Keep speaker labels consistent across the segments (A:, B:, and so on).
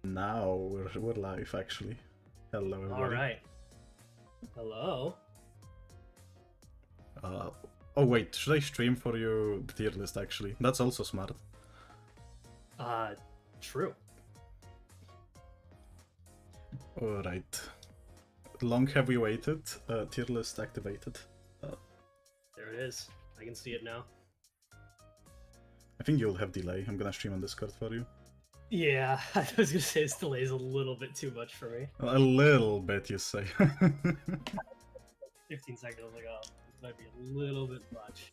A: Now we're live, actually. Hello, everybody.
B: All right. Hello.
A: Oh wait, should I stream for you the tier list, actually? That's also smart.
B: True.
A: Alright. Long have we waited? Tier list activated.
B: There it is. I can see it now.
A: I think you'll have delay. I'm gonna stream on Discord for you.
B: Yeah, I was gonna say this delay is a little bit too much for me.
A: A little bit, you say.
B: 15 seconds, I was like, oh, this might be a little bit much.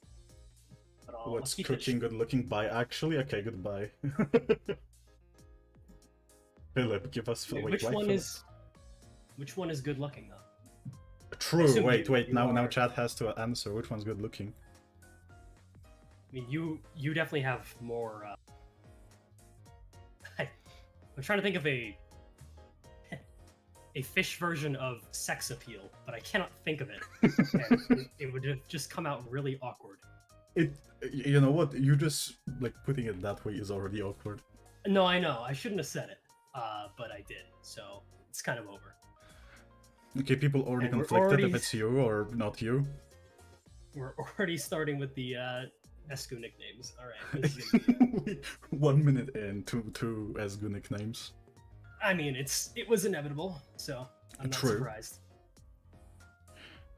B: But
A: What's cooking, good looking? Bye, actually? Okay, goodbye. Philip, give us...
B: Wait, which one is good looking, though?
A: True, wait, now Chad has to answer. Which one's good looking?
B: I mean, you definitely have more... I'm trying to think of a fish version of sex appeal, but I cannot think of it. And it would have just come out really awkward.
A: You know what? You just, like, putting it that way is already awkward.
B: No, I know. I shouldn't have said it, but I did, so it's kind of over.
A: Okay, people already conflicted if it's you or not you.
B: We're already starting with the ESGOO nicknames. All right. This is gonna be
A: 1 minute in, two ESGOO nicknames.
B: I mean, it was inevitable, so I'm not surprised.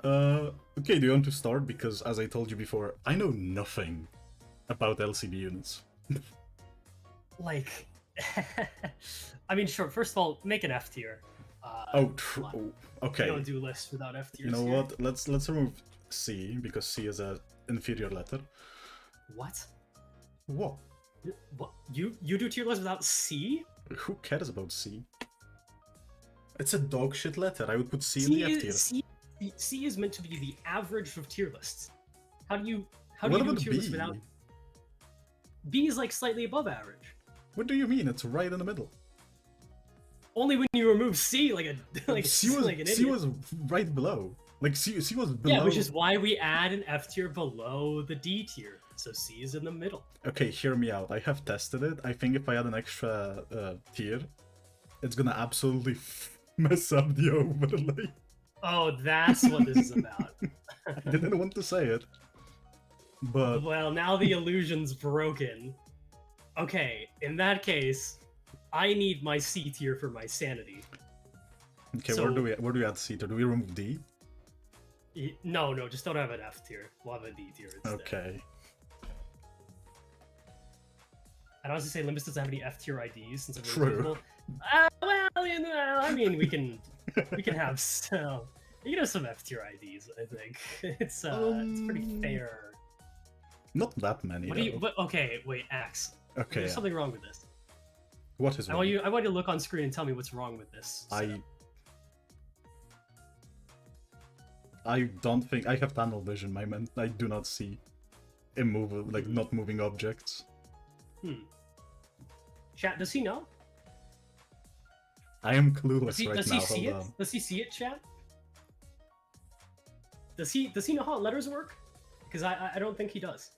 A: Okay, do you want to start? Because, as I told you before, I know nothing about LCB units.
B: Like, I mean, sure, first of all, make an F tier.
A: Okay.
B: You don't do lists without F tiers.
A: You know what? Let's remove C, because C is an inferior letter.
B: What?
A: What?
B: What? You do tier lists without C?
A: Who cares about C? It's a dog shit letter. I would put C in the F tier.
B: C is meant to be the average of tier lists. How do you do tier lists without? B is like slightly above average.
A: What do you mean? It's right in the middle.
B: Only when you remove C, like an idiot.
A: C was right below. Like C was below.
B: Yeah, which is why we add an F tier below the D tier. So C is in the middle.
A: Okay, hear me out. I have tested it. I think if I add an extra tier, it's gonna absolutely mess up the overlay.
B: Oh, that's what this is about.
A: I didn't want to say it, but...
B: Well, now the illusion's broken. Okay, in that case, I need my C tier for my sanity.
A: Okay, so, where do we add C tier? Do we remove D?
B: No, just don't have an F tier. We'll have a D tier instead.
A: Okay.
B: I'd honestly say Limbus doesn't have any F tier IDs since it's
A: True.
B: Well, you know, I mean, we can have some F tier IDs. I think it's pretty fair.
A: Not that many.
B: Okay, wait, Axe.
A: Okay.
B: There's something wrong with this.
A: What is wrong?
B: I want you to look on screen and tell me what's wrong with this.
A: I don't think I have tunnel vision, my man. I do not see immovable, like not moving objects.
B: Chat, does he know?
A: I am clueless right now.
B: Does he see it? Does he see it, chat? Does he know how letters work? Because I don't think he does.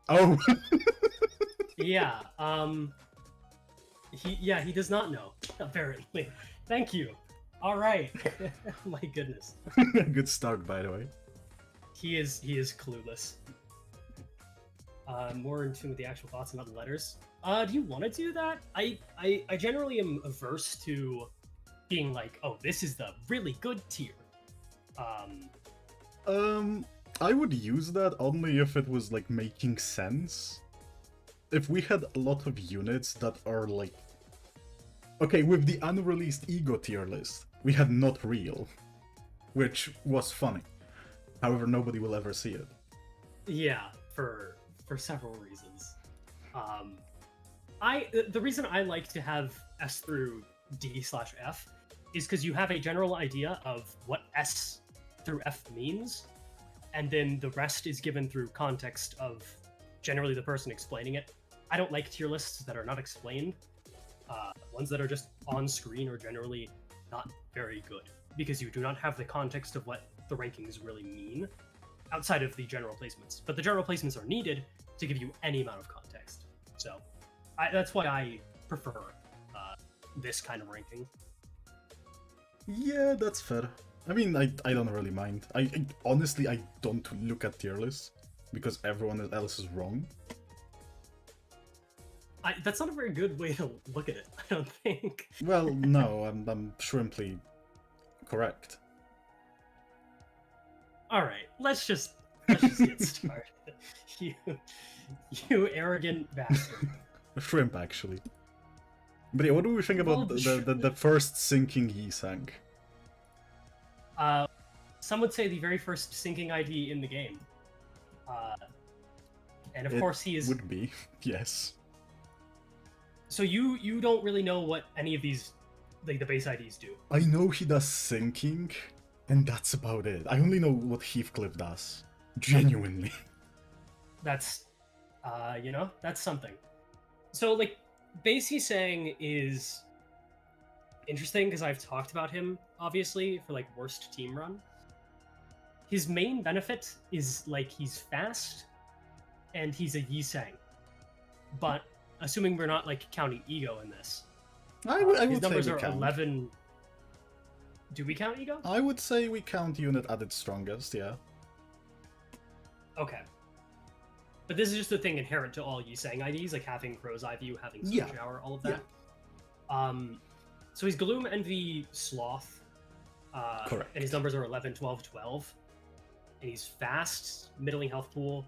A: Oh.
B: Yeah. He does not know, apparently. Thank you. All right. My goodness.
A: Good start, by the way.
B: He is clueless. More in tune with the actual thoughts about the letters. Do you want to do that? I generally am averse to being like, oh, this is the really good tier.
A: I would use that only if it was like making sense. If we had a lot of units that are like... Okay, with the unreleased ESGOO tier list, we had not real, which was funny. However, nobody will ever see it.
B: Yeah, for several reasons. The reason I like to have S through D/F is because you have a general idea of what S through F means, and then the rest is given through context of generally the person explaining it. I don't like tier lists that are not explained. Ones that are just on screen are generally not very good, because you do not have the context of what the rankings really mean outside of the general placements. But the general placements are needed to give you any amount of context. So that's why prefer this kind of ranking.
A: Yeah, that's fair. I mean, I don't really mind. Honestly, I don't look at tier lists because everyone else is wrong.
B: That's not a very good way to look at it, I don't think.
A: Well, no, I'm shrimply correct.
B: Alright, let's just get started. You arrogant bastard.
A: Shrimp, actually. But yeah, what do we think about the first sinking he sank?
B: Some would say the very first sinking ID in the game. And of course he is...
A: would be, yes.
B: So you don't really know what any of these, like, the base IDs do.
A: I know he does sinking, and that's about it. I only know what Heathcliff does. Genuinely.
B: That's, that's something. So, like, base he's saying is interesting because I've talked about him, obviously, for, like, worst team run. His main benefit is, like, he's fast, and he's a Yi-Sang. But, assuming we're not, like, counting ego in this,
A: I would
B: his numbers
A: say we
B: are
A: count.
B: 11... Do we count ego?
A: I would say we count unit at its strongest, yeah.
B: Okay. But this is just the thing inherent to all Yi-Sang IDs, like having Crow's Eye View, having Switch Hour, all of that. Yeah. So he's Gloom, Envy, Sloth.
A: Correct.
B: And his numbers are 11, 12, 12. And he's fast, middling health pool.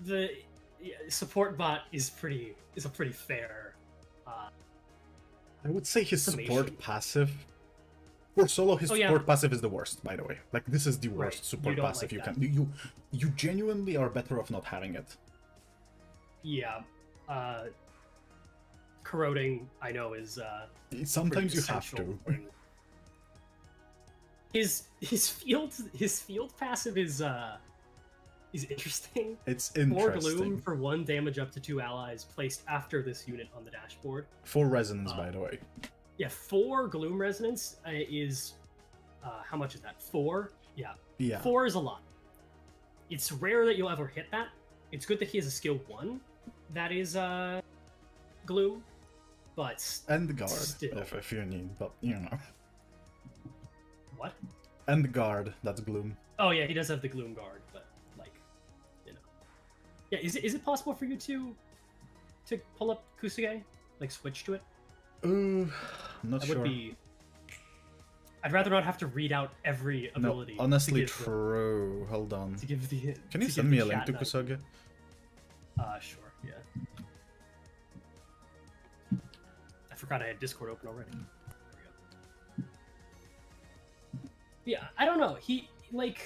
B: The support bot is a pretty fair.
A: I would say his
B: summation.
A: support passive. For solo, his support passive is the worst, by the way. Like, this is the worst support passive you can. You genuinely are better off not having it.
B: Yeah. Corroding, I know, is
A: sometimes you have to.
B: His field passive is interesting.
A: It's interesting.
B: 4 Gloom for 1 damage up to 2 allies placed after this unit on the dashboard.
A: 4 resonance, by the way.
B: Yeah, 4 Gloom resonance is how much is that? 4? Yeah. 4 is a lot. It's rare that you'll ever hit that. It's good that he has a skill 1 that is Gloom, but
A: and the guard
B: still.
A: if you need, but you know.
B: What?
A: And the guard, that's Gloom.
B: Oh yeah, he does have the Gloom guard, but like, you know. Yeah, is it possible for you to pull up Kusuge? Like switch to it?
A: I'm not
B: that
A: sure.
B: Would be... I'd rather not have to read out every ability.
A: No, honestly, true. Hold on.
B: To give the.
A: Can you send me a link to Kusuge?
B: Sure. Yeah. I forgot I had Discord open already. There we go. Yeah, I don't know. He like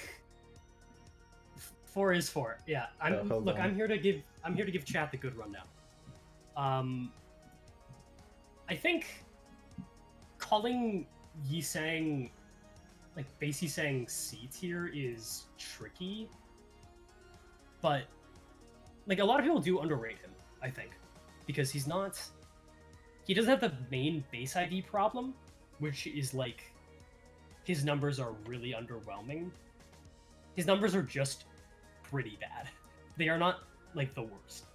B: 4 is 4. Yeah, I'm here to give chat the good rundown. I think calling Yi-Sang, like base Yi-Sang C tier is tricky, but like a lot of people do underrate him, I think, because he doesn't have the main base ID problem, which is like his numbers are really underwhelming. His numbers are just pretty bad. They are not like the worst.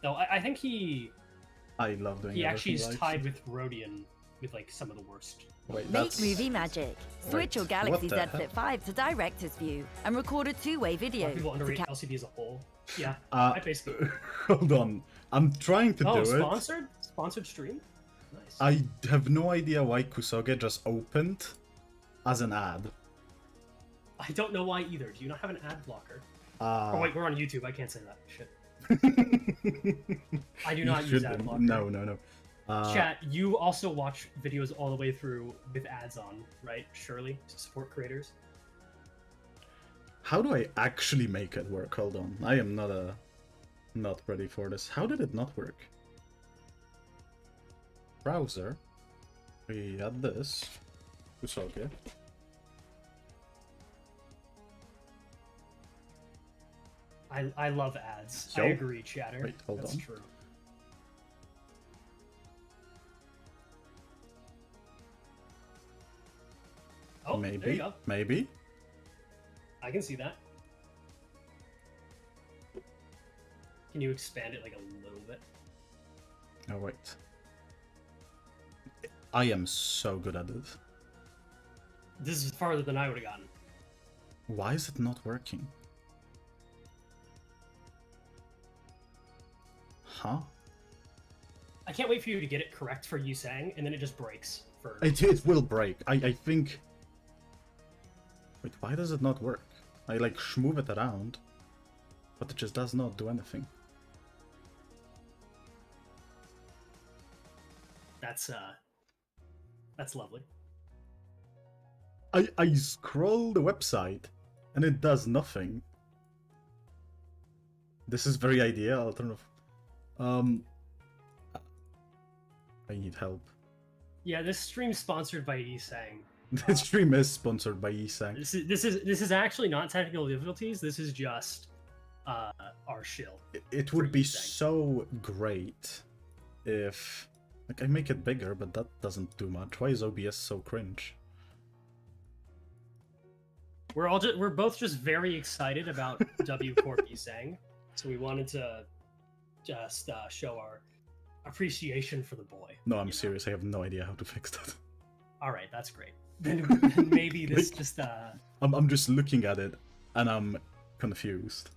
B: Though I think
A: I love doing.
B: He actually is tied with Rodian with like some of the worst.
C: Wait, Make movie magic. Switch your Galaxy Z Flip 5 to director's view and record a 2-way video.
B: People underrate LCD as a whole. Yeah, I basically.
A: Hold on, I'm trying to do
B: it. Sponsored stream. Nice.
A: I have no idea why Kusuge just opened as an ad.
B: I don't know why either. Do you not have an ad blocker? Oh wait, we're on YouTube. I can't say that. Shit. I do not use ad blocker.
A: No.
B: Chat, you also watch videos all the way through with ads on, right? Surely, to support creators.
A: How do I actually make it work? Hold on. I am not ready for this. How did it not work? Browser. We add this. Kusuge.
B: I love ads.
A: Yo.
B: I agree, chatter.
A: Wait, hold
B: That's
A: on.
B: true. Oh, there you
A: Maybe.
B: go.
A: Maybe.
B: I can see that. Can you expand it like a little bit?
A: Oh, wait. I am so good at it.
B: This is farther than I would have gotten.
A: Why is it not working? Huh?
B: I can't wait for you to get it correct for Yusang, and then it just breaks. For
A: It will break. I think... Wait, why does it not work? I like move it around, but it just does not do anything.
B: That's lovely.
A: I scroll the website, and it does nothing. This is very ideal. I'll turn off. I need help.
B: Yeah, this stream's sponsored by Yusang.
A: This stream is sponsored by ESGOO.
B: This is actually not technical difficulties. This is just our shill.
A: It would be
B: Yusang.
A: so great if like I make it bigger, but that doesn't do much. Why is OBS so cringe?
B: We're both just very excited about W Corp Yusang, so we wanted to just show our appreciation for the boy.
A: No, I'm serious. I have no idea how to fix that.
B: All right, that's great. Then maybe this
A: Like,
B: just
A: I'm just looking at it and I'm confused.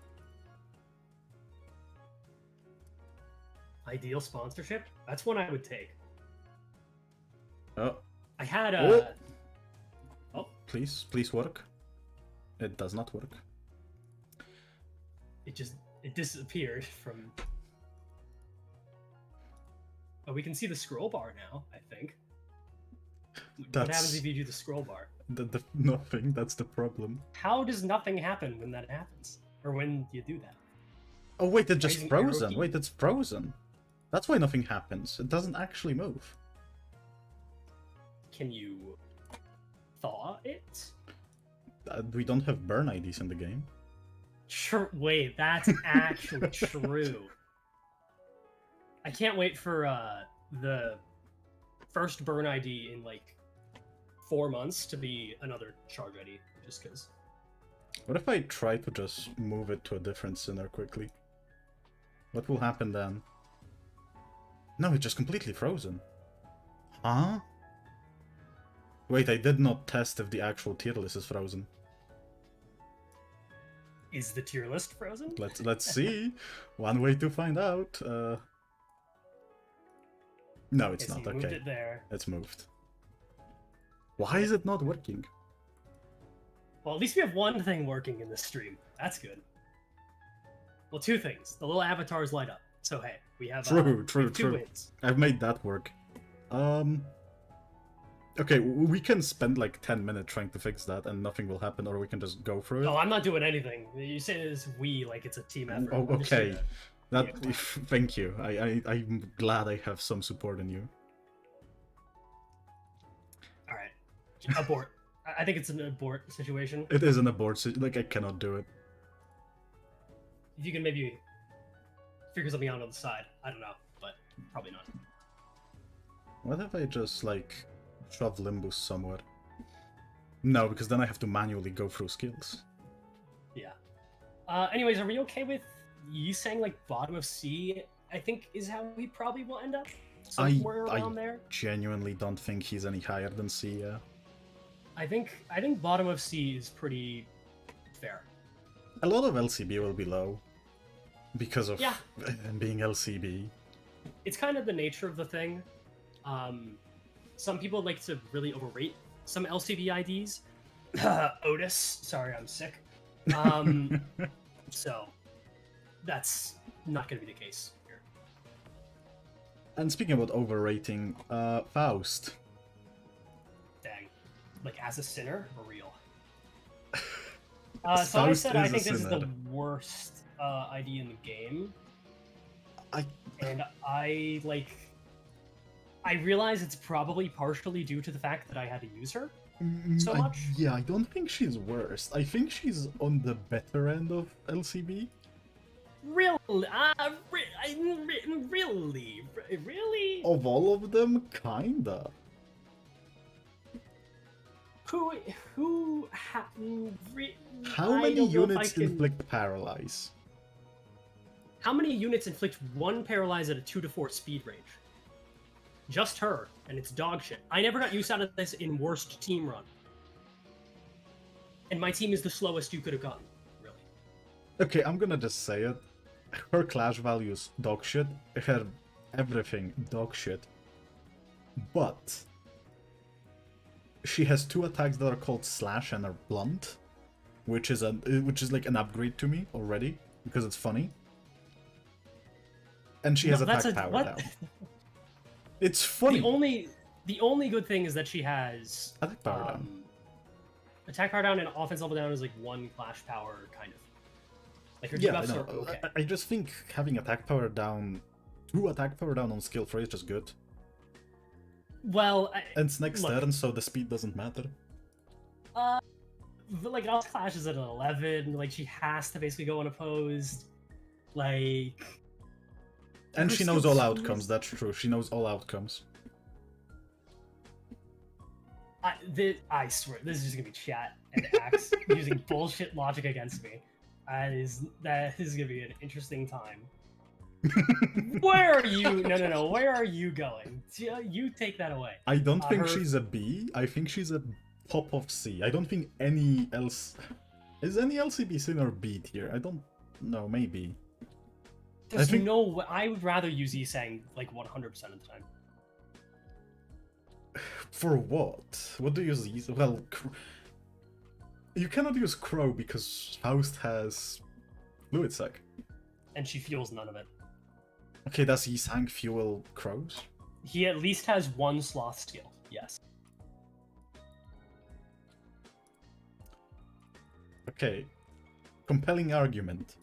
B: ideal sponsorship. That's one I would take.
A: Oh,
B: I had
A: oh, please work. It does not work.
B: it disappeared from. Oh, we can see the scroll bar now, I think. What happens if you do the scroll bar?
A: Nothing, that's the problem.
B: How does nothing happen when that happens? Or when you do that?
A: Oh wait, it's just
B: Raising arrow
A: frozen.
B: key?
A: Wait, it's frozen. That's why nothing happens. It doesn't actually move.
B: Can you thaw it?
A: We don't have burn IDs in the game.
B: Wait, that's actually true. I can't wait for the first burn ID in like 4 months to be another charge ID, just because.
A: What if I try to just move it to a different sinner quickly? What will happen then? No, it's just completely frozen. Huh? Wait, I did not test if the actual tier list is frozen.
B: Is the tier list frozen?
A: Let's see. One way to find out. No, it's
B: Okay, so
A: not.
B: you moved
A: Okay,
B: it there.
A: it's moved. Why is it not working?
B: Well, at least we have one thing working in this stream. That's good. Well, two things. The little avatars light up. So hey, we have
A: True.
B: two wins.
A: I've made that work. Okay, we can spend like 10 minutes trying to fix that and nothing will happen, or we can just go through it.
B: Oh, I'm not doing anything. You say it's we like it's a team effort.
A: Oh,
B: I'm just
A: okay.
B: gonna-
A: That
B: Yeah.
A: thank you. I'm glad I have some support in you.
B: All right. Abort. I think it's an abort situation.
A: It is an abort. Like I cannot do it.
B: If you can maybe figure something out on the side. I don't know, but probably not.
A: What if I just like shove Limbus somewhere? No, because then I have to manually go through skills.
B: Yeah. Anyways, are we okay with you saying like bottom of C? I think is how we probably will end up. Somewhere around there.
A: Genuinely don't think he's any higher than C. Yeah.
B: I think bottom of C is pretty fair.
A: A lot of LCB will be low because of
B: Yeah.
A: being LCB.
B: It's kind of the nature of the thing. Some people like to really overrate some LCB IDs. Otis, sorry, I'm sick. So that's not going to be the case here.
A: And speaking about overrating, Faust.
B: Dang, like as a sinner or real? So I
A: Faust
B: said I
A: is a
B: think this is the
A: sinner.
B: worst ID in the game,
A: I
B: and I realize it's probably partially due to the fact that I had to use her so much.
A: Yeah, I don't think she's worst. I think she's on the better end of LCB.
B: Really? Really?
A: Of all of them, kinda.
B: How
A: How
B: I
A: many
B: don't know if I
A: units
B: can-
A: inflict paralyze?
B: How many units inflict 1 paralyze at a 2 to 4 speed range? Just her, and it's dog shit. I never got use out of this in worst team run. And my team is the slowest you could have gotten, really.
A: Okay, I'm gonna just say it. Her clash value is dog shit. Her everything dog shit. But she has 2 attacks that are called slash and are blunt, which is like an upgrade to me already because it's funny. And she has attack power down. It's funny.
B: The only good thing is that she has
A: attack power down.
B: Attack power down and offense level down is like 1 clash power kind of. Like her debuffs are okay.
A: I just think having attack power down, 2 attack power down on skill 3 is just good.
B: Well,
A: and it's next turn, so the speed doesn't matter.
B: But like all clash is at an 11. Like she has to basically go unopposed. Like.
A: And she knows all outcomes. That's true. She knows all outcomes.
B: I swear, this is just gonna be chat and Axe using bullshit logic against me. That is gonna be an interesting time. Where are you? No. Where are you going? You take that away.
A: I don't think she's a B. I think she's a top of C. I don't think any else. Is any LCB C or B tier? I don't know. Maybe.
B: There's no. I would rather use Isang like 100% of the time.
A: For what? What do you use? Well, you cannot use Crow because Faust has Fluid Sac.
B: And she fuels none of it.
A: Okay, does Isang fuel Crows?
B: He at least has 1 sloth skill, yes.
A: Okay. Compelling argument.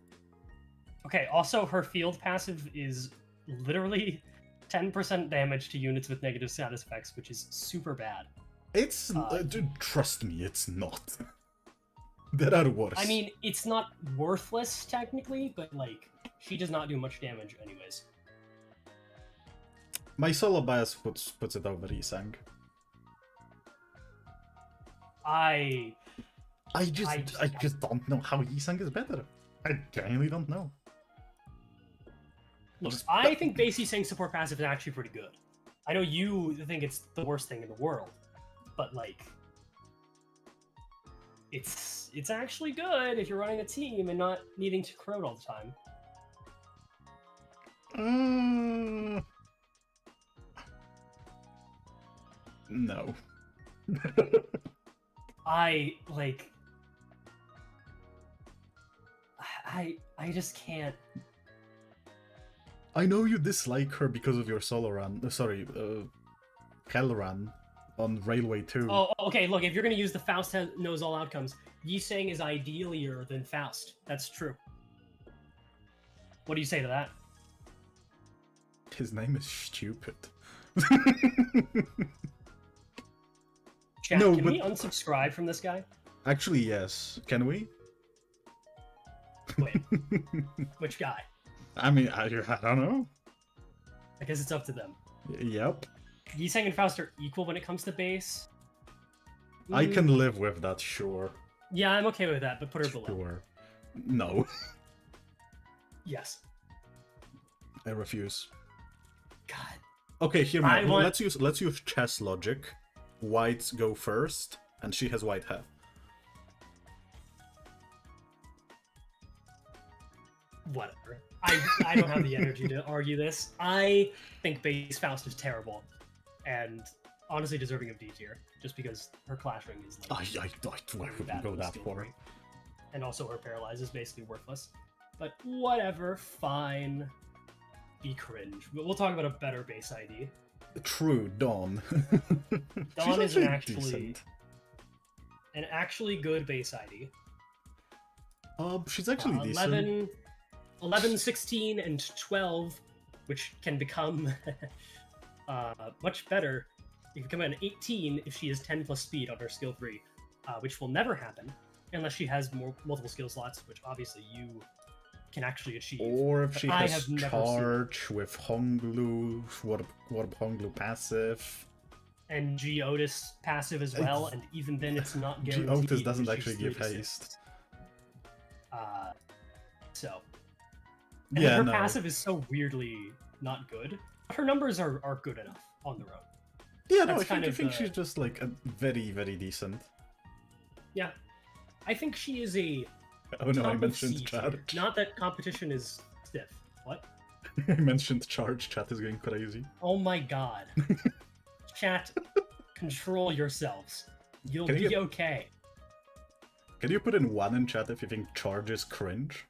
B: Okay, also her field passive is literally 10% damage to units with negative status effects, which is super bad.
A: It's... dude, trust me, it's not. There are worse.
B: I mean, it's not worthless, technically, but, like, she does not do much damage anyways.
A: My solo bias puts it over Isang.
B: I
A: just don't know how Isang is better. I genuinely don't know.
B: Look, I think base Isang support passive is actually pretty good. I know you think it's the worst thing in the world, but like, it's actually good if you're running a team and not needing to crowd all the time.
A: No.
B: I just can't.
A: I know you dislike her because of your solo run. Hell run on Railway 2.
B: Oh, okay. Look, if you're gonna use the Faust knows all outcomes, Yisang is idealier than Faust. That's true. What do you say to that?
A: His name is stupid.
B: Chat, can we unsubscribe from this guy?
A: Actually, yes. Can we?
B: Wait. Which guy?
A: I mean, I don't know.
B: I guess it's up to them.
A: Yep.
B: Yisang and Faust are equal when it comes to base.
A: I can live with that, sure.
B: Yeah, I'm okay with that, but put her below.
A: Sure. No.
B: Yes.
A: I refuse.
B: God.
A: Okay, hear me out. Let's use chess logic. Whites go first, and she has white hair.
B: Whatever. I don't have the energy to argue this. I think base Faust is terrible, and honestly deserving of D tier, just because her clash ring is like.
A: I wouldn't go that far.
B: And also her paralyze is basically worthless. But whatever, fine. Be cringe. We'll talk about a better base ID.
A: True, Dawn.
B: Dawn is an actually good base ID.
A: She's actually decent.
B: 11, 16, and 12, which can become much better. It can become an 18 if she has 10 plus speed on her skill 3, which will never happen unless she has multiple skill slots, which obviously you can actually achieve.
A: Or if she has charge with Honglu, what Honglu passive.
B: And Geotis passive as well, and even then it's not guaranteed.
A: Geotis doesn't actually give haste.
B: So, And
A: Yeah,
B: her
A: no.
B: passive is so weirdly not good. Her numbers are good enough on their own.
A: Yeah, no,
B: That's
A: I think she's just like a very, very decent.
B: Yeah. I think she is a
A: Oh no, I
B: top of
A: mentioned
B: C
A: charge.
B: tier. Not that competition is stiff. What?
A: I mentioned charge, chat is going crazy.
B: Oh my god. Chat, control yourselves. You'll
A: Can you
B: be
A: get-
B: okay.
A: Can you put in 1 in chat if you think charge is cringe?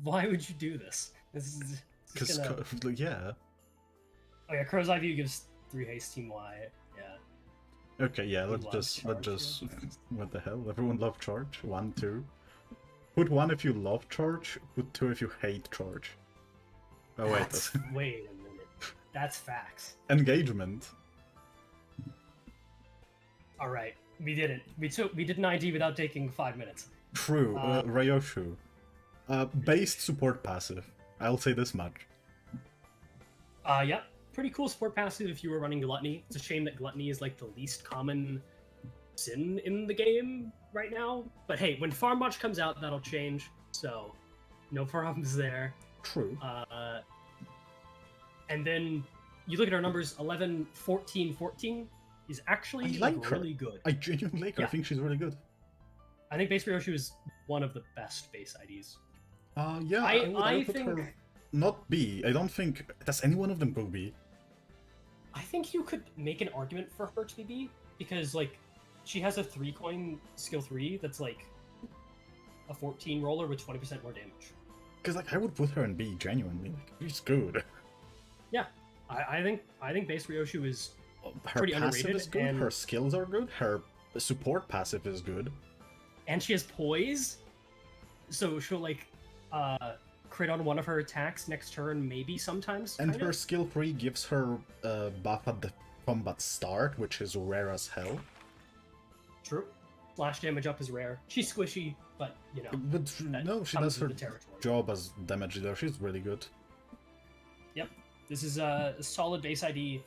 B: Why would you do this? This is
A: Because,
B: gonna...
A: yeah.
B: Oh yeah, Crow's Eye View gives 3 haste, Team Y. Yeah.
A: Okay, yeah,
B: You
A: let's
B: love
A: just,
B: charge,
A: what the hell? Everyone love charge? 1, 2. Put 1 if you love charge, put 2 if you hate charge. Oh wait,
B: That's... Wait a minute. That's facts.
A: engagement.
B: Alright, we did it. We did an ID without taking 5 minutes.
A: True, Ryoshu. Based support passive. I'll say this much.
B: Yeah. Pretty cool support passive if you were running Gluttony. It's a shame that Gluttony is like the least common sin in the game right now. But hey, when Farm Watch comes out, that'll change. So, no problems there.
A: True.
B: And then you look at our numbers, 11, 14, 14 is actually
A: I like her.
B: really good.
A: I genuinely like her.
B: Yeah.
A: I think she's really good.
B: I think base Ryoshu is one of the best base IDs.
A: Yeah,
B: I
A: would put
B: think-
A: her not B. I don't think... Does any one of them go B?
B: I think you could make an argument for her to be B, because, like, she has a 3-coin skill 3 that's, like, a 14 roller with 20% more damage.
A: Because, like, I would put her in B, genuinely. Like, she's good.
B: Yeah, I think base Ryoshu is
A: Her
B: pretty
A: passive
B: underrated,
A: is good,
B: and-
A: her skills are good, her support passive is good.
B: and she has poise, so she'll, like, crit on one of her attacks next turn, maybe sometimes.
A: And
B: kinda.
A: her skill 3 gives her buff at the combat start, which is rare as hell.
B: True. Slash damage up is rare. She's squishy, but, you know.
A: But
B: that
A: no, she
B: comes
A: does
B: with
A: her
B: the territory.
A: job as damage dealer. She's really good.
B: Yep. This is a solid base ID.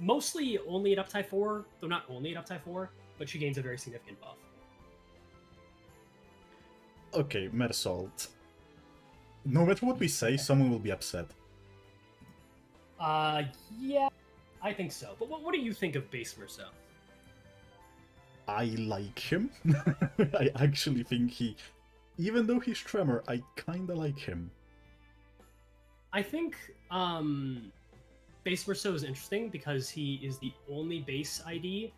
B: Mostly only at up tie 4, though not only at up tie 4, but she gains a very significant buff.
A: Okay, Mersalt. No matter what we say, someone will be upset.
B: Yeah, I think so. But what do you think of base Merceau?
A: I like him. I actually think he... Even though he's Tremor, I kinda like him.
B: I think base Merceau is interesting because he is the only base ID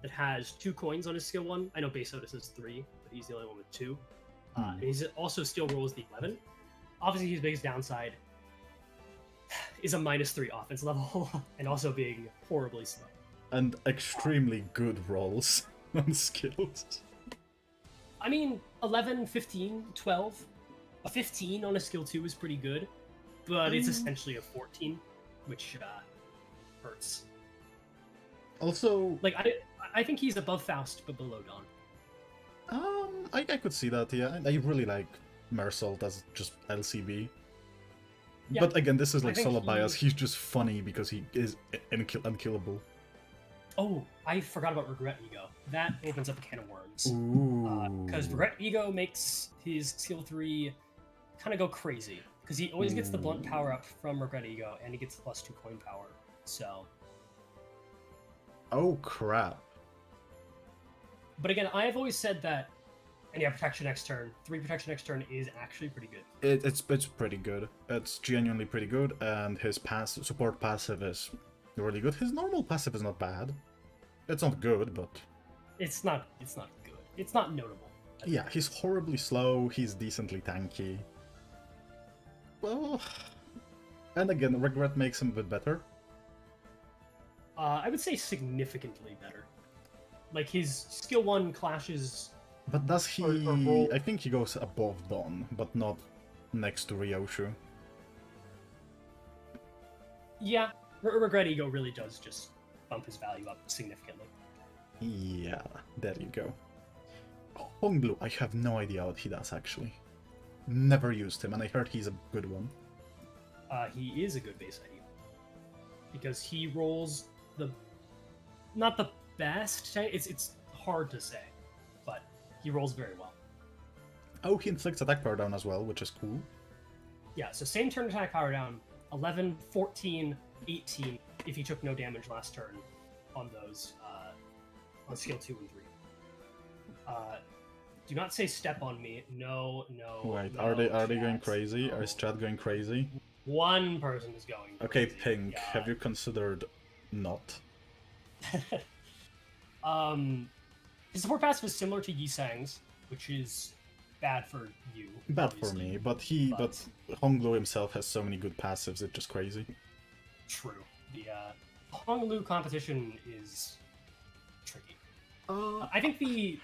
B: that has 2 coins on his skill 1. I know base Otis has 3, but he's the only one with 2. And he's also still rolls the 11. Obviously, his biggest downside is a -3 offense level and also being horribly slow.
A: And extremely good rolls on skills.
B: I mean, 11, 15, 12. A 15 on a skill 2 is pretty good, but it's essentially a 14, which hurts.
A: Also,
B: Like, I think he's above Faust, but below Dawn.
A: I could see that, yeah. I really like Mersalt as just LCB.
B: Yeah,
A: But again, this is
B: I
A: like
B: think
A: solo bias.
B: he-
A: He's just funny because he is unkillable.
B: Oh, I forgot about Regret Ego. That opens up a can of worms.
A: Ooh.
B: Because Regret Ego makes his skill 3 kind of go crazy. Because he always gets the blunt power up from Regret Ego, and he gets the +2 coin power. So.
A: Oh crap.
B: But again, I've always said that. And yeah, protection next turn. 3 protection next turn is actually pretty good.
A: It's pretty good. It's genuinely pretty good, and his support passive is really good. His normal passive is not bad. It's not good, but
B: It's not good. It's not notable.
A: yeah, he's horribly slow. He's decently tanky. Well, and again, Regret makes him a bit better.
B: I would say significantly better. Like his skill 1 clashes.
A: But does he?
B: Or roll-
A: I think he goes above Dawn, but not next to Ryoshu.
B: Yeah, Regret Ego really does just bump his value up significantly.
A: Yeah, there you go. Hongblue, I have no idea what he does actually. Never used him, and I heard he's a good one.
B: He is a good base ID because he rolls not the best. It's hard to say, but he rolls very well.
A: Oh, he inflicts attack power down as well, which is cool.
B: Yeah, so same turn attack power down, 11, 14, 18 if he took no damage last turn on those, on skill 2 and 3. Do not say step on me. No, no.
A: Wait,
B: no,
A: are they going
B: chat,
A: crazy?
B: no.
A: Are strat going crazy?
B: One person is going
A: Okay,
B: crazy.
A: Pink,
B: Yeah.
A: have you considered not?
B: His support passive is similar to Yi Sang's, which is bad for you.
A: Bad for
B: obviously.
A: me, but Honglu himself has so many good passives, it's just crazy.
B: True. The Honglu competition is tricky. I think the...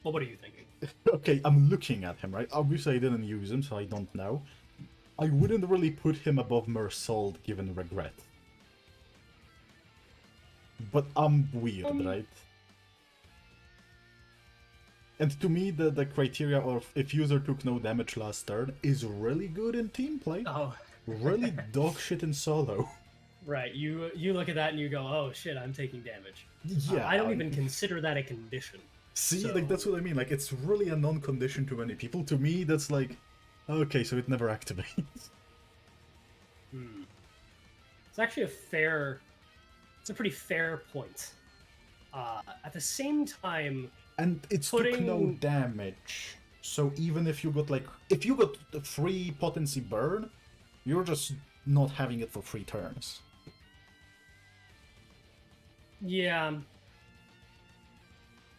B: Well, what are you thinking?
A: Okay, I'm looking at him, right? Obviously I didn't use him, so I don't know. I wouldn't really put him above Mersault given regret. But I'm weird, right? And to me, the criteria of if user took no damage last turn is really good in team play.
B: Oh.
A: Really dog shit in solo.
B: Right, you look at that and you go, oh shit, I'm taking damage.
A: Yeah.
B: I don't even consider that a condition.
A: See,
B: So-
A: like, that's what I mean. Like, it's really a non-condition to many people. To me, that's like, okay, so it never activates.
B: It's actually it's a pretty fair point. At the same time,
A: And it took no
B: Putting-
A: damage. So even if you got, like, if you got a free potency burn, you're just not having it for 3 turns.
B: yeah,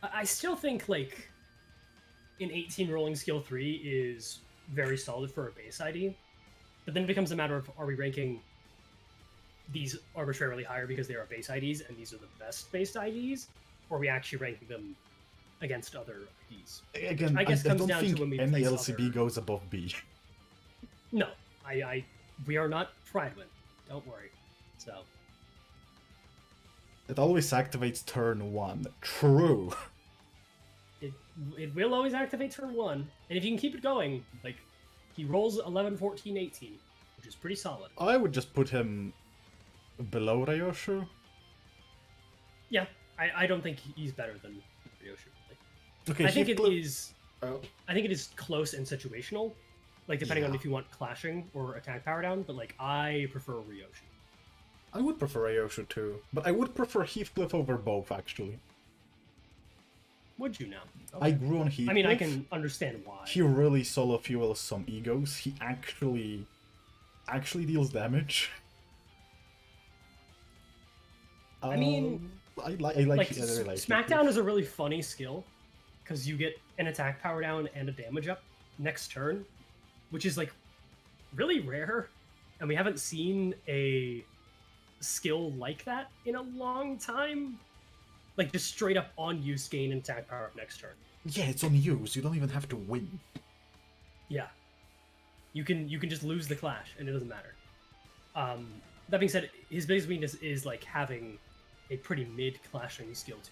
B: I still think, like, an 18 rolling skill 3 is very solid for a base ID, but then it becomes a matter of, are we ranking these arbitrarily higher because they are base IDs and these are the best based IDs, or are we actually ranking them against other IDs?
A: Again,
B: I guess
A: I
B: comes
A: don't
B: down to
A: think
B: when we
A: any
B: place
A: LCB
B: other-
A: goes above B.
B: No, we are not Pridewind. Don't worry. So,
A: It always activates turn 1. True.
B: it will always activate turn 1, and if you can keep it going, like, he rolls 11, 14, 18, which is pretty solid.
A: I would just put him below Ryoshu.
B: Yeah, I don't think he's better than Ryoshu. Like,
A: Okay,
B: I think
A: he
B: it
A: flew-
B: is.
A: Oh.
B: I think it is close and situational, like depending on
A: Yeah.
B: if you want clashing or attack power down. But like, I prefer Ryoshu.
A: I would prefer Ryoshu too, but I would prefer Heathcliff over both, actually.
B: Would you now?
A: I
B: Okay.
A: grew on Heathcliff.
B: I mean, I can understand why.
A: He really solo fuels some egos. He actually deals damage.
B: I mean,
A: I like
B: like
A: I really like
B: Smackdown
A: Heathcliff.
B: is a really funny skill because you get an attack power down and a damage up next turn, which is like really rare, and we haven't seen a skill like that in a long time. Like just straight up on use gain and attack power up next turn.
A: Yeah, it's on use. You don't even have to win.
B: Yeah, you can just lose the clash and it doesn't matter. That being said, his biggest weakness is like having a pretty mid clashing skill too.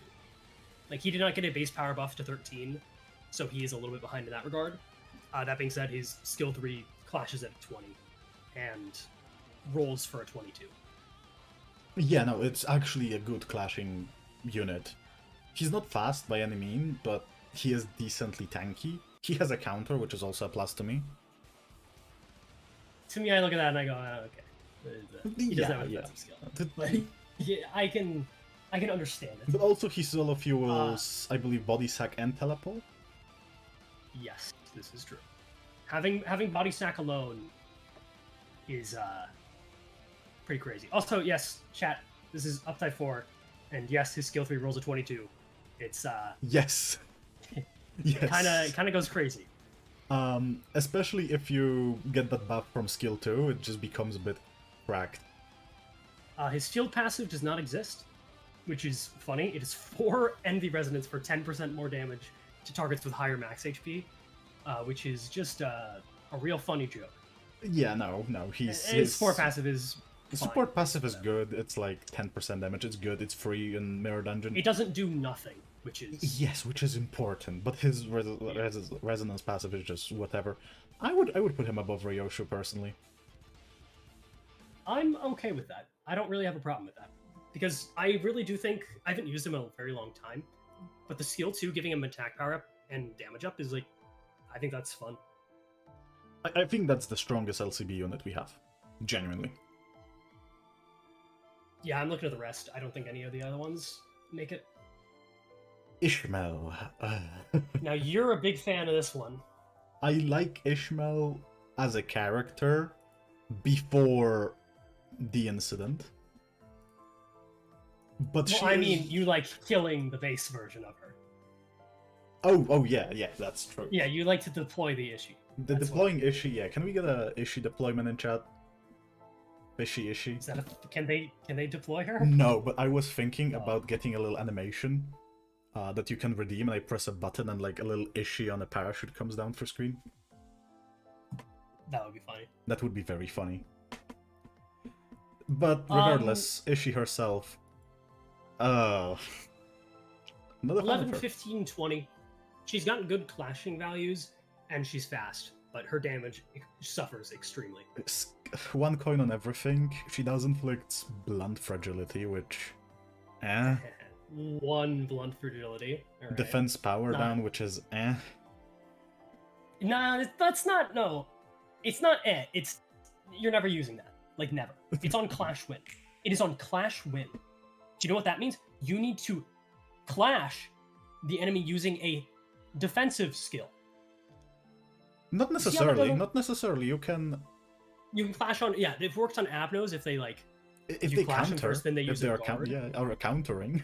B: Like he did not get a base power buff to 13, so he is a little bit behind in that regard. That being said, his skill 3 clashes at 20 and rolls for a 22.
A: Yeah, no, it's actually a good clashing unit. He's not fast by any mean, but he is decently tanky. He has a counter, which is also a plus to me.
B: To me, I look at that and I go, oh, okay. He does have a defensive skill. But yeah, I can understand it.
A: But also he solo fuels, I believe, body sack and teleport.
B: Yes, this is true. Having body sack alone is pretty crazy. Also, yes, chat. This is Uptype 4, and yes, his skill 3 rolls a 22. It's
A: Yes. Yes.
B: kind of goes crazy.
A: Especially if you get that buff from skill 2, it just becomes a bit cracked.
B: His field passive does not exist, which is funny. It is 4 Envy Resonance for 10% more damage to targets with higher max HP, which is just a real funny joke.
A: Yeah, no,
B: His
A: his
B: support passive is
A: The
B: fine.
A: support passive is good. It's like 10% damage. It's good. It's free in Mirror Dungeon.
B: It doesn't do nothing, which is
A: Yes, which is important. But his resonance passive is just whatever. I would put him above Ryoshu personally.
B: I'm okay with that. I don't really have a problem with that. Because I really do think I haven't used him in a very long time. But the skill 2 giving him attack power up and damage up is like I think that's fun.
A: I think that's the strongest LCB unit we have. Genuinely.
B: Yeah, I'm looking at the rest. I don't think any of the other ones make it.
A: Ishmael.
B: Now, you're a big fan of this one.
A: I like Ishmael as a character before the incident. But
B: Well, I mean, you like killing the base version of her.
A: Oh, yeah, that's true.
B: Yeah, you like to deploy the issue.
A: The deploying issue, yeah. Can we get a issue deployment in chat? Issue.
B: Is that can they deploy her?
A: No, but I was thinking about getting a little animation that you can redeem, and I press a button and like a little issue on a parachute comes down for screen.
B: That would be funny.
A: That would be very funny. But regardless, Ishii herself. Another
B: 11, 15, 20. She's gotten good clashing values, and she's fast, but her damage suffers extremely.
A: 1 coin on everything. She does inflict blunt fragility, which...
B: 1 blunt fragility. Right.
A: Defense power down, which is
B: Nah, that's not... No. It's not It's... You're never using that. Like, never. It's on Clash Win. It is on Clash Win. Do you know what that means? You need to clash the enemy using a defensive skill.
A: Not necessarily. Not necessarily. You can
B: clash on... Yeah, it works on Abnos if they, like...
A: If they
B: clash
A: counter,
B: them first, then they use
A: they
B: a
A: are
B: guard.
A: are countering.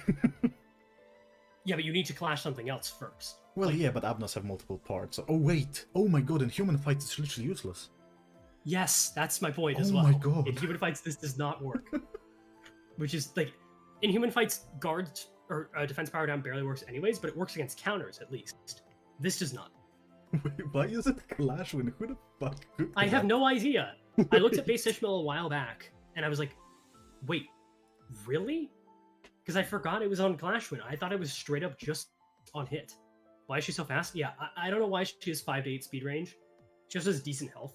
B: Yeah, but you need to clash something else first.
A: Well, yeah, but Abnos have multiple parts. Oh, wait. Oh my god, in human fights it's literally useless.
B: Yes, that's my point as well.
A: Oh my god.
B: In human fights, this does not work. Which is, like... In human fights, guards or defense power down barely works anyways, but it works against counters at least. This does not.
A: Wait, why is it Clash Win? Who the fuck could
B: I have no idea. I looked at base Ishmael a while back, and I was like, wait, really? Because I forgot it was on Clash Win. I thought it was straight up just on hit. Why is she so fast? Yeah, I don't know why she has 5 to 8 speed range. She also has decent health.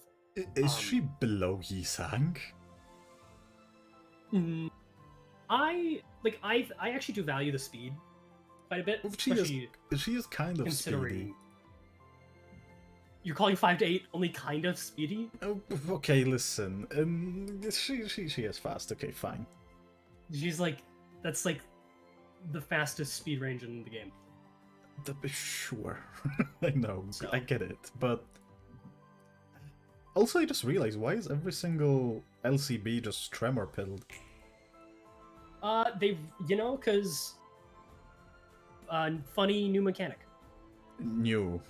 A: Is she below Yisang?
B: I actually do value the speed quite a bit.
A: She is kind of speedy.
B: You're calling 5 to 8 only kind of speedy?
A: Oh, okay, listen. She is fast. Okay, fine.
B: She's like, that's like the fastest speed range in the game.
A: Sure, I know,
B: So.
A: I get it, but also I just realized, why is every single LCB just tremor pilled?
B: Because funny new mechanic.
A: New.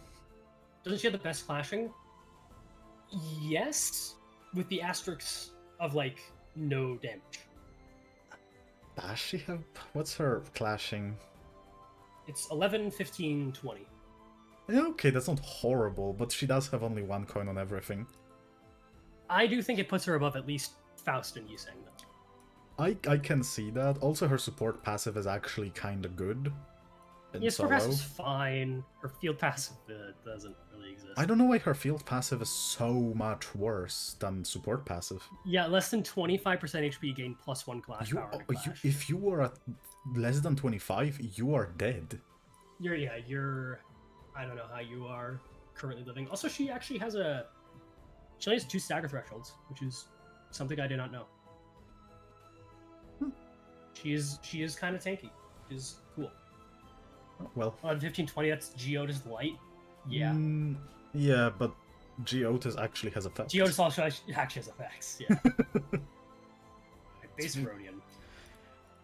B: Doesn't she have the best clashing? Yes, with the asterisks of like no damage.
A: Does she have? What's her clashing?
B: It's 11, 15, 20.
A: Yeah, okay, that's not horrible, but she does have only 1 coin on everything.
B: I do think it puts her above at least Faust and Yuseng, though.
A: I can see that. Also, her support passive is actually kind of good.
B: Yes, her passive's fine. Her field passive doesn't really exist.
A: I don't know why her field passive is so much worse than support passive.
B: Yeah, less than 25% HP gain plus 1 clash power.
A: If you are at less than 25, you are dead.
B: You're... I don't know how you are currently living. Also, she actually has she only has 2 stagger thresholds, which is something I did not know. She is kind of tanky, which is cool.
A: Well,
B: 15, 20, that's Geoda's light. Yeah.
A: Yeah, but Geoda's actually has effects.
B: Geoda's also actually has effects, yeah. Base Rhodian.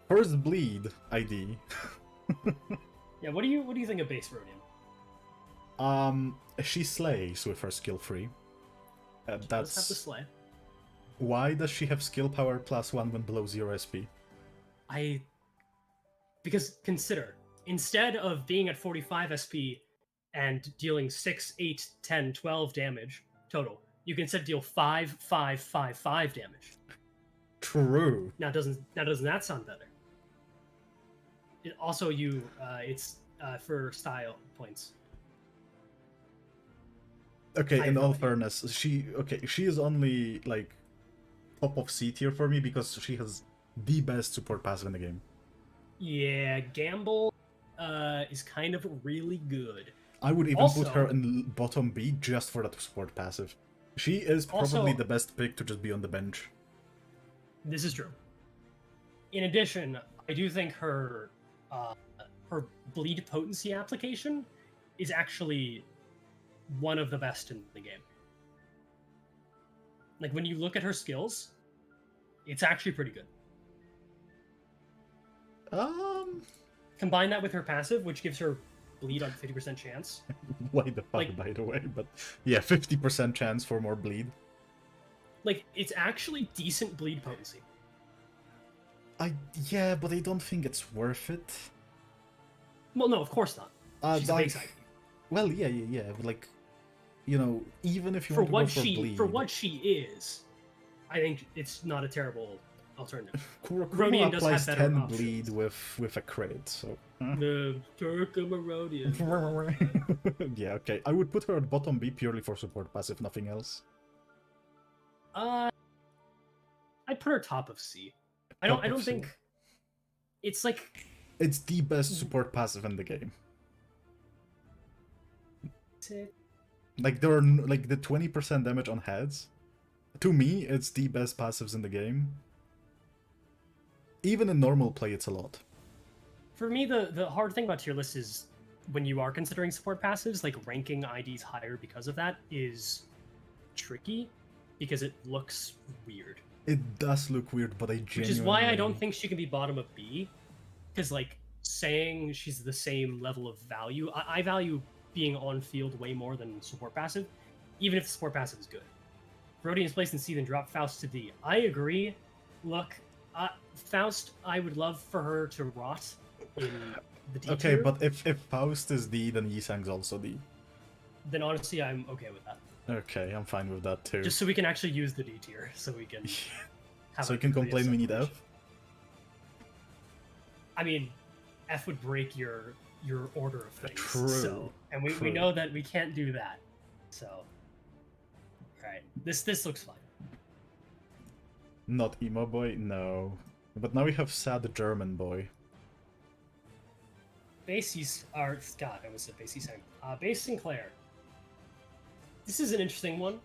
A: First bleed ID.
B: Yeah, what do you think of base Rhodian?
A: She slays with her skill 3.
B: Let's have the slay.
A: Why does she have skill power +1 when below 0 SP?
B: Because consider, instead of being at 45 SP and dealing 6, 8, 10, 12 damage total, you can instead deal 5, 5, 5, 5 damage.
A: True.
B: Now doesn't that sound better? It's for style points.
A: Okay, in all fairness, she is only like top of C tier for me because she has the best support passive in the game.
B: Yeah, Gamble is kind of really good.
A: I would even put her in bottom B just for that support passive. She is probably
B: Also-
A: the best pick to just be on the bench.
B: This is true. In addition, I do think her bleed potency application is actually one of the best in the game. Like when you look at her skills, it's actually pretty good. Combine that with her passive, which gives her bleed on 50% chance.
A: Why the fuck,
B: Like-
A: by the way? But yeah, 50% chance for more bleed.
B: Like it's actually decent bleed potency.
A: Yeah, but I don't think it's worth it.
B: Well, no, of course not. She's a
A: like,
B: base ID.
A: well, yeah, but like, you know, even if you
B: For
A: want to
B: what
A: go for bleed,
B: for what she is, I think it's not a terrible alternative.
A: Kuruma
B: Rodian does
A: applies
B: have better
A: 10
B: options.
A: bleed with a crit, so.
B: The Turkomarodian.
A: Yeah, okay. I would put her at bottom B purely for support passive, nothing else.
B: I'd put her top of C. I
A: Top
B: don't
A: of C.
B: think it's like
A: It's the best support passive in the game. Like there are like the 20% damage on heads. To me, it's the best passives in the game. Even in normal play, it's a lot.
B: for me the hard thing about tier lists is when you are considering support passives, like ranking IDs higher because of that is tricky because it looks weird.
A: It does look weird, but I genuinely...
B: Which is why I don't think she can be bottom of B. Because, like, saying she's the same level of value, I value being on field way more than support passive, even if the support passive is good. Rodian's placed in C, then drop Faust to D. I agree. Look, Faust, I would love for her to rot in the D
A: Okay,
B: tier.
A: but if Faust is D, then Yisang's also D.
B: Then honestly, I'm okay with that.
A: Okay, I'm fine with that too.
B: Just so we can actually use the D tier, so we can have
A: So
B: a
A: you can
B: clear
A: complain we need
B: separation.
A: F?
B: I mean, F would break your order of things.
A: True,
B: So, and we
A: true.
B: know that we can't do that. So, all right, this looks fine.
A: Not emo boy? No. But now we have sad German boy.
B: Bases are God. I was said Bases. Base Sinclair. This is an interesting one.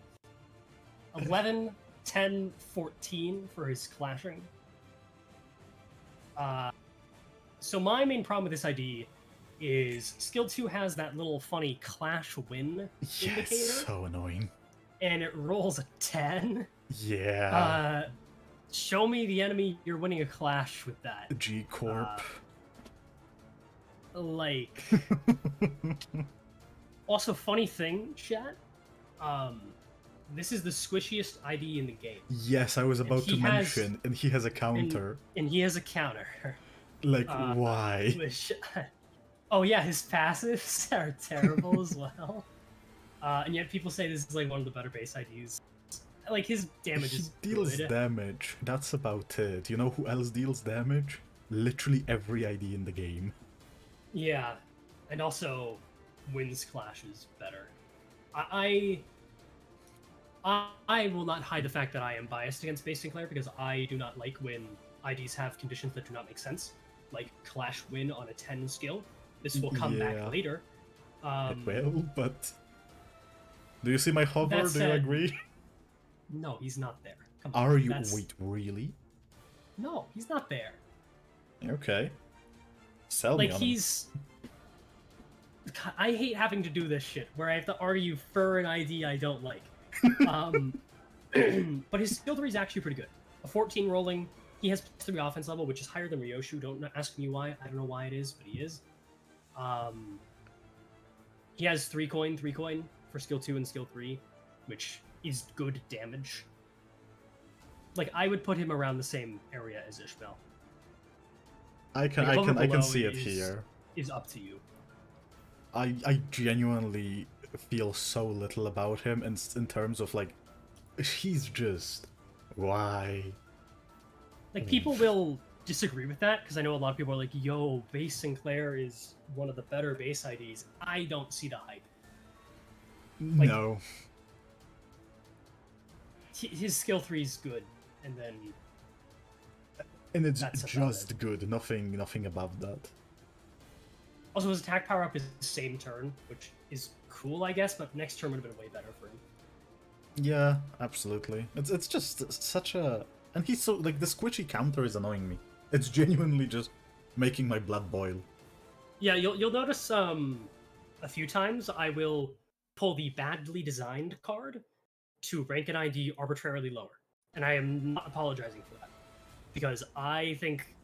B: 11, 10, 14 for his clashing. So my main problem with this ID is skill 2 has that little funny clash win indicator,
A: Yes, so annoying.
B: and it rolls a 10.
A: Yeah.
B: Show me the enemy you're winning a clash with that.
A: G Corp.
B: Like, also funny thing, chat. This is the squishiest ID in the game,
A: Yes, I was about to
B: he has-
A: mention, and he has a counter.
B: and he has a counter.
A: Like, why?
B: Which, oh yeah, his passives are terrible as well. And yet people say this is like one of the better base IDs. Like his damage
A: He
B: is
A: deals
B: good.
A: damage. That's about it. You know who else deals damage? Literally every ID in the game.
B: Yeah, and also wins clashes better. I will not hide the fact that I am biased against Base Sinclair because I do not like when IDs have conditions that do not make sense, like Clash Win on a 10 skill. This will come
A: Yeah.
B: back later.
A: It will, but... Do you see my hover?
B: That
A: Do you
B: said-
A: agree?
B: No, he's not there. Come on,
A: Are you?
B: that's-
A: Wait, really?
B: No, he's not there.
A: Okay. Sell me
B: Like
A: on him.
B: he's. God, I hate having to do this shit where I have to argue for an ID I don't like. But his skill 3 is actually pretty good. A 14 rolling. He has +3 offense level, which is higher than Ryoshu. Don't ask me why. I don't know why it is, but he is. He has 3 coin for skill 2 and skill 3, which is good damage. Like I would put him around the same area as Ishmael.
A: I can
B: above or below
A: see it
B: is-
A: here.
B: Is up to you.
A: I genuinely feel so little about him in terms of like, he's just why.
B: Like people will disagree with that because I know a lot of people are like, "Yo, Base Sinclair is one of the better base IDs." I don't see the hype. Like-
A: No.
B: His skill 3 is good, and then
A: And it's
B: That's about
A: just good. Nothing above that.
B: also his attack power up is the same turn, which is cool, I guess. But next turn would have been way better for him.
A: Yeah, absolutely. It's just such a... And he's so... Like, the squishy counter is annoying me. It's genuinely just making my blood boil.
B: Yeah, you'll notice a few times I will pull the badly designed card to rank an ID arbitrarily lower. And I am not apologizing for that. Because I think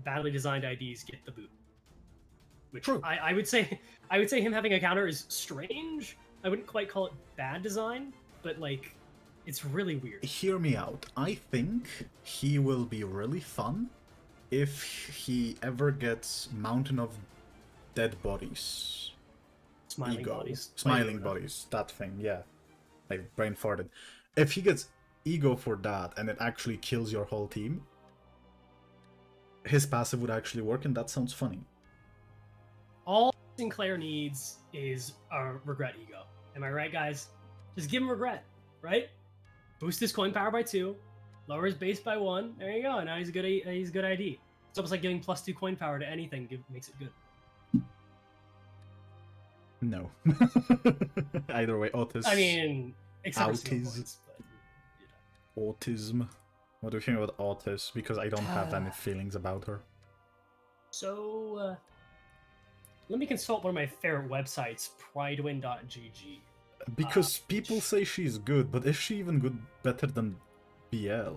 B: badly designed IDs get the boot. Which
A: True.
B: I would say him having a counter is strange. I wouldn't quite call it bad design, but like it's really weird.
A: Hear me out. I think he will be really fun if he ever gets Mountain of Dead Bodies.
B: Smiling
A: Ego.
B: bodies.
A: Smiling bodies. That thing, yeah. I brain farted. If he gets Ego for that and it actually kills your whole team, his passive would actually work, and that sounds funny.
B: All Sinclair needs is a regret ego. Am I right, guys? Just give him regret, right? Boost his coin power by 2, lower his base by 1. There you go. Now he's a good ID. It's almost like giving +2 coin power to anything makes it good.
A: No. Either way, Otis.
B: I mean, except for
A: Autis.
B: points, but, you know.
A: Autism. What do you think about Otis? Because I don't have any feelings about her.
B: So, let me consult one of my favorite websites, pridewin.gg.
A: Because people say she's good, but is she even good, better than BL?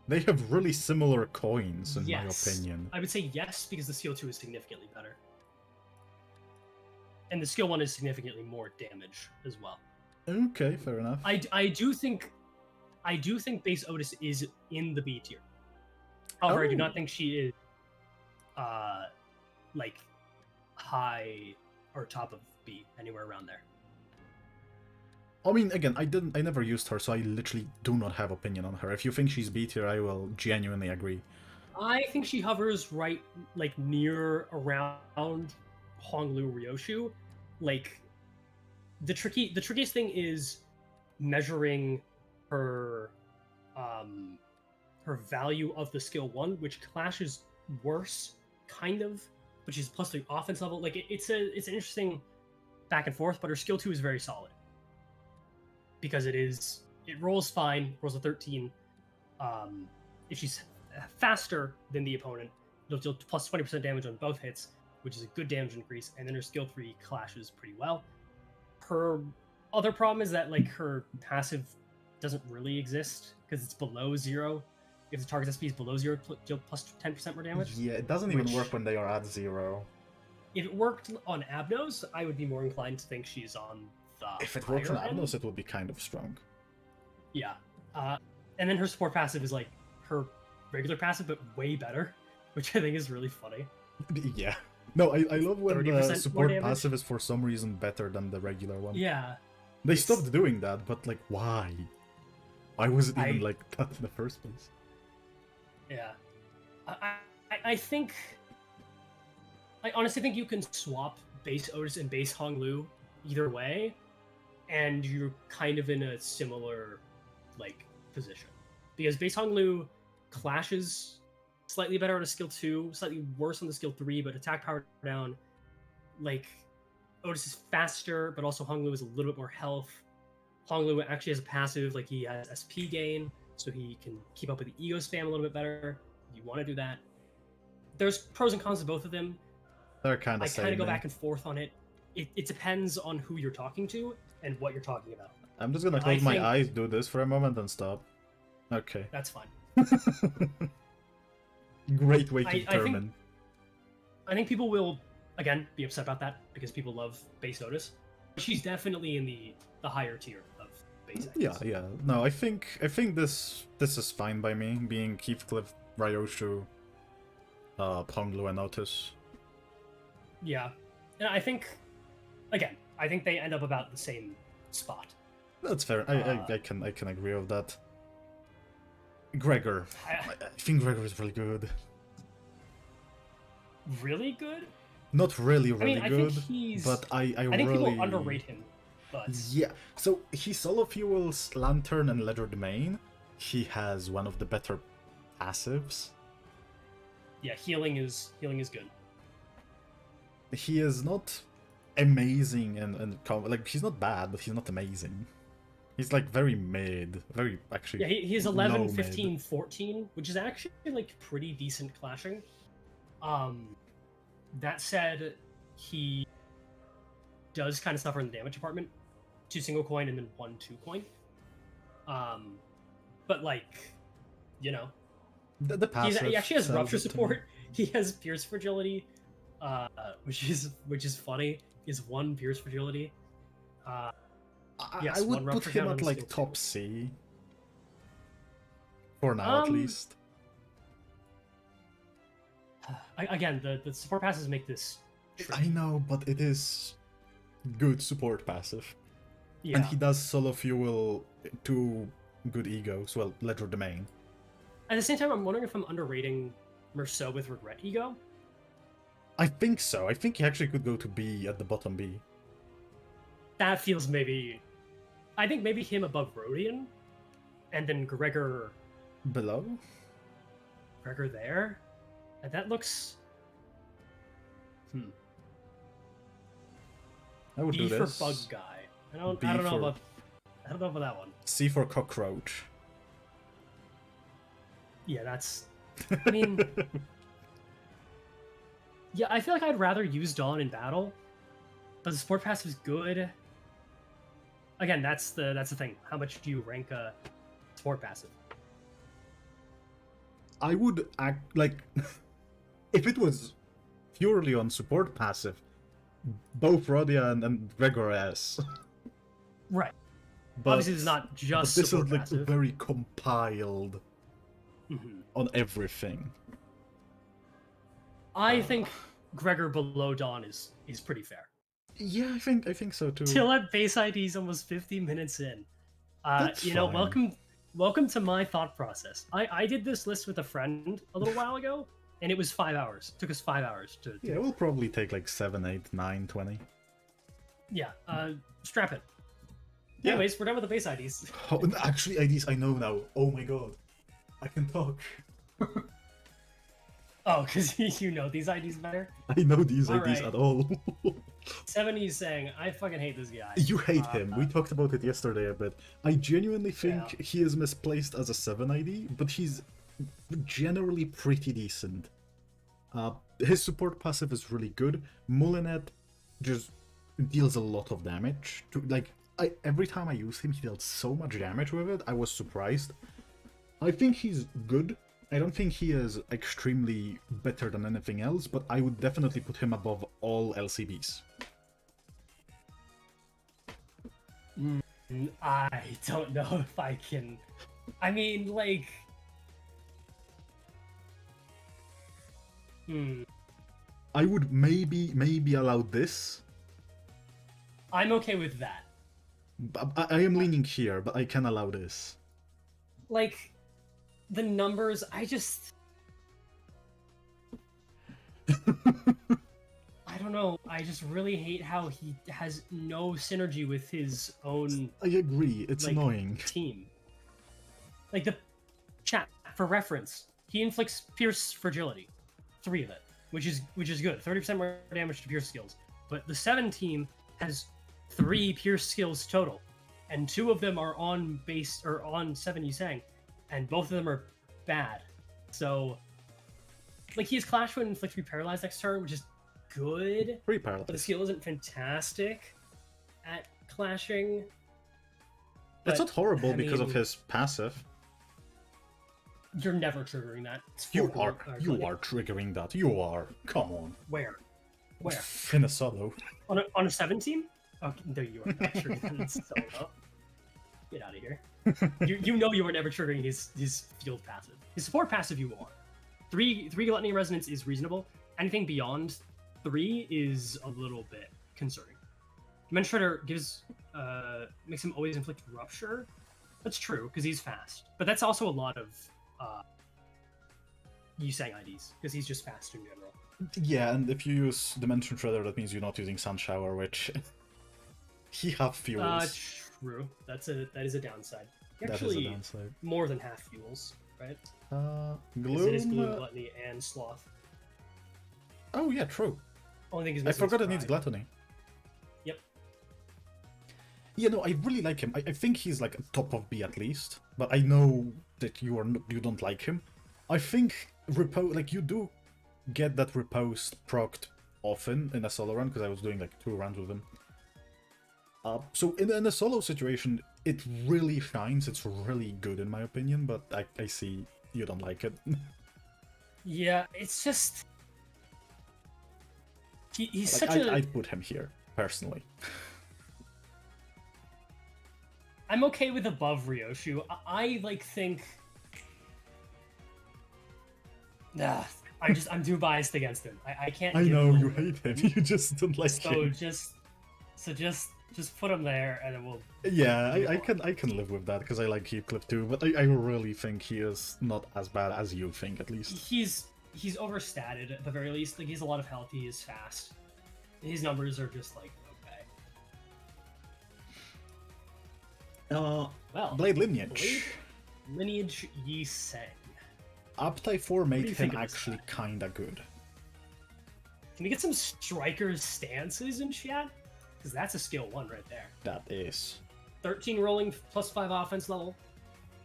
A: They have really similar coins, in my opinion.
B: I would say yes, because the skill 2 is significantly better. And the skill 1 is significantly more damage as well.
A: Okay, fair enough.
B: I do think base Otis is in the B tier. However, I do not think she is like high or top of B, anywhere around there.
A: I mean, again, I never used her, so I literally do not have opinion on her. If you think she's B tier, I will genuinely agree.
B: I think she hovers right, like, near around Honglu Ryoshu. Like, the trickiest thing is measuring her her value of the skill 1, which clashes worse, kind of, but she's +3 offense level. Like, it's an interesting back and forth, but her skill 2 is very solid. Because it rolls fine, rolls a 13. If she's faster than the opponent, it'll deal plus 20% damage on both hits, which is a good damage increase, and then her skill 3 clashes pretty well. Her other problem is that, like, her passive doesn't really exist, because it's below 0. If the target's SP is below 0, deal plus 10% more damage.
A: Yeah, it doesn't even work when they are at 0.
B: If it worked on Abnos, I would be more inclined to think she's on the
A: If it works on
B: higher end.
A: Abnos, it would be kind of strong.
B: Yeah. And then her support passive is like her regular passive, but way better, which I think is really funny.
A: Yeah. No, I love when
B: 30%
A: the
B: more
A: support
B: damage.
A: passive is for some reason better than the regular one.
B: Yeah.
A: They stopped doing that, but like, why? Why was it even like that in the first place?
B: Yeah. I think... I honestly think you can swap base Otis and base Honglu either way, and you're kind of in a similar, like, position. Because base Honglu clashes slightly better on a skill 2, slightly worse on the skill 3, but attack power down. Like, Otis is faster, but also Honglu is a little bit more health. Honglu actually has a passive, like, he has SP gain, so he can keep up with the ego spam a little bit better. If you want to do that. There's pros and cons to both of them.
A: They're kind of
B: I kind of go back and forth on it. It depends on who you're talking to and what you're talking about.
A: I'm just gonna close my eyes, do this for a moment, and stop. Okay.
B: That's fine.
A: Great way to determine.
B: I think people will, again, be upset about that because people love base Otis. She's definitely in the higher tier of base Otis.
A: Yeah. No, I think this is fine by me, being Heathcliff, Ryoshu, Honglu, and Otis.
B: Yeah. And I think, again, they end up about the same spot.
A: That's fair. I can agree with that. Gregor. I think Gregor is really good.
B: Really good?
A: Not really good,
B: think he's...
A: but I
B: think
A: really...
B: people underrate him. But...
A: Yeah, so he solo fuels Lantern and Ledger Domain. He has one of the better passives.
B: Yeah, healing is good.
A: He is not amazing like he's not bad, but he's not amazing. He's like very mid, very actually.
B: Yeah, he's 11,
A: low
B: 15,
A: mid.
B: 14, which is actually like pretty decent clashing. That said, he does kind of suffer in the damage department. 2 single coin and then 1 2 coin. But like, you know,
A: The passive.
B: he actually has
A: sells
B: rupture
A: it to me.
B: support. He has pierce fragility, which is funny. He has 1 pierce fragility. Yes,
A: I would
B: 1
A: put
B: rupture
A: him
B: count
A: at
B: and
A: like
B: skill
A: top
B: 2.
A: C. For now, at least.
B: Again, the support passes make this tricky.
A: I know, but it is good support passive.
B: Yeah.
A: And he does solo fuel 2 good egos, well, Ledger Domain.
B: At the same time, I'm wondering if I'm underrating Merceau with Regret Ego.
A: I think so. I think he actually could go to B at the bottom B.
B: That feels maybe... I think maybe him above Rodian, and then Gregor
A: Below?
B: there, and that looks...
A: I would
B: B
A: do
B: for
A: this.
B: Bug Guy. I don't
A: B
B: know
A: for-
B: about that one.
A: C for Cockroach.
B: Yeah, that's... I mean... yeah, I feel like I'd rather use Dawn in battle, but the support passive is good. Again, that's the thing. How much do you rank a support passive?
A: I would act like if it was purely on support passive, both Rodia and Gregor S.
B: Right.
A: But,
B: Obviously, it's not
A: but
B: just
A: this is
B: support
A: like
B: passive.
A: very compiled
B: Mhm.
A: on everything.
B: I think Gregor below Dawn is pretty fair.
A: Yeah, I think so too.
B: Till at base ID is almost 50 minutes in.
A: That's
B: You know,
A: fine.
B: welcome to my thought process. I did this list with a friend a little while ago, and it was 5 hours. It took us 5 hours to
A: Yeah, it will probably take like 7, 8, 9, 20.
B: yeah. Strap it.
A: Yeah.
B: Anyways, we're done with the base IDs.
A: Oh, and actually, IDs I know now. Oh my god, I can talk.
B: Oh, because you know these IDs better.
A: I know these
B: All
A: IDs
B: right.
A: at all.
B: 70s saying, I fucking hate this guy.
A: You hate him. We talked about it yesterday a bit. I genuinely think
B: Yeah.
A: he is misplaced as a 7 ID, but he's generally pretty decent. His support passive is really good. Molinet just deals a lot of damage. Every time I use him, he dealt so much damage with it. I was surprised. I think he's good. I don't think he is extremely better than anything else, but I would definitely put him above all LCBs.
B: I don't know if I can. I mean, like.
A: I would maybe allow this.
B: I'm okay with that.
A: I am leaning here, but I can allow this.
B: Like, the numbers, I just. I don't know. I just really hate how he has no synergy with his own
A: I agree, it's
B: like,
A: annoying.
B: team. Like the chat for reference, he inflicts Pierce Fragility, 3 of it, which is good. 30% more damage to Pierce skills. But the 7 team has 3 Pierce skills total, and 2 of them are on base or on 7 Yusang, and both of them are bad. So, like he has Clash when inflict 3 paralyzed next turn, which is good.
A: Pretty
B: But the
A: paralyzed.
B: skill isn't fantastic at clashing.
A: It's
B: But,
A: not horrible
B: I
A: because of
B: mean,
A: his passive.
B: You're never triggering that. It's
A: You
B: folklore,
A: are
B: or
A: you
B: like,
A: are triggering that. You are. Come on.
B: Where? Where?
A: In a solo.
B: On a 17? Okay, there you are not triggering that solo. Get out of here. you know you were never triggering his field passive. His support passive you are. 3 Gluttony Resonance is reasonable. Anything beyond 3 is a little bit concerning. Menshredder makes him always inflict Rupture. That's true, because he's fast. But that's also a lot of Yusang IDs, because he's just fast in general.
A: Yeah, and if you use Dimension Shredder, that means you're not using Sun Shower, which he have fuels.
B: True. That is a downside. He
A: That is
B: actually
A: a downside.
B: more than half fuels, right?
A: Gloom.
B: It is Gloom, Gluttony, and Sloth.
A: Oh yeah, true.
B: Only thing is
A: I
B: missing
A: forgot
B: is
A: it needs
B: Pride.
A: Gluttony. Yeah, no, I really like him. I think he's like top of B at least, but I know that you don't like him. I think like you do get that riposte procced often in a solo run, because I was doing like 2 runs with him. So in a solo situation, it really shines. It's really good in my opinion, but I see you don't like it.
B: Yeah, it's just he's
A: Like,
B: such a.
A: I'd put him here personally.
B: I'm okay with above Ryoshu. I like think. Nah, I'm too biased against him. I can't.
A: I
B: give
A: know
B: him
A: you hate him. You just don't like him.
B: So just put him there, and then we'll.
A: Yeah, I can live with that because I like Heathcliff too, but I really think he is not as bad as you think, at least.
B: He's overstated at the very least. Like, he has a lot of health. He is fast. His numbers are just like okay. Well,
A: Blade Lineage.
B: Blade Lineage Yi Sang.
A: Uptype 4 made
B: you
A: him
B: think of this
A: actually
B: guy?
A: kinda good.
B: Can we get some striker's stances in chat? Because that's a skill 1 right there.
A: That is.
B: 13 rolling plus 5 offense level.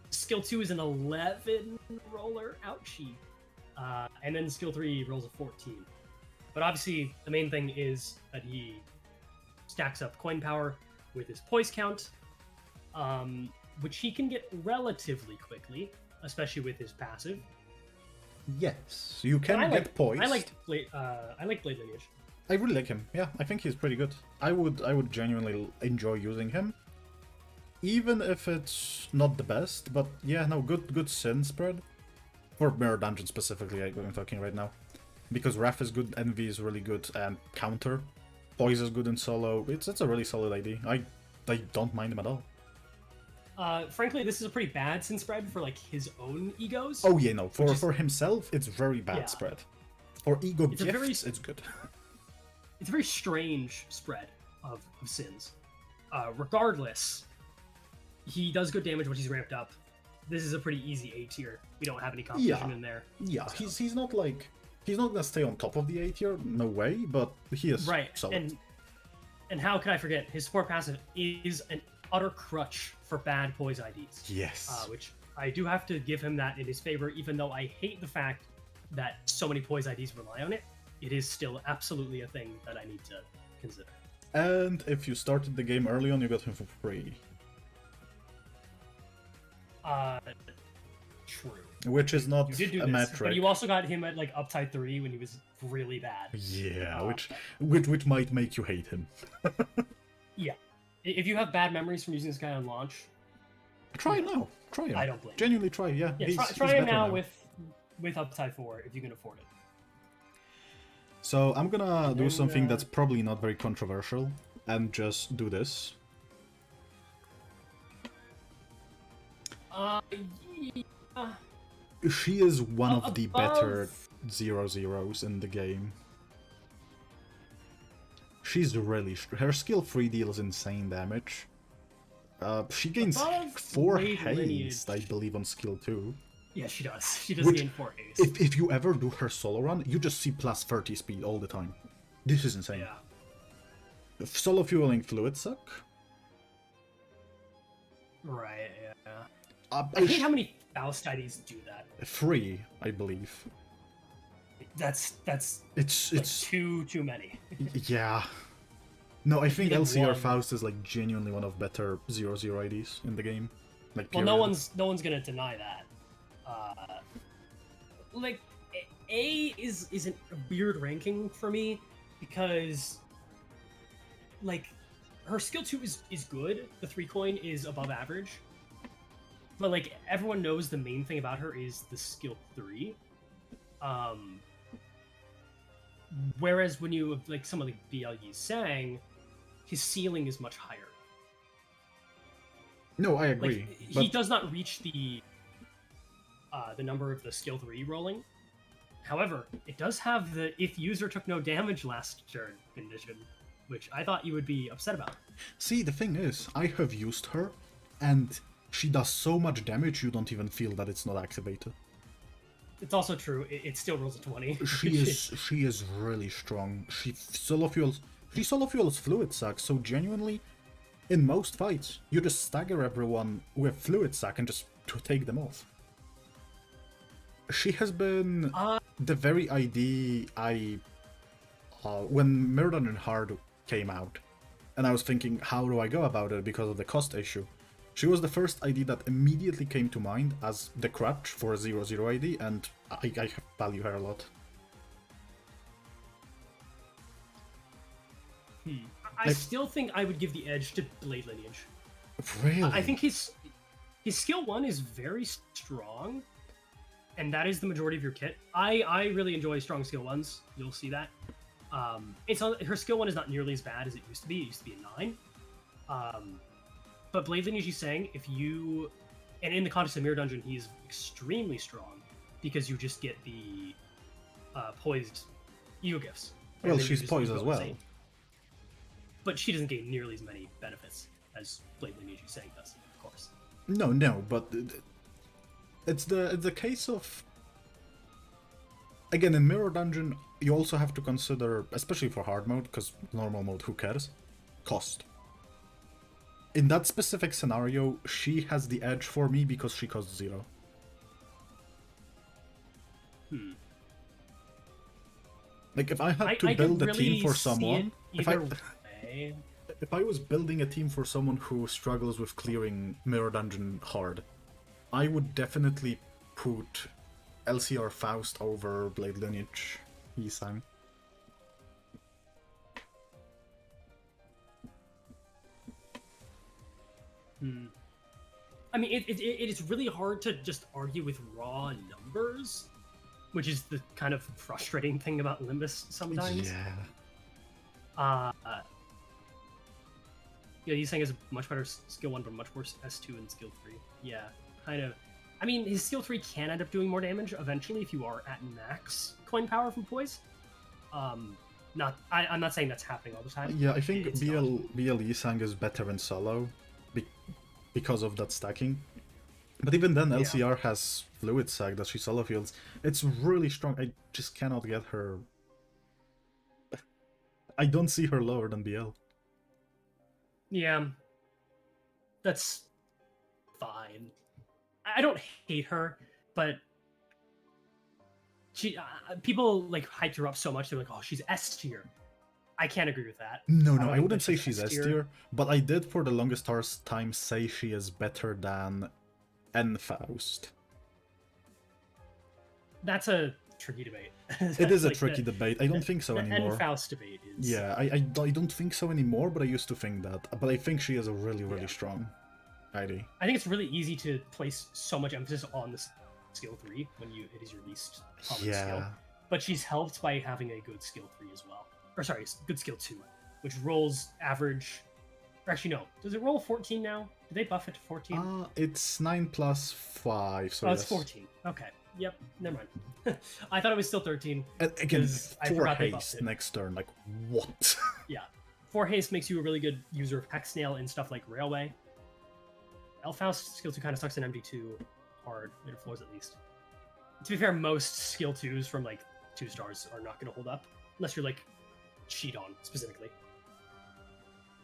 B: Skill 2 is an 11 roller. Ouchie. And then skill 3 rolls a 14. But obviously, the main thing is that he stacks up coin power with his poise count, which he can get relatively quickly, especially with his passive.
A: Yes, you can get poised.
B: I like Blade Lineage.
A: I really like him. Yeah, I think he's pretty good. I would genuinely enjoy using him, even if it's not the best. But yeah, no, good sin spread for Mirror Dungeon specifically. I'm talking right now, because Wrath is good, Envy is really good, and Counter, Poise is good in solo. It's a really solid ID. I don't mind him at all.
B: Frankly, this is a pretty bad sin spread for like his own egos.
A: Oh yeah, no, for himself, it's very bad
B: Yeah.
A: spread. For ego
B: It's a
A: gifts, it's good.
B: It's a very strange spread of sins. Regardless, he does good damage when he's ramped up. This is a pretty easy A tier. We don't have any competition in there.
A: Yeah,
B: So.
A: he's not gonna stay on top of the A tier, no way, but he is
B: Right,
A: solid.
B: and how can I forget, his support passive is an utter crutch for bad poise IDs.
A: Yes.
B: Which I do have to give him that in his favor, even though I hate the fact that so many poise IDs rely on it. It is still absolutely a thing that I need to consider.
A: And if you started the game early on, you got him for free.
B: True.
A: Which is not
B: You did do
A: a
B: this,
A: metric.
B: but you also got him at like uptide 3 when he was really bad.
A: Yeah, which might make you hate him.
B: Yeah. If you have bad memories from using this guy on launch,
A: Try him now. Try him.
B: I don't blame you.
A: Genuinely try, yeah.
B: Yeah,
A: he's
B: try him
A: better
B: now with upside 4 if you can afford it.
A: So I'm gonna do
B: then,
A: something that's probably not very controversial and just do this.
B: Yeah.
A: She is one of the
B: Above-
A: better 0-0s in the game. She's really... Her skill 3 deals insane damage. She gains
B: Above
A: 4
B: Blade Lineage.
A: haste, I believe, on skill 2.
B: Yeah, she does. She does
A: Which,
B: gain 4 haste.
A: If you ever do her solo run, you just see plus 30 speed all the time. This is insane.
B: Yeah.
A: Solo fueling fluid suck.
B: Right, yeah.
A: I
B: I hate how many Faust IDs do that.
A: 3, I believe.
B: That's
A: It's
B: like too many.
A: yeah. No, I think
B: get
A: LCR
B: one.
A: Faust is like genuinely one of better 0-0 IDs in the game. Like,
B: Well,
A: period.
B: no one's gonna deny that. Like A is a weird ranking for me because like her skill 2 is good. The 3 coin is above average. But like everyone knows the main thing about her is the skill 3. Whereas when you like some of the BLE sang, his ceiling is much higher.
A: No, I agree.
B: Like
A: but
B: he does not reach the number of the skill 3 rolling. However, it does have the if user took no damage last turn condition, which I thought you would be upset about.
A: see, the thing is, I have used her, and she does so much damage you don't even feel that it's not activated.
B: It's also true, it still rolls a 20.
A: She is really strong. She solo fuels fluid sucks, so genuinely In most fights, you just stagger everyone with Fluid Sac and just to take them off. She has been the very ID when Mirror Dungeon Hard came out, and I was thinking, how do I go about it because of the cost issue? She was the first ID that immediately came to mind as the crutch for a 0-0 ID, and I value her a lot.
B: I still think I would give the edge to Blade Lineage.
A: Really?
B: I think his skill 1 is very strong, and that is the majority of your kit. I really enjoy strong skill 1s. You'll see that. Her skill 1 is not nearly as bad as it used to be. It used to be a 9. But Blade Lineage, he's saying, and in the context of Mirror Dungeon, he's extremely strong because you just get the poised ego gifts.
A: Well, she's poised as well.
B: Insane. But she doesn't gain nearly as many benefits as Blade Lineage is saying does, of course.
A: No, but it's the case of, again, in Mirror Dungeon, you also have to consider, especially for hard mode, because normal mode, who cares? Cost. In that specific scenario, she has the edge for me because she costs 0. Like, if I had to build a team for someone, if I was building a team for someone who struggles with clearing Mirror Dungeon hard, I would definitely put LCR Faust over Blade Lineage Yisang.
B: I mean, it is really hard to just argue with raw numbers, which is the kind of frustrating thing about Limbus sometimes.
A: Yeah.
B: Yeah, he's saying is a much better skill 1, but much worse S2 and skill 3. Yeah, kind of. I mean, his skill 3 can end up doing more damage eventually if you are at max coin power from poise. I'm not saying that's happening all the time.
A: Yeah, I think BL Yisang is better in solo because of that stacking. But even then, LCR has Fluid Sac that she solo fields. It's really strong. I just cannot get her. I don't see her lower than BL.
B: Yeah, that's fine. I don't hate her, but she people like hyped her up so much. They're like, "Oh, she's S tier." I can't agree with that.
A: No, I wouldn't say she's S tier, but I did for the longest time say she is better than N Faust.
B: That's a tricky debate.
A: It is a tricky debate. I don't think so anymore.
B: The N-Faust debate is...
A: Yeah, I don't think so anymore, but I used to think that. But I think she is a really strong ID.
B: I think it's really easy to place so much emphasis on the skill 3 when it is your least common skill. But she's helped by having a good skill 3 as well. Or sorry, good skill 2, which rolls average... Or actually, no. Does it roll 14 now? Did they buff it to 14?
A: It's 9 plus 5, so
B: it's 14. Okay. Yep, never mind. I thought it was still 13.
A: And again, 4 haste next turn, like, what?
B: Yeah. 4 haste makes you a really good user of Hex Snail and stuff like Railway. Elfaust skill 2 kind of sucks in MD2 hard, later floors at least. To be fair, most skill 2s from like 2 stars are not going to hold up, unless you're like cheat on specifically.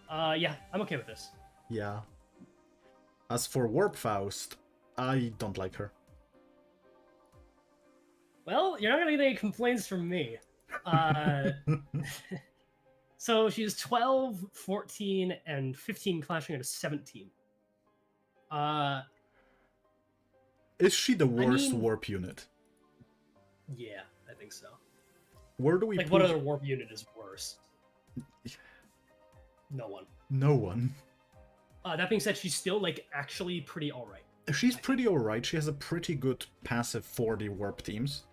B: Yeah, I'm okay with this.
A: Yeah. As for Warp Faust, I don't like her.
B: Well, you're not going to get any complaints from me. So she's 12, 14, and 15 clashing at a 17.
A: Is she the worst warp unit?
B: Yeah, I think so.
A: Where do we
B: what other warp unit is worse? No one.
A: No one.
B: That being said, she's still like actually pretty alright.
A: She's pretty alright. She has a pretty good passive 4D warp teams.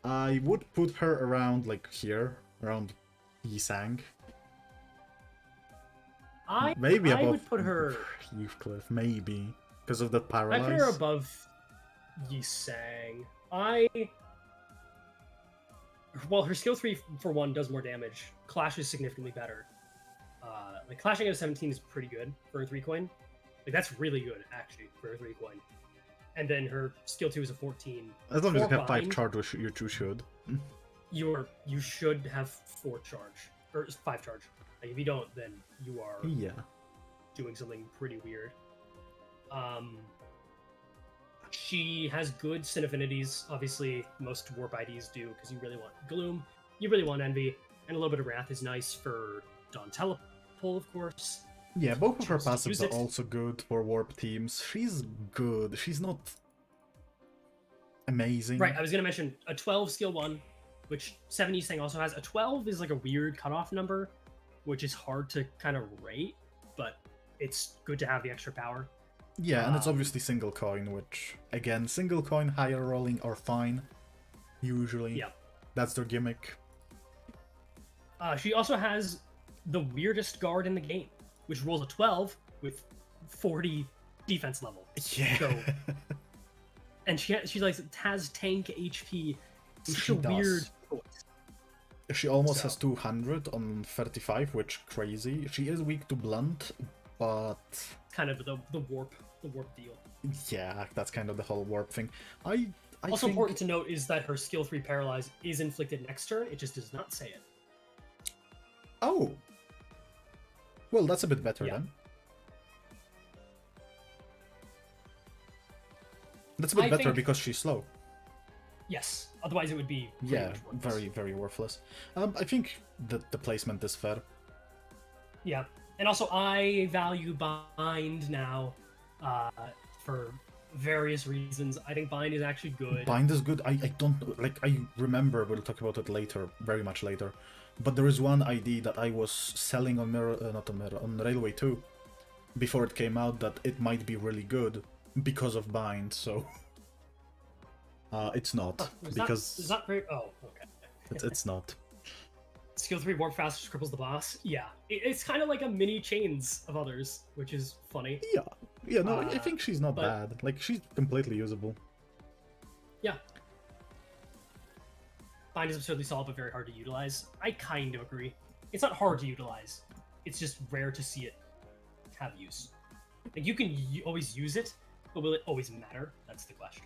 A: I would put her around like here, around Yisang. Maybe above.
B: I would put her
A: Youthcliff, maybe because of the paralyze.
B: I put her above Yisang. Well, her skill 3 for 1 does more damage. Clash is significantly better. Like clashing at a 17 is pretty good for a 3 coin. Like that's really good actually for a 3 coin. And then her skill 2 is a 14.
A: As long as you have 5 charge, which you should.
B: You should have 4 charge or 5 charge. Like if you don't, then you are doing something pretty weird. She has good Sin Affinities. Obviously, most Warp IDs do, because you really want Gloom, you really want Envy, and a little bit of Wrath is nice for Dawn Telepole, of course.
A: Yeah, both of her
B: Chance to use
A: passives are
B: it.
A: also good for Warp teams. She's good. She's not amazing.
B: Right, I was going to mention a 12 skill 1, which 70 thing also has. A 12 is like a weird cutoff number, which is hard to kind of rate, but it's good to have the extra power.
A: Yeah, and it's obviously single coin, which, again, single coin, higher rolling are fine, usually.
B: Yeah.
A: That's their gimmick.
B: She also has the weirdest guard in the game, which rolls a 12 with 40 defense level.
A: Yeah.
B: So, and she like has tank HP. It's such
A: She
B: a
A: does.
B: weird choice.
A: She almost
B: So-
A: has 200 on 35, which crazy. She is weak to blunt, but
B: Kind of the warp deal.
A: yeah, that's kind of the whole warp thing. I
B: Also
A: think...
B: important to note is that her skill 3 paralyze is inflicted next turn. It just does not say it.
A: Oh! Well, that's a bit better
B: Yeah.
A: then. That's a bit
B: I
A: better
B: think-
A: because she's slow.
B: Yes. Otherwise, it would be pretty
A: Yeah,
B: much worthless.
A: very, very worthless. I think the placement is fair.
B: Yeah. And also, I value Bind now for various reasons. I think Bind is actually good.
A: Bind is good. I don't... Like, I remember, we'll talk about it later, very much later. But there is one ID that I was selling on on Railway 2 before it came out that it might be really good because of Bind, so... it's not, because...
B: Is that very... Oh, okay.
A: it's not.
B: Skill 3 Warp Fast cripples the boss. Yeah. It's kind of like a mini Chains of others, which is funny.
A: Yeah, no, I think she's not
B: but-
A: bad. Like, she's completely usable.
B: Yeah. Bind is absurdly solid, but very hard to utilize. I kind of agree. It's not hard to utilize. It's just rare to see it have use. Like, you can always use it, but will it always matter? That's the question.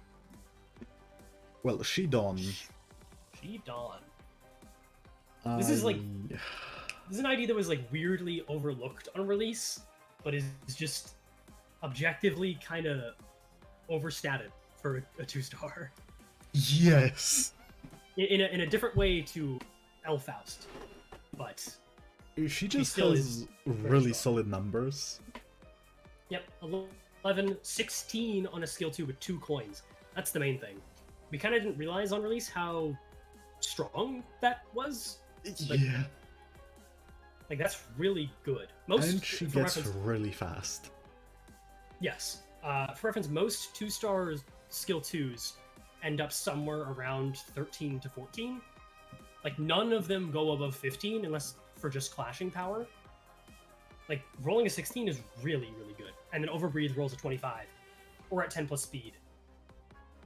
A: Well, she Dawn.
B: She Dawn. This is like... This is an idea that was, like, weirdly overlooked on release, but is just objectively kind of overstated for a 2-star.
A: Yes!
B: In a different way to Elfaust, but
A: She just
B: still
A: has
B: is very
A: really
B: strong.
A: solid numbers.
B: yep, 11, 16 on a skill 2 with 2 coins. That's the main thing. We kind of didn't realize on release how strong that was.
A: Yeah.
B: Like, that's really good. Most
A: And she
B: for
A: gets
B: reference,
A: really fast.
B: yes. For reference, most 2-star skill 2s end up somewhere around 13 to 14. Like, none of them go above 15 unless for just clashing power. Like, rolling a 16 is really, really good. And then Overbreathe rolls a 25. Or at 10 plus speed,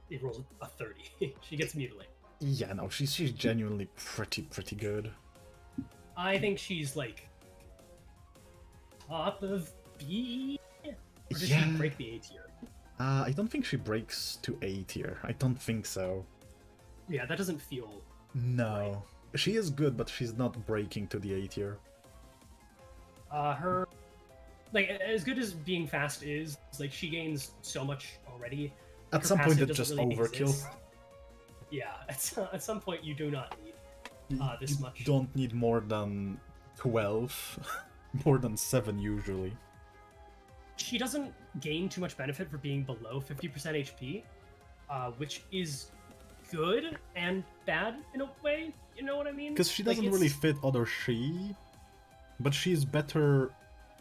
B: it rolls a 30. She gets Mutilate.
A: Yeah, no, she's genuinely pretty good.
B: I think she's, like, top of B? Or does she
A: Yeah.
B: break the A tier?
A: I don't think she breaks to A tier. I don't think so.
B: Yeah, that doesn't feel...
A: No. She is good, but she's not breaking to the A tier.
B: Her... Like, as good as being fast is, like, she gains so much already.
A: At
B: Her
A: some point,
B: passive
A: it's just
B: doesn't really
A: overkill.
B: exist. Yeah, at some point you do not need this
A: You
B: much.
A: don't need more than 12. More than 7 usually.
B: She doesn't gain too much benefit for being below 50% HP, which is good and bad in a way. You know what I mean?
A: Because she
B: Like,
A: doesn't really fit other She, but she's better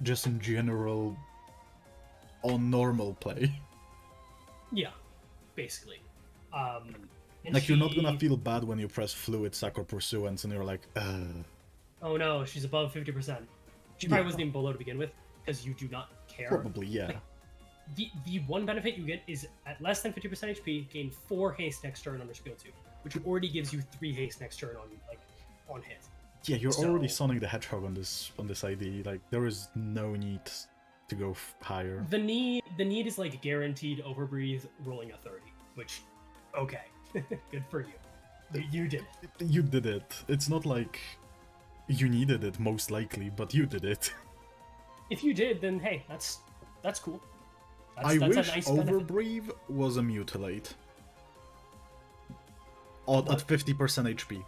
A: just in general on normal play.
B: Yeah, basically. And
A: Like, you're not
B: she-
A: gonna feel bad when you press Fluid Sac or Pursuance and you're like,
B: Oh no, she's above 50%. She probably wasn't even below to begin with, because you do not care.
A: probably, yeah.
B: Like, the one benefit you get is at less than 50% HP, gain 4 haste next turn under skill 2, which already gives you 3 haste next turn on hit.
A: Yeah, you're
B: So-
A: already Sonic the Hedgehog on this ID. Like, there is no need to go higher.
B: The need is like guaranteed Overbreathe rolling a 30, which, okay, good for you. You did it.
A: You did it. It's not like you needed it, most likely, but you did it.
B: if you did, then hey, that's cool.
A: I
B: that's
A: wish
B: a nice benefit.
A: Overbreathe was a Mutilate. At 50% HP.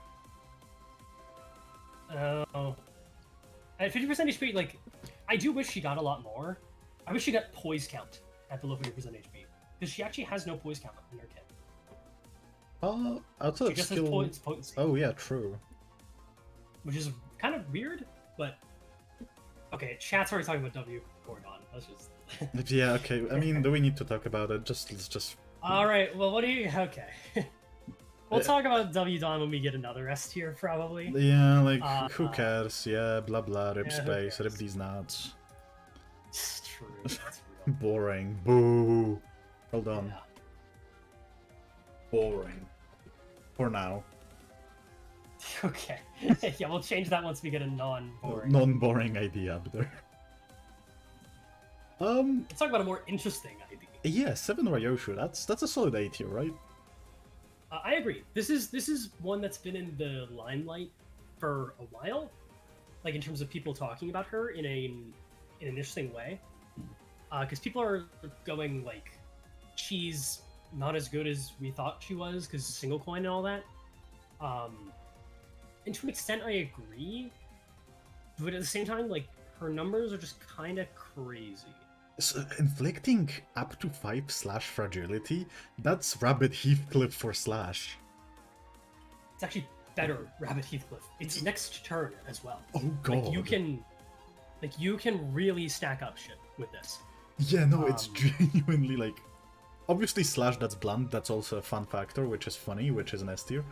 B: Oh. At 50% HP, like, I do wish she got a lot more. I wish she got poise count at below 50% HP. Because she actually has no poise count in her kit.
A: Outside
B: She
A: of
B: just
A: skill...
B: has potency.
A: Oh yeah, true.
B: Which is kind of weird, but... Okay, chat's already talking about W Gordon. Let's just...
A: Yeah, okay. I mean, do we need to talk about it? Let's just...
B: Alright, well, what do you... Okay. We'll talk about W Dawn when we get another S tier, probably.
A: Yeah, like, who cares? Yeah, blah blah, rip
B: yeah, who
A: space, rip
B: cares?
A: these nuts.
B: It's true, that's real.
A: Boring. Boo. Hold on.
B: Yeah.
A: Boring. For now.
B: Okay. Yeah, we'll change that once we get a non-boring.
A: Non-boring ID up there.
B: Let's talk about a more interesting ID.
A: Yeah, 7 Ryoshu, that's a solid A tier, right?
B: I agree. This is one that's been in the limelight for a while, like in terms of people talking about her in an interesting way, because people are going like, she's not as good as we thought she was because single coin and all that. And to an extent, I agree, but at the same time, like her numbers are just kind of crazy.
A: So, inflicting up to 5 slash fragility, that's Rabbit Heathcliff for slash.
B: It's actually better, Rabbit Heathcliff. It's next turn as well.
A: Oh god.
B: You can really stack up shit with this.
A: Yeah, no, it's genuinely like... Obviously slash that's blunt, that's also a fun factor, which is funny, which is an S tier.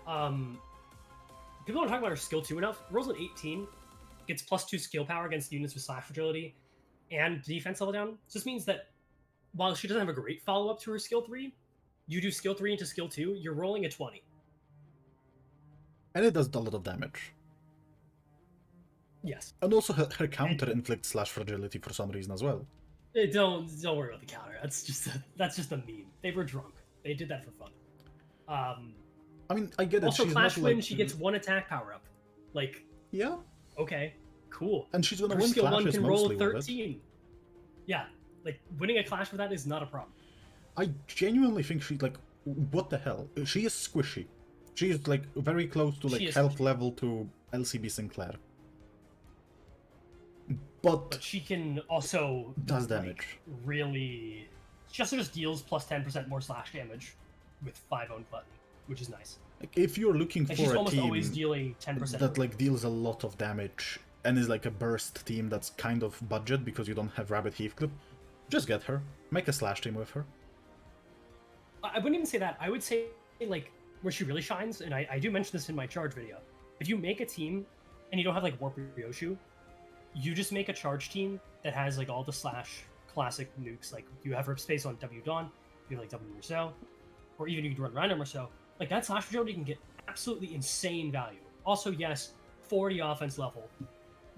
B: People don't talk about her skill 2 enough. Rolls an 18, gets +2 skill power against units with slash fragility, and defense level down. So this means that while she doesn't have a great follow-up to her skill 3, you do skill 3 into skill 2, you're rolling a 20.
A: And it does a lot of damage.
B: Yes.
A: And also her counter inflicts slash fragility for some reason as well.
B: Don't worry about the counter. That's just a meme. They were drunk. They did that for fun.
A: I mean, I get it.
B: Also,
A: she's
B: Clash
A: not,
B: win,
A: like...
B: she gets 1 attack power up. Like,
A: Yeah.
B: okay, cool.
A: And she's gonna
B: Her
A: win
B: skill 1
A: clashes
B: can roll
A: mostly with it.
B: 13. Yeah, like winning a clash with that is not a problem.
A: I genuinely think she's like, what the hell? She is squishy. She is like very close to like health level to LCB Sinclair. But
B: she can also
A: does damage.
B: Really, she also just deals plus 10% more slash damage with 5 owned button, which is nice.
A: Like, if you're looking
B: and
A: for
B: she's
A: a
B: almost
A: team
B: always dealing 10%
A: that like deals a lot of damage and is like a burst team that's kind of budget because you don't have Rabbit Heathcliff, just get her. Make a slash team with her.
B: I wouldn't even say that. I would say like where she really shines, and I do mention this in my charge video. If you make a team and you don't have like Warp Ryoshu, you just make a charge team that has like all the slash classic nukes. Like you have Rip Space on W Dawn, you have like W Rousseau, or even you can run Random Rousseau. Like that slash fragility can get absolutely insane value. Also, yes, 40 offense level,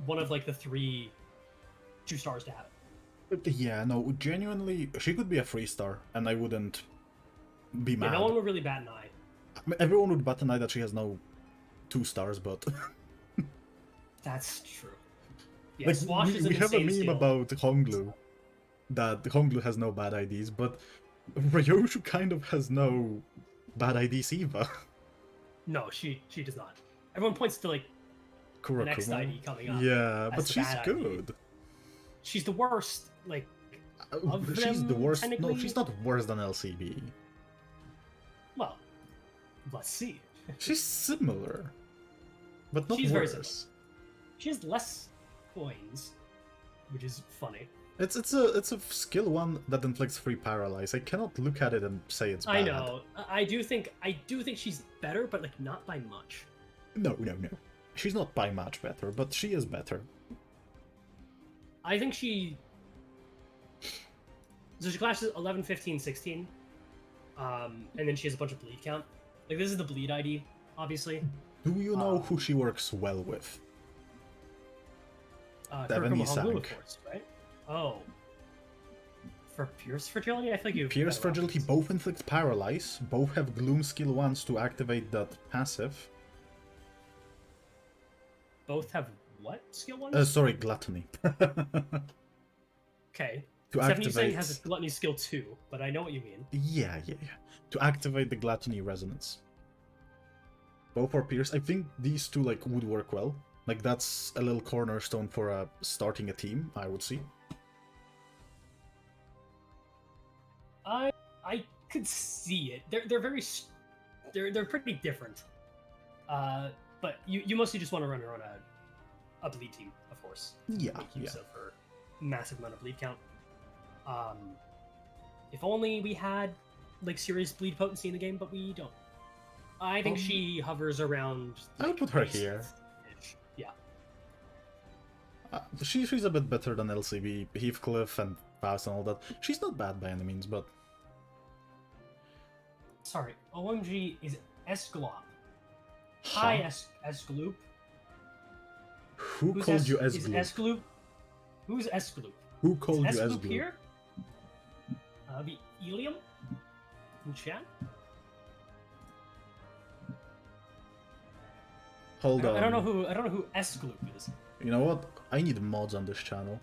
B: one of like the 3 2-stars to have it.
A: Yeah, no, genuinely, she could be a 3-star, and I wouldn't be mad.
B: Yeah, no one would really bat an eye.
A: I mean, everyone would bat an eye that she has no 2-stars, but...
B: That's true. Yeah,
A: like,
B: Swash is an
A: we have a
B: insane
A: meme
B: skill.
A: about Honglu, that Honglu has no bad IDs, but Ryoshu kind of has no bad IDs either.
B: No, she does not. Everyone points to like
A: Kurakuma.
B: the next ID coming up.
A: Yeah,
B: as
A: but
B: the
A: she's
B: bad
A: good.
B: ID. She's the worst, like, of
A: She's
B: them,
A: the worst. No,
B: technically.
A: she's not worse than LCB.
B: Well, let's see.
A: She's similar, but not
B: She's very
A: worse.
B: She has less coins, which is funny.
A: It's a skill 1 that inflicts 3 paralyze. I cannot look at it and say it's bad.
B: I know. I do think she's better, but like not by much.
A: No. She's not by much better, but she is better.
B: I think she... So she clashes 11, 15, 16. And then she has a bunch of bleed count. Like, this is the bleed ID, obviously.
A: Do you know who she works well with?
B: Kurokuma Honglu,
A: Sank.
B: of course, right? Oh. For Pierce Fragility? I feel like you...
A: Pierce Fragility both inflict paralyze, both have Gloom skill 1s to activate that passive.
B: Both have what skill ones?
A: Sorry, gluttony.
B: Okay.
A: To
B: 70 saying
A: activate...
B: has a gluttony skill 2, but I know what you mean.
A: Yeah. To activate the gluttony resonance. Both are pierced. I think these two like would work well. Like that's a little cornerstone for starting a team, I would see.
B: I could see it. They're pretty different. But you mostly just want to run her on a bleed team, of course.
A: Yeah,
B: Make use of her massive amount of bleed count. If only we had like serious bleed potency in the game, but we don't. I think she hovers around.
A: I would put her here.
B: Yeah.
A: She's a bit better than LCB, Heathcliff, and Faust and all that. She's not bad by any means, but...
B: Sorry, OMG is ESGOO. Hi, ESGOO.
A: Who called you ESGOO?
B: Is ESGOO? Who's ESGOO?
A: Who called you
B: ESGOO
A: ESGOO?
B: here? The Ilium? In chat?
A: Hold on.
B: I don't know who ESGOO is.
A: You know what? I need mods on this channel.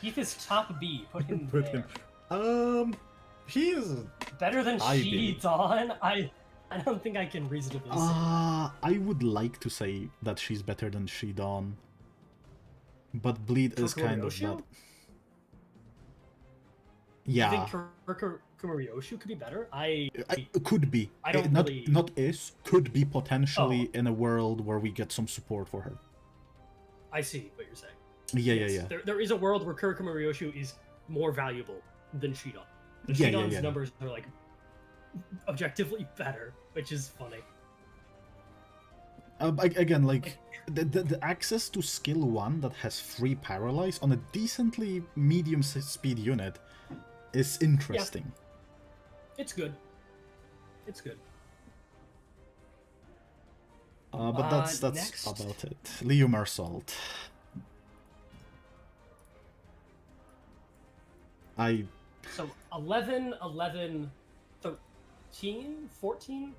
B: Heath is top B. Put him
A: Put
B: there.
A: him. He is
B: Better than
A: ideal.
B: Dawn. I don't think I can reasonably say.
A: I would like to say that she's better than Dawn, but Bleed is kind of
B: Kumariyoshu?
A: that. Yeah,
B: You think Kumariyoshu could be better?
A: could be.
B: I don't
A: not
B: really-
A: not is could be potentially in a world where we get some support for her.
B: I see what you're saying.
A: Yeah,
B: Yes,
A: yeah.
B: There is a world where Kumariyoshu is more valuable than Shidon.
A: Yeah,
B: Shidon's
A: yeah.
B: numbers are like objectively better, which is funny.
A: Again, like the access to skill 1 that has free paralyze on a decently medium speed unit is interesting.
B: It's good. It's good.
A: But that's
B: next.
A: about it. Leo Mersault.
B: So 11, 11, 13, 14?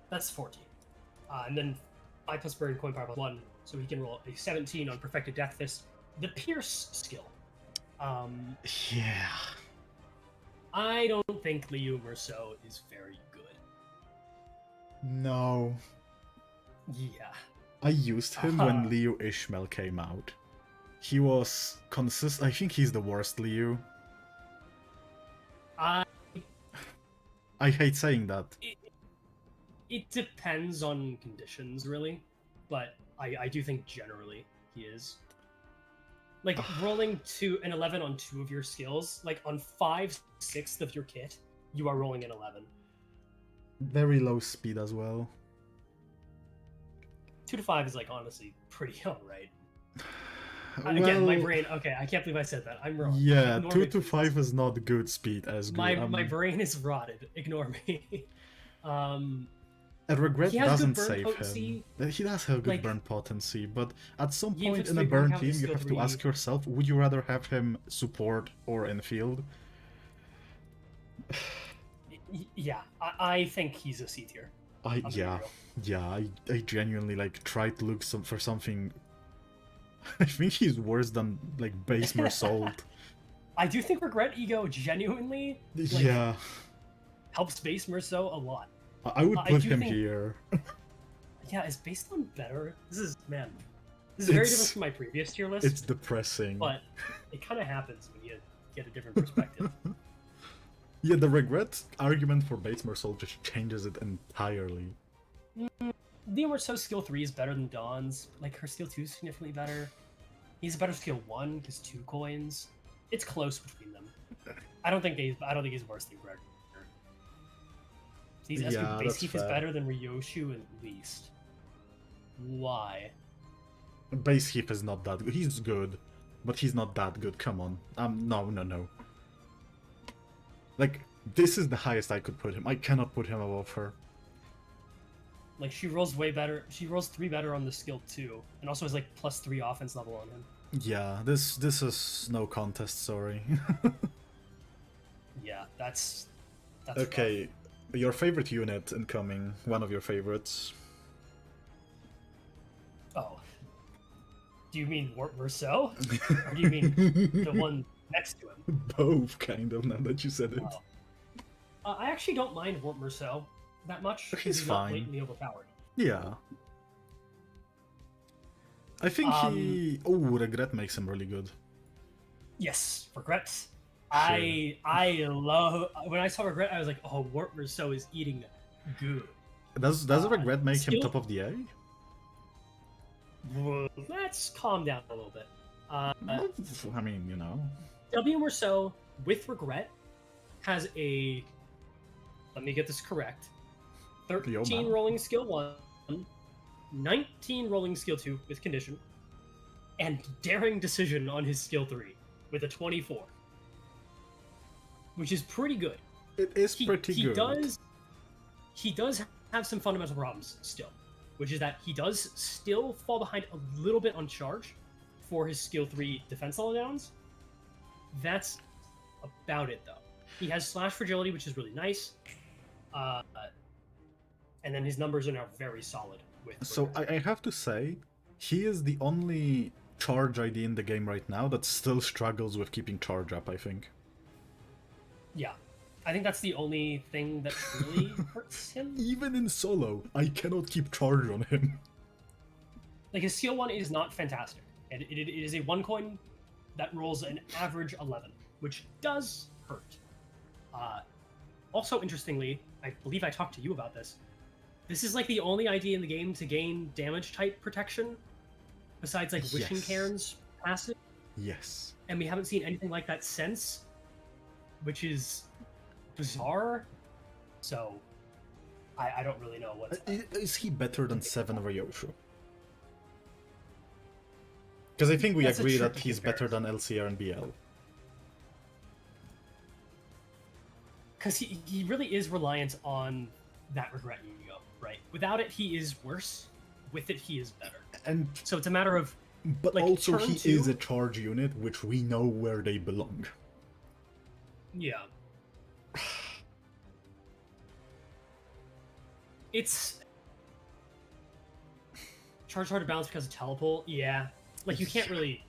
B: That's 14. And then 5 plus burn, coin power plus 1, so he can roll a 17 on Perfected Death Fist. The Pierce skill.
A: Yeah.
B: I don't think Liu Merceau is very good.
A: No.
B: Yeah.
A: I used him when Leo Ishmael came out. He was I think he's the worst Leo. I hate saying that.
B: It depends on conditions, really. But I do think generally he is. Like, rolling an 11 on 2 of your skills, like on 5/6 of your kit, you are rolling an 11.
A: Very low speed as well.
B: 2 to 5 is, like, honestly pretty alright. Again, my brain... Okay, I can't believe I said that. I'm wrong.
A: Yeah,
B: Ignore
A: 2
B: me,
A: to
B: please.
A: 5 is not good speed as good.
B: My brain is rotted. Ignore me.
A: A regret
B: he has
A: doesn't
B: good burn
A: save
B: potency.
A: him. He does have good
B: Like,
A: burn potency, but at some
B: he
A: point
B: puts
A: in a
B: three burn
A: burn
B: count
A: team,
B: to
A: you
B: skill
A: have to
B: 3.
A: ask yourself: would you rather have him support or in field?
B: Yeah, I think he's a C tier.
A: I genuinely like tried to look for something. I think he's worse than like base Mersault.
B: I do think Regret Ego genuinely
A: Yeah,
B: helps base Merceau a lot.
A: I would
B: I
A: put
B: do
A: him
B: think-
A: here.
B: Yeah, is based on better? This is very different from my previous tier list.
A: It's depressing.
B: But it kind of happens when you get a different perspective.
A: Yeah, the regret argument for base Mersault just changes it entirely.
B: Leo Merceau's skill 3 is better than Dawn's. Like, her skill 2 is significantly better. He's a better skill 1 because 2 coins. It's close between them. I don't think he's worse than Greg. He's
A: Yeah,
B: base
A: that's
B: Heath is
A: fair.
B: better than Ryoshu at least. Why?
A: Base Heath is not that good. He's good, but he's not that good. Come on. No. Like, this is the highest I could put him. I cannot put him above her.
B: Like, she rolls way better. She rolls 3 better on the skill 2, and also has like +3 offense level on him.
A: Yeah, this is no contest, sorry.
B: Yeah, that's
A: Okay, your favorite unit incoming, one of your favorites.
B: Do you mean Warp Merceau? Or do you mean the one next to him?
A: Both, kind of, now that you said it.
B: I actually don't mind Warp Merceau that much.
A: He's
B: not
A: fine.
B: blatantly overpowered.
A: Yeah. I think he... Oh, Regret makes him really good.
B: Yes, Regrets. Sure. I love... When I saw Regret, I was like, oh, Warp Merceau is eating good.
A: Does Regret make him top of the A?
B: Let's calm down a little bit.
A: I mean, you know.
B: W Merceau with Regret has a... Let me get this correct. 13 rolling skill 1, 19 rolling skill 2 with condition, and daring decision on his skill 3 with a 24. Which is pretty good.
A: It is pretty good.
B: He does have some fundamental problems still, which is that he does still fall behind a little bit on charge for his skill 3 defense level downs. That's about it, though. He has slash fragility, which is really nice. And then his numbers are now very solid.
A: So I have to say, he is the only charge ID in the game right now that still struggles with keeping charge up, I think.
B: Yeah. I think that's the only thing that really hurts him.
A: Even in solo, I cannot keep charge on him.
B: Like, his skill 1 is not fantastic. And it is a 1 coin that rolls an average 11, which does hurt. Also, interestingly, I believe I talked to you about this. This is like the only ID in the game to gain damage type protection, besides like Wishing Cairn's passive.
A: Yes.
B: And we haven't seen anything like that since, which is bizarre. So, I don't really know what's...
A: Is he better than 7 Ryoshu? Because I think we agree that he's better than LCR and BL.
B: Because he really is reliant on that Regret ego, right? Without it, he is worse. With it, he is better.
A: And
B: so it's a matter of...
A: But like, also, he is a charge unit, which we know where they belong.
B: Yeah. It's... Charge hard to balance because of teleport, yeah. Like, you can't really...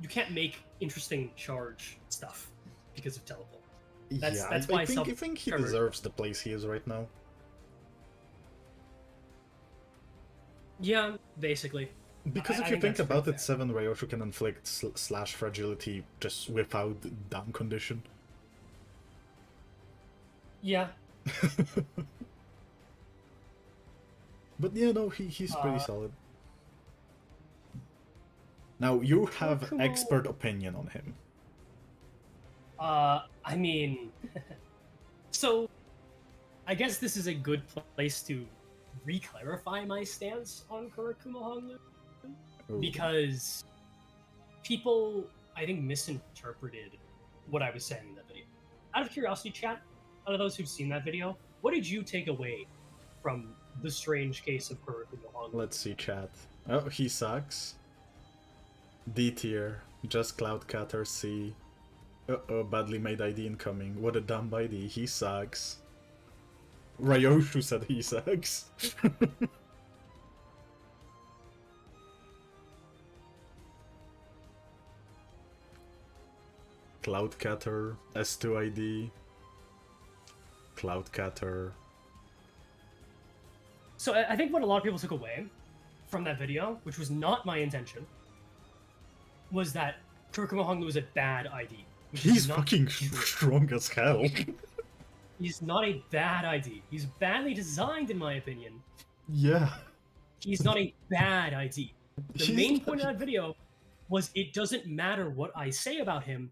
B: You can't make interesting charge stuff because of teleport. That's why
A: I think he deserves the place he is right now.
B: Yeah, basically.
A: Because if you think about it, 7 Ryoshu can inflict slash fragility just without down condition.
B: Yeah.
A: But yeah, no, he's pretty solid. Now, you have expert opinion on him.
B: I mean... so, I guess this is a good place to re-clarify my stance on Kurikumo Honglu. Because people, I think, misinterpreted what I was saying in that video. Out of curiosity, chat, out of those who've seen that video, what did you take away from the strange case of Kurikumo Honglu?
A: Let's see, chat. Oh, he sucks. D tier. Just Cloudcutter C. Uh-oh, badly made ID incoming. What a dumb ID. He sucks. Ryoshu said he sucks. Cloudcutter, S2 ID. Cloudcutter.
B: So I think what a lot of people took away from that video, which was not my intention, was that Kurikumo Honglu was a bad ID.
A: He's fucking strong as hell.
B: He's not a bad ID. He's badly designed, in my opinion.
A: Yeah.
B: He's not a bad ID. The main point of that video was it doesn't matter what I say about him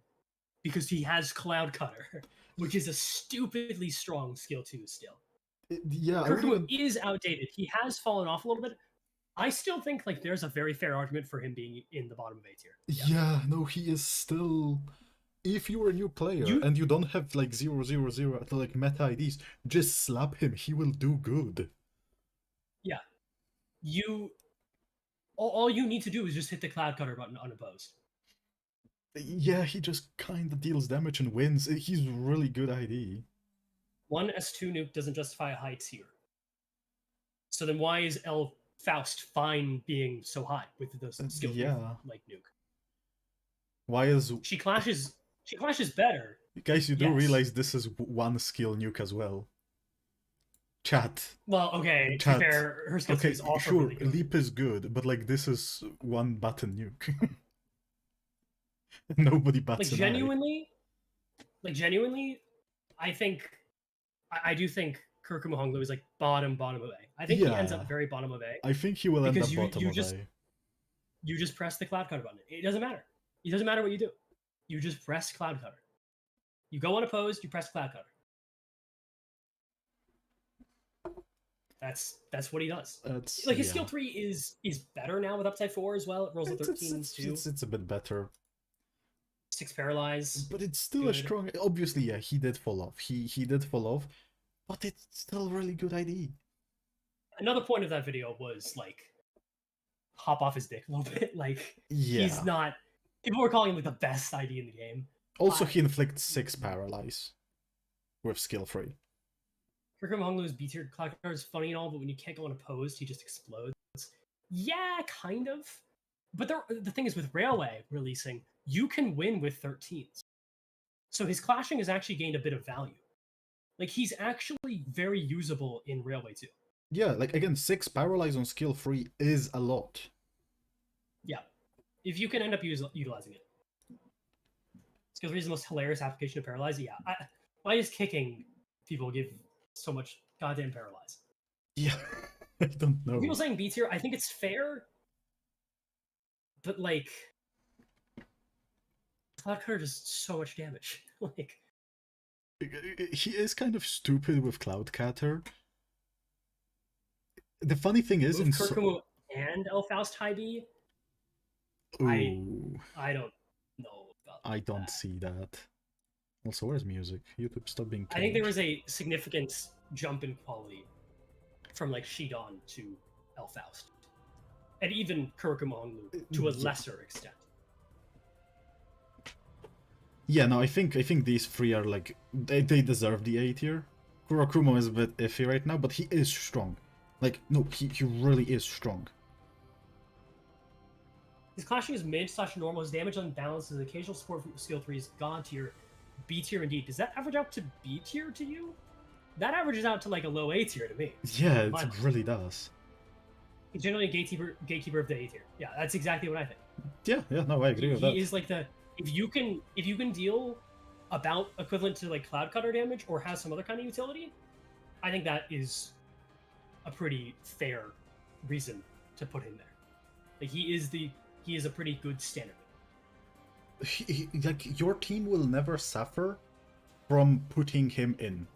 B: because he has Cloud Cutter, which is a stupidly strong skill 2 still.
A: Yeah,
B: Kurikumo is outdated. He has fallen off a little bit. I still think like there's a very fair argument for him being in the bottom of A tier.
A: Yeah, no, he is still... If you're a new player and you don't have like 000 like meta IDs, just slap him. He will do good.
B: Yeah, all you need to do is just hit the Cloud Cutter button unopposed.
A: Yeah, he just kind of deals damage and wins. He's really good ID.
B: One S2 nuke doesn't justify a high tier. So then why is L3 Faust fine being so high with the skill like nuke.
A: Why is
B: she clashes better?
A: Guys, you do realize this is one skill nuke as well. Chat.
B: Well, okay, to be fair, her skill is also
A: sure,
B: really good.
A: Leap is good, but like this is one button nuke. Nobody bats
B: like genuinely, I think I do think Kurukuma Honglu is like bottom of A. I think he ends up very bottom of A.
A: I think he will end up bottom of A.
B: You just press the Cloud Cutter button. It doesn't matter. It doesn't matter what you do. You just press Cloud Cutter. You go unopposed, you press Cloud Cutter. That's what he does. Like his skill 3 is better now with Upside 4 as well. It rolls a 13 too.
A: It's a bit better.
B: 6 paralyze.
A: But it's still a strong. Obviously, yeah, he did fall off. He did fall off, but it's still a really good ID.
B: Another point of that video was like hop off his dick a little bit. Like he's not. People were calling him like the best ID in the game.
A: Also, he inflicts 6 paralyze with skill 3.
B: Kurukuma Honglu's B tier Cloud Cutter is funny and all, but when you can't go unopposed, he just explodes. Yeah, kind of. But the thing is, with Railway releasing, you can win with 13s. So his clashing has actually gained a bit of value. Like, he's actually very usable in Railway 2.
A: Yeah, like, again, 6 paralyze on skill 3 is a lot.
B: Yeah. If you can end up utilizing it. Skill 3 is the most hilarious application of Paralyze. Yeah. Why is kicking people give so much goddamn paralyze?
A: Yeah, I don't know.
B: People saying B tier, I think it's fair, but like, Cloud Cutter does so much damage. Like,
A: he is kind of stupid with Cloud Cutter. The funny thing is, in
B: Kurukuma and Elfaust high B, I don't know about
A: I don't see that. Also, where's music? YouTube, stop being caged.
B: I think there was a significant jump in quality from like Shidon to Elfaust. And even Kurukuma Honglu to a lesser extent.
A: Yeah, no, I think these 3 are like they deserve the A tier. Kurokuma is a bit iffy right now, but he is strong. Like, no, he really is strong.
B: His clashing is mid/normal. His damage unbalanced. His occasional support from skill 3 is God tier. B tier indeed. Does that average out to B tier to you? That averages out to like a low A tier to me.
A: Yeah, it really does.
B: He's generally a gatekeeper of the A tier. Yeah, that's exactly what I think.
A: Yeah, no, I agree with that.
B: He is like if you can deal about equivalent to like Cloud Cutter damage or has some other kind of utility, I think that is a pretty fair reason to put him there. Like he is a pretty good standard.
A: Like, your team will never suffer from putting him in.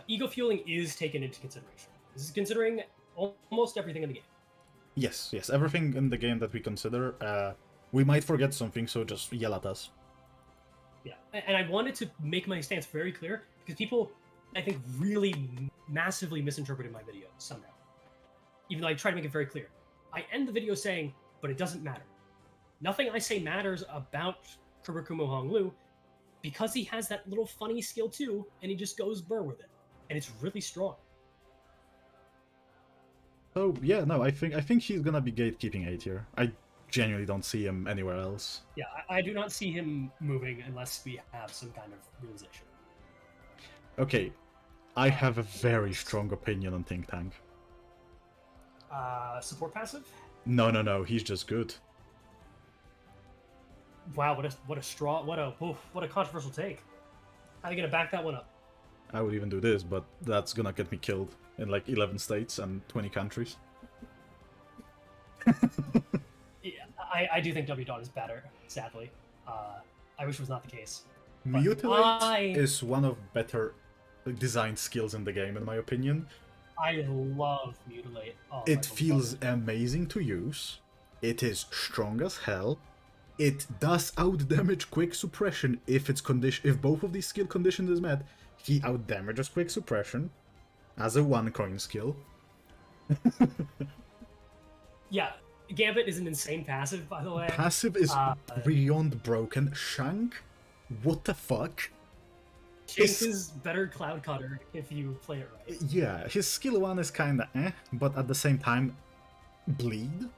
B: Ego fueling is taken into consideration. This is considering almost everything in the game.
A: Yes, everything in the game that we consider. We might forget something, so just yell at us.
B: Yeah, and I wanted to make my stance very clear, because people, I think, really massively misinterpreted my video somehow. Even though I try to make it very clear. I end the video saying, but it doesn't matter. Nothing I say matters about Kurukuma Honglu, because he has that little funny skill too, and he just goes burr with it. And it's really strong.
A: So yeah, no, I think he's gonna be gatekeeping A tier. I genuinely don't see him anywhere else.
B: Yeah, I do not see him moving unless we have some kind of realization.
A: Okay, I have a very strong opinion on Think Tank.
B: Support passive?
A: No, he's just good.
B: Wow, what a controversial take. How are you gonna back that one up?
A: I would even do this, but that's gonna get me killed in like 11 states and 20 countries.
B: Yeah, I do think W. is better, sadly. I wish it was not the case.
A: Mutilate is one of better design skills in the game, in my opinion.
B: I love Mutilate. Oh,
A: it feels amazing to use. It is strong as hell. It does outdamage quick suppression if both of these skill conditions is met. He outdamages quick suppression as a 1-coin skill.
B: Yeah, Gambit is an insane passive, by the way.
A: Passive is beyond broken. Shank? What the fuck?
B: Shank is better Cloud Cutter if you play it right.
A: Yeah, his skill 1 is kinda but at the same time, bleed,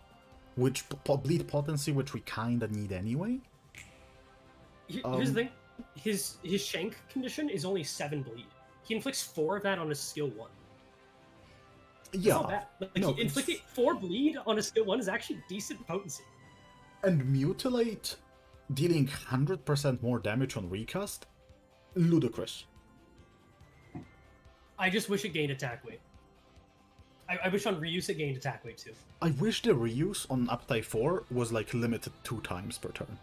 A: which bleed potency, which we kinda need anyway.
B: Here's the thing, his Shank condition is only 7 bleed. He inflicts 4 of that on his skill 1. That's
A: Yeah,
B: not bad. Like,
A: no,
B: inflicting 4 bleed on a skill 1 is actually decent potency.
A: And Mutilate, dealing 100% more damage on recast, ludicrous.
B: I just wish it gained attack weight. I wish on reuse it gained attack weight too.
A: I wish the reuse on Uptype 4 was like limited 2 times per turn.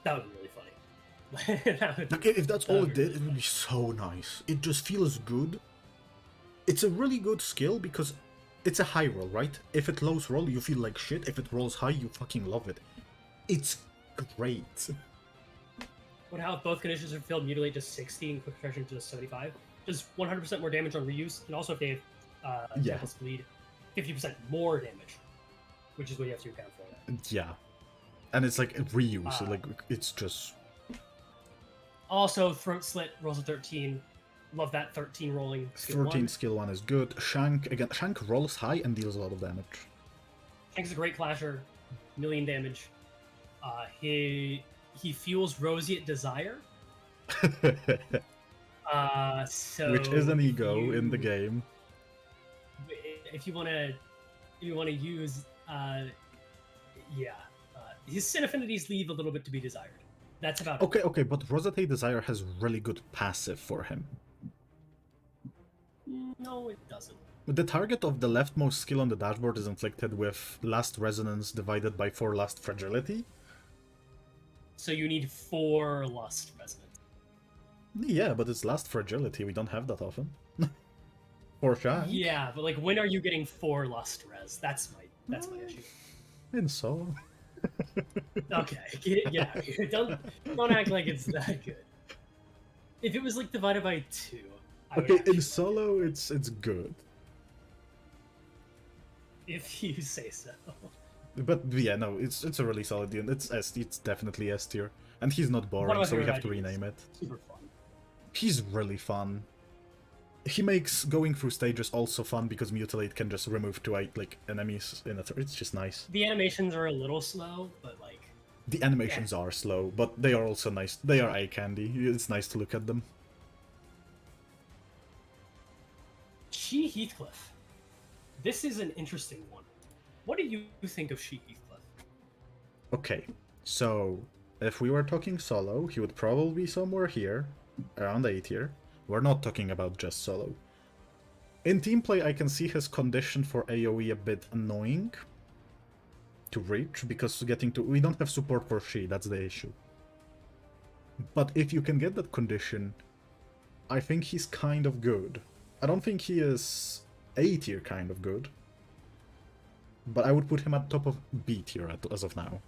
B: That would be really funny.
A: Like, if that's all it did, it would be so nice. It just feels good. It's a really good skill because it's a high roll, right? If it lows roll, you feel like shit. If it rolls high, you fucking love it. It's great.
B: What how if both conditions are filled, mutilate to 60 and quick protection to 75? Does 100% more damage on reuse, and also if they have plus bleed, 50% more damage, which is what you have to account for. That.
A: Yeah, and it's like a reuse. Like it's just.
B: Also, throat slit rolls a 13. Love that 13 rolling. Skill
A: 13
B: 1.
A: skill 1 is good. Shank again. Shank rolls high and deals a lot of damage.
B: Shank's a great clasher, million damage. He fuels Roseate Desire. So
A: which is an ego in the game.
B: If you wanna use, his sin affinities leave a little bit to be desired. That's about
A: it. Okay, but Roseate Desire has really good passive for him.
B: No, it doesn't.
A: The target of the leftmost skill on the dashboard is inflicted with Last Resonance divided by 4 Last Fragility.
B: So you need 4 Lust Resonance.
A: Yeah, but it's Last Fragility. We don't have that often. For Shank.
B: Yeah, but like, when are you getting 4 Lust Res? That's my issue.
A: In solo.
B: Okay, yeah, don't act like it's that good. If it was like divided by 2.
A: Okay, in solo, it's good.
B: If you say so.
A: But yeah, no, it's a really solid unit. It's definitely S tier, and he's not boring, so we have to rename it.
B: Super fun.
A: He's really fun. He makes going through stages also fun because Mutilate can just remove 2 like enemies in a turn. It's just nice.
B: The animations are a little slow, but like
A: the animations are slow, but they are also nice. They are eye candy. It's nice to look at them.
B: She Heathcliff. This is an interesting one. What do you think of She Heathcliff?
A: Okay, so if we were talking solo, he would probably be somewhere here, around A tier. We're not talking about just solo. In team play, I can see his condition for AoE a bit annoying to reach, because we don't have support for She, that's the issue. But if you can get that condition, I think he's kind of good. I don't think he is A tier kind of good, but I would put him at top of B tier as of now.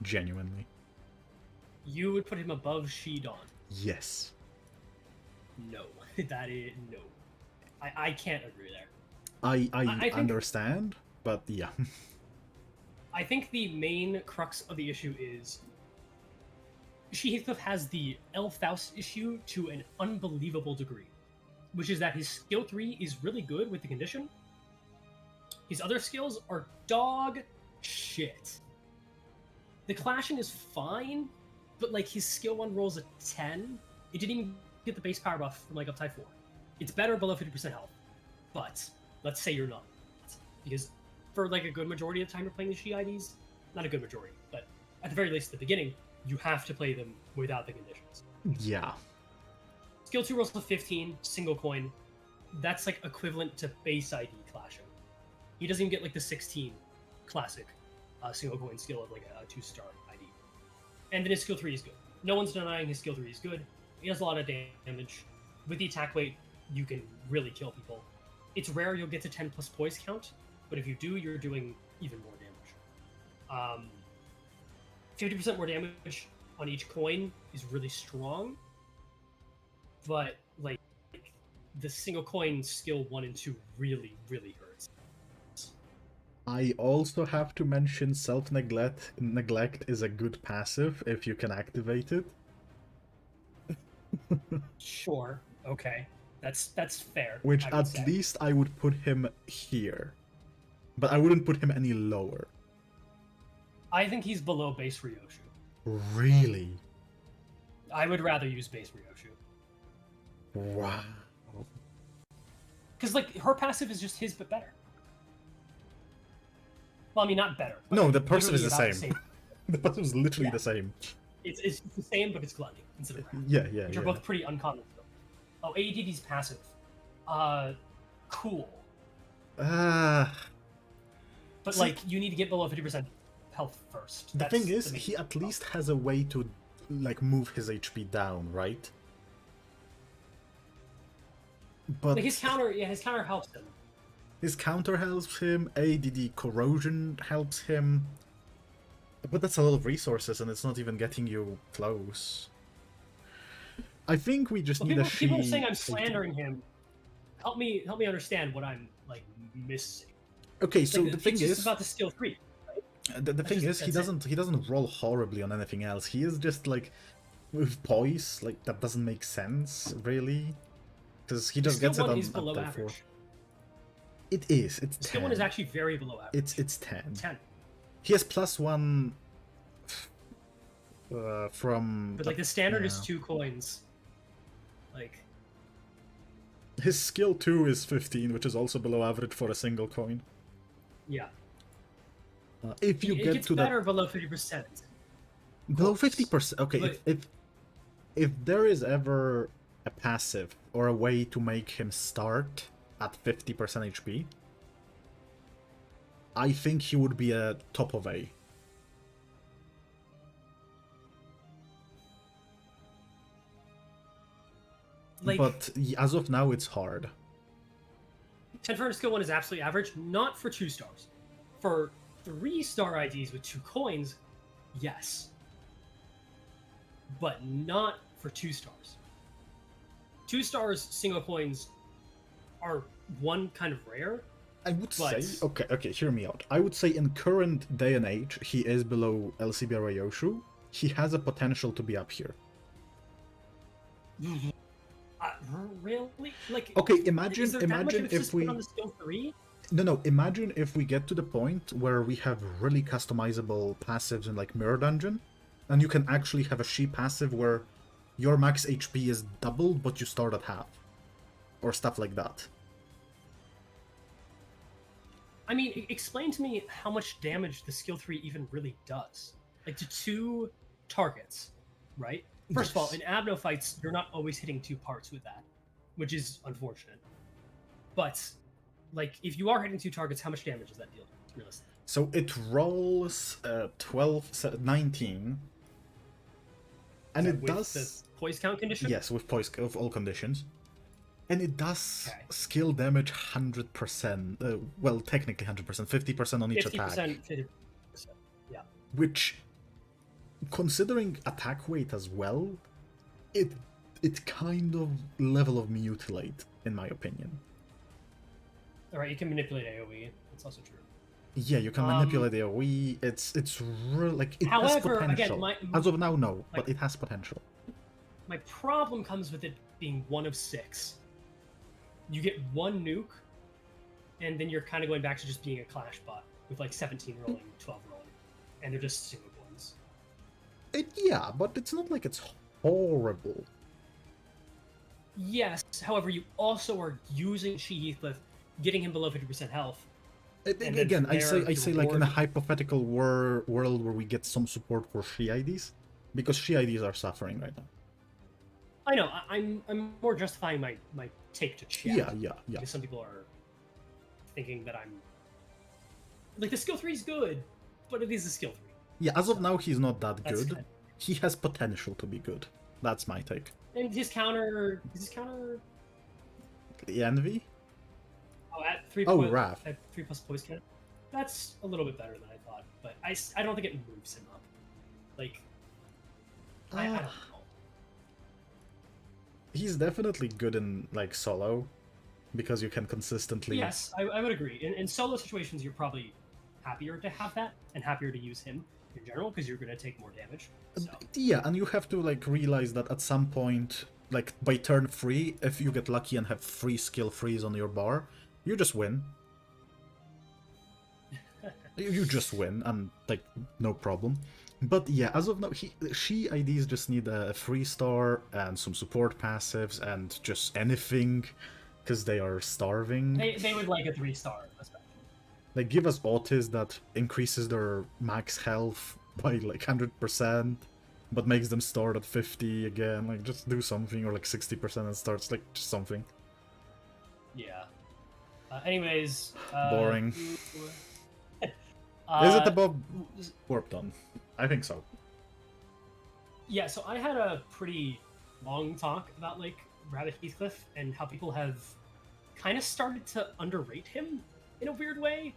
A: Genuinely.
B: You would put him above She Dawn?
A: Yes.
B: No. That is... no. I can't agree there.
A: I
B: think,
A: understand, but yeah.
B: I think the main crux of the issue is She Heathcliff has the Elffaust issue to an unbelievable degree, which is that his skill 3 is really good with the condition. His other skills are dog shit. The clashing is fine, but like his skill 1 rolls a 10. It didn't even get the base power buff from like Uptype 4. It's better below 50% health, but let's say you're not. Because for like a good majority of the time you're playing the She IDs, not a good majority, but at the very least at the beginning, you have to play them without the conditions.
A: Yeah.
B: Skill 2 rolls a 15, single coin. That's like equivalent to base ID clashing. He doesn't even get like the 16 classic single coin skill of like a 2-star ID. And then his skill 3 is good. No one's denying his skill 3 is good. He does a lot of damage. With the attack weight, you can really kill people. It's rare you'll get to 10 plus poise count, but if you do, you're doing even more damage. 50% more damage on each coin is really strong, but like the single coin skill 1 and 2 really, really hurts.
A: I also have to mention Self-Neglect is a good passive if you can activate it.
B: Sure. Okay. That's fair.
A: Which
B: I would
A: at
B: say.
A: least I would put him here. But I wouldn't put him any lower.
B: I think he's below base Ryoshu.
A: Really?
B: I would rather use base Ryoshu.
A: Wow.
B: Because, like, her passive is just his, but better. Well, I mean, not better.
A: No, the
B: literally
A: passive is the
B: about
A: same. The passive is literally
B: Yeah.
A: the same.
B: It's the same, but it's gluttony instead of wrath.
A: Yeah,
B: Which are both pretty uncommon. Oh, AEDD's passive. Cool. But,
A: See,
B: like, you need to get below 50% health first.
A: the
B: That's
A: thing is,
B: the main
A: he at
B: problem.
A: least has a way to, like, move his HP down, right? But
B: Like, his counter helps him.
A: his counter helps him, ADD corrosion helps him. But that's a lot of resources, and it's not even getting you close. I think we just
B: Well,
A: need
B: people
A: a
B: are
A: she.
B: saying I'm slandering him. Help me understand what I'm, like, missing.
A: Okay, so
B: Like,
A: the thing
B: it's just
A: is,
B: about the skill 3.
A: the thing
B: just-
A: is, he
B: that's it.
A: doesn't roll horribly on anything else. He is just like with poise, like that doesn't make sense really, because he just
B: Skill
A: gets it
B: 1
A: on
B: is below
A: up to 4.
B: average.
A: It is. It's 10.
B: Skill 1 is actually very below average.
A: It's 10.
B: 10.
A: He has +1 from.
B: But, like, the standard is
A: yeah.
B: 2 coins. Like,
A: His skill 2 is 15, which is also below average for a single coin.
B: yeah.
A: If you
B: It
A: get
B: gets
A: to
B: better below 50%.
A: below
B: course.
A: 50%, okay.
B: But-
A: If there is ever a passive or a way to make him start at 50% HP, I think he would be a top of A.
B: Like,
A: But as of now, it's hard.
B: 10 for skill 1 is absolutely average, not for 2 stars. For 3-star IDs with 2 coins, yes. But not for 2 stars. 2 stars single coins are one kind of rare.
A: I would
B: But-
A: say, okay, hear me out. I would say in current day and age, he is below LCB Ryoshu. He has a potential to be up here.
B: Really? Like,
A: Okay,
B: is
A: imagine
B: there that much
A: imagine
B: emphasis
A: if we
B: put on the skill 3?
A: No, imagine if we get to the point where we have really customizable passives in like Mirror Dungeon, and you can actually have a she passive where your max HP is doubled, but you start at half. Or stuff like that.
B: I mean, explain to me how much damage the skill 3 even really does. Like, to 2 targets, right? First of all,
A: Yes.
B: in Abno fights, you're not always hitting 2 parts with that, which is unfortunate. But, like, if you are hitting 2 targets, how much damage does that deal, realistically?
A: So it rolls 19, and it
B: With
A: does...
B: the poise count condition?
A: Yes, with poise of all conditions. And it does
B: Okay.
A: skill damage 100%. Well, technically 100%, 50% on each
B: 50%,
A: attack.
B: 50%. Yeah.
A: Which, considering attack weight as well, it kind of level of mutilate, in my opinion.
B: Alright, you can manipulate AoE. That's also true.
A: Yeah, you can manipulate the AoE. It's real, like it has
B: However, again,
A: potential. As of now, no, but it has potential.
B: My problem comes with it being 1 of 6. You get 1 nuke, and then you're kind of going back to just being a clash bot with like 17 rolling, 12 rolling, and they're just single points.
A: Yeah, but it's not like it's horrible.
B: Yes, however, you also are using Shi Heathcliff, getting him below 50% health. And then
A: Again, I
B: from there,
A: say
B: the
A: like in a
B: reward-
A: hypothetical world where we get some support for Shi IDs, because Shi IDs are suffering right now.
B: I know, I'm more justifying my take to chat.
A: Yeah.
B: Because some people are thinking that I'm... Like, the skill 3 is good, but it is a skill 3.
A: Yeah, as of now, he's not that
B: That's
A: good. He has potential to be good. That's my take.
B: And his counter...
A: Envy?
B: Oh, at 3
A: Oh,
B: plus,
A: Wrath.
B: at 3 plus poise count. That's a little bit better than I thought, but I don't think it moves him up. Like, I don't know.
A: He's definitely good in like solo, because you can consistently.
B: Yes, I would agree. In solo situations, you're probably happier to have that, and happier to use him in general, because you're going to take more damage. So.
A: Yeah, and you have to like realize that at some point like by turn 3, if you get lucky and have 3 skill freeze on your bar, you just win. You just win, and like no problem. But yeah, as of now, she IDs just need a 3-star and some support passives and just anything, because they are starving.
B: They would like a 3-star, especially.
A: Like, give us Otis that increases their max health by like 100%, but makes them start at 50 again. Like, just do something, or like 60% and starts like just something.
B: Yeah. Anyways.
A: Boring. Is it above Warp Done? I think so.
B: Yeah, so I had a pretty long talk about like Rabbit Heathcliff and how people have kind of started to underrate him in a weird way.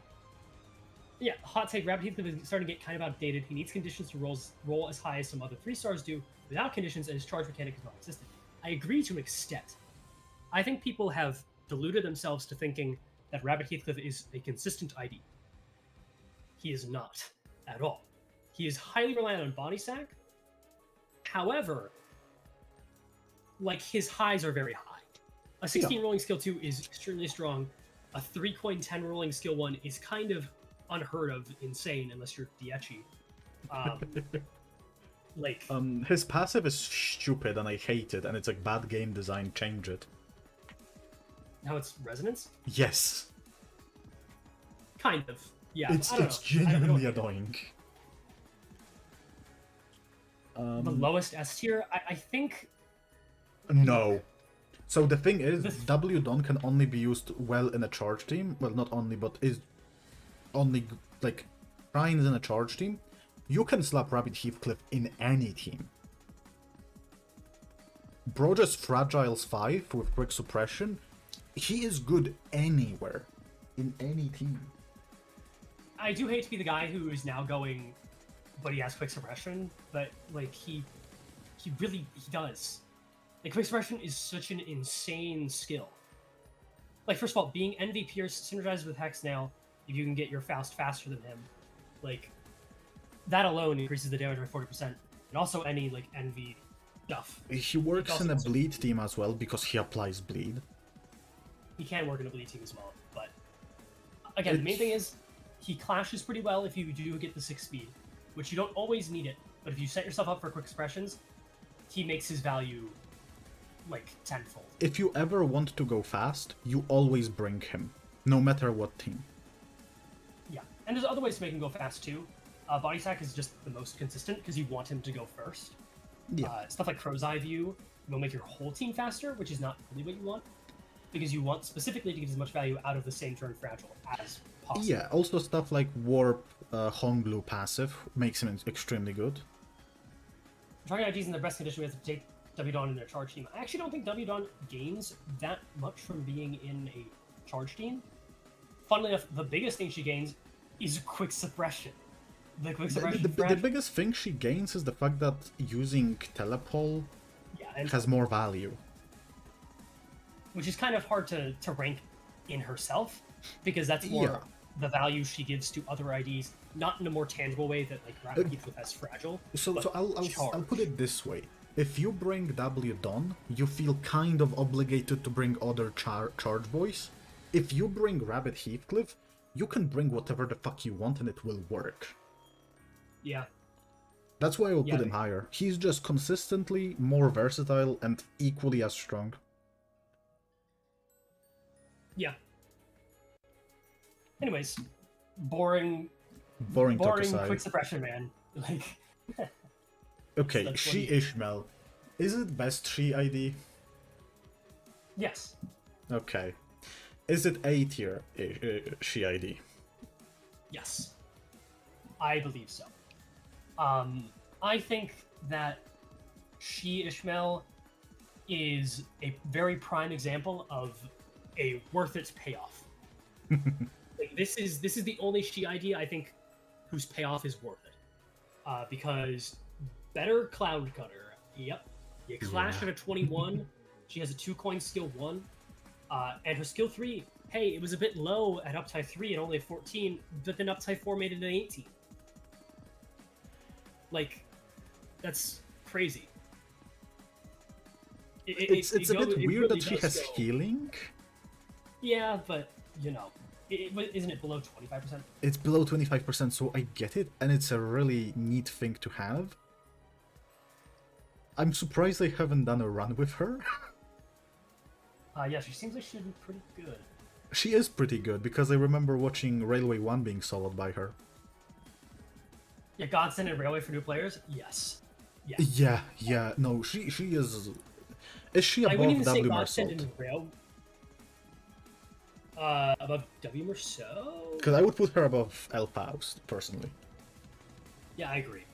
B: Yeah, hot take, Rabbit Heathcliff is starting to get kind of outdated. He needs conditions to roll as high as some other 3-stars do. Without conditions, and his charge mechanic is non-existent. I agree to an extent. I think people have deluded themselves to thinking that Rabbit Heathcliff is a consistent ID. He is not at all. He is highly reliant on body sack. However, like, his highs are very high. A 16 rolling skill 2 is extremely strong. A 3-coin 10 rolling skill 1 is kind of unheard of insane unless you're Diechi.
A: His passive is stupid and I hate it, and it's like bad game design, change it.
B: How it's resonance?
A: Yes.
B: Kind of. Yeah,
A: it's genuinely annoying.
B: The lowest S tier, I think.
A: No. So the thing is, W-Don can only be used well in a charge team. Well, not only, but is only like Ryan's in a charge team. You can slap Rabbit Heathcliff in any team. Bro just Fragile's 5 with quick suppression. He is good anywhere. In any team.
B: I do hate to be the guy who is now going, but he has quick suppression, but like he does. Like, quick suppression is such an insane skill. Like, first of all, being Envy Pierce synergized with Hex now, if you can get your Faust faster than him, like, that alone increases the damage by 40%. And also any like Envy stuff.
A: He works in a bleed team as well because he applies bleed.
B: He can work in a bleed team as well, but again, the main thing is he clashes pretty well if you do get the 6 speed, which you don't always need it, but if you set yourself up for quick expressions, he makes his value like tenfold.
A: If you ever want to go fast, you always bring him, no matter what team.
B: Yeah, and there's other ways to make him go fast too. Body sack is just the most consistent because you want him to go first.
A: Yeah.
B: Stuff like Crow's Eye View will make your whole team faster, which is not really what you want, because you want specifically to get as much value out of the same turn fragile as possible.
A: Yeah, also stuff like Warp, Honglue passive makes him extremely good.
B: Target IDs in the best condition, we have to take W-Dawn in their charge team. I actually don't think W-Dawn gains that much from being in a charge team. Funnily enough, the biggest thing she gains is quick suppression. The quick suppression
A: the biggest thing she gains is the fact that using Telepole has more value.
B: Which is kind of hard to rank in herself, because that's more the value she gives to other IDs, not in a more tangible way that like Rabbit Heathcliff has fragile.
A: So I'll put it this way. If you bring W-Dawn, you feel kind of obligated to bring other charge boys. If you bring Rabbit Heathcliff, you can bring whatever the fuck you want and it will work.
B: Yeah.
A: That's why I will put him higher. He's just consistently more versatile and equally as strong.
B: Yeah. Anyways, boring quick suppression, man. Like.
A: Okay, She Ishmael. Is it best She ID?
B: Yes.
A: Okay. Is it A tier She ID?
B: Yes. I believe so. I think that She Ishmael is a very prime example of a worth its payoff. Like, this is the only She ID I think whose payoff is worth it. Because better Cloud Cutter. Yep. You clash at a 21. She has a 2-coin skill 1. And her skill 3, hey, it was a bit low at uptime 3 and only a 14, but then uptime 4 made it an 18. Like, that's crazy.
A: It's a bit weird
B: really
A: that she
B: does
A: has
B: go-
A: healing.
B: Yeah, but isn't it below 25%?
A: It's below 25%, so I get it, and it's a really neat thing to have. I'm surprised they haven't done a run with her.
B: Yeah, she seems like she'd be pretty good.
A: She is pretty good, because I remember watching Railway 1 being soloed by her.
B: Yeah, Godsend and Railway for new players? Yes.
A: Yeah, no, she is... Is she
B: I wouldn't
A: above
B: even say
A: W
B: Godsend
A: Mersault?
B: and Rail... above W Mersault?
A: Because I would put her above El Faust, personally.
B: Yeah, I agree.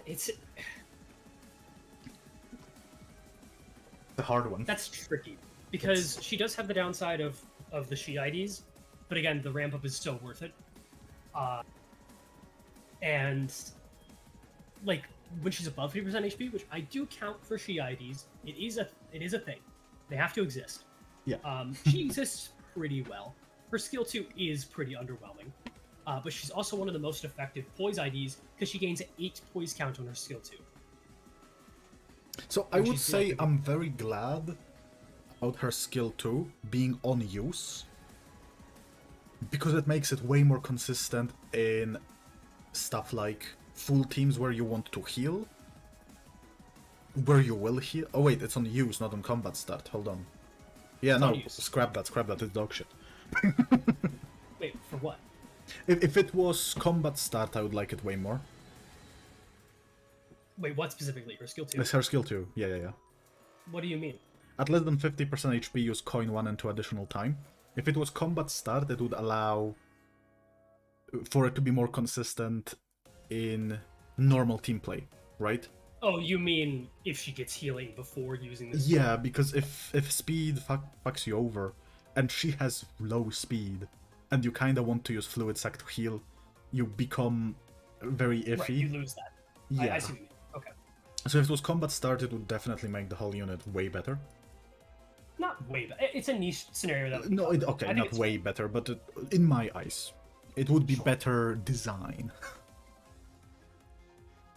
B: It's
A: The hard one.
B: that's tricky because she does have the downside of the she IDs, but again, the ramp up is so worth it. And like when she's above 50% HP, which I do count for she IDs, it is a thing. They have to exist.
A: Yeah.
B: She exists pretty well. Her skill 2 is pretty underwhelming. But she's also one of the most effective poise IDs because she gains 8 poise count on her skill 2.
A: So I would say I'm very glad about her skill 2 being on use, because it makes it way more consistent in stuff like full teams where you want to heal, where you will heal. Oh wait, it's on use, not on combat start. Hold on. Yeah, no, scrap that, it's dog shit.
B: Wait, for what?
A: If it was combat start, I would like it way more.
B: Wait, what specifically? Her skill 2?
A: It's her skill 2, yeah.
B: What do you mean?
A: At less than 50% HP, use coin 1 and 2 additional time. If it was combat start, it would allow for it to be more consistent in normal team play, right?
B: Oh, you mean if she gets healing before using this?
A: Yeah, because if speed fucks you over, and she has low speed, and you kinda want to use Fluid Sac to heal, you become very iffy.
B: Right, you lose that.
A: Yeah.
B: I see what you mean. Okay.
A: So if it was combat start, it would definitely make the whole unit way better.
B: Not way better. It's a niche scenario that.
A: No, okay, not way better, but in my eyes, it would be better design.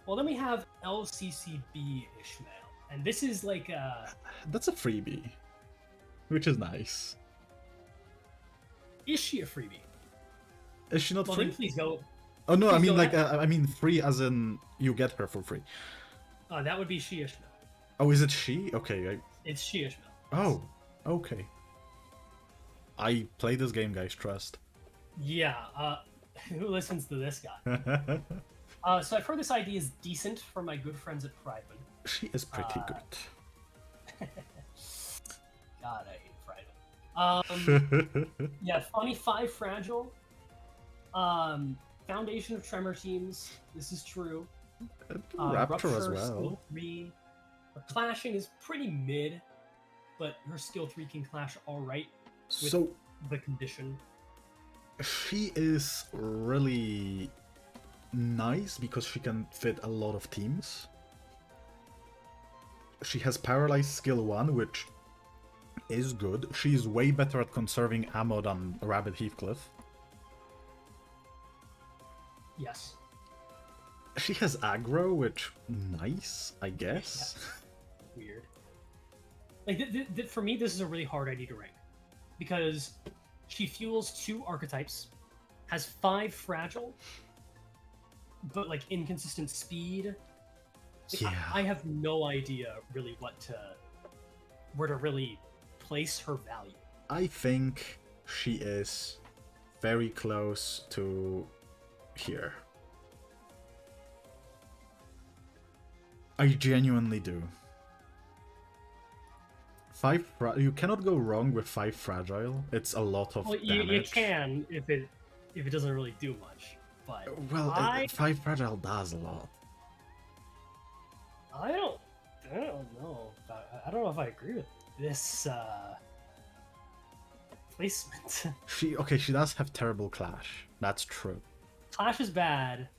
B: Well, then we have LCCB Ishmael, and this is like a.
A: That's a freebie, which is nice.
B: Is she a freebie?
A: Is she not
B: Well,
A: free?
B: then please go.
A: Oh no, I
B: please
A: mean
B: go
A: like
B: ahead.
A: I mean free as in you get her for free.
B: That would be she Ishmael.
A: Oh, is it she? Okay.
B: It's she Ishmael.
A: Oh, okay. I play this game, guys. Trust.
B: Yeah. Who listens to this guy? So I've heard this idea is decent from my good friends at Private.
A: She is pretty good.
B: God, I hate Private. Yeah, funny 5 fragile. Foundation of Tremor teams. This is true.
A: Raptor as
B: Rupture,
A: well.
B: Skill 3. Her clashing is pretty mid, but her skill 3 can clash alright with
A: So
B: the condition.
A: she is really nice because she can fit a lot of teams. She has Paralyzed skill 1, which is good. She's way better at conserving ammo than Rabbit Heathcliff.
B: Yes.
A: She has aggro, which nice, I guess.
B: Weird. Like for me, this is a really hard ID to rank because she fuels 2 archetypes, has 5 fragile, but like inconsistent speed.
A: Yeah.
B: I have no idea really where to really place her value.
A: I think she is very close to here. I genuinely do. You cannot go wrong with 5 fragile. It's a lot of
B: Well,
A: damage.
B: you can if it doesn't really do much, but
A: Well, 5 fragile does a lot.
B: I don't know. I don't know if I agree with this placement.
A: She does have terrible clash. That's true.
B: Clash is bad.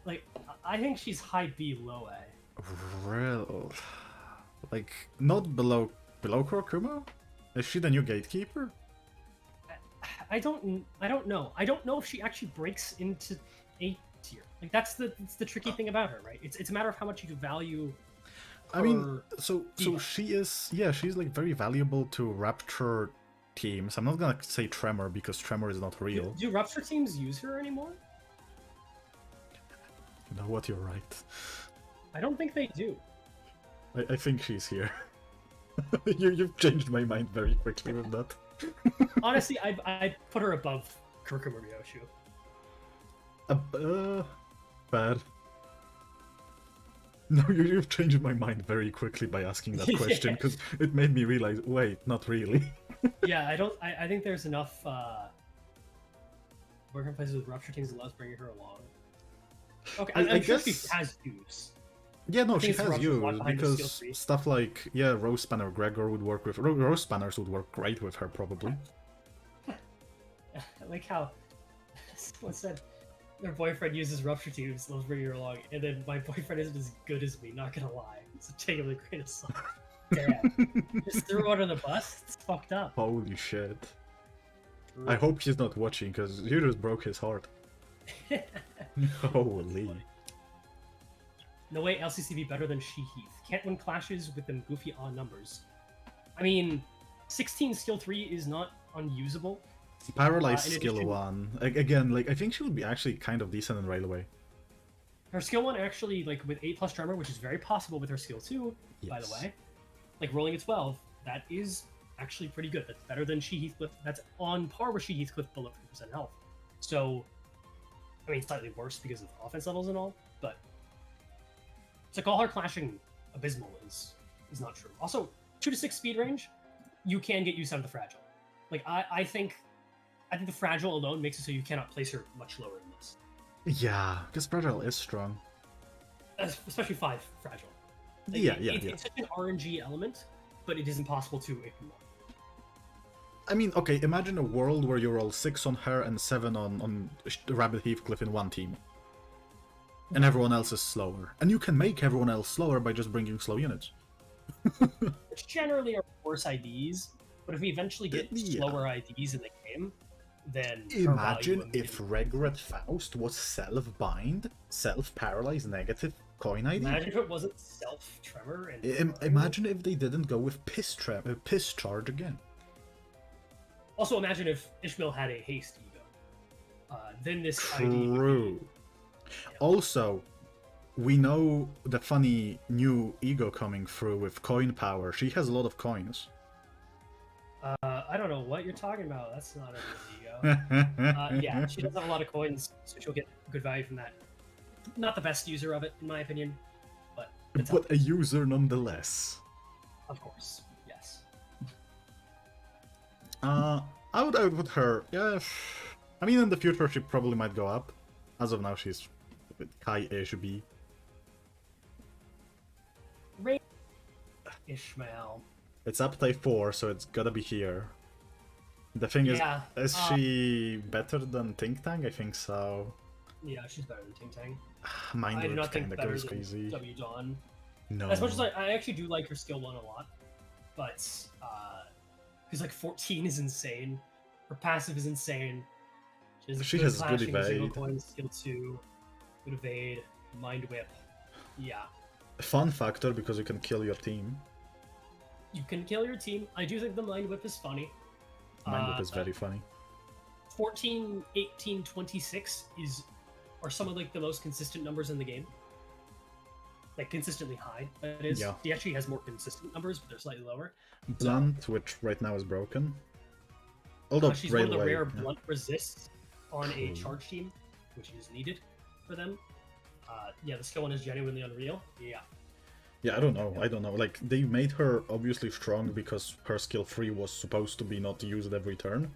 B: Like I think she's high B, low A.
A: Real, like not below Kurokuma? Is she the new gatekeeper?
B: I don't know. I don't know if she actually breaks into A tier. Like that's the tricky thing about her, right? It's a matter of how much you value.
A: I mean,
B: her
A: so
B: diva.
A: she is, yeah, she's like very valuable to Rapture teams. I'm not gonna say Tremor because Tremor is not real.
B: Do Rupture teams use her anymore?
A: You know what? You're right.
B: I don't think they do.
A: I think she's here. You've changed my mind very quickly with that.
B: Honestly, I put her above Kurukuma Ryoshu.
A: Bad. No, you've changed my mind very quickly by asking that question, because it made me realize, wait, not really.
B: Yeah, I think there's enough working places with Rupture teams that allows bringing her along. Okay, I'm sure she has use.
A: Yeah, no, she
B: it's
A: has
B: Rupture's
A: you,
B: one behind the skill
A: because
B: tree.
A: stuff like, yeah, Rose Spanner Gregor would work with... Rose Spanners would work great with her, probably.
B: I like how someone said their boyfriend uses Rupture teams, loves bringing her along, and then my boyfriend isn't as good as me, not gonna lie. So take it with a grain of salt. Damn. Just threw her under the bus? It's fucked up.
A: Holy shit. I hope he's not watching, because you just broke his heart. Holy.
B: No way LCCV better than She-Heath. Can't win clashes with them goofy odd numbers. I mean, 16 skill 3 is not unusable.
A: Paralyzed
B: in
A: skill
B: addition-
A: 1. Again, like, I think she would be actually kind of decent in Railway.
B: Her skill 1 actually, like, with 8 plus Tremor, which is very possible with her skill 2, by the
A: Yes.
B: way. Like, rolling a 12, that is actually pretty good. That's better than She-Heath with... That's on par with She-Heath with below 50% health. So, I mean, slightly worse because of offense levels and all, but... To call her clashing abysmal is not true. Also, 2 to 6 speed range, you can get use out of the fragile. Like I think the fragile alone makes it so you cannot place her much lower than this.
A: Yeah, because Fragile is strong.
B: Especially 5 fragile. Like,
A: Yeah.
B: It's such an RNG element, but it is impossible to ignore.
A: I mean, okay, imagine a world where you roll 6 on her and 7 on Rabbit Heathcliff in one team. And everyone else is slower. And you can make everyone else slower by just bringing slow units.
B: Which generally are worse IDs, but if we eventually get
A: Yeah.
B: slower IDs in the game, then
A: Imagine if Regret Faust was self-bind, self-paralyze, negative coin ID.
B: Imagine if it wasn't self-tremor and...
A: Imagine if they didn't go with piss charge again.
B: Also, imagine if Ishmael had a haste ego. Then this ID...
A: True. Also, we know the funny new ego coming through with coin power. She has a lot of coins.
B: I don't know what you're talking about. That's not a ego. Yeah, she does have a lot of coins, so she'll get good value from that. Not the best user of it, in my opinion, but it's
A: But a user nonetheless.
B: of course, yes.
A: I would put her. Yeah, I mean, in the future she probably might go up. As of now, she's Kai-ish B.
B: Ishmael.
A: It's up type 4, so it's gotta be here. The thing
B: Yeah,
A: is she better than Think Tank? I think so.
B: Yeah, she's better than Ting Tang.
A: Mind
B: I do
A: Works
B: not think
A: kinda
B: better
A: goes
B: than
A: crazy.
B: W Dawn.
A: No.
B: As much as I actually do like her skill 1 a lot, but because like 14 is insane. Her passive is insane.
A: She has good
B: slashing, zero
A: evade.
B: coins, skill 2, good evade, mind whip. Yeah.
A: Fun factor because you can kill your team.
B: You can kill your team. I do think the mind whip is funny.
A: Mind Whip is very funny.
B: 14, 18, 26 are some of like the most consistent numbers in the game. Like consistently high, that is.
A: Yeah.
B: He actually has more consistent numbers, but they're slightly lower.
A: Blunt, which right now is broken. Although
B: She's one of the
A: Railway,
B: rare
A: yeah.
B: blunt resists on a
A: Cool.
B: charge team, which is needed for them. Yeah, the skill 1 is genuinely unreal. Yeah.
A: Yeah, I don't know. Like, they made her obviously strong because her skill 3 was supposed to be not used every turn.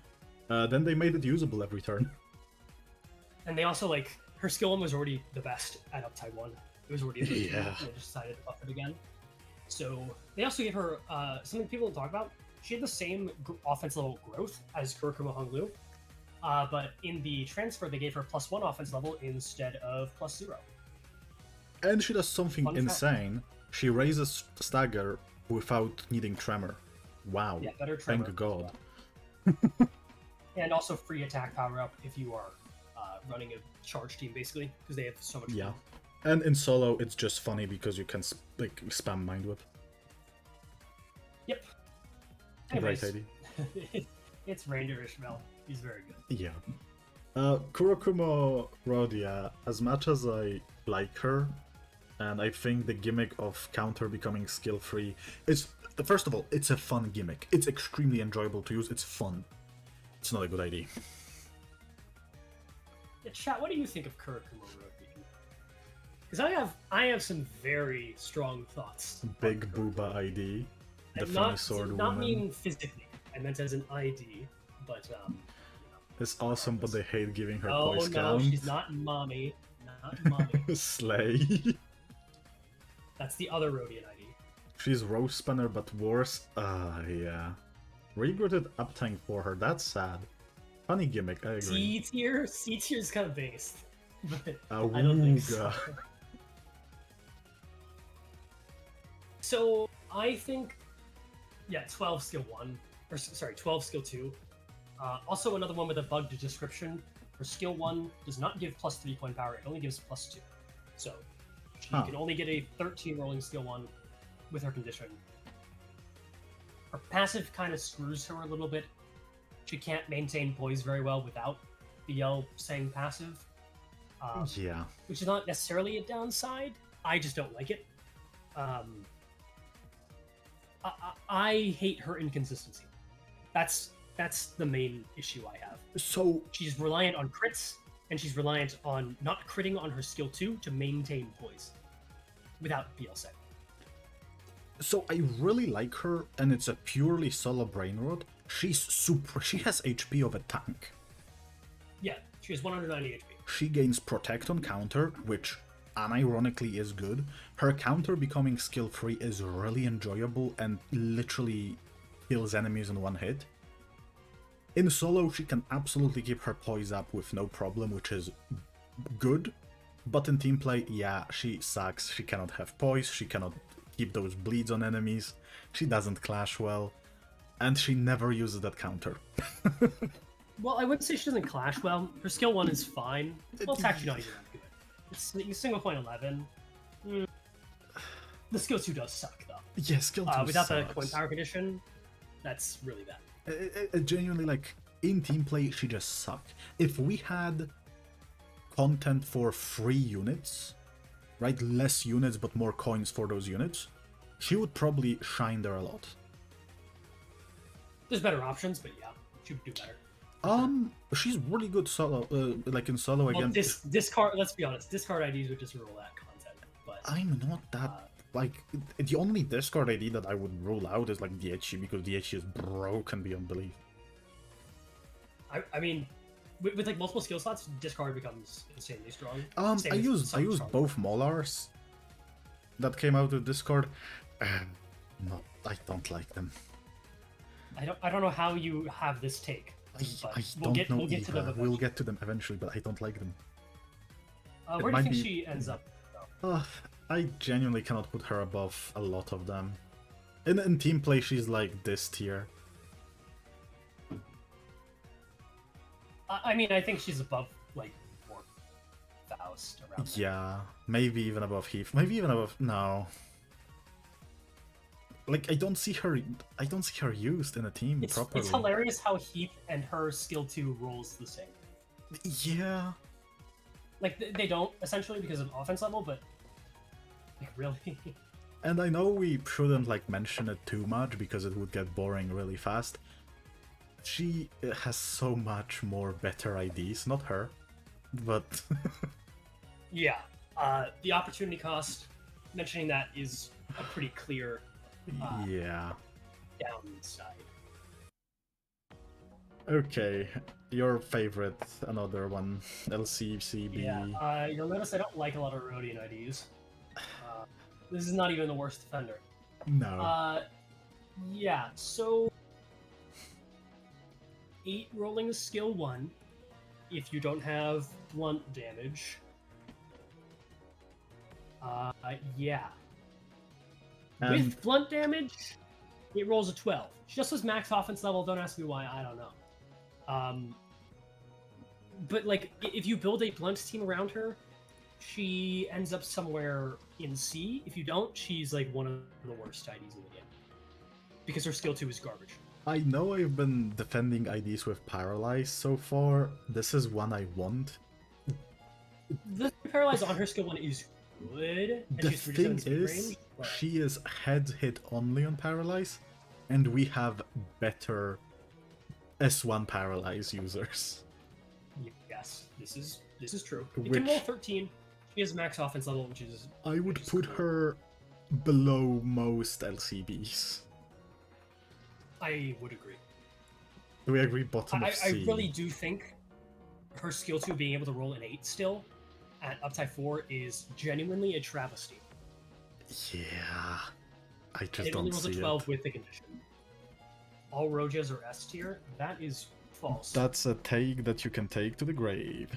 A: Then they made it usable every turn.
B: And they also, like, her skill 1 was already the best at up type 1. It was already a good
A: Yeah.
B: They just decided to buff it again. So, they also gave her, something people don't talk about, she had the same offense level growth as Kurokuma Honglu, but in the transfer they gave her +1 offense level instead of +0.
A: And she does something
B: Fun fact.
A: insane. She raises Stagger without needing Tremor. Wow.
B: Yeah, better tremor
A: Thank God.
B: And also free attack power up if you are running a charge team basically because they have so much.
A: Yeah,
B: room.
A: and in solo it's just funny because you can like spam mind whip.
B: Yep.
A: Great
B: Anyways,
A: idea.
B: it's Reindeer Ishmael. He's very good.
A: Yeah. Kurokumo Rhodia, as much as I like her, and I think the gimmick of counter becoming skill-free is, first of all, it's a fun gimmick. It's extremely enjoyable to use, it's fun. It's not a good idea.
B: Yeah, chat, what do you think of Kurokumo Rhodia? Because I have some very strong thoughts.
A: Big booba ID. The
B: And
A: funny sword
B: not
A: woman.
B: mean physically. I meant as an ID, but
A: It's awesome, but they hate giving her
B: oh
A: poise
B: no,
A: count.
B: she's not mommy. Not mommy.
A: Slay.
B: That's the other Rhodian ID.
A: She's Rose Spanner, but worse. Yeah. Regretted up tank for her. That's sad. Funny gimmick, I agree.
B: C tier is kind of based, but I don't think so. So I think, yeah, 12 skill 1, or sorry, 12 skill 2. Also another one with a bugged description. Her skill 1 does not give plus 3 point power, it only gives plus 2. So she can only get a 13 rolling skill 1 with her condition. Her passive kind of screws her a little bit. She can't maintain poise very well without BL saying passive.
A: Yeah.
B: Which is not necessarily a downside. I just don't like it. I hate her inconsistency. That's the main issue I have.
A: So
B: She's reliant on crits, and she's reliant on not critting on her skill 2 to maintain poise without BL set.
A: So I really like her, and it's a purely solo brain rot. She's super. She has HP of a tank.
B: Yeah, she has 190 HP.
A: She gains protect on counter, which unironically is good. Her counter becoming skill free is really enjoyable and literally kills enemies in one hit. In solo, she can absolutely keep her poise up with no problem, which is good. But in team play, yeah, she sucks. She cannot have poise, she cannot keep those bleeds on enemies, she doesn't clash well, and she never uses that counter.
B: Well, I wouldn't say she doesn't clash well. Her skill 1 is fine. Well, it's actually not even that good. It's single point 11. The skill 2 does suck, though.
A: Yeah, skill 2
B: without
A: sucks.
B: the coin power condition, that's really bad.
A: Genuinely, like, in team play, she just sucked. If we had content for free units, right, less units but more coins for those units, she would probably shine there a lot.
B: There's better options, but yeah, she would do better.
A: She's really good solo, like in solo
B: Well,
A: again.
B: discard. Let's be honest. Discard IDs would just rule that content. But
A: I'm not that like the only discard ID that I would rule out is like DHC, because DHC is broken beyond belief.
B: I mean, with like multiple skill slots, discard becomes insanely strong.
A: I use both Molars that came out of Discord. No, I don't like them.
B: I don't know how you have this take. But
A: I
B: we'll
A: don't know
B: we'll get to them
A: either.
B: eventually.
A: We'll get to them eventually, but I don't like them.
B: Where do you think she ends up?
A: I genuinely cannot put her above a lot of them. In team play, she's like this tier.
B: I mean, I think she's above like more Faust around. There.
A: Yeah, maybe even above Heath. Maybe even above no. Like I don't see her used in a team properly.
B: It's hilarious how Heath and her skill 2 rolls the same.
A: Yeah.
B: Like they don't essentially because of offense level, but like really.
A: And I know we shouldn't like mention it too much because it would get boring really fast. She has so much more better IDs, not her, but
B: Yeah, the opportunity cost. Mentioning that is a pretty clear.
A: yeah.
B: Downside.
A: Okay, your favorite, another one, LCCB.
B: Yeah, you'll notice I don't like a lot of Rhodian IDs. This is not even the worst defender.
A: No.
B: Yeah, so 8 rolling skill 1 if you don't have blunt damage. Yeah. With blunt damage, it rolls a 12. She just has max offense level, don't ask me why, I don't know. but like if you build a blunt team around her, she ends up somewhere in C. If you don't, she's like one of the worst IDs in the game because her skill 2 is garbage.
A: I know I've been defending IDs with Paralyze so far. This is one I want.
B: The Paralyze on her skill 1 is good. And
A: The
B: she's
A: thing
B: 37 speed
A: is,
B: range, but...
A: she is head hit only on Paralyze, and we have better S1 Paralyze users.
B: Yes, this is true. It can roll 13. She has max offense level, which is...
A: I would put her below most LCBs.
B: I would agree.
A: Do we agree bottom of C?
B: I really do think her skill 2 being able to roll an 8 still at uptype 4 is genuinely a travesty.
A: Yeah, I just
B: it only
A: don't
B: rolls a
A: see
B: 12
A: it.
B: with the condition. All Rojas are S tier. That is false.
A: That's a take that you can take to the grave.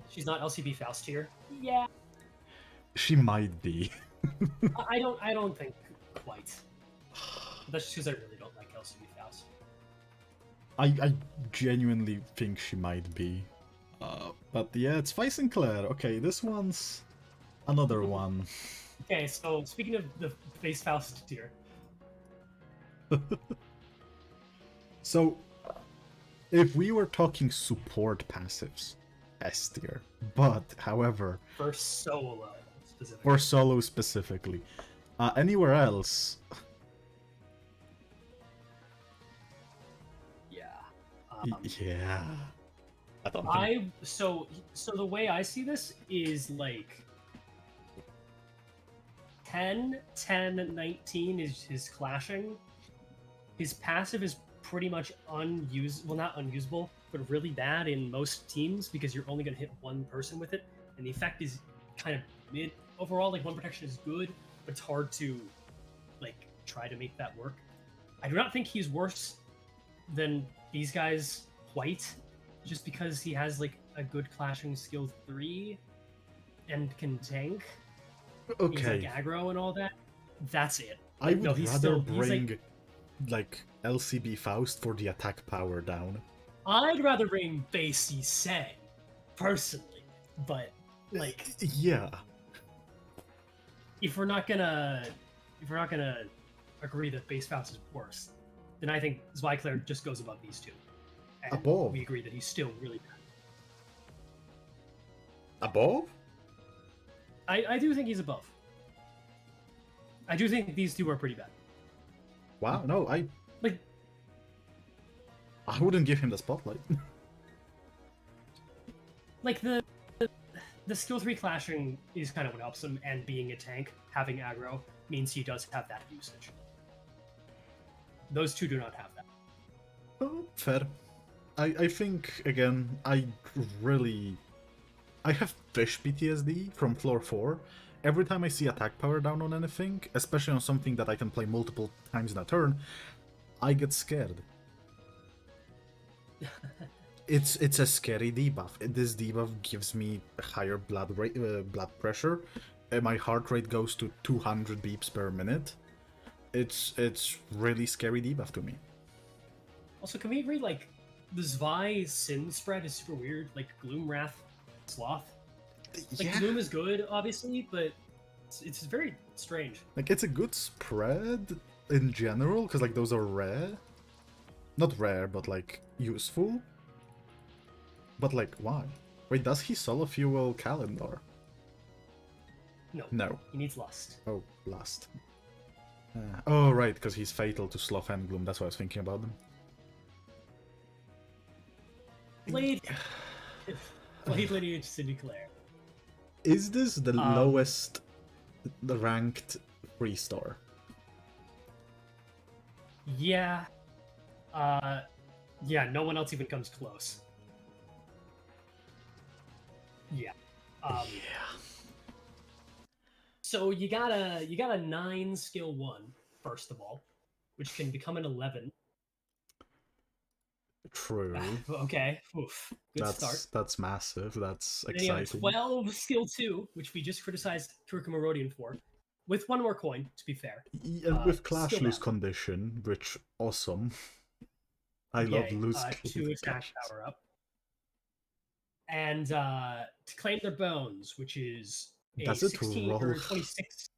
B: She's not LCB Faust tier. Yeah.
A: She might be.
B: I don't think quite. That's just because I really don't like LCB Faust.
A: I genuinely think she might be. But yeah, it's Vi Sinclair. Okay, this one's another one.
B: Okay, so speaking of the base Faust tier.
A: So, if we were talking support passives, S tier. But, however,
B: For solo specifically.
A: for solo specifically, anywhere else,
B: Yeah.
A: yeah. I don't think...
B: So the way I see this is like 10, 10, 19 is his clashing. His passive is pretty much unusable, well, not unusable, but really bad in most teams because you're only going to hit one person with it, and the effect is kind of mid overall. Like, one protection is good, but it's hard to like try to make that work. I do not think he's worse than these guys quite, just because he has like a good clashing skill 3 and can tank.
A: Okay.
B: He's like aggro and all that. That's it.
A: I would
B: he's
A: rather
B: he's,
A: bring like LCB Faust for the attack power down.
B: I'd rather bring base Issei, personally, but like,
A: Yeah.
B: if we're not gonna agree that base Faust is worse, then I think Zweikler just goes above these two. And
A: Above?
B: we agree that he's still really bad.
A: Above?
B: I do think he's above. I do think these two are pretty bad.
A: Wow, no, I
B: Like,
A: wouldn't give him the spotlight.
B: like the skill 3 clashing is kind of what helps him, and being a tank, having aggro, means he does have that usage. Those two do not have that.
A: Oh, fair. I think, again, I have fish PTSD from floor 4. Every time I see attack power down on anything, especially on something that I can play multiple times in a turn, I get scared. It's a scary debuff. This debuff gives me higher blood pressure. My heart rate goes to 200 beeps per minute. It's really scary debuff to me.
B: Also, can we agree, like, the Zwei Sin spread is super weird? Like, Gloom, Wrath, Sloth. Like,
A: Yeah.
B: Gloom is good, obviously, but it's very strange.
A: Like, it's a good spread in general, because, like, those are rare. Not rare, but, like, useful. But, like, why? Wait, does he solo fuel Calendar?
B: No.
A: No.
B: He needs Lust.
A: Oh, Last. Oh, right, because he's fatal to Sloth and Gloom. That's what I was thinking about them.
B: Blade lineage to declare.
A: Is this the lowest ranked 3-star?
B: Yeah. Yeah, no one else even comes close. Yeah.
A: Yeah.
B: So you got a 9 skill 1, first of all, which can become an 11.
A: True.
B: Okay. Oof. Good start.
A: That's massive. That's
B: Then you have
A: exciting.
B: 12 skill 2, which we just criticized Turku Merodian for, with one more coin, to be fair.
A: And with Clash
B: still
A: Loose
B: bad.
A: Condition, which awesome. I love loose
B: 2 attack
A: conditions.
B: power up. And to claim their bones, which is a
A: Does it
B: 16 or
A: roll?
B: 26.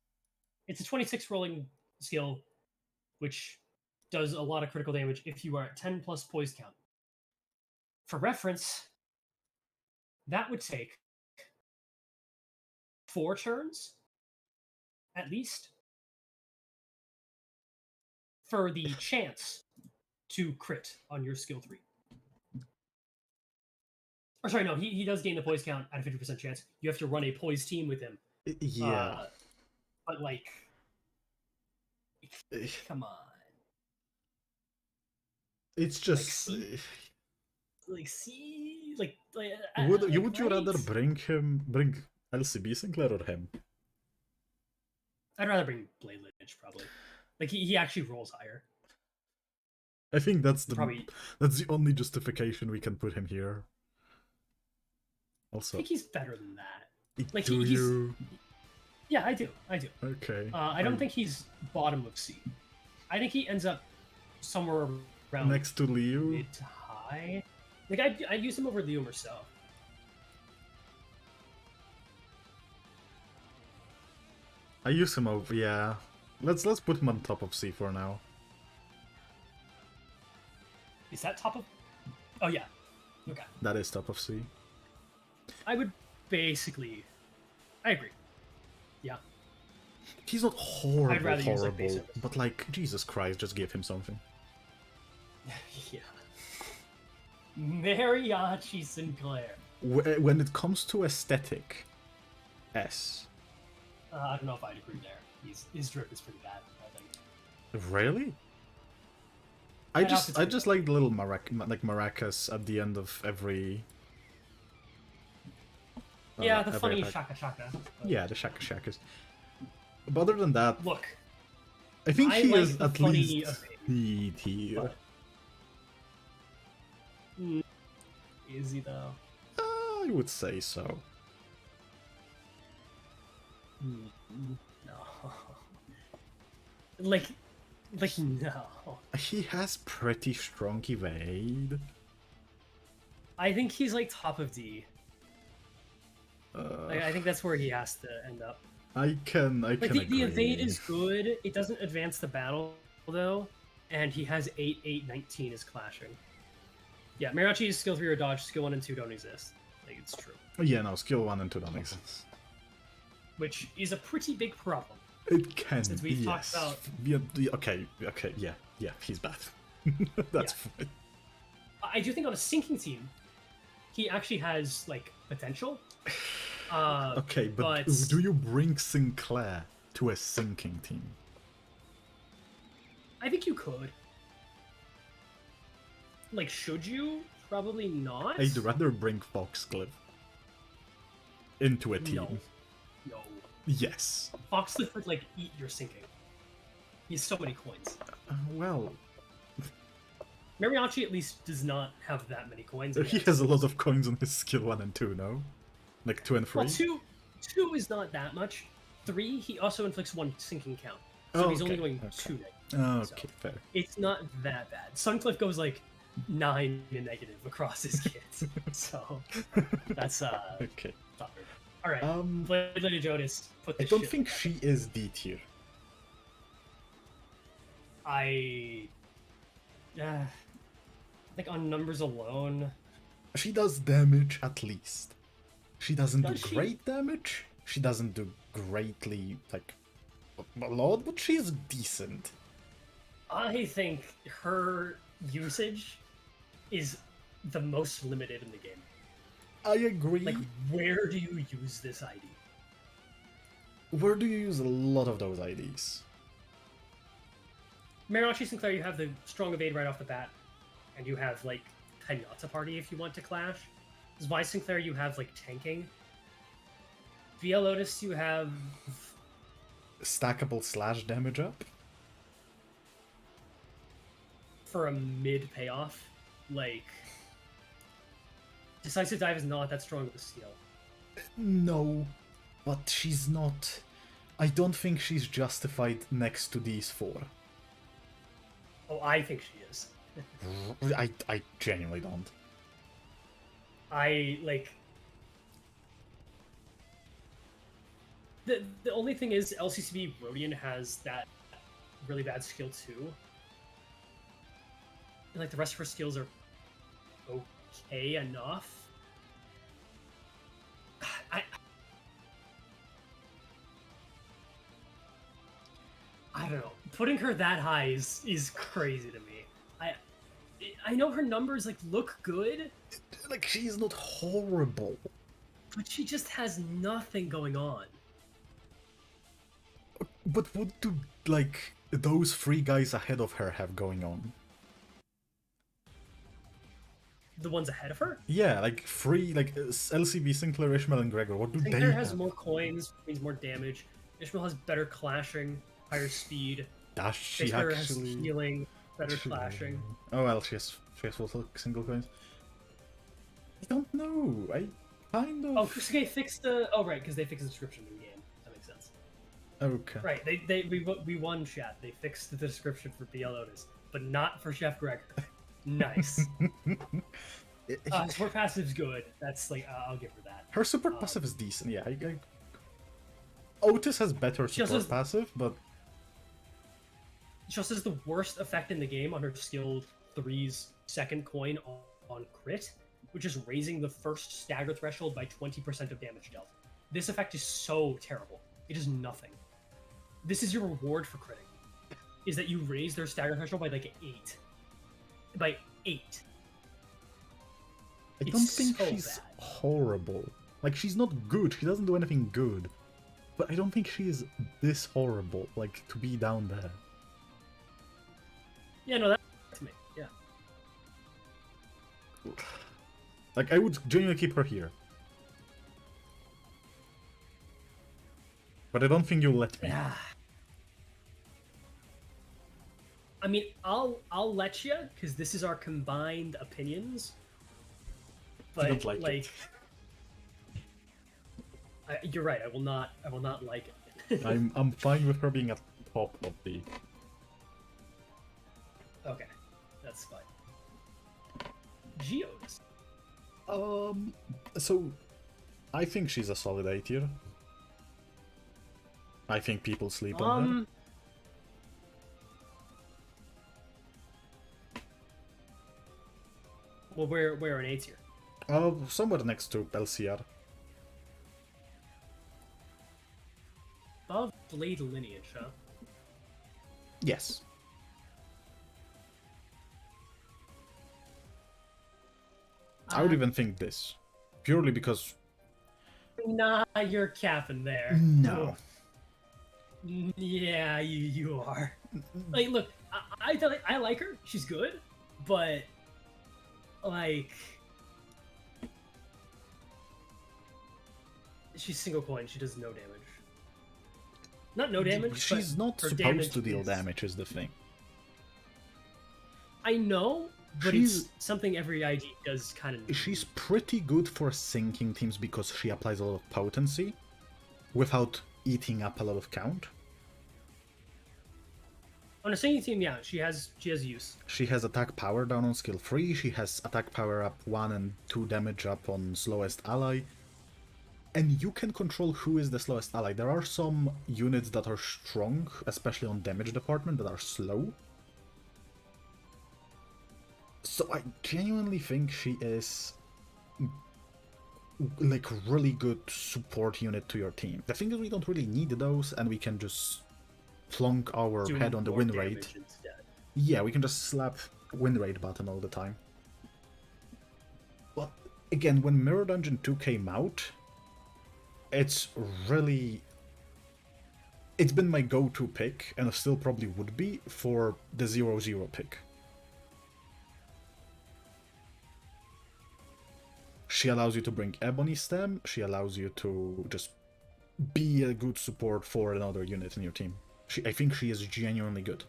B: It's a 26 rolling skill, which does a lot of critical damage if you are at 10 plus poise count. For reference, that would take 4 turns, at least, for the chance to crit on your skill 3. Or sorry, no, he does gain the poise count at a 50% chance. You have to run a poise team with him.
A: Yeah.
B: But like, come on.
A: It's just.
B: Would
A: You rather bring LCB Sinclair or him?
B: I'd rather bring Blade Lineage, probably. Like he actually rolls higher.
A: I think that's the only justification we can put him here. Also,
B: I think he's better than that. Like
A: do you?
B: Yeah, I do.
A: Okay.
B: I don't think he's bottom of C. I think he ends up somewhere around
A: next to Liu.
B: Mid to high. Like I'd use him over Liu myself.
A: I use him over. Yeah. Let's put him on top of C for now.
B: Is that top of? Oh yeah. Okay.
A: That is top of C.
B: I would basically. I agree. Yeah.
A: He's not horrible,
B: I'd rather use, like,
A: but like, Jesus Christ, just give him something.
B: Yeah. Mariachi Sinclair.
A: When it comes to aesthetic, S.
B: I don't know if I'd agree there. His drip is pretty bad, I think.
A: Really? I just like the little maracas at the end of every.
B: Yeah, the funny shaka shaka.
A: Yeah, the shaka shakas. But other than that,
B: look,
A: I think he
B: like
A: is at least C tier.
B: Is he though?
A: I would say so.
B: No. Like no.
A: He has pretty strong evade.
B: I think he's like top of D. I think that's where he has to end up.
A: I can agree.
B: The evade is good. It doesn't advance the battle though, and he has 8, 8, 19 is clashing. Yeah, Mariachi's skill 3 or dodge, skill 1 and 2 don't exist. Like it's true.
A: Yeah, no, skill 1 and 2 don't exist.
B: Which is a pretty big problem.
A: It can.
B: Since we've talked about.
A: Okay, yeah, he's bad. That's fine.
B: I do think on a sinking team, he actually has like potential.
A: Okay, but do you bring Sinclair to a sinking team?
B: I think you could. Like, should you? Probably not.
A: I'd rather bring Foxcliff into a team.
B: No.
A: Yes.
B: Foxcliff would like eat your sinking. He has so many coins.
A: Well,
B: Mariachi at least does not have that many coins.
A: He has a lot of coins on his skill 1 and 2, no? Like 2 and 3?
B: Well, 2 is not that much. 3, he also inflicts 1 sinking count. So he's only going 2 negative.
A: Okay, fair.
B: It's not that bad. Suncliff goes like 9 in negative across his kits. So that's
A: okay.
B: Alright. Lady Jonas, put this
A: I don't think she is D tier.
B: Like on numbers alone.
A: She does damage at least. She doesn't do great damage. She doesn't do greatly like a lot, but she's decent.
B: I think her usage is the most limited in the game.
A: I agree.
B: Like, where do you use this ID?
A: Where do you use a lot of those IDs?
B: Mariachi Sinclair, you have the strong evade right off the bat, and you have like Pinata Party if you want to clash. Vi Sinclair, you have like tanking. Via Lotus, you have
A: stackable slash damage up
B: for a mid payoff. Like, Decisive Dive is not that strong of a skill.
A: No, but she's not. I don't think she's justified next to these 4.
B: Oh, I think she is.
A: I genuinely don't.
B: I like The only thing is LCCB Rodian has that really bad skill too. And, like the rest of her skills are okay enough. I don't know. Putting her that high is crazy to me. I know her numbers like look good,
A: Like, she's not horrible.
B: but she just has nothing going on.
A: But what do, like, those 3 guys ahead of her have going on?
B: The ones ahead of her?
A: Yeah, like 3, like LCB, Sinclair, Ishmael, and Gregor. What do they
B: Sinclair has
A: have?
B: more coins, means more damage. Ishmael has better clashing, higher speed.
A: Does she
B: Sinclair
A: actually?
B: has healing, better clashing.
A: Oh well, she has full single coins. I don't know. I kind of.
B: Oh, Kusuke fixed the. Oh, right, because they fixed the description in the game. That makes sense.
A: Okay.
B: Right, we won chat. They fixed the description for BL Otis, but not for Chef Gregor. Nice. Support passive's good. That's like I'll give her that.
A: Her support passive is decent. Yeah, Otis has better support passive, but
B: she also has the worst effect in the game on her skill 3's second coin on crit, which is raising the first stagger threshold by 20% of damage dealt. This effect is so terrible. It is nothing. This is your reward for critting, is that you raise their stagger threshold by like 8. By 8.
A: I don't think she's horrible. Like, she's not good. She doesn't do anything good. But I don't think she is this horrible, like, to be down there.
B: Yeah, no, that's to me. Yeah.
A: Like, I would genuinely keep her here. But I don't think you'll let me.
B: Yeah. I mean, I'll let you, because this is our combined opinions. But
A: I don't like it.
B: You're right. I will not like it.
A: I'm fine with her being at the top of the.
B: Okay, that's fine. Geodes.
A: So, I think she's a solid A tier. I think people sleep on her.
B: Well, we're an A tier.
A: Somewhere next to LCR.
B: Above Blade Lineage, huh?
A: Yes. I would even think this. Purely because...
B: Nah, you're capping there.
A: No.
B: Yeah, you are. Like, look, I like her. She's good, but like, she's single coin. She does no damage. Not no damage.
A: She's
B: but
A: not
B: her
A: supposed to deal damage, is the thing.
B: I know, but it's something every ID does kind of.
A: She's pretty good for sinking teams because she applies a lot of potency without eating up a lot of count.
B: On a sinking team, yeah, she has use.
A: She has attack power down on skill 3, she has attack power up 1 and 2 damage up on slowest ally. And you can control who is the slowest ally. There are some units that are strong, especially on damage department, that are slow. So I genuinely think she is like really good support unit to your team. The thing is we don't really need those and we can just plonk our head on the win rate. Yeah, we can just slap win rate button all the time. But again, when Mirror Dungeon 2 came out, it's really... It's been my go-to pick, and it still probably would be, for the 0-0 pick. She allows you to bring Ebony Stem, she allows you to just be a good support for another unit in your team. I think she is genuinely good.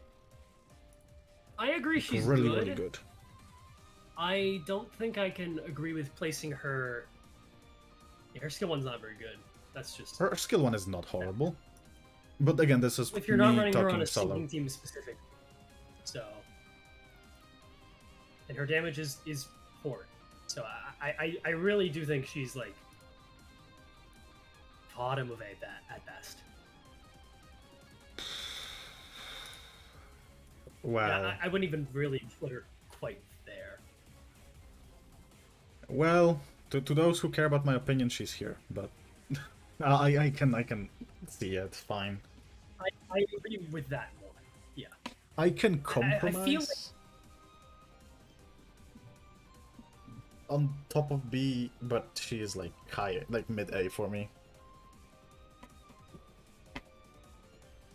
B: I agree she's
A: really,
B: good.
A: really good.
B: I don't think I can agree with placing her... Yeah, her skill one's not very good. That's just...
A: Her skill 1 is not horrible. But again, this is
B: if you're not running her on a
A: solo.
B: sinking team specific. So... And her damage is poor. So I really do think she's like... bottom of A at best.
A: Wow.
B: Yeah, I wouldn't even really put her quite there.
A: Well, to those who care about my opinion, she's here, but I can see it fine.
B: I agree with that more. Yeah.
A: I can compromise
B: I feel like...
A: on top of B, but she is like high, like mid A for me.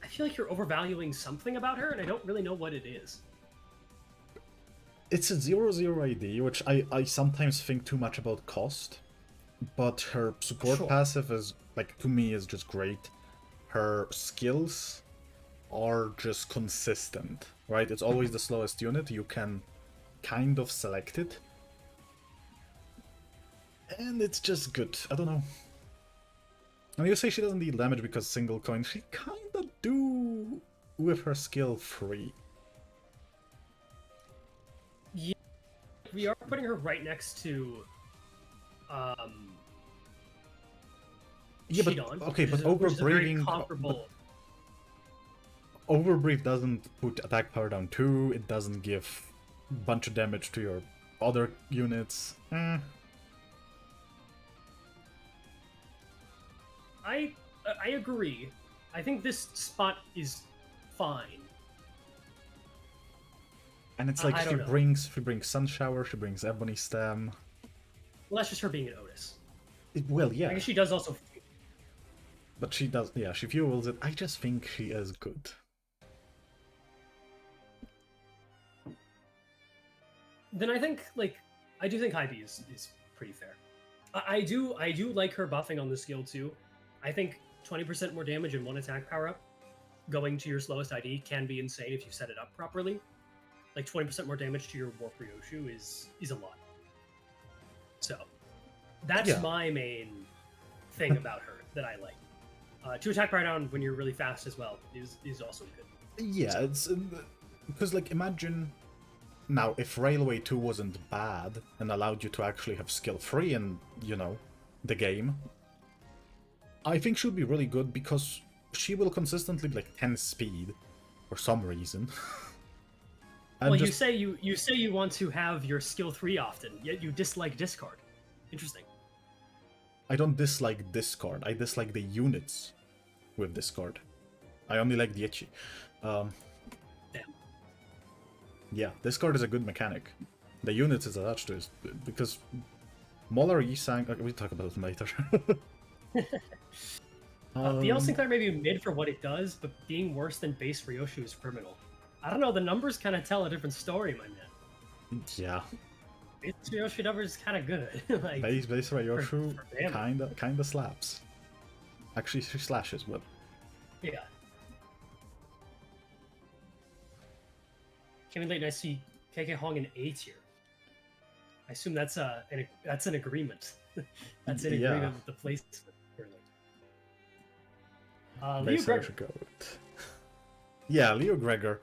B: I feel like you're overvaluing something about her, and I don't really know what it is.
A: It's a 0/0 ID, which I sometimes think too much about cost, but her support
B: Sure.
A: passive is, like, to me, is just great. Her skills are just consistent, right? It's always the slowest unit, you can kind of select it. And it's just good, I don't know. And you say she doesn't deal damage because single coin, she kinda do with her skill 3.
B: Yeah, we are putting her right next to
A: Yeah, but
B: Shidon,
A: okay, but
B: which is a very
A: overbreathing,
B: comparable.
A: overbreathe doesn't put attack power down 2. It doesn't give a bunch of damage to your other units.
B: I agree. I think this spot is fine.
A: And it's like
B: I
A: she
B: don't know.
A: brings Sun Shower, she brings Ebony Stem.
B: Well, that's just her being an Otis.
A: Well,
B: I
A: yeah,
B: guess she does also.
A: but she does, yeah, she fuels it. I just think she is good.
B: Then I think, like, I do think high B is pretty fair. I do like her buffing on the skill too. I think 20% more damage and 1 attack power up going to your slowest ID can be insane if you set it up properly. Like 20% more damage to your Warp Ryoshu is a lot. So that's
A: Yeah.
B: my main thing about her that I like. 2 attack power down when you're really fast as well is also good.
A: Yeah, it's because, like, imagine now if Railway 2 wasn't bad and allowed you to actually have skill 3 in, you know, the game, I think she'll be really good because she will consistently be like 10 speed for some reason. And
B: Well,
A: just,
B: you say you want to have your skill 3 often, yet you dislike discard. Interesting.
A: I don't dislike discard, I dislike the units with discard. I only like the Ichi.
B: Damn.
A: Yeah, discard is a good mechanic. The units is attached to it, because Molar Yisang... we'll talk about it later.
B: BL Sinclair may be mid for what it does, but being worse than base Ryoshu is criminal. I don't know, the numbers kind of tell a different story, my man.
A: Yeah.
B: Base Ryoshu numbers is kind of good. Like,
A: Base Ryoshu
B: for damage.
A: kinda slaps. Actually, she slashes, but...
B: Yeah. Came in late and I see KK Hong in A tier. I assume that's an agreement. That's an
A: Yeah.
B: agreement with the placement. Leo
A: Base
B: Gregor.
A: Ryoshu goat. Yeah, Leo Gregor.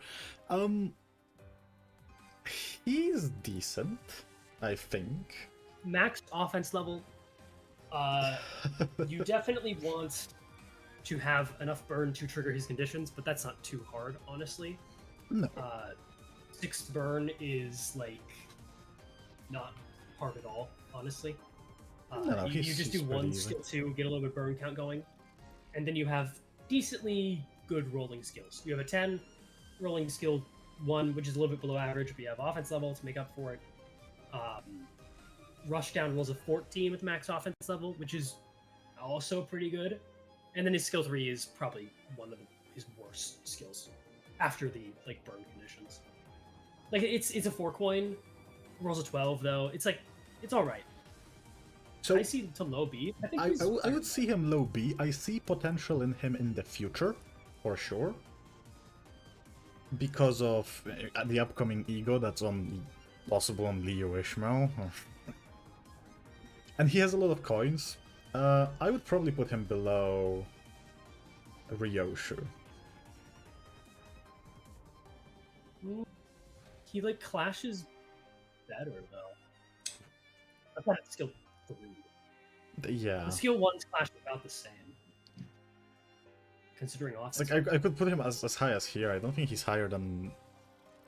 A: He's decent, I think.
B: Max offense level. You definitely want to have enough burn to trigger his conditions, but that's not too hard, honestly.
A: No.
B: 6 burn is like not hard at all, honestly.
A: No,
B: you
A: he's
B: just do
A: pretty
B: 1
A: easy.
B: skill 2, get a little bit burn count going, and then you have decently good rolling skills. You have a 10 rolling skill 1, which is a little bit below average, but you have offense level to make up for it. Rushdown rolls a 14 with max offense level, which is also pretty good. And then his skill 3 is probably one of his worst skills after the like burn conditions. Like it's a 4 coin, rolls a 12 though. It's like it's all right.
A: So
B: I see to low B. I think
A: I would see him low B. I see potential in him in the future, for sure. Because of the upcoming ego that's possible on Leo Ishmael. And he has a lot of coins. I would probably put him below Ryoshu.
B: He like clashes better though. I thought it's skill 3.
A: Yeah.
B: The skill 1's clash about the same. considering
A: It's
B: offense.
A: like I could put him as high as here. I don't think he's higher than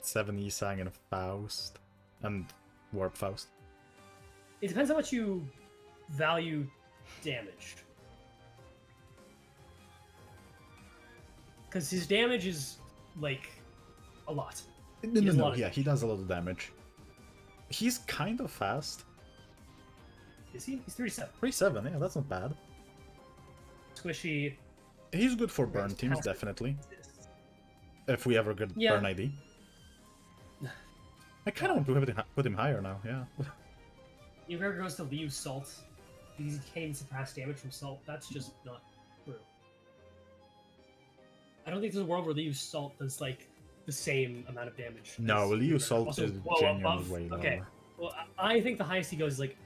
A: 7 Isang and Faust and Warp Faust.
B: It depends how much you value damage. Because his damage is, like, a lot.
A: No, yeah, he does a lot of damage. He's kind of fast.
B: Is he? He's 37.
A: 37, yeah, that's not bad.
B: Squishy.
A: He's good for burn
B: Right,
A: teams,
B: how-
A: definitely. If we ever get
B: Yeah.
A: burn ID. I kind of want to put him higher now, yeah.
B: If ever goes to Liu Salt, because he can't surpass damage from Salt, that's just not true. I don't think there's a world where Liu Salt does, like, the same amount of damage.
A: No,
B: as
A: Liu
B: Gregor.
A: Salt
B: Also,
A: is
B: well,
A: genuinely
B: above-
A: way lower.
B: Okay, well, I think the highest he goes is, like,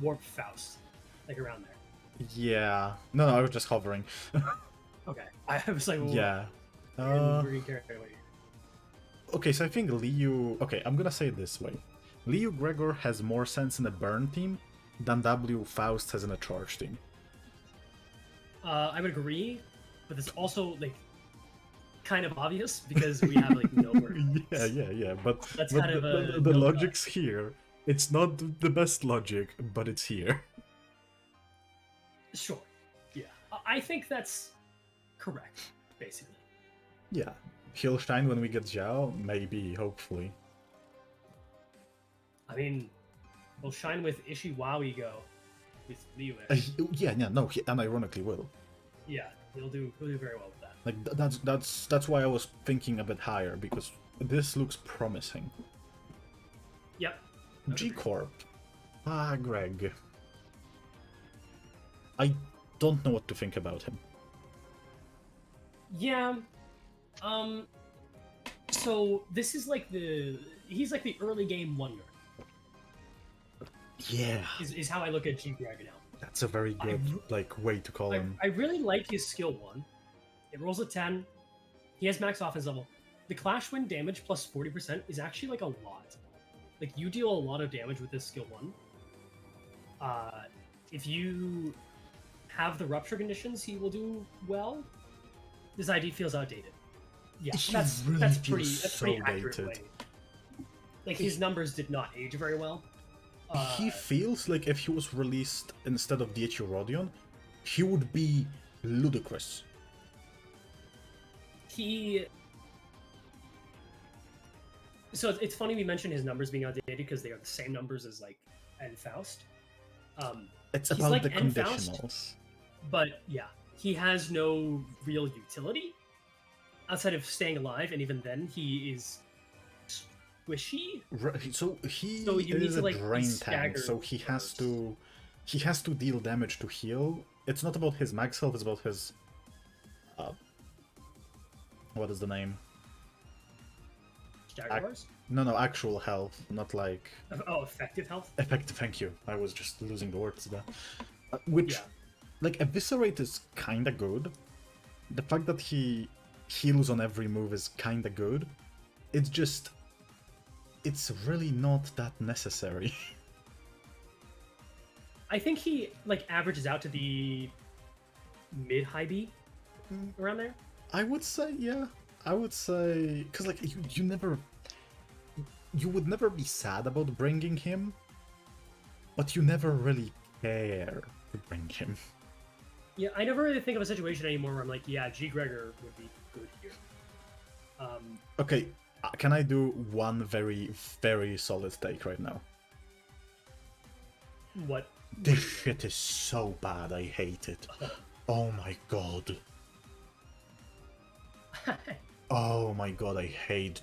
B: Warp Faust. Like, around there.
A: Yeah. No, I was just hovering.
B: Okay. I was like, well,
A: Yeah.
B: where you carry away.
A: Okay, so I think Liu... Okay, I'm gonna say it this way. Liu Gregor has more sense in a burn team than W Faust has in a charge team.
B: I would agree, but it's also, like, kind of obvious because we have, like, no burn.
A: Yeah, but,
B: That's
A: but
B: kind of
A: the,
B: a
A: the
B: no-go.
A: logic's here. It's not the best logic, but it's here.
B: Sure. Yeah. I think that's correct, basically.
A: Yeah. He'll shine when we get Zhao? Maybe, hopefully.
B: I mean, we'll shine with Ishiwawi go with Liu.
A: Yeah, no, he unironically will.
B: Yeah, he'll do very well with that.
A: Like, that's why I was thinking a bit higher, because this looks promising.
B: Yep.
A: G-Corp. Ah, Greg. I don't know what to think about him.
B: Yeah. So this is like he's like the early game wonder.
A: Yeah.
B: Is how I look at G Greg now.
A: That's a very good, way to call him.
B: I really like his skill 1. It rolls a 10. He has max offense level. The clash win damage plus 40% is actually like a lot. Like you deal a lot of damage with this skill 1. If you have the rupture conditions, he will do well. This ID feels outdated. Yeah,
A: He
B: that's
A: really
B: that's
A: feels
B: pretty
A: so
B: accurate
A: dated.
B: way. Like his numbers did not age very well.
A: He feels like if he was released instead of DH Rodion, he would be ludicrous.
B: So it's funny we mentioned his numbers being outdated because they are the same numbers as like N Faust.
A: It's
B: he's
A: about
B: like
A: the
B: N Faust,
A: conditionals.
B: but yeah, he has no real utility outside of staying alive, and even then, he is squishy.
A: So he
B: So you need
A: is
B: to,
A: a
B: like, be
A: drain tank,
B: staggered
A: so he has
B: first.
A: to deal damage to heal. It's not about his max health; it's about his what is the name?
B: Jaguars?
A: No, actual health, not like
B: Oh, effective health?
A: effective. Thank you. I was just losing the words there. Which,
B: Yeah.
A: like, Eviscerate is kinda good. The fact that he heals on every move is kinda good. It's just, it's really not that necessary.
B: I think he, like, averages out to the mid-high B, around there.
A: I would say, yeah. I would say, because, like, you would never be sad about bringing him, but you never really care to bring him.
B: Yeah, I never really think of a situation anymore where I'm like, yeah, G. Gregor would be good here.
A: Okay, can I do one very, very solid take right now?
B: What?
A: This shit is so bad, I hate it. Oh my god. Oh my god, I hate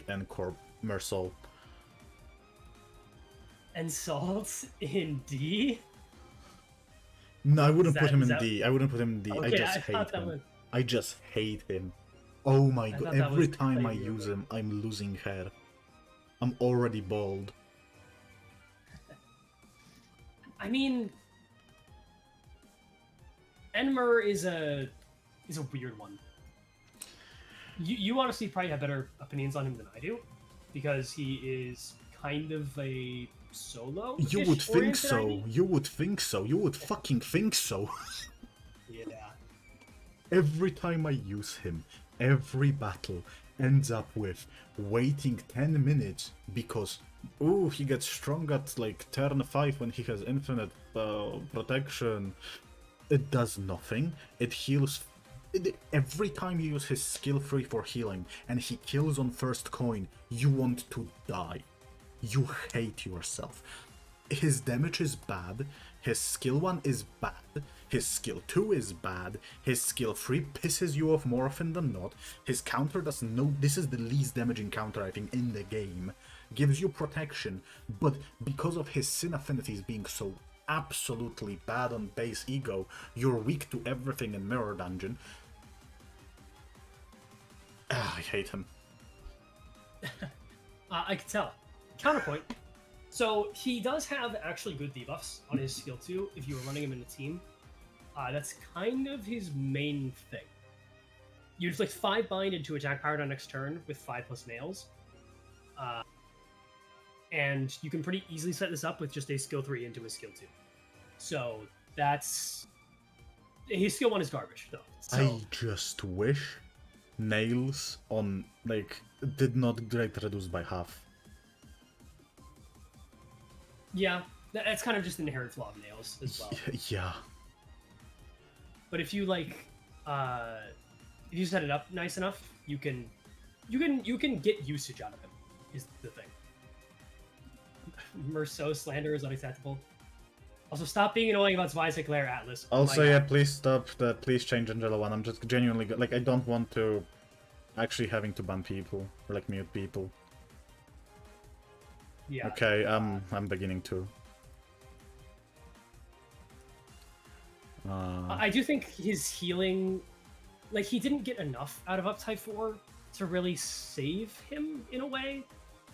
A: N-Corp Mersal.
B: And Salt in D?
A: No, I wouldn't put him
B: is
A: in
B: that-
A: D. I wouldn't put him in D. I
B: Okay,
A: just
B: I
A: hate
B: thought that
A: him.
B: was-
A: I just hate him. Oh my god,
B: thought that
A: every
B: was
A: time I
B: playing
A: use
B: real
A: him, I'm losing hair. I'm already bald.
B: I mean, Enmer is a weird one. You honestly probably have better opinions on him than I do, because he is kind of a solo.
A: You would think so. You would think so. You would fucking think so.
B: Yeah.
A: Every time I use him, every battle ends up with waiting 10 minutes because, ooh, he gets strong at like turn 5 when he has infinite protection. It does nothing. It heals. Every time you use his skill 3 for healing and he kills on first coin, you want to die. You hate yourself. His damage is bad, his skill 1 is bad, his skill 2 is bad, his skill 3 pisses you off more often than not, his counter does no. This is the least damaging counter I think in the game. Gives you protection, but because of his sin affinities being so absolutely bad on base ego, you're weak to everything in Mirror Dungeon. I hate him.
B: I can tell. Counterpoint. So he does have actually good debuffs on his skill 2 if you were running him in a team. That's kind of his main thing. You inflict 5 bind into attack power on next turn with 5 plus nails. And you can pretty easily set this up with just a skill 3 into his skill 2. So that's... His skill 1 is garbage, though. So...
A: I just wish nails on, like, did not get reduced by half.
B: Yeah, that's kind of just an inherent flaw of nails as well.
A: Yeah.
B: But if you like, if you set it up nice enough, you can get usage out of him. Is the thing. Merceau slander is unacceptable. Also, stop being annoying about Zwisek Lair Atlas.
A: Also, yeah, please stop that. Please change Angela 1. I'm just genuinely like, I don't want to actually having to ban people or like mute people.
B: Yeah.
A: Okay, I'm beginning to.
B: I do think his healing, like, he didn't get enough out of Uptype 4 to really save him in a way.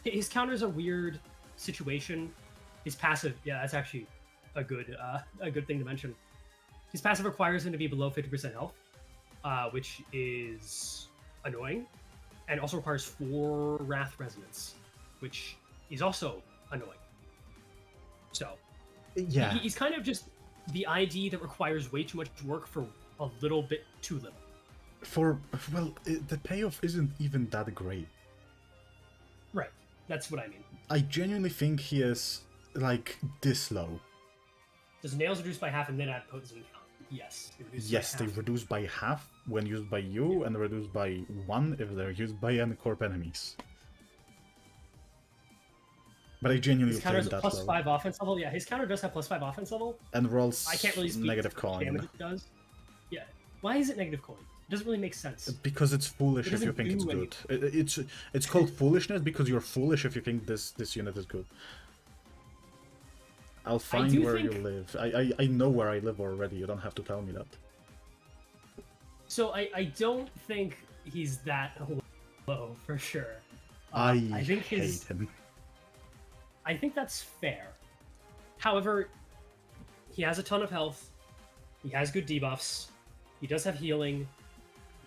B: His counter's a weird situation. His passive, yeah, that's actually a good thing to mention. His passive requires him to be below 50% health, which is annoying, and also requires 4 Wrath Resonance, which is also annoying. So,
A: yeah,
B: he's kind of just the ID that requires way too much work for a little bit too little.
A: The payoff isn't even that great.
B: Right, that's what I mean.
A: I genuinely think he is, like, this low.
B: Does nails reduce by half and then add potency and count? Yes.
A: Yes, they reduce by half when used by you, and reduce by 1 if they're used by any corp enemies. But I genuinely
B: his counter
A: think
B: has
A: that
B: a +5 offense level. Yeah, his counter does have +5 offense level.
A: And rolls
B: I can't really speak
A: negative
B: to what
A: coin.
B: damage it does. Yeah. Why is it negative coin? It doesn't really make sense.
A: Because it's foolish
B: It
A: if you
B: doesn't
A: think it's
B: do
A: good. It's called foolishness because you're foolish if you think this unit is good. I'll find where you live. I know where I live already. You don't have to tell me that.
B: So I don't think he's that low for sure.
A: I
B: think
A: hate him.
B: I think that's fair. However, he has a ton of health. He has good debuffs. He does have healing.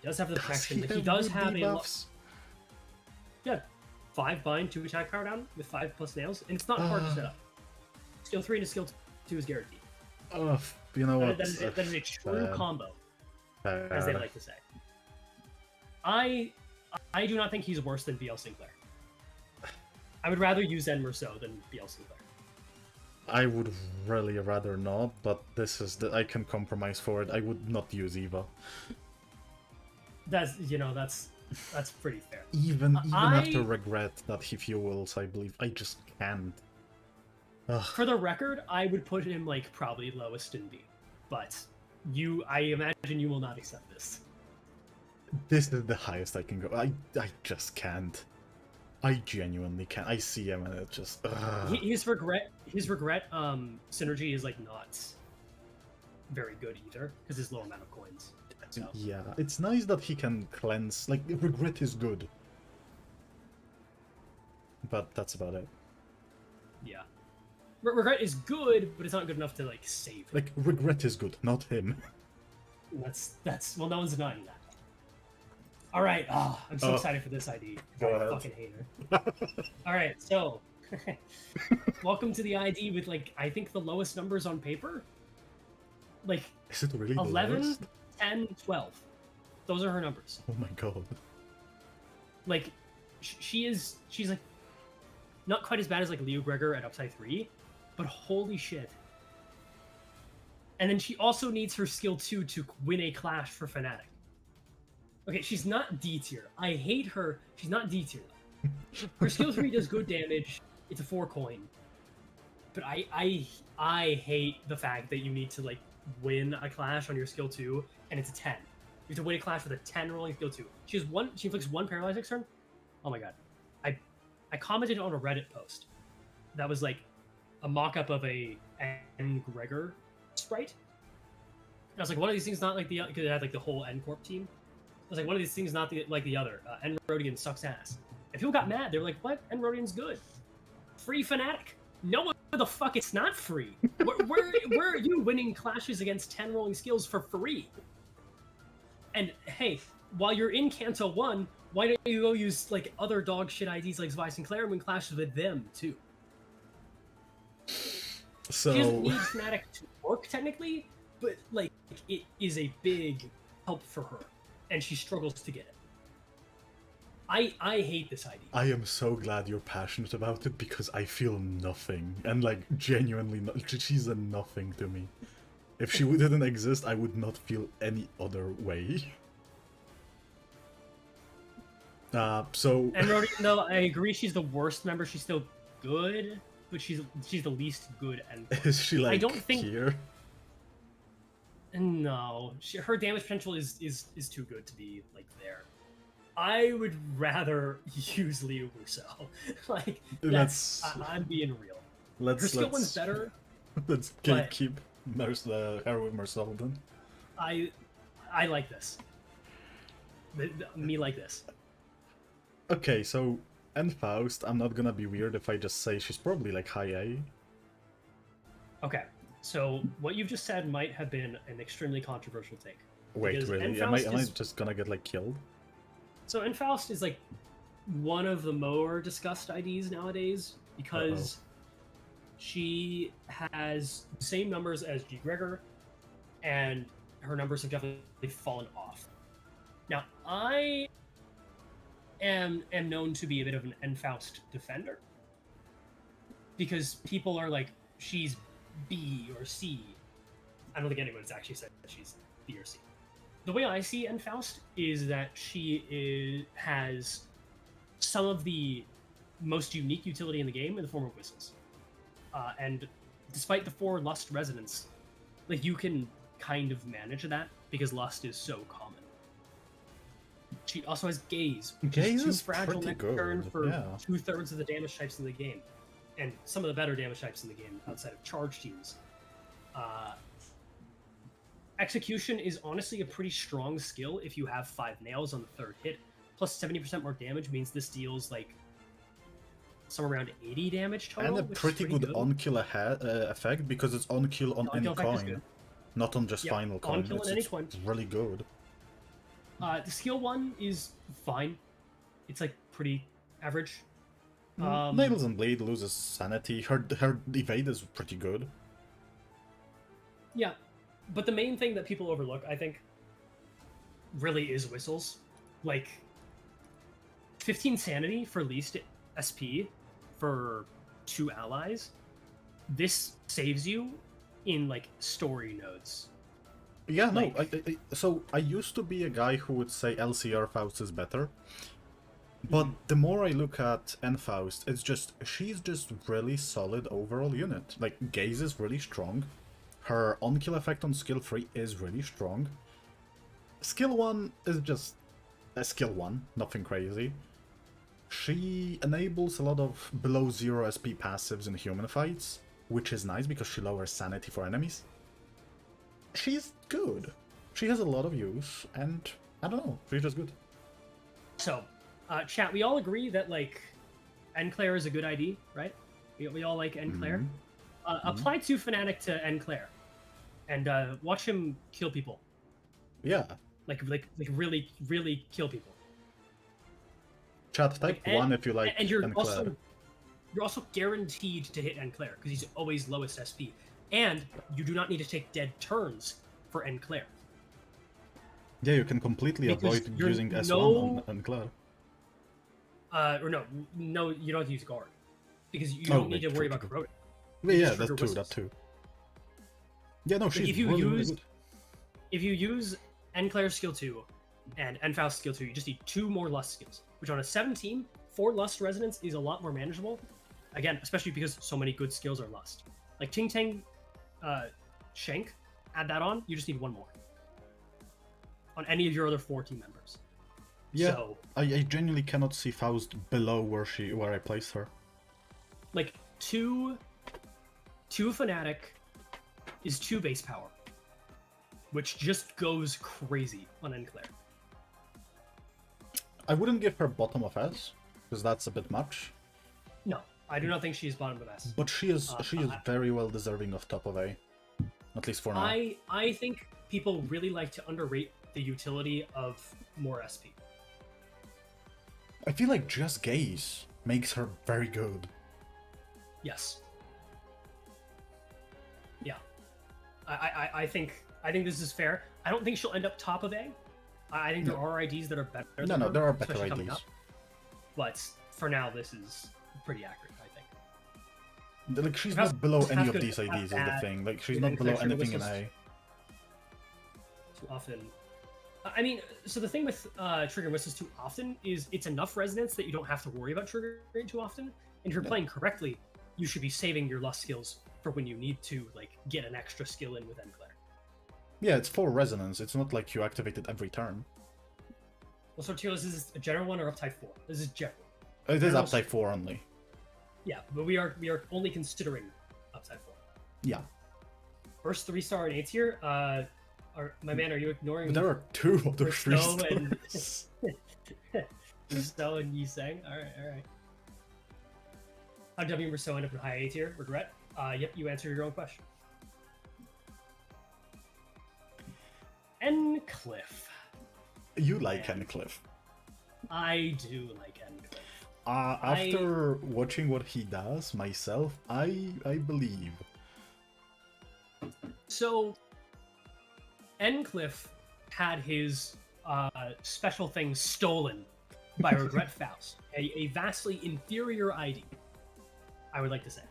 B: He does have the protection. He does have
A: debuffs?
B: Yeah, 5 bind, 2 attack power down with 5 plus nails, and it's not hard to set up. Skill 3 and skill 2 is guaranteed.
A: You know what?
B: That is a true combo, as they like to say. I do not think he's worse than BL Sinclair. I would rather use Zen Merceau than BL Sinclair.
A: I would really rather not, but this is that I can compromise for it. I would not use Eva.
B: That's pretty fair.
A: Even after regret that he fuels, I believe I just can't. Ugh.
B: For the record, I would put him like probably lowest in B, but I imagine you will not accept this.
A: This is the highest I can go. I just can't. I genuinely can't. I see him and it just.
B: His regret synergy is like not very good either because his low amount of coins. So.
A: Yeah, it's nice that he can cleanse. Like, regret is good, but that's about it.
B: Yeah, regret is good, but it's not good enough to like save him.
A: Like, regret is good, not him.
B: That's well, no one's denying that. All right, I'm so excited for this ID.
A: Go ahead.
B: Fucking hater. All right, so welcome to the ID with like I think the lowest numbers on paper. Like
A: is it really
B: 11, 10, 12. Those are her numbers.
A: Oh my god.
B: Like, she's like not quite as bad as like Leo Gregor at Upside 3, but holy shit. And then she also needs her skill 2 to win a clash for Fnatic. Okay, she's not D tier. I hate her. She's not D tier though. Her skill 3 does good damage. It's a 4 coin. But I hate the fact that you need to like win a clash on your skill 2 and it's a 10. You have to win a clash with a 10 rolling skill 2. She inflicts 1 paralyze next turn. Oh my god. I commented on a Reddit post that was like a mock-up of a N Gregor sprite. And I was like, one of these things not like the other, because it had like the whole N Corp team. I was like, one of these things not like the other. N Rodian sucks ass. And people got mad. They were like, what? N Rodian's good. Free Fnatic. No, the fuck, it's not free. Where are you winning clashes against 10 rolling skills for free? And hey, while you're in Kanto 1, why don't you go use like other dog shit IDs like Zvi Sinclair and win clashes with them too?
A: So
B: she doesn't need Fnatic to work technically, but like it is a big help for her, and she struggles to get it. I hate this idea.
A: I am so glad you're passionate about it because I feel nothing, and like genuinely, she's a nothing to me. If she didn't exist, I would not feel any other way. So.
B: And Rodian, though, I agree she's the worst member. She's still good, but she's the least good. And
A: Is she like
B: I don't think
A: here?
B: No, her damage potential is too good to be like there. I would rather use Liu Russo. Like I'm being real. Her skill one's better.
A: Let's keep Heroin Marcel then.
B: I like this. Me like this.
A: Okay, so Faust, I'm not gonna be weird if I just say she's probably like high A.
B: Okay, so what you've just said might have been an extremely controversial take.
A: Wait, really? Am I just gonna get like killed?
B: So Faust is like one of the more discussed IDs nowadays because she has the same numbers as G. Gregor, and her numbers have definitely fallen off. Now, I am known to be a bit of an Faust defender because people are like, she's B or C. I don't think anyone's actually said that she's B or C. The way I see Faust is that she has some of the most unique utility in the game in the form of whistles. And despite the 4 Lust resonance, like you can kind of manage that because Lust is so common. She also has Gaze, which is too fragile next turn for 2/3 of the damage types in the game, and some of the better damage types in the game outside of charge teams. Execution is honestly a pretty strong skill if you have 5 nails on the 3rd hit, plus 70% more damage means this deals like somewhere around 80 damage total.
A: And a pretty good on-kill effect because it's on-kill on any coin, not on just final coin.
B: On-kill on any coin.
A: It's really good.
B: The skill 1 is fine. It's like pretty average.
A: Nails and Blade loses sanity. Her evade is pretty good.
B: Yeah, but the main thing that people overlook, I think, really is whistles. Like, 15 sanity for least SP for 2 allies. This saves you in, like, story nodes.
A: Yeah, like, no, so I used to be a guy who would say LCR Faust is better. But the more I look at Faust, she's just really solid overall unit. Like, Gaze is really strong. Her on-kill effect on skill 3 is really strong. Skill 1 is just a skill 1, nothing crazy. She enables a lot of below 0 SP passives in human fights, which is nice because she lowers sanity for enemies. She's good. She has a lot of use, and I don't know, she's just good.
B: So, chat, we all agree that, like, Enclair is a good ID, right? We all like Enclair. Apply to Fnatic to Enclair, and watch him kill people.
A: Yeah.
B: Like really, really kill people.
A: Chat, type 1 if you like
B: and you're
A: Enclair.
B: You're also guaranteed to hit Enclair, because he's always lowest SP. And you do not need to take dead turns for Enclair.
A: Yeah, you can completely
B: Because
A: avoid
B: you're
A: using S1 on Claire.
B: Or no, you don't have to use guard because you
A: Oh,
B: don't need to
A: wait,
B: worry
A: true,
B: about
A: true.
B: corroding.
A: Yeah,
B: You
A: yeah,
B: just
A: that
B: trigger
A: too, that
B: whistles.
A: too. Yeah, no, she's
B: if you
A: really, really
B: use
A: good.
B: if you use Claire's skill 2 and Faust's skill 2, you just need 2 more lust skills, which on a 17, 4 lust resonance is a lot more manageable. Again, especially because so many good skills are lust. Like Ting Tang, Shank, add that on, you just need 1 more. On any of your other 4 team members.
A: Yeah,
B: So,
A: I genuinely cannot see Faust below where I placed her.
B: like, 2 Fnatic is 2 base power. Which just goes crazy on Enclair.
A: I wouldn't give her bottom of S, because that's a bit much.
B: No, I do not think she's bottom of S.
A: But she is very well deserving of top of A. At least for now.
B: I think people really like to underrate the utility of more SP.
A: I feel like just gaze makes her very good.
B: Yes. Yeah. I think this is fair. I don't think she'll end up top of A. I think there are IDs that are better than
A: No,
B: her,
A: there are better
B: especially coming
A: IDs.
B: up. But for now, this is pretty accurate, I think.
A: Like, she's
B: Faust
A: not below
B: is
A: any
B: half
A: of
B: good,
A: these
B: half
A: IDs is the
B: bad.
A: thing. Like, she's
B: And
A: not
B: then
A: below
B: Claire
A: anything in
B: whistles
A: A.
B: too often. I mean, so the thing with trigger whistles too often is it's enough resonance that you don't have to worry about triggering too often. And if you're playing correctly, you should be saving your lust skills for when you need to like get an extra skill in with Enclair.
A: Yeah, it's for resonance. It's not like you activate it every turn.
B: Well, so Telos, is this a general one or uptype 4? This is general.
A: It is
B: General-
A: uptype 4 only.
B: Yeah, but we are only considering uptype 4.
A: Yeah.
B: First 3-star and 8-tier, my man, are you ignoring
A: But there are 2 of the 3
B: Snow and
A: stars.
B: Rousseau and Yiseng? Alright. How did W and Rousseau end up in high A tier? Regret? Yep, you answered your own question. Encliff.
A: You like
B: Man.
A: Encliff.
B: I do like Encliff.
A: After watching what he does myself, I believe.
B: So, Encliff had his special thing stolen by Regret Faust, a vastly inferior ID, I would like to say.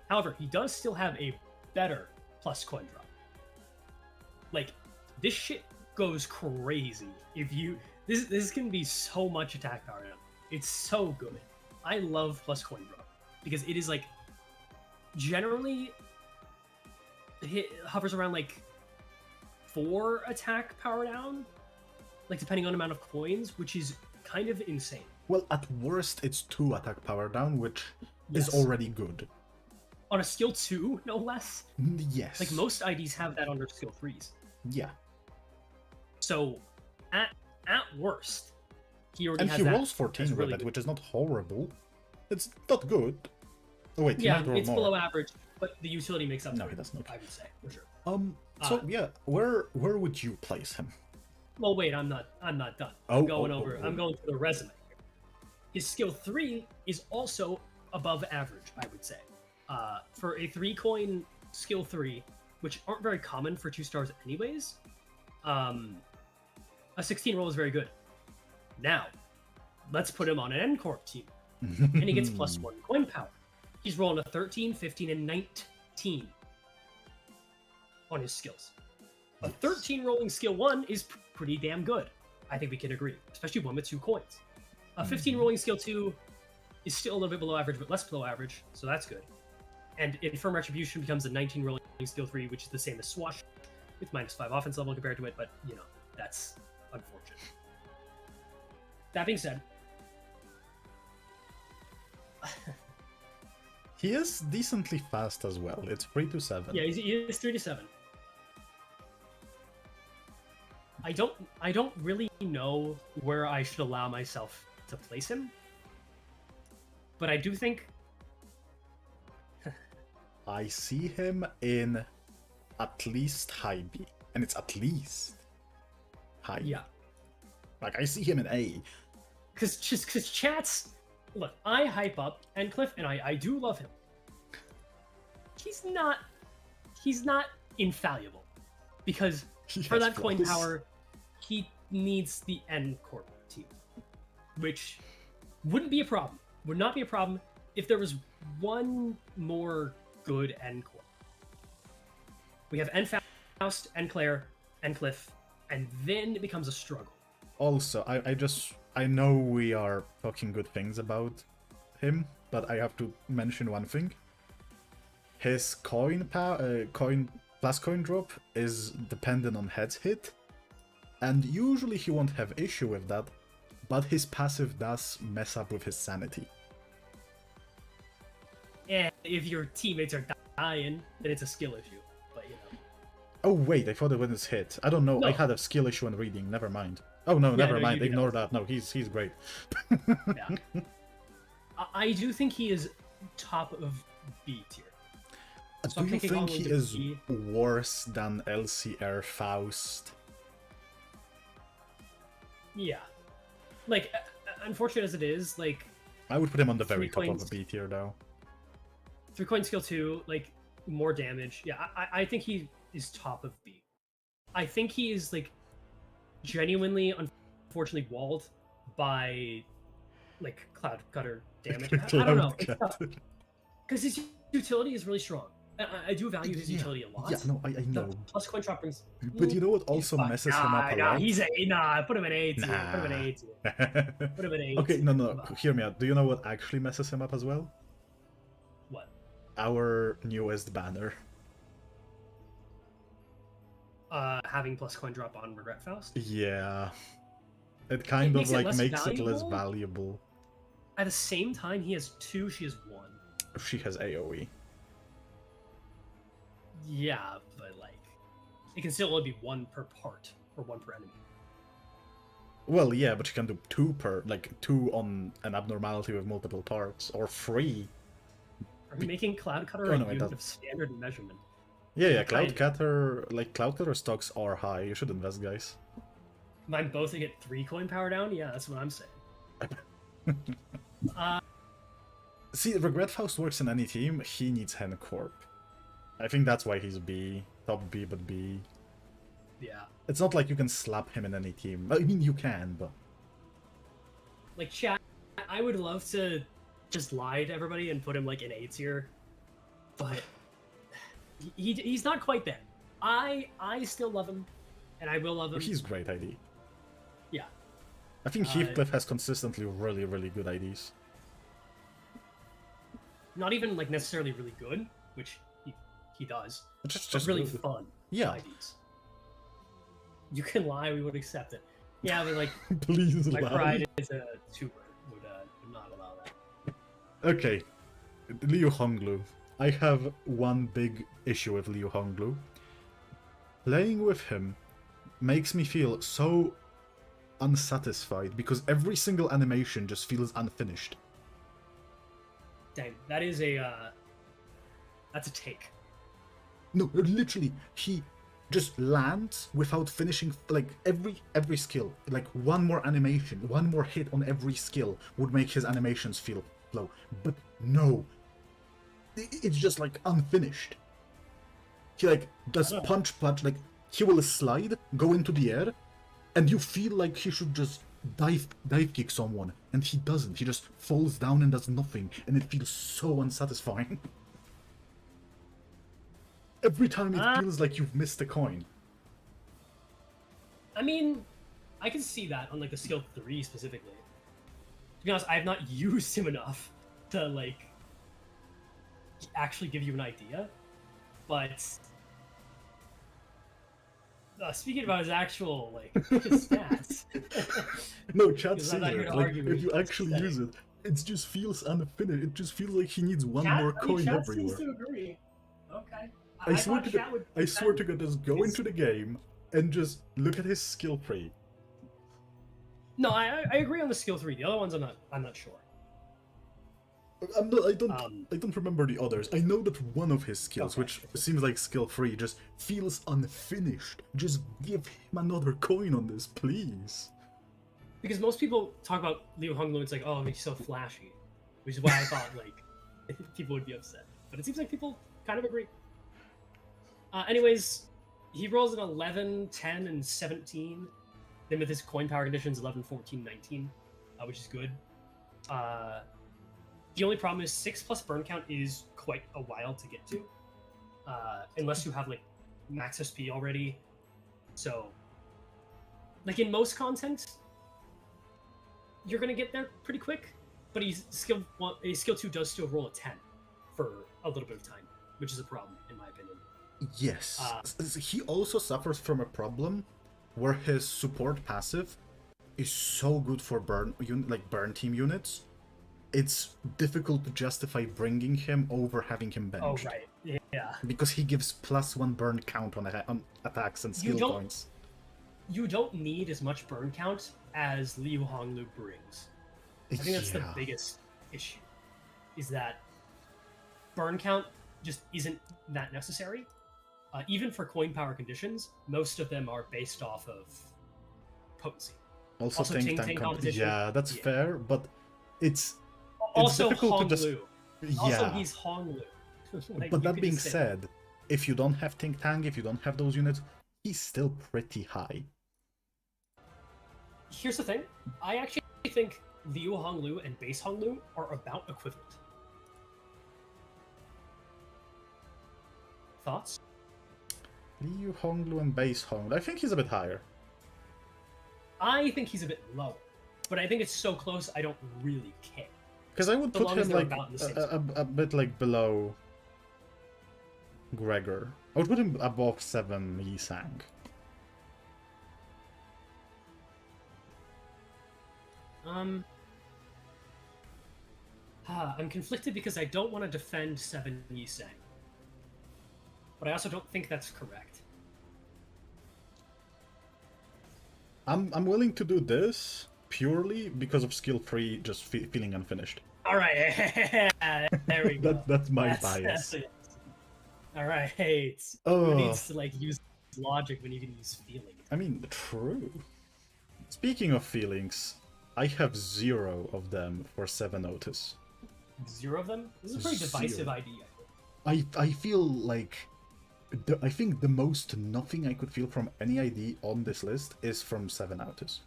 B: However, he does still have a better plus coin drop. Like, this shit goes crazy. If you this can be so much attack power now. It's so good. I love plus coin drop because it is like generally hovers around like 4 attack power down, like depending on amount of coins, which is kind of insane.
A: Well, at worst, it's 2 attack power down, which
B: Yes.
A: is already good.
B: On a skill 2, no less.
A: Yes.
B: Like most IDs have that on their skill 3s.
A: Yeah.
B: So at worst, he already
A: And
B: has
A: he
B: that.
A: rolls 14
B: That's
A: with
B: really
A: it,
B: good.
A: which is not horrible. It's not good. Oh wait, he
B: Yeah,
A: might roll
B: it's
A: more.
B: below average, but the utility makes up
A: No,
B: for
A: he
B: it,
A: doesn't, okay.
B: I would say, for sure.
A: So yeah, where would you place him?
B: Well, wait, I'm not done.
A: Oh,
B: I'm going
A: oh,
B: over.
A: oh, oh.
B: I'm going through the resume here. His skill 3 is also above average, I would say. For a 3-coin skill 3, which aren't very common for 2 stars anyways, a 16 roll is very good. Now, let's put him on an N-Corp team, and he gets plus 1 coin power. He's rolling a 13, 15, and 19 on his skills. A 13 rolling skill 1 is pretty damn good. I think we can agree, especially one with 2 coins. A 15 rolling skill 2 is still a little bit below average, but less below average, so that's good. And Infirm Retribution becomes a 19 rolling skill 3, which is the same as Swash, with minus 5 offense level compared to it, but, you know, that's unfortunate. That being said,
A: He is decently fast as well. It's 3 to 7.
B: yeah, he is 3 to 7. I don't really know where I should allow myself to place him, but I do think
A: I see him in at least high B, and it's at least high.
B: yeah,
A: Like I see him in A.
B: because chats. Look, I hype up Encliff, and I do love him. He's not infallible, because
A: He
B: for
A: has
B: that coin
A: flaws.
B: power, he needs the N Corp team, which wouldn't be a problem. Would not be a problem if there was one more good N Corp. We have N Faust, N Claire, N Cliff, and then it becomes a struggle.
A: Also, I know we are talking good things about him, but I have to mention one thing. His coin plus coin drop is dependent on heads hit, and usually he won't have issue with that, but his passive does mess up with his sanity.
B: And if your teammates are dying, then it's a skill issue. But you know.
A: Oh wait, I thought it was his hit. I don't know.
B: No.
A: I had a skill issue in reading. Never mind. Oh no, never
B: no,
A: mind.
B: you do
A: Ignore
B: know.
A: that. No, he's great.
B: Yeah. I do think he is top of B tier. So
A: Do you
B: picking all
A: think he
B: into
A: is
B: B.
A: worse than LCR Faust?
B: Yeah. Like, unfortunate as it is, like,
A: I would put him on the very
B: Three
A: top of
B: coins.
A: a B tier though.
B: 3-coin skill 2, like, more damage. Yeah, I think he is top of B. I think he is, like, genuinely, unfortunately, walled by, like, Cloud Cutter damage. I don't know. Because his utility is really strong. I do value his utility a lot.
A: Yeah, no, I know.
B: The plus coin drop brings.
A: But you know what also messes him up a lot?
B: He's put him in A tier. Put him in A tier. Put him in A tier.
A: Okay, no, hear me out. Do you know what actually messes him up as well?
B: What?
A: Our newest banner.
B: Having plus coin drop on Regret Faust.
A: Yeah. It kind
B: makes
A: of
B: it
A: like
B: less
A: makes it less
B: valuable?
A: valuable.
B: At the same time, he has 2, she has 1.
A: She has AoE.
B: Yeah, but like, it can still only be 1 per part or 1 per enemy.
A: Well, yeah, but you can do 2 per, like 2 on an abnormality with multiple parts, or 3.
B: Are we making Cloud Cutter
A: Oh,
B: a
A: no, it
B: unit
A: doesn't.
B: of standard measurement?
A: Yeah, Cloud Cutter stocks are high. You should invest, guys.
B: Mine both to get 3 coin power down? Yeah, that's what I'm saying.
A: See, Regret Faust works in any team. He needs Hen Corp. I think that's why he's B. Top B, but B.
B: Yeah.
A: It's not like you can slap him in any team. I mean, you can, but...
B: Like, chat, I would love to just lie to everybody and put him, like, in A tier. But he's not quite there. I still love him, and I will love him.
A: He's great ID.
B: Yeah.
A: I think Heathcliff has consistently really, really good IDs.
B: Not even, like, necessarily really good, which he does.
A: Just
B: really
A: good.
B: fun
A: Yeah.
B: IDs. You can lie, we would accept it. Yeah, but, like,
A: Please
B: my
A: lie.
B: pride as a tuber would not allow that.
A: Okay, Liu Honglu. I have one big issue with Liu Honglu. Playing with him makes me feel so unsatisfied because every single animation just feels unfinished.
B: Dang, that is that's a take.
A: No, literally, he just lands without finishing, like, every skill. Like, one more animation, one more hit on every skill would make his animations feel slow. But no. It's just, like, unfinished. He, like, does punch, like, he will slide, go into the air, and you feel like he should just dive kick someone, and he doesn't. He just falls down and does nothing, and it feels so unsatisfying. Every time it feels like you've missed a coin.
B: I mean, I can see that on, like, the skill 3 specifically. To be honest, I have not used him enough to, like, actually give you an idea. But speaking about his actual, like, his stats.
A: No, chat
B: Because I'm
A: saying
B: not here
A: it.
B: to
A: Like,
B: argue
A: if
B: with
A: you
B: you,
A: actually
B: just
A: use it, it just feels unfinished. It just feels like he needs one
B: Chat-
A: more
B: I mean,
A: coin
B: chat
A: everywhere.
B: seems to agree. Okay.
A: I swear
B: thought
A: to
B: chat
A: God,
B: would
A: I swear to
B: defend
A: God, just go
B: his-
A: into the game and just look at his skill tree.
B: No, I agree on the skill 3. The other ones I'm not sure.
A: I don't remember the others. I know that one of his skills,
B: Okay.
A: which seems like skill 3, just feels unfinished. Just give him another coin on this, please.
B: Because most people talk about Liu Honglu, it's like, oh, he's so flashy. Which is why I thought, like, people would be upset. But it seems like people kind of agree. Anyways, he rolls an 11, 10, and 17. Limit is coin power conditions 11, 14, 19, which is good. The only problem is 6 plus burn count is quite a while to get to, unless you have like max SP already. So, like in most content, you're gonna get there pretty quick. But his skill 2 does still roll a 10 for a little bit of time, which is a problem in my opinion.
A: Yes. He also suffers from a problem where his support passive is so good for burn team units. It's difficult to justify bringing him over having him benched.
B: Oh right, yeah.
A: Because he gives +1 burn count on attacks and skill points.
B: You don't need as much burn count as Liu Honglu brings. I think that's the biggest issue, is that burn count just isn't that necessary. Even for coin power conditions, most of them are based off of potency.
A: Also
B: Ting Tang competition.
A: Yeah, that's fair, but it's
B: also
A: difficult
B: Honglu.
A: to just... Yeah.
B: Also, he's Honglu. Like,
A: but that being said, if you don't have Ting Tang, if you don't have those units, he's still pretty high.
B: Here's the thing. I actually think Liu Honglu and base Honglu are about equivalent. Thoughts?
A: Liu Honglu and base Honglu. I think he's a bit higher.
B: I think he's a bit lower. But I think it's so close, I don't really care.
A: Because I would put him like a bit like below Gregor. I would put him above 7 Yi Sang.
B: I'm conflicted because I don't want to defend 7 Yi Sang. But I also don't think that's correct.
A: I'm willing to do this purely because of skill 3 just feeling unfinished.
B: Alright, there we go.
A: that's my bias.
B: Alright, who needs to like use logic when you can use feeling?
A: I mean, true. Speaking of feelings, I have 0 of them for 7 Otis.
B: 0 of them? This is a pretty divisive idea.
A: I feel like... I think the most nothing I could feel from any ID on this list is from 7 Otis.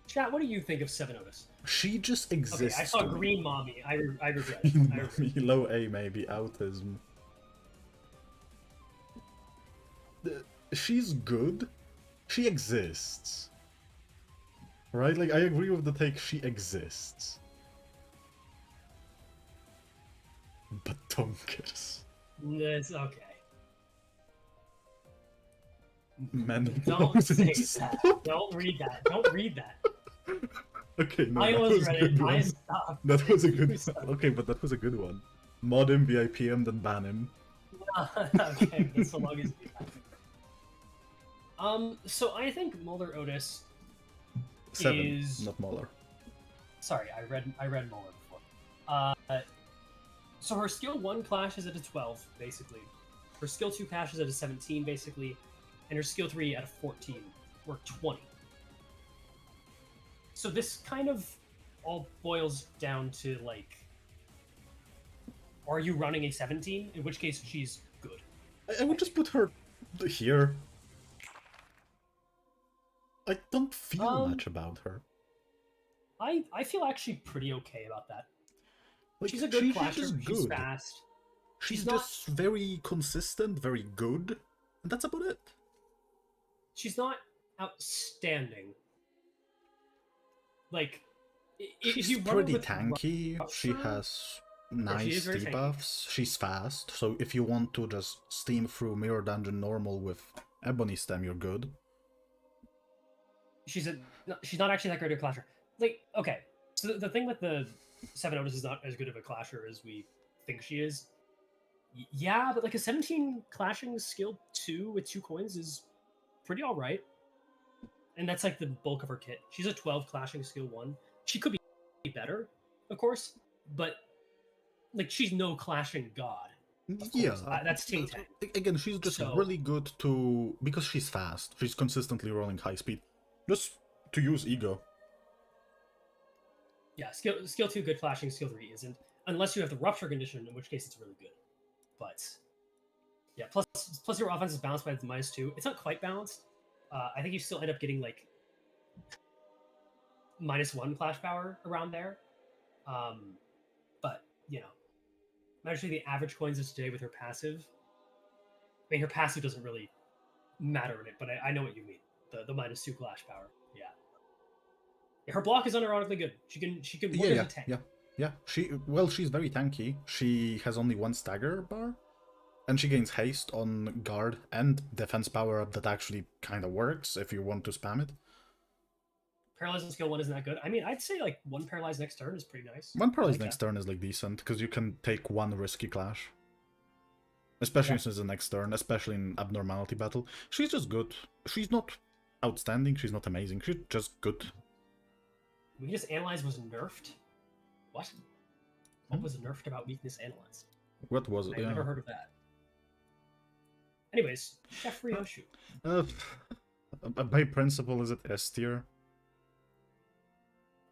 B: Chat, what do you think of 7 Otis?
A: She just exists.
B: Okay, I saw Green Mommy. I regret
A: Green
B: it.
A: Mommy, low A maybe, autism. She's good. She exists. Right? Like, I agree with the take, she exists. But Tonkers.
B: It's okay.
A: Men.
B: Don't say that. Don't read that. Don't read that.
A: Okay, no,
B: I
A: that
B: was
A: was a
B: ready.
A: good
B: I
A: one.
B: stopped.
A: That was a good one. Okay, but that was a good one. Mod him, VIP him, then ban him.
B: Okay, that's so long as we have. So I think Mulder Otis
A: 7,
B: is...
A: not Muller.
B: Sorry, I read Muller before. So her skill 1 clashes at a 12, basically. Her skill 2 clashes at a 17, basically. And her skill 3 at a 14, or 20. So this kind of all boils down to, like... Are you running a 17? In which case, she's good.
A: I would just put her here. I don't feel much about her.
B: I feel actually pretty okay about that.
A: Like,
B: she's a good clasher,
A: she's
B: she's
A: good.
B: fast.
A: She's
B: not...
A: just very consistent, very good, and that's about it.
B: She's not outstanding. Like, if
A: she's
B: you run
A: pretty
B: with
A: tanky, she has nice debuffs, she's fast, so if you want to just steam through Mirror Dungeon normal with Ebony Stem, you're good.
B: She's not actually that great a clasher. Like, okay, so the thing with the 7 Otis is not as good of a clasher as we think she is. Yeah, but like a 17 clashing skill 2 with 2 coins is pretty alright. And that's like the bulk of her kit. She's a 12 clashing skill 1. She could be better, of course, but like she's no clashing god.
A: Yeah,
B: that's Ting Tang.
A: Again, she's just really good to... Because she's fast, she's consistently rolling high speed. Just to use Ego.
B: Yeah, skill 2 good flashing, skill 3 isn't. Unless you have the rupture condition, in which case it's really good. But yeah, plus your offense is balanced by the -2. It's not quite balanced, I think you still end up getting like -1 clash power around there. But actually the average coins of today with her passive. I mean, her passive doesn't really matter in it, but I know what you mean. The -2 clash power. Yeah. Her block is unironically good. She can work as a tank.
A: Yeah. She's very tanky. She has only 1 stagger bar, and she gains haste on guard and defense power up that actually kind of works if you want to spam it.
B: Paralyze on skill 1 isn't that good. I mean, I'd say like 1 paralyze next turn is pretty nice.
A: 1 paralyze next turn is like decent because you can take 1 risky clash, especially since the next turn, especially in abnormality battle. She's just good. She's not outstanding. She's not amazing. She's just good.
B: Weakness Analyze was nerfed? What? What was nerfed about Weakness Analyze?
A: What was it?
B: I've never heard of that. Anyways, Chef Ryoshu.
A: By principle, is it S tier?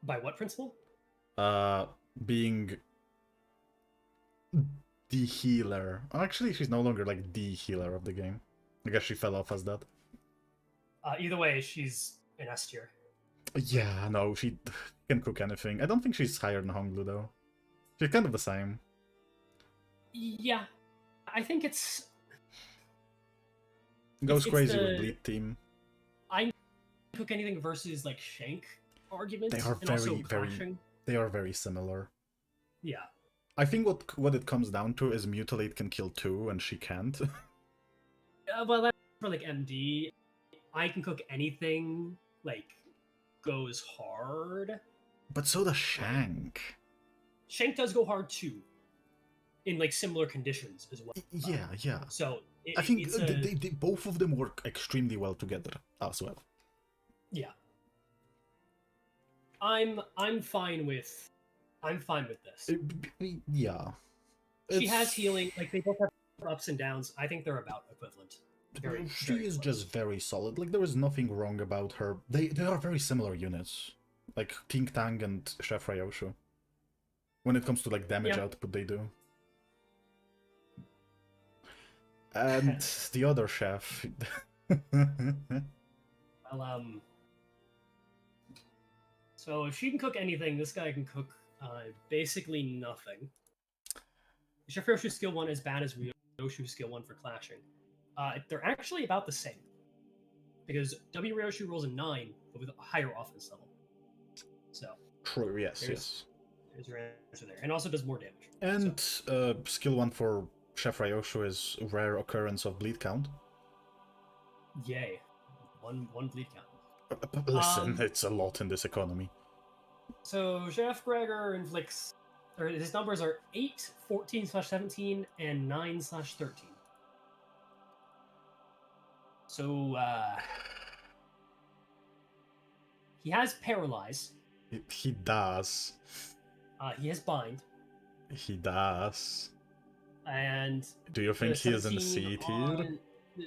B: By what principle?
A: Being the healer. Actually, she's no longer like the healer of the game. I guess she fell off as that.
B: Either way, she's an S tier.
A: Yeah, no, she can cook anything. I don't think she's higher than Honglu, though. She's kind of the same.
B: Yeah. I think it's...
A: Goes crazy with Bleed Team.
B: I cook anything versus, like, Shank arguments.
A: They are They are very similar.
B: Yeah.
A: I think what it comes down to is Mutilate can kill 2 and she can't.
B: Well, that's for, like, MD. I can cook anything, like... goes hard.
A: But so does Shank.
B: Shank does go hard too. In like similar conditions as well.
A: Yeah.
B: So
A: I think they both of them work extremely well together as well.
B: Yeah. I'm fine with this.
A: Yeah.
B: She has healing, like they both have ups and downs. I think they're about equivalent.
A: She is just very solid. Like there is nothing wrong about her. They are very similar units, like Ting Tang and Chef Ryoshu. When it comes to like damage output, they do. And the other chef.
B: Well, so if she can cook anything, this guy can cook basically nothing. Chef Ryoshu's skill 1 is bad as Ryoshu's skill 1 for clashing. They're actually about the same. Because W Ryoshu rolls a 9, but with a higher offense level. So.
A: True, yes.
B: There's your answer there. And also does more damage.
A: And skill 1 for Chef Ryoshu is rare occurrence of bleed count.
B: Yay. One bleed count.
A: Listen, it's a lot in this economy.
B: So Chef Gregor inflicts... or his numbers are 8, 14/17, and 9/13. So, he has Paralyze.
A: He does.
B: He has Bind.
A: He does.
B: And...
A: do you think he is in C tier?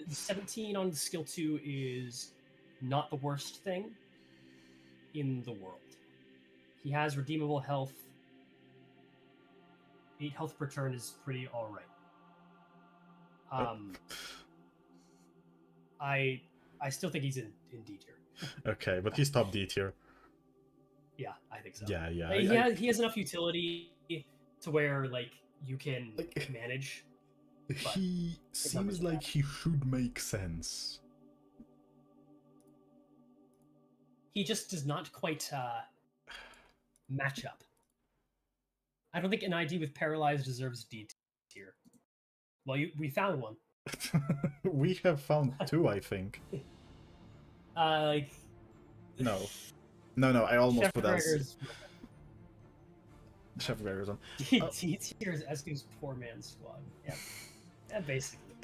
B: 17 on skill 2 is not the worst thing in the world. He has redeemable health. 8 health per turn is pretty alright. I still think he's in D tier.
A: Okay, but he's top D tier.
B: Yeah, I think so.
A: Yeah.
B: He has enough utility to where like you can manage.
A: He seems like he should make sense.
B: He just does not quite match up. I don't think an ID with Paralyzed deserves D tier. Well, we found one.
A: We have found 2, I think.
B: Like...
A: No, I almost
B: Chef
A: put
B: Gregor's...
A: Chef Gregor's on.
B: D tier is ESGOO's poor man's squad. Yeah, basically.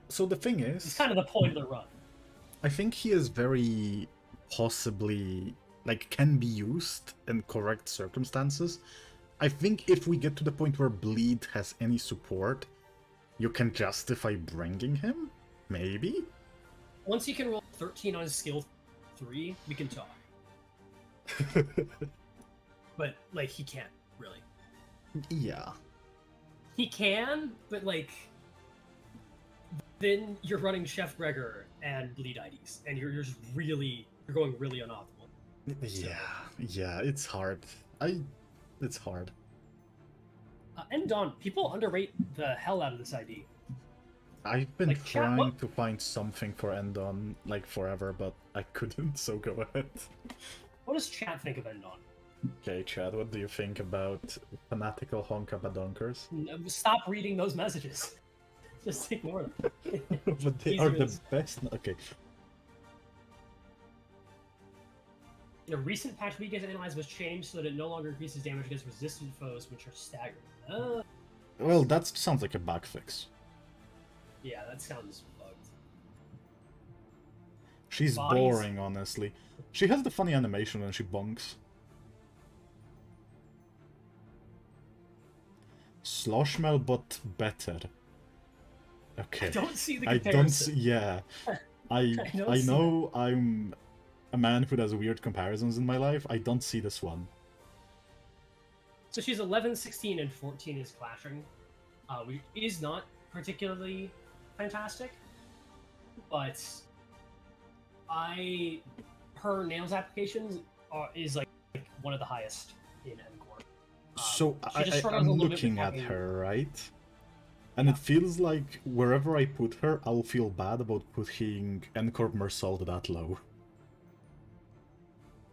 A: So the thing is...
B: it's kind of the point of the run.
A: I think he is very possibly... like, can be used in correct circumstances. I think if we get to the point where Bleed has any support, you can justify bringing him? Maybe?
B: Once he can roll 13 on his skill 3, we can talk. But, like, he can't, really.
A: Yeah.
B: He can, but, like... then you're running Chef Gregor and Bleed IDs, and you're just really going really unoptimal.
A: Yeah, it's hard. It's hard.
B: And Dawn, people underrate the hell out of this ID.
A: I've been
B: Like, chat,
A: trying
B: what-
A: to find something for Endon, like, forever, but I couldn't, so go ahead.
B: What does chat think of Endon?
A: Okay, Chad, what do you think about fanatical honka badonkers?
B: Stop reading those messages. Just ignore them.
A: But they
B: Easier
A: are the
B: is-
A: best. Okay.
B: In a recent patch, weakness analyze was changed so that it no longer increases damage against resistant foes, which are staggered.
A: Well, that sounds like a bug fix.
B: Yeah, that sounds bugged.
A: She's
B: Bodies.
A: boring, honestly. She has the funny animation when she bonks. Sloshmel, but better. Okay.
B: I don't see the
A: I
B: comparison.
A: don't see, yeah. I
B: don't
A: I
B: see
A: know I'm a man who does weird comparisons in my life. I don't see this one.
B: So she's 11, 16, and 14 is clashing. Which is not particularly fantastic, but her nails applications is like one of the highest in Encore.
A: So
B: she just struggles
A: I'm
B: a little bit
A: looking
B: with
A: at
B: having-
A: her, right? And it feels like wherever I put her, I'll feel bad about putting Encore Mersault that low.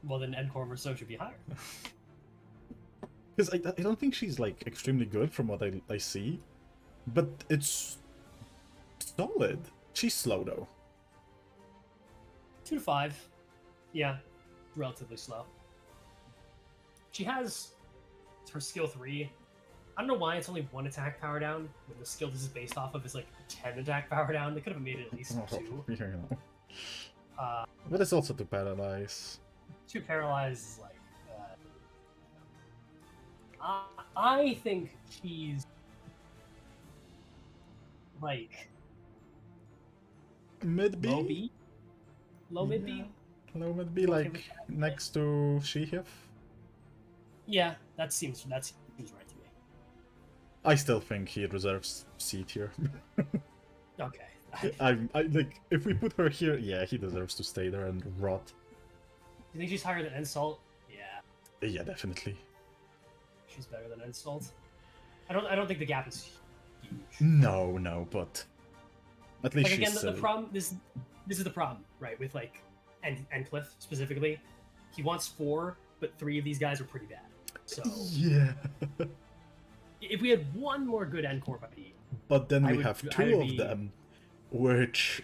B: Well, then Encore Merceau should be higher.
A: Because I don't think she's, like, extremely good from what I see. But it's solid. She's slow, though.
B: 2 to 5. Yeah, relatively slow. She has her skill 3. I don't know why it's only 1 attack power down when the skill this is based off of is like 10 attack power down. They could have made it at least 2.
A: You know.
B: Uh,
A: But it's also to paralyze.
B: 2 paralyzed is like. I think she's like
A: Mid B?
B: low B, low mid B.
A: Low mid B,
B: Okay
A: like
B: with that.
A: next to Shihif.
B: Yeah, that seems right to me.
A: I still think he deserves C tier.
B: Okay.
A: I like if we put her here, yeah, he deserves to stay there and rot.
B: You think she's higher than Insult? Yeah,
A: Yeah, definitely.
B: she's better than Insult. I don't think the gap is huge.
A: No, but at least
B: Like
A: she's
B: again, the
A: silly.
B: problem this is the problem, right? With like Endcliff specifically, he wants 4, but 3 of these guys are pretty bad. So
A: Yeah.
B: if we had one more good Encore buddy,
A: But then
B: I
A: we
B: would-
A: have
B: I
A: 2
B: would
A: of
B: be-
A: them, which...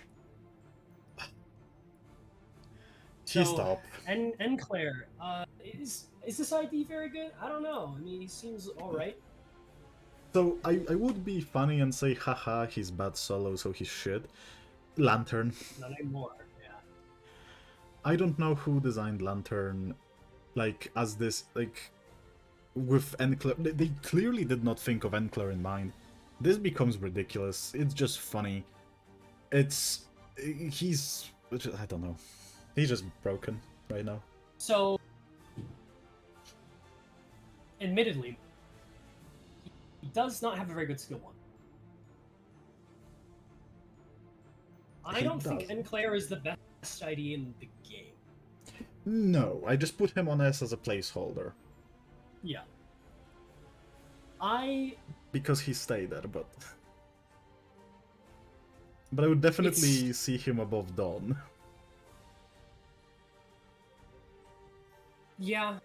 A: T-stop.
B: and Claire, is this ID very good? I don't know. I mean, he seems all right.
A: So I would be funny and say, haha, he's bad solo, so he's shit. Lantern.
B: Not anymore. Yeah.
A: I don't know who designed Lantern, like, as this, like, with Enclair. They clearly did not think of Enclair in mind. This becomes ridiculous. It's just funny. He's, I don't know. He's just broken right now.
B: So, admittedly, he does not have a very good skill 1. I
A: He
B: don't think
A: doesn't.
B: Enclair is the best ID in the game.
A: No, I just put him on S as a placeholder.
B: Yeah.
A: Because he stayed there, but... But I would definitely see him above Dawn.
B: Yeah,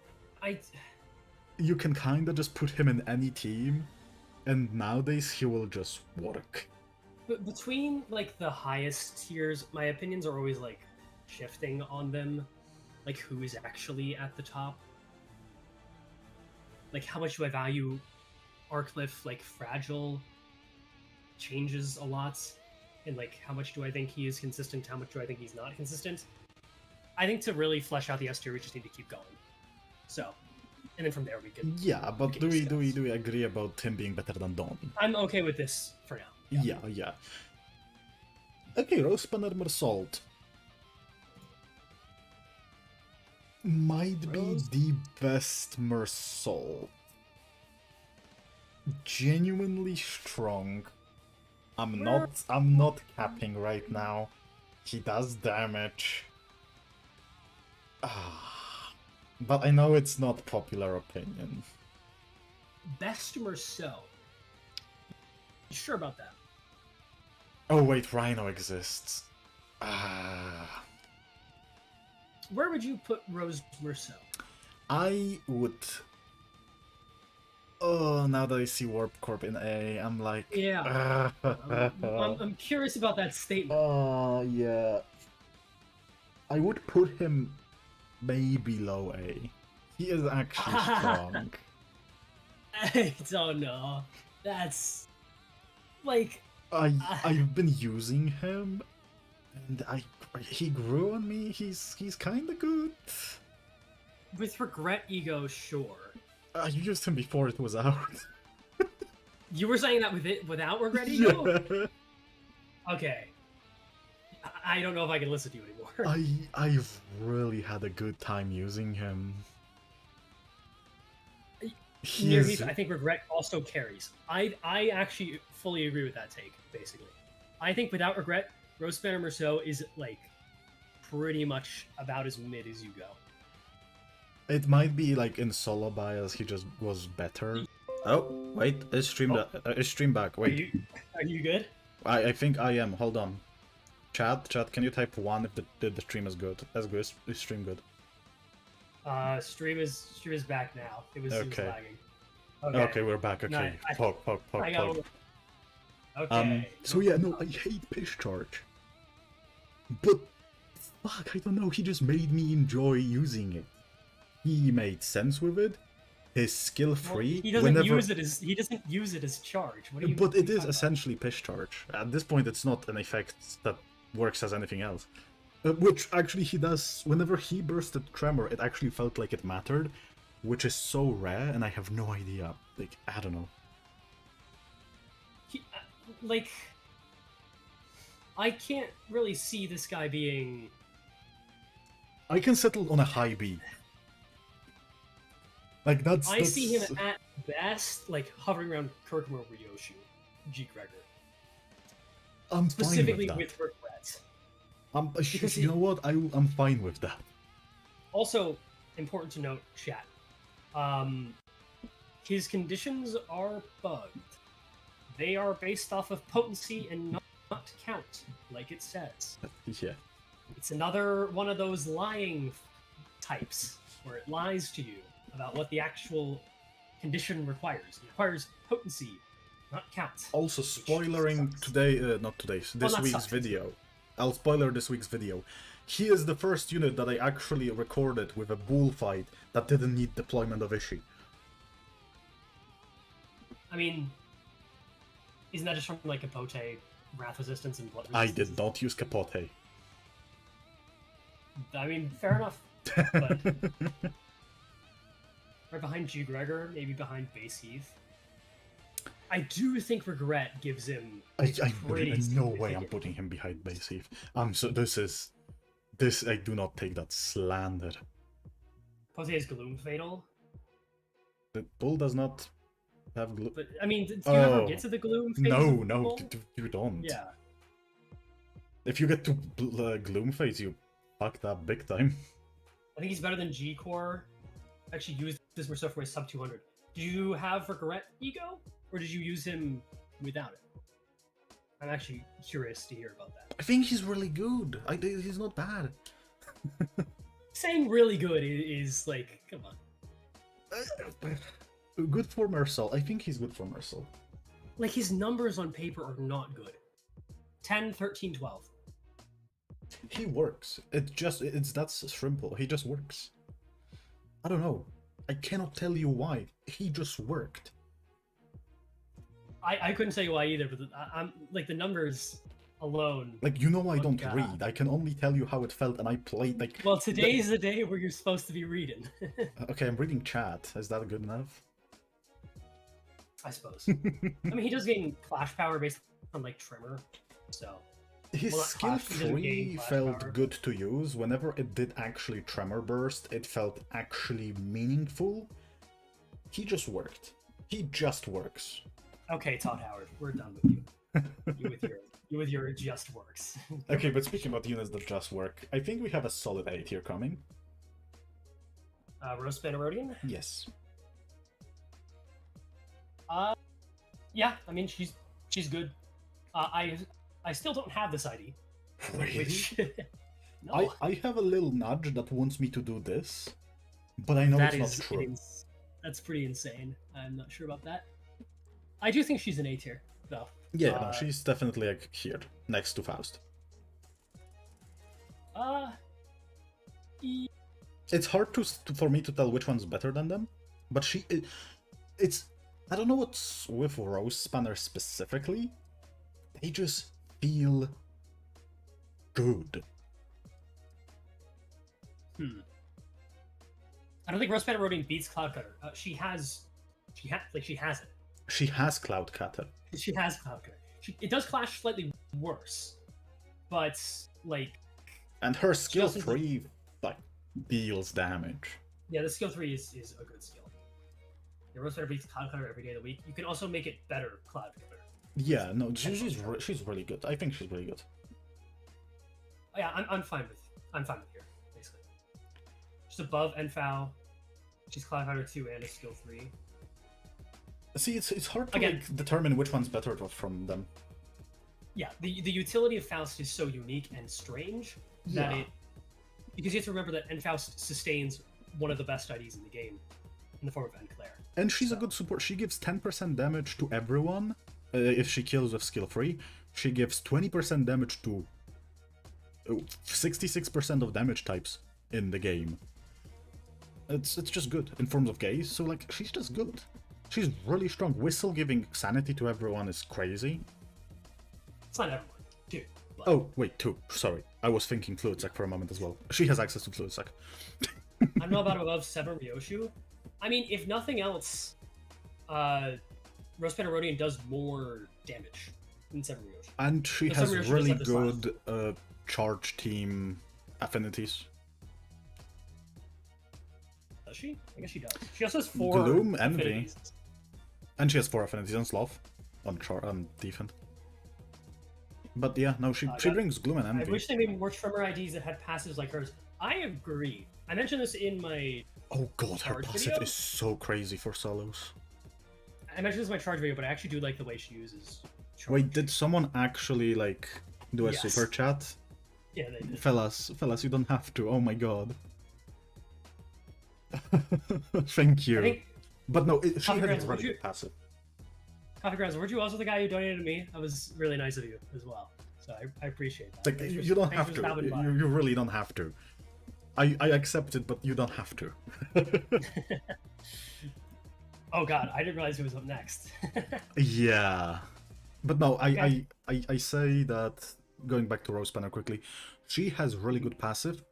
A: You can kinda just put him in any team, and nowadays he will just work.
B: But between like the highest tiers, my opinions are always like shifting on them, like who is actually at the top. Like how much do I value Arcliff? Like fragile changes a lot, and like how much do I think he is consistent? How much do I think he's not consistent? I think to really flesh out the S tier, we just need to keep going. So, and then from there we can.
A: Yeah, but
B: can
A: do we
B: discuss.
A: agree about him being better than Dawn?
B: I'm okay with this for now.
A: Yeah. Okay, Roast Panorama Salt. Might be
B: Rose?
A: the best Mersault. Genuinely strong. I'm not capping right now. He does damage. But I know it's not popular opinion.
B: Best Merceau. You sure about that?
A: Oh wait, Rhino exists.
B: Where would you put Rose Merceau?
A: I would. Oh, now that I see Warp Corp in A, I'm like.
B: Yeah. I'm curious about that statement.
A: Yeah. I would put him maybe low A. He is actually strong.
B: I don't know. That's like
A: I've been using him, and he grew on me. He's kind of good.
B: with regret ego, sure.
A: I used him before it was out.
B: You were saying that without regret ego?
A: Yeah.
B: Okay. I don't know if I can listen to you anymore.
A: I've really had a good time using him.
B: I think regret also carries. I actually fully agree with that take, basically. I think without regret, Rose Banner Merceau is like pretty much about as mid as you go.
A: It might be like in solo bias, he just was better. Oh, wait, is stream back. Wait.
B: Are you good?
A: I think I am. Hold on. Chat, can you type 1 if the stream is good? Is stream good?
B: Stream is back now. It was lagging.
A: Okay, we're back. Okay, poke.
B: Okay.
A: So yeah, no, I hate Pish Charge. But, fuck, I don't know, he just made me enjoy using it. He made sense with it. His skill free.
B: He doesn't use it as charge. What do you?
A: But it is essentially Pish Charge. At this point, it's not an effect that works as anything else. Which actually he does. Whenever he bursted Tremor, it actually felt like it mattered, which is so rare, and I have no idea. Like, I don't know.
B: I can't really see this guy being.
A: I can settle on a high B. Like that's.
B: I see him at best like hovering around Kirkmo Ryoshu, G. Gregor.
A: I'm
B: specifically
A: fine with
B: regret.
A: You know what? I'm fine with that.
B: Also, important to note, chat. His conditions are bugged. They are based off of potency and not count, like it says.
A: Yeah.
B: It's another one of those lying types where it lies to you about what the actual condition requires. It requires potency, not count.
A: Also, spoilering this week's video. I'll spoiler this week's video. He is the first unit that I actually recorded with a bullfight that didn't need deployment of Ishii.
B: I mean, isn't that just from like Capote, Wrath Resistance, and Blood
A: I
B: Resistance?
A: did not use Capote.
B: I mean, fair enough. But right behind G. Gregor, maybe behind Base Heath. I do think regret gives him.
A: No way I'm putting him behind Base Heath. This I do not take that slander.
B: Capote is Gloom Fatal.
A: The bull does not have gloom.
B: But I mean, do you ever get to the Gloom phase?
A: No, you don't.
B: Yeah.
A: If you get to gloom phase, you fucked up big time.
B: I think he's better than G Core. Actually, used this Merceau for his sub 200. Do you have regret ego, or did you use him without it? I'm actually curious to hear about that.
A: I think he's really good. He's not bad.
B: Saying really good is like, come on.
A: Good for Mercel. I think he's good for Mercel.
B: Like, his numbers on paper are not good. 10, 13, 12.
A: He works. That's simple. He just works. I don't know. I cannot tell you why. He just worked.
B: I couldn't say why either, but I'm like the numbers alone.
A: Like, I don't read. I can only tell you how it felt, and I played like.
B: Well, today's the day where you're supposed to be reading.
A: Okay, I'm reading chat. Is that good enough?
B: I suppose. I mean, he does gain clash power based on like Tremor, so.
A: His skill 3 felt good to use. Whenever it did actually Tremor Burst, it felt actually meaningful. He just worked. He just works.
B: Okay, Todd Howard, we're done with you. with your just works.
A: Okay, but speaking about units that just work, I think we have a solid 8 here coming.
B: Roast Bannerodian?
A: Yes.
B: Yeah, I mean she's good. I still don't have this ID.
A: Really?
B: Which, no.
A: I have a little nudge that wants me to do this, but I know
B: That
A: it's
B: is
A: not true.
B: that's pretty insane. I'm not sure about that. I do think she's an A tier, though.
A: Yeah, no, she's definitely like here, next to Faust. It's hard for me to tell which one's better than them, but it's I don't know what's with Rose Spanner specifically. They just feel good.
B: I don't think Roast Bannerodian beats Cloudcutter. She has it.
A: She has Cloud Cutter.
B: She has Cloudcutter. It does clash slightly worse, but like.
A: And her skill 3 like deals damage.
B: Yeah, the skill 3 is a good skill. Yeah, Roast Banner beats Cloudcutter every day of the week. You can also make it better Cloudcutter.
A: Yeah, no, she's really good. I think she's really good.
B: Yeah, I'm fine with here basically. Just above Enfao. She's Cloudcutter 2 and a skill 3.
A: See, it's hard to like, determine which one's better from them.
B: Yeah, the utility of Faust is so unique and strange that because you have to remember that Enfaust sustains one of the best IDs in the game in the form of Enclair.
A: And she's a good support. She gives 10% damage to everyone if she kills with skill 3. She gives 20% damage to 66% of damage types in the game. It's just good in forms of gaze, so like she's just good. She's really strong. Whistle giving sanity to everyone is crazy.
B: It's not everyone, too. But...
A: Oh, wait, 2. Sorry. I was thinking Fluid Sac for a moment as well. She has access to Fluid Sac.
B: I don't know about above 7 Ryoshu. I mean, if nothing else, Roast Bannerodian does more damage than 7 Ryoshu.
A: And she has really good charge team affinities.
B: Does she? I guess she does. She also has 4
A: Gloom,
B: affinities.
A: Envy. And she has 4 affinities on Sloth. On defense. But yeah, no, she brings Gloom and Envy.
B: I wish they made more Tremor IDs that had passives like hers. I agree. I mentioned this in my
A: Oh god, her passive
B: video.
A: is so crazy for solos.
B: I mentioned this in my charge video, but I actually do like the way she uses charge.
A: Wait, did someone actually like do a
B: Yes.
A: super chat?
B: Yeah, they did.
A: Fellas, you don't have to. Oh my god. Thank you.
B: I think
A: But no, she
B: Coffee
A: has
B: Grounds,
A: a
B: would
A: really
B: you-
A: good passive.
B: Coffee Grounds, weren't you also the guy who donated to me? That was really nice of you as well. So I appreciate that.
A: Like,
B: Thanks for-
A: you don't
B: thanks
A: have
B: for
A: to.
B: stopping by.
A: You really don't have to. I accept it, but you don't have to.
B: Oh god, I didn't realize who was up next.
A: Yeah. But no,
B: Okay.
A: I say that, going back to Rose Banner quickly, she has really good passive.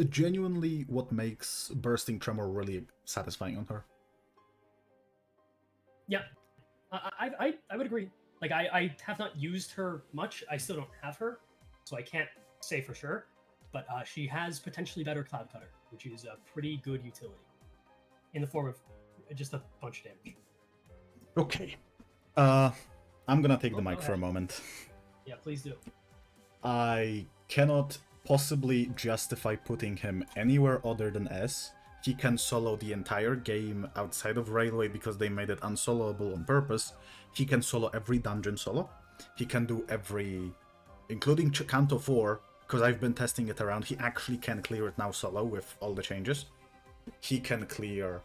A: Genuinely what makes Bursting Tremor really satisfying on her.
B: Yeah, I would agree. Like I have not used her much. I still don't have her, so I can't say for sure. But she has potentially better Cloud Cutter, which is a pretty good utility in the form of just a bunch of damage.
A: Okay. I'm gonna take the mic for a moment.
B: Yeah, please do.
A: I cannot possibly justify putting him anywhere other than S. He can solo the entire game outside of Railway because they made it unsoloable on purpose. He can solo every dungeon solo. He can do every, including Canto 4, because I've been testing it around. He actually can clear it now solo with all the changes. He can clear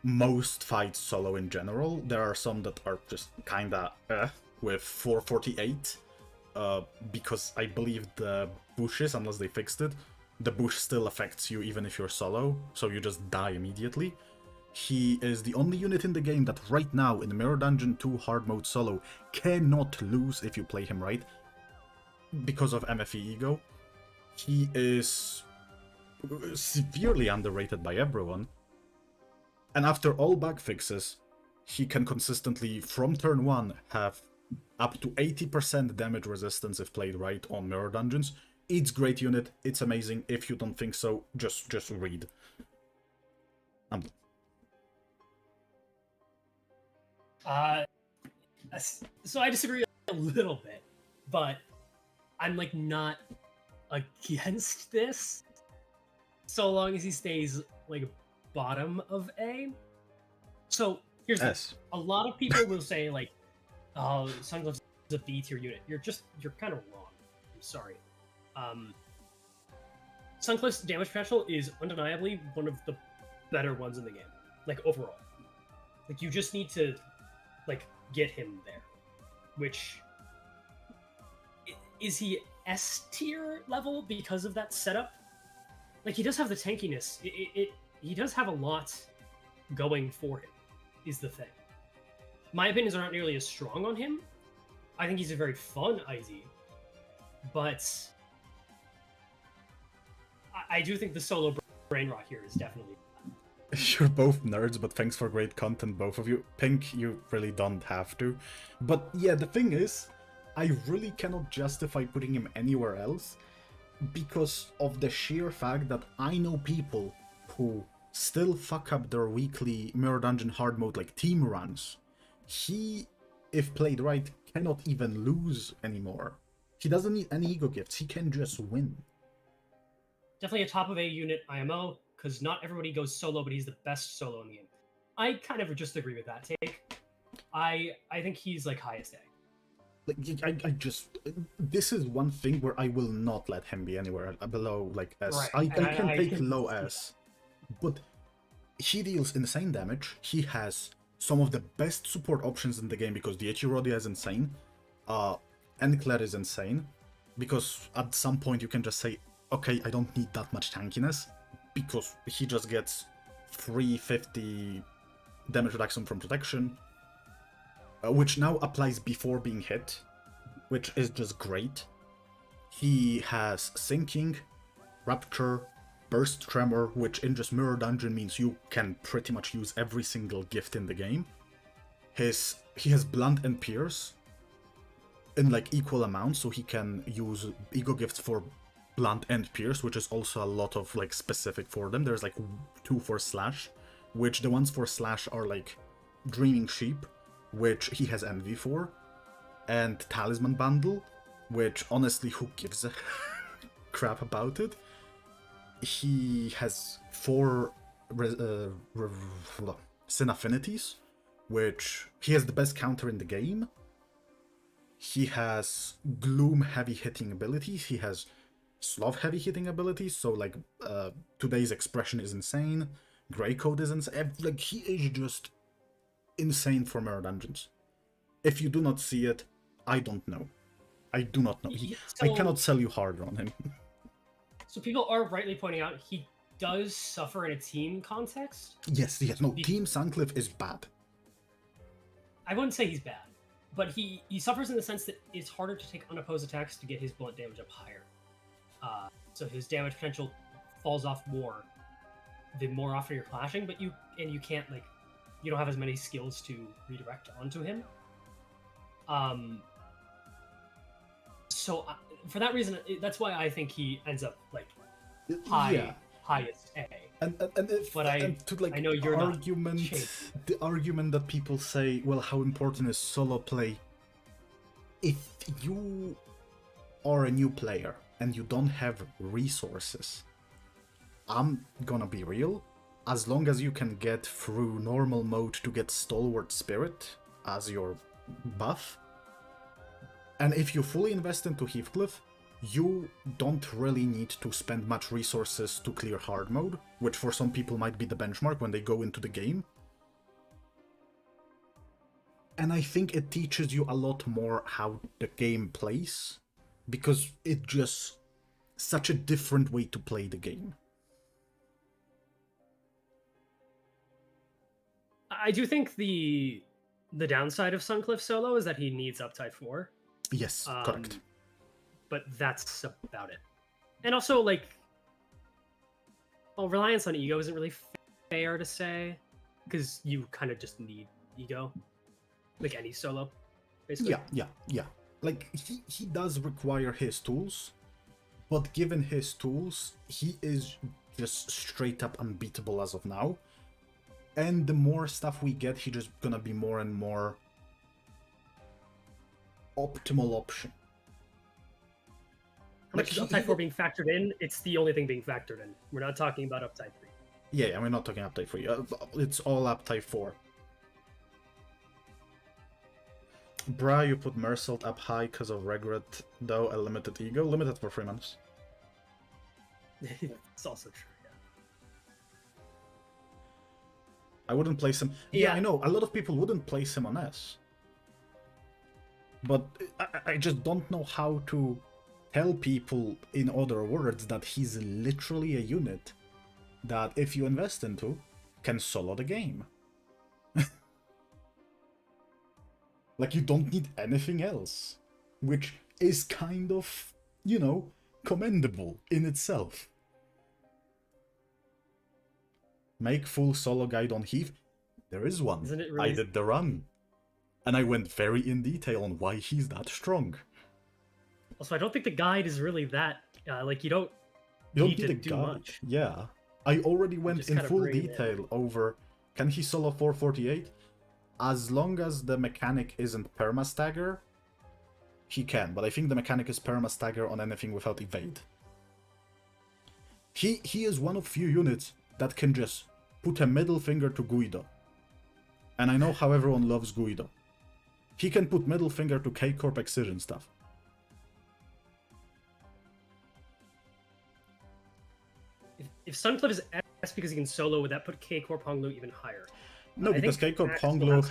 A: most fights solo in general. There are some that are just kinda with 448. Because I believe the bushes, unless they fixed it, the bush still affects you even if you're solo, so you just die immediately. He is the only unit in the game that right now, in Mirror Dungeon 2 hard mode solo, cannot lose if you play him right, because of MFE ego. He is severely underrated by everyone, and after all bug fixes, he can consistently, from turn 1, have up to 80% damage resistance if played right on Mirror Dungeons. It's great unit, it's amazing. If you don't think so, just read.
B: So I disagree a little bit, but I'm like not against this so long as he stays like bottom of A. So here's the
A: S.
B: a lot of people will say like, oh, Sunglyph's a B tier unit. You're kind of wrong. I'm sorry. Sunglyph's damage potential is undeniably one of the better ones in the game, like overall. Like you just need to like get him there. Which is he S tier level because of that setup? Like he does have the tankiness. He does have a lot going for him. Is the thing. My opinions are not nearly as strong on him. I think he's a very fun IZ, but I do think the solo brain rot here is definitely.
A: You're both nerds, but thanks for great content, both of you. Pink, you really don't have to. But yeah, the thing is, I really cannot justify putting him anywhere else because of the sheer fact that I know people who still fuck up their weekly Mirror Dungeon hard mode like team runs. He, if played right, cannot even lose anymore. He doesn't need any ego gifts, he can just win.
B: Definitely a top of A unit IMO, because not everybody goes solo, but he's the best solo in the game. I kind of just agree with that take. I think he's like highest A.
A: Like, I just, this is one thing where I will not let him be anywhere below like S.
B: Right.
A: I can take low S, but he deals insane damage. He has some of the best support options in the game because the Echirodia is insane, Enclair is insane, because at some point you can just say, okay, I don't need that much tankiness, because he just gets 350 damage reduction from protection, which now applies before being hit, which is just great. He has Sinking, Rapture, Burst Tremor, which in just Mirror Dungeon means you can pretty much use every single gift in the game. He has Blunt and Pierce in like equal amounts, so he can use ego gifts for Blunt and Pierce, which is also a lot of like specific for them. There's like 2 for Slash, which the ones for Slash are like Dreaming Sheep, which he has Envy for, and Talisman Bundle, which honestly, who gives a crap about it? He has 4 Sin Affinities, which he has the best counter in the game. He has Gloom heavy hitting abilities. He has Sloth heavy hitting abilities. So like today's expression is insane. Grey Code is insane. Like he is just insane for Mirror Dungeons. If you do not see it, I don't know. I do not know. I cannot sell you harder on him.
B: So people are rightly pointing out he does suffer in a team context.
A: Yes. No, Team Sunglyph is bad.
B: I wouldn't say he's bad, but he suffers in the sense that it's harder to take unopposed attacks to get his blunt damage up higher. So his damage potential falls off more the more often you're clashing, but you can't like you don't have as many skills to redirect onto him. So for that reason, that's why I think he ends up like highest A.
A: And to like
B: I know you're
A: the argument that people say, well, how important is solo play? If you are a new player and you don't have resources, I'm gonna be real. As long as you can get through normal mode to get Stalwart Spirit as your buff, and if you fully invest into Heathcliff, you don't really need to spend much resources to clear hard mode, which for some people might be the benchmark when they go into the game. And I think it teaches you a lot more how the game plays, because it's just such a different way to play the game.
B: I do think the downside of Sunglyph solo is that he needs Uptide 4.
A: Yes, correct.
B: But that's about it. And also, like, well, reliance on ego isn't really fair to say, because you kind of just need ego, like any solo, basically.
A: Yeah. Like, he does require his tools, but given his tools, he is just straight up unbeatable as of now. And the more stuff we get, he's just gonna be more and more optimal option.
B: How much is uptide 4 being factored in? It's the only thing being factored in. We're not talking about uptide 3.
A: Yeah, we're not talking uptide 3. It's all uptide 4. Bra, you put Mersault up high because of regret, though a limited ego. Limited for 3 months.
B: It's also true, yeah.
A: I wouldn't place him... Yeah, I know, a lot of people wouldn't place him on S. But I just don't know how to tell people, in other words, that he's literally a unit that, if you invest into, can solo the game. Like, you don't need anything else. Which is kind of, you know, commendable in itself. Make full solo guide on Heath. There is one.
B: Isn't it really...
A: I did the run. And I went very in detail on why he's that strong.
B: Also, I don't think the guide is really that... like, you don't need to do much.
A: Yeah. I already went in full detail over... Can he solo 448? As long as the mechanic isn't perma-stagger, he can. But I think the mechanic is perma-stagger on anything without evade. He is one of few units that can just put a middle finger to Guido. And I know how everyone loves Guido. He can put middle finger to K-Corp Excision stuff.
B: If Suncliff is S because he can solo, would that put K-Corp Honglu even higher?
A: No, because K-Corp Honglu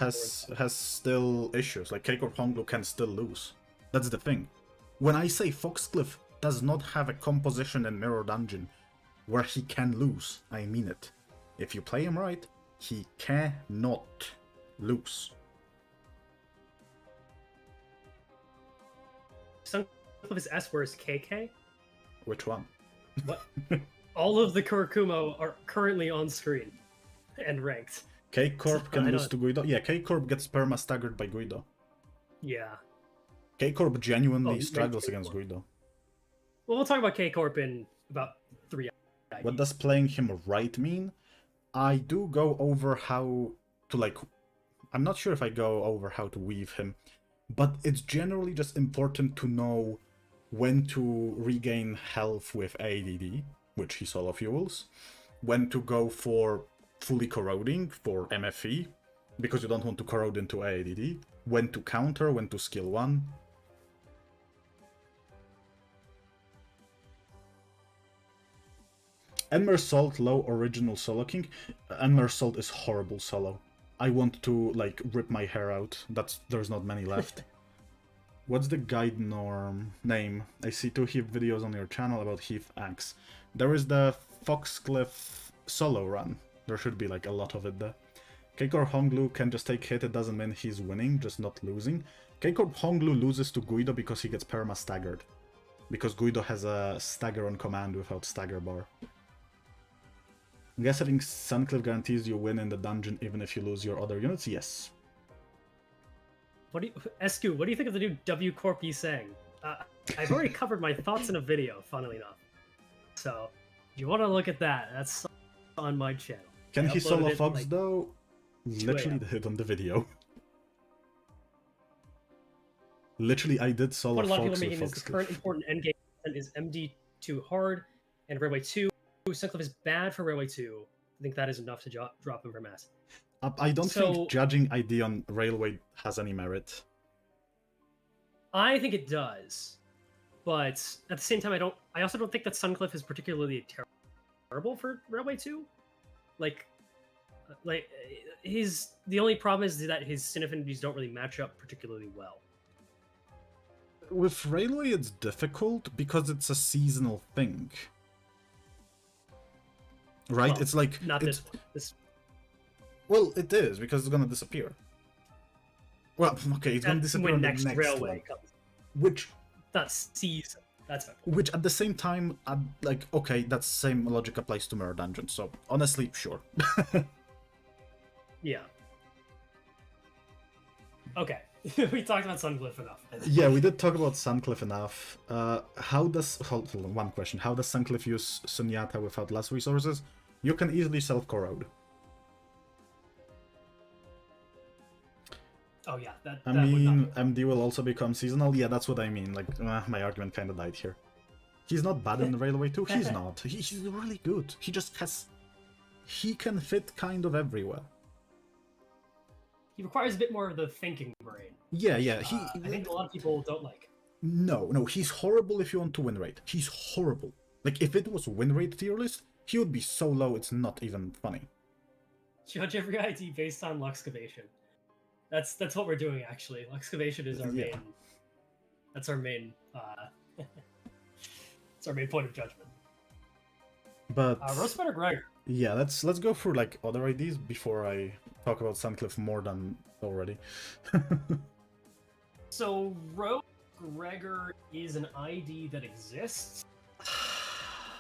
A: has still issues. Like, K-Corp Honglu can still lose. That's the thing. When I say Foxcliff does not have a composition in Mirror Dungeon where he can lose, I mean it. If you play him right, he cannot lose.
B: Suncliff is S, whereas KK?
A: Which one?
B: What? All of the Kurikumo are currently on screen and ranked.
A: K-Corp can lose to Guido. Yeah, K-Corp gets perma-staggered by Guido.
B: Yeah.
A: K-Corp genuinely struggles against Guido.
B: Well, we'll talk about K-Corp in about 3 hours.
A: What does playing him right mean? I do go over how to, like... I'm not sure if I go over how to weave him, but it's generally just important to know when to regain health with ADD, which he solo fuels, when to go for fully corroding for MFE, because you don't want to corrode into ADD, when to counter, when to skill 1. Mersault low original solo king. Mersault is horrible solo. I want to, like, rip my hair out. There's not many left. What's the guide norm name? I see 2 Heath videos on your channel about Heath Axe. There is the Foxcliff solo run. There should be, like, a lot of it there. K-Corp Honglu can just take hit. It doesn't mean he's winning, just not losing. K-Corp Honglu loses to Guido because he gets perma-staggered. Because Guido has a stagger on command without stagger bar. I guess having Suncliff guarantees you win in the dungeon even if you lose your other units? Yes.
B: ESGOO, what do you think of the new W Corp Yiseng? I've already covered my thoughts in a video, funnily enough. So, if you want to look at that, that's on my channel.
A: Can he solo Fox though? Literally did on the video. Literally, I did solo Fox.
B: What a lot of people are making is the current important endgame is MD too hard, and Railway 2. Suncliff is bad for Railway 2. I think that is enough to drop him from S.
A: I don't think judging ID on Railway has any merit.
B: I think it does, but at the same time, I also don't think that Suncliff is particularly terrible for Railway 2. Like the only problem is that his sin affinities don't really match up particularly well.
A: With Railway, it's difficult because it's a seasonal thing. Right? Well, it's like...
B: Not this.
A: Well, it is, because it's gonna disappear. Well, okay, it's gonna disappear when the next Railway
B: comes.
A: Which...
B: That's season. That's okay.
A: Which, at the same time, like, okay, that same logic applies to Mirror Dungeon, so honestly, sure.
B: Yeah. Okay. We talked about Suncliff enough.
A: Yeah, we did talk about Suncliff enough. How does... Hold on, one question. How does Suncliff use Sunyata without less resources? You can easily self-corrode.
B: Oh yeah, that
A: I mean, MD will also become seasonal. Yeah, that's what I mean. Like, my argument kind of died here. He's not bad in Railway 2. He's not. He's really good. He just has... He can fit kind of everywhere.
B: He requires a bit more of the thinking brain.
A: Yeah,
B: which,
A: yeah.
B: I think a lot of people don't like.
A: No, he's horrible if you want to win rate. He's horrible. Like, if it was win rate tier list, he would be so low it's not even funny.
B: Judge every ID based on Luxcavation. That's what we're doing actually. Luxcavation is our main. That's our main. It's our main point of judgment.
A: But
B: Rosebetter Gregor.
A: yeah, let's go through like other IDs before I talk about Sandcliffe more than already.
B: So Rose Gregor is an ID that exists,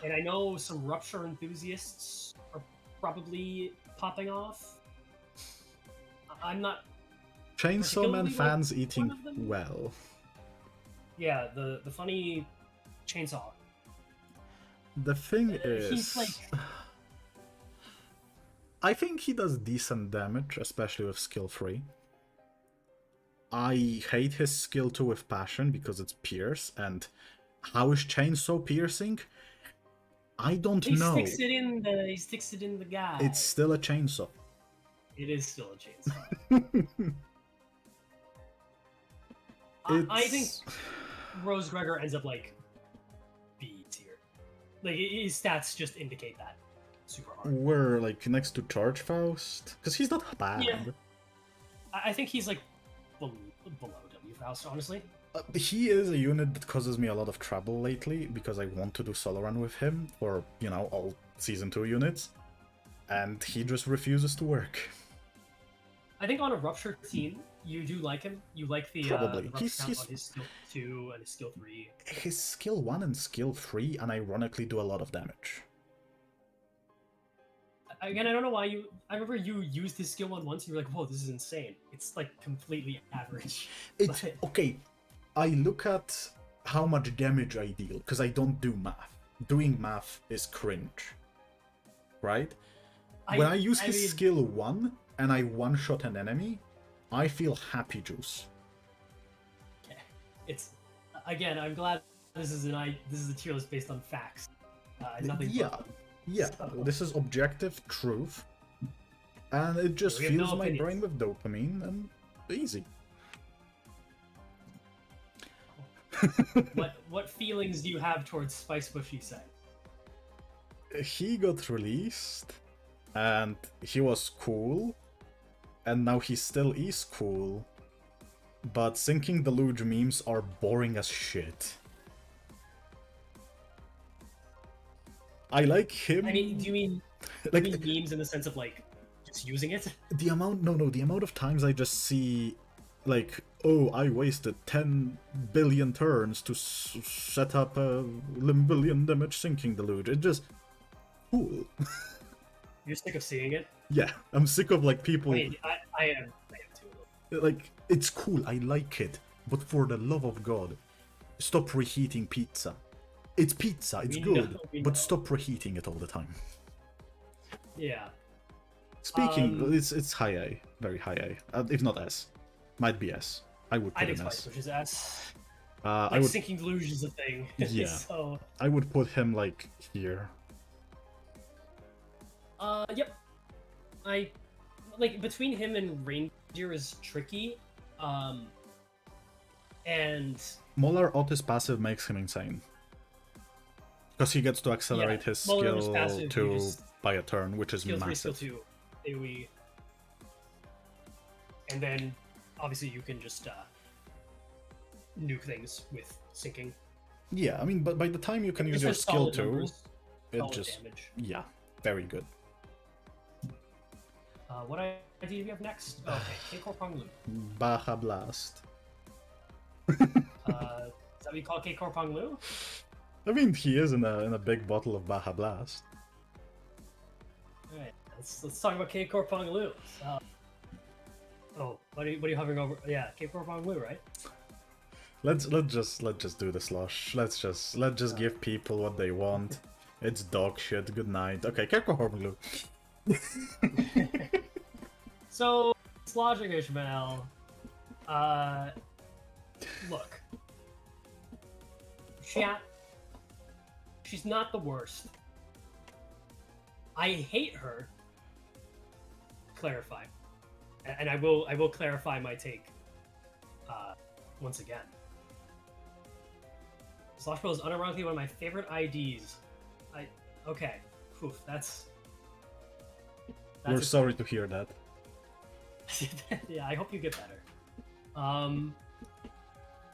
B: and I know some Rupture enthusiasts are probably popping off. I'm not.
A: Chainsaw Man fans
B: like
A: eating
B: one of them?
A: well.
B: Yeah, the funny chainsaw.
A: The thing
B: He's
A: is,
B: like.
A: I think he does decent damage, especially with skill 3. I hate his skill 2 with passion because it's pierce, and how is chainsaw piercing? I don't know.
B: He sticks it in the guy.
A: It's still a chainsaw.
B: It is still a chainsaw. I think Rose Gregor ends up like B tier. Like his stats just indicate that super hard.
A: We're like next to Charge Faust because he's not bad.
B: Yeah. I think he's like below W Faust, honestly.
A: He is a unit that causes me a lot of trouble lately because I want to do solo run with him for, you know, all Season 2 units, and he just refuses to work.
B: I think on a Rupture team, you do like him. You like the
A: Probably.
B: Rupture count on his skill 2 and his skill 3.
A: His skill 1 and skill 3, and ironically do a lot of damage.
B: Again, I don't know why you. I remember you used his skill 1 once, and you were like, "Whoa, this is insane." It's like completely average.
A: It's
B: But-
A: okay. I look at how much damage I deal because I don't do math. Doing math is cringe, right? When I use his skill 1 and I one-shot an enemy, I feel happy juice.
B: Okay. It's again. I'm glad this is a tier list based on facts. Nothing.
A: Yeah,
B: So-
A: this is objective truth, and it just
B: We have no
A: fills my
B: opinions.
A: brain with dopamine and easy.
B: What feelings do you have towards Spice Bush? You say.
A: He got released, and he was cool, and now he still is cool, but Sinking the Luge memes are boring as shit. I like him.
B: I mean, do you mean
A: like
B: memes in the sense of like just using it?
A: the amount? No, the amount of times I just see, like, oh, I wasted 10 billion turns to set up a billion damage Sinking the Luge. It just cool.
B: You're sick of seeing it.
A: Yeah, I'm sick of like people.
B: I mean, I am too.
A: Like, it's cool, I like it, but for the love of God, stop reheating pizza. It's pizza, it's
B: We
A: good,
B: know, we
A: but
B: know.
A: stop reheating it all the time.
B: Yeah.
A: Speaking, it's high A, very high A, if not S. Might be S. I would
B: I
A: put
B: think
A: him
B: Spice
A: S.
B: Bush is S.
A: I
B: Like
A: would,
B: Sinking Luge is a thing.
A: Yeah.
B: So.
A: I would put him like here.
B: Yep. I like between him and Ranger is tricky. And
A: Molar Otis passive makes him insane. Because he gets to accelerate his
B: Molar Otis
A: skill
B: passive, you
A: 2
B: just-
A: by a turn, which is
B: skill 3, skill
A: massive.
B: 2, AoE. And then obviously you can just nuke things with sinking.
A: Yeah, I mean, but by the time you can use
B: It's
A: your
B: just
A: skill
B: solid
A: 2,
B: numbers,
A: it
B: solid
A: just...
B: damage.
A: Yeah, very good.
B: What idea do you have next? Oh, okay, K-Core Pong Lu.
A: Baja Blast.
B: Is that what you call K-Core Pong Lu?
A: I mean, he is in a big bottle of Baja Blast.
B: Alright, let's talk about K-Core Pong Lu. What are you hovering over? Yeah, K-Core Pong Lu, right?
A: Let's just do the slush. Let's just give people what they want. It's dog shit. Good night. Okay, Kerko Hormlu.
B: So, it's logic, Ishmael. Look. Chat, She's not the worst. I hate her. Clarify. And I will clarify my take once again. Slosh Bro is unironically one of my favorite IDs. Okay. Oof, that's
A: We're sorry to hear that.
B: yeah, I hope you get better.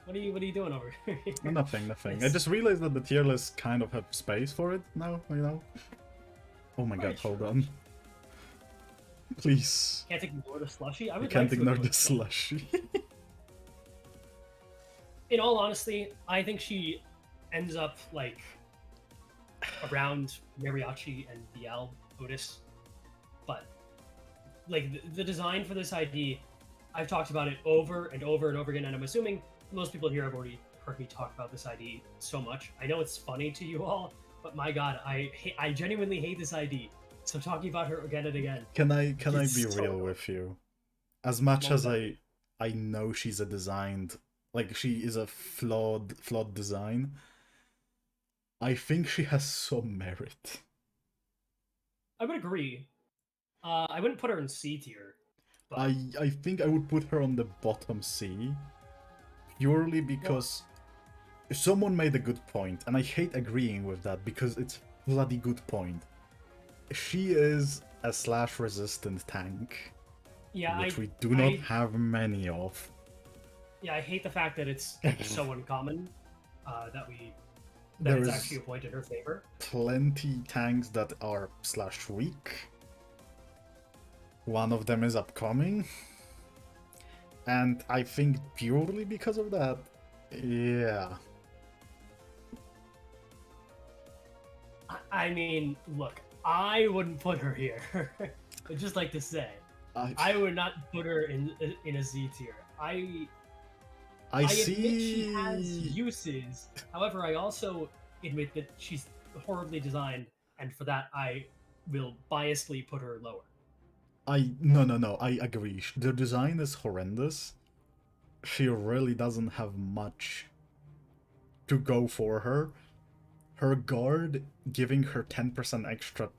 B: What are you doing over here?
A: Nothing. I just realized that the tier list kind of have space for it now, you know? Oh my god, hold on. Please.
B: Can't ignore the slushy? I
A: You
B: would
A: can't
B: like to
A: ignore the slushy.
B: In all honesty, I think she ends up like around Mariachi and Biel Otis. But like the design for this ID, I've talked about it over and over and over again, and I'm assuming most people here have already heard me talk about this ID so much. I know it's funny to you all, but my god, I genuinely hate this ID. So talking about her again and again.
A: Can I be
B: so
A: real
B: annoying.
A: with you? As much as
B: Well,
A: I know she's a designed, like she is a flawed design, I think she has some merit.
B: I would agree. I wouldn't put her in C tier. But
A: I think I would put her on the bottom C, purely because someone made a good point, and I hate agreeing with that because it's a bloody good point. She is a slash resistant tank,
B: yeah,
A: which we do not have many of.
B: Yeah, I hate the fact that it's so uncommon that
A: There
B: it's
A: is
B: actually a point in her favor.
A: plenty tanks that are slash weak. One of them is upcoming. And I think purely because of that, yeah.
B: I mean, look, I wouldn't put her here. I'd just like to say, I would not put her in a Z tier. I admit she has uses. However, I also admit that she's horribly designed, and for that, I will biasly put her lower.
A: No, I agree. The design is horrendous. She really doesn't have much to go for her. Her guard giving her 10% extra,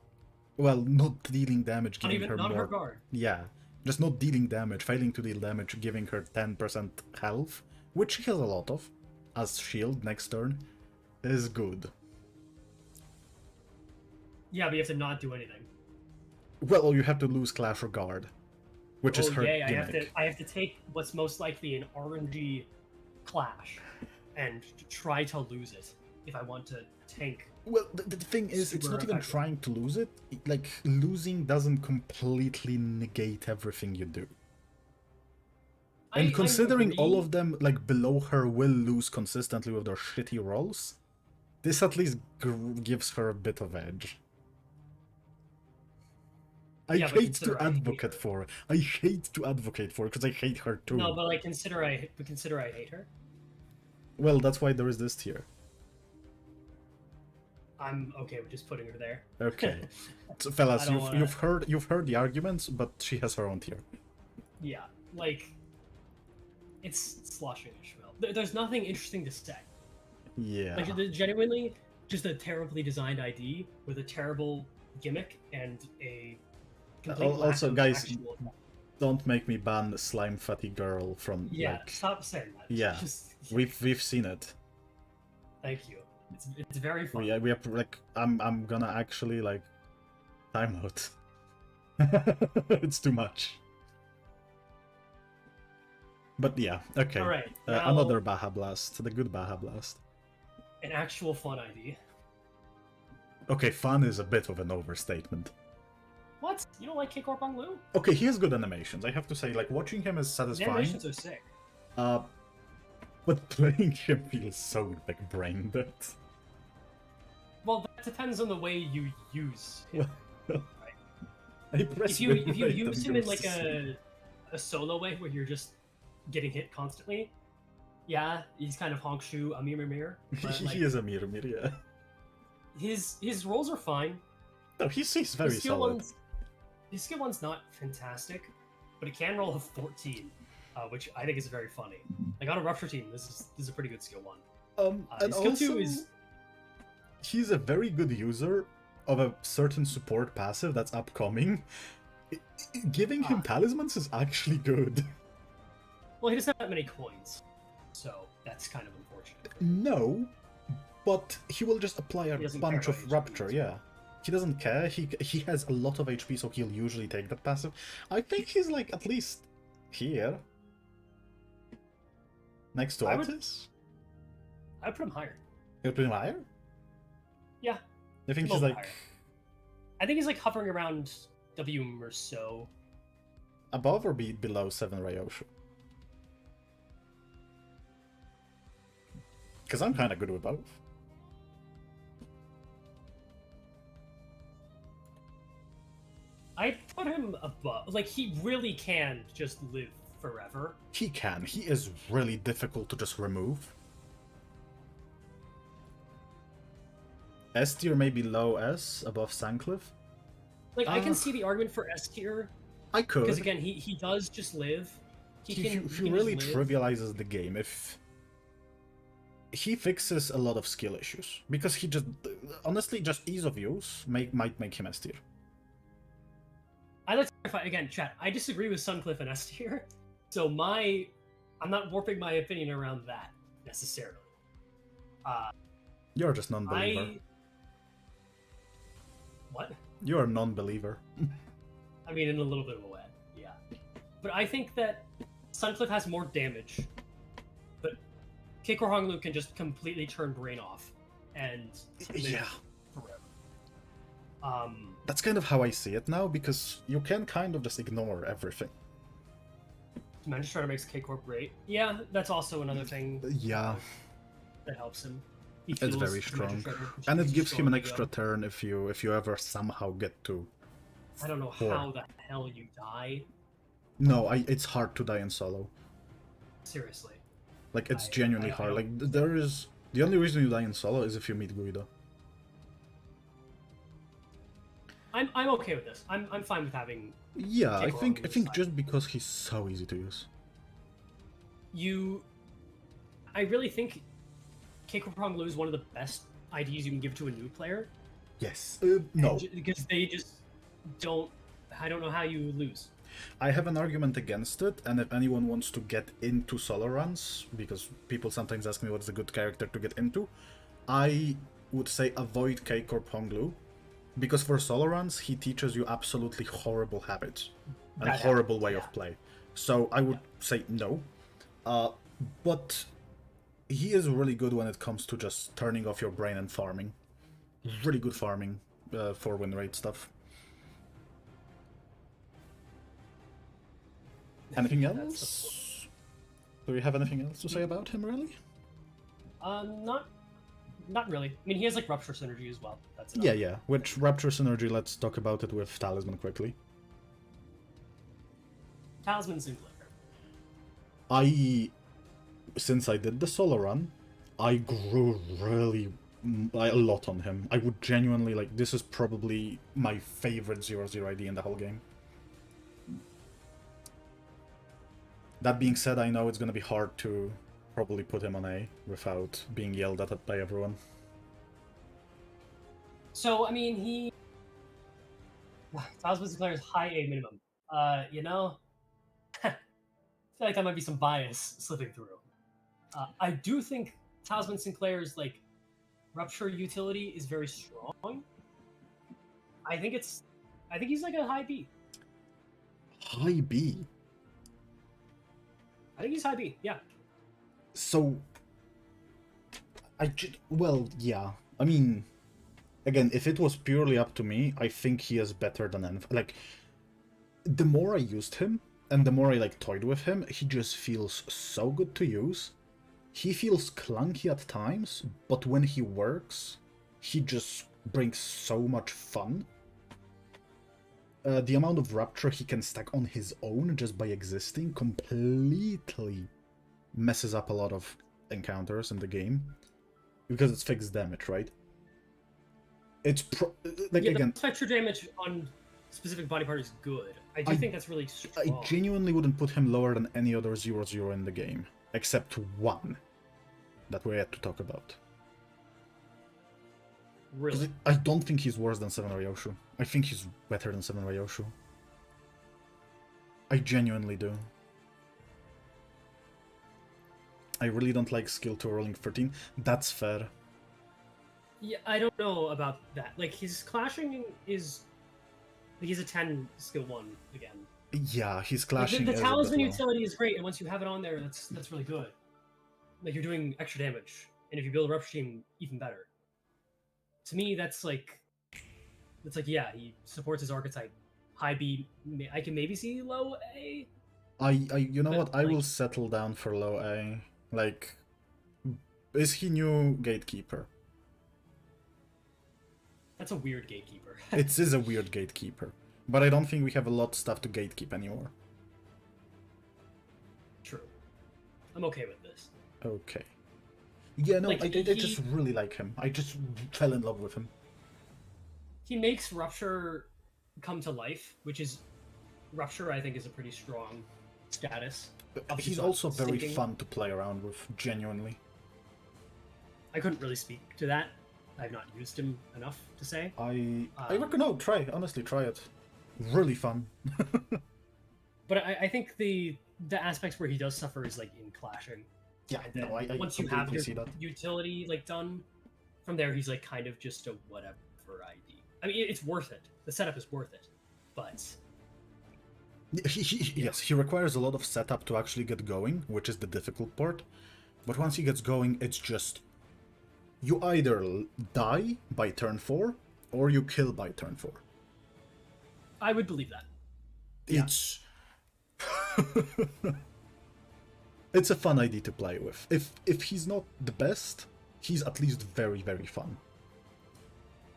A: well, not dealing damage, giving her
B: not
A: more.
B: her guard.
A: Yeah, just not dealing damage, failing to deal damage, giving her 10% health, which she has a lot of, as shield next turn, is good.
B: Yeah, but you have to not do anything.
A: Well, you have to lose Clash or Guard, which is her gimmick.
B: I have to take what's most likely an RNG clash and try to lose it if I want to tank.
A: Well, the thing is, it's not even trying to lose it. Like, losing doesn't completely negate everything you do. And considering all of them, like, below her will lose consistently with their shitty rolls, this at least gives her a bit of edge. I hate to advocate for it. I hate to advocate for it because I hate her too.
B: No, but like consider I hate her.
A: Well, that's why there is this tier.
B: I'm okay with just putting her there.
A: Okay, so, fellas, you've heard the arguments, but she has her own tier.
B: Yeah, like it's sloshing as there's nothing interesting to say.
A: Yeah.
B: Like genuinely, just a terribly designed ID with a terrible gimmick and a
A: also, guys, don't make me ban Slime Fatty Girl from.
B: Yeah,
A: like...
B: stop saying that.
A: Yeah, we've seen it.
B: Thank you. It's very fun.
A: We have like I'm gonna actually like time out. It's too much. But yeah, okay.
B: All right.
A: Another Baja Blast, the good Baja Blast.
B: An actual fun ID.
A: Okay, fun is a bit of an overstatement.
B: What? You don't like Kikor Banglu?
A: Okay, he has good animations. I have to say, like, watching him is satisfying.
B: The animations are sick.
A: But playing him feels so, like, brain dead.
B: Well, that depends on the way you use him.
A: Right?
B: If you use him in, like, a solo way where you're just getting hit constantly, yeah, he's kind of Honkshu, a Mir.
A: He is a Mir, yeah.
B: His rolls are fine.
A: No, he's very solid.
B: His skill one's not fantastic, but it can roll a 14, which I think is very funny. Like on a rupture team, this is a pretty good skill one.
A: And
B: skill
A: also,
B: 2 is
A: he's a very good user of a certain support passive that's upcoming. Giving him talismans is actually good.
B: Well, he doesn't have that many coins, so that's kind of unfortunate.
A: No, but he will just apply a
B: He doesn't
A: bunch
B: care
A: of
B: about
A: rapture,
B: HP.
A: yeah. He doesn't care, he has a lot of HP, so he'll usually take that passive. I think he's like at least here. Next to Otis?
B: I'd put him higher.
A: You'll put him higher?
B: Yeah.
A: I think
B: a
A: he's
B: little
A: like
B: higher. I think he's like hovering around W Merceau.
A: above or below 7 Ryoshu? Because I'm kind of good with both.
B: I'd put him above. Like, he really can just live forever.
A: He can. He is really difficult to just remove. S tier may be low S, above Sancliffe.
B: Like, I can see the argument for S tier.
A: I could.
B: Because, again, he does just live.
A: He
B: can
A: really
B: just live.
A: trivializes the game. If he fixes a lot of skill issues. Because he just... Honestly, just ease of use might make him S tier.
B: I like to clarify, again, chat, I disagree with Suncliff and S tier. So I'm not warping my opinion around that, necessarily.
A: You're just non-believer.
B: What?
A: You're a non-believer.
B: I mean, in a little bit of a way, yeah. But I think that Suncliff has more damage, but Keiko Honglu can just completely turn Brain off and live
A: Yeah.
B: forever.
A: That's kind of how I see it now, because you can kind of just ignore everything.
B: Magistrata makes K-Corp great. Yeah, that's also another thing
A: Yeah,
B: that helps him. He
A: it's
B: feels
A: very strong.
B: Magistrata,
A: And
B: he's
A: it gives him an
B: strong
A: extra
B: ego.
A: turn if you ever somehow get to...
B: I don't know
A: 4.
B: how the hell you die.
A: No, it's hard to die in solo.
B: Seriously.
A: Like, it's
B: I
A: genuinely hard. Like, there is... The only reason you die in solo is if you meet Guido.
B: I'm okay with this. I'm fine with having
A: Yeah, I
B: Keiko
A: think
B: Honglu's side.
A: just because he's so easy to use.
B: I really think Keiko Honglu is one of the best IDs you can give to a new player.
A: Yes. No.
B: Because they just don't... I don't know how you lose.
A: I have an argument against it, and if anyone wants to get into solo runs, because people sometimes ask me what's a good character to get into, I would say avoid K-Corp Honglu, because for solo runs, he teaches you absolutely horrible habits and
B: That
A: horrible
B: happens,
A: way
B: yeah.
A: of play. So I would say no. But he is really good when it comes to just turning off your brain and farming. Really good farming for win rate stuff. Anything else? Do you have anything else to say about him, really?
B: Not really. I mean, he has like Rupture Synergy as well. That's
A: Yeah, yeah. Which Rapture Synergy, let's talk about it with Talisman quickly.
B: Talisman Sinclair.
A: Since I did the solo run, I grew really a lot on him. I would genuinely, like, this is probably my favorite 0-0 ID in the whole game. That being said, I know it's gonna be hard to probably put him on A without being yelled at by everyone.
B: So, I mean, Talisman Sinclair is high A minimum. You know, I feel like that might be some bias slipping through. I do think Talisman Sinclair's like Rupture utility is very strong. I think he's like a high B.
A: High B?
B: I think he's high B, yeah.
A: So, well, yeah. I mean, again, if it was purely up to me, I think he is better than like, the more I used him, and the more I, like, toyed with him, he just feels so good to use. He feels clunky at times, but when he works, he just brings so much fun. The amount of Rapture he can stack on his own just by existing completely messes up a lot of encounters in the game. Because it's fixed damage, right? It's like,
B: Yeah,
A: again,
B: the spectre damage on specific body part is good. I do think that's really strong.
A: I genuinely wouldn't put him lower than any other 0-0 in the game. Except one that we had to talk about.
B: Really?
A: I don't think he's worse than 7 Ryoshu. I think he's better than 7 Ryoshu. I genuinely do. I really don't like skill 2 rolling 13. That's fair.
B: Yeah, I don't know about that. Like, his clashing is... He's a 10 skill 1 again.
A: Yeah, his
B: Like,
A: clashing
B: the
A: is a
B: talisman
A: bit low.
B: utility is great, and once you have it on there, that's really good. Like, you're doing extra damage, and if you build a rupture team, even better. To me, that's like, yeah, he supports his archetype. High B, I can maybe see low A.
A: You know
B: But,
A: what? I will
B: like-
A: settle down for low A. Like, is he new gatekeeper?
B: That's a weird gatekeeper.
A: It is a weird gatekeeper, but I don't think we have a lot of stuff to gatekeep anymore.
B: True. I'm okay with this.
A: Okay. Yeah, no,
B: Like,
A: I just really like him. I just fell in love with him.
B: He makes Rupture come to life, which is... Rupture, I think, is a pretty strong status. Obviously,
A: He's
B: it's not
A: also very
B: sinking.
A: fun to play around with, genuinely.
B: I couldn't really speak to that. I've not used him enough to say.
A: I reckon, no, honestly, try it. Really fun.
B: But I think the aspects where he does suffer is like in clashing.
A: Yeah,
B: And then
A: no, I
B: once you have
A: completely
B: your
A: see that.
B: utility like done, from there he's like kind of just a whatever ID. I mean, it's worth it. The setup is worth it, but
A: Yes, he requires a lot of setup to actually get going, which is the difficult part. But once he gets going, it's just... You either die by turn 4, or you kill by turn 4.
B: I would believe that. Yeah.
A: It's... It's a fun ID to play with. If he's not the best, he's at least very, very fun.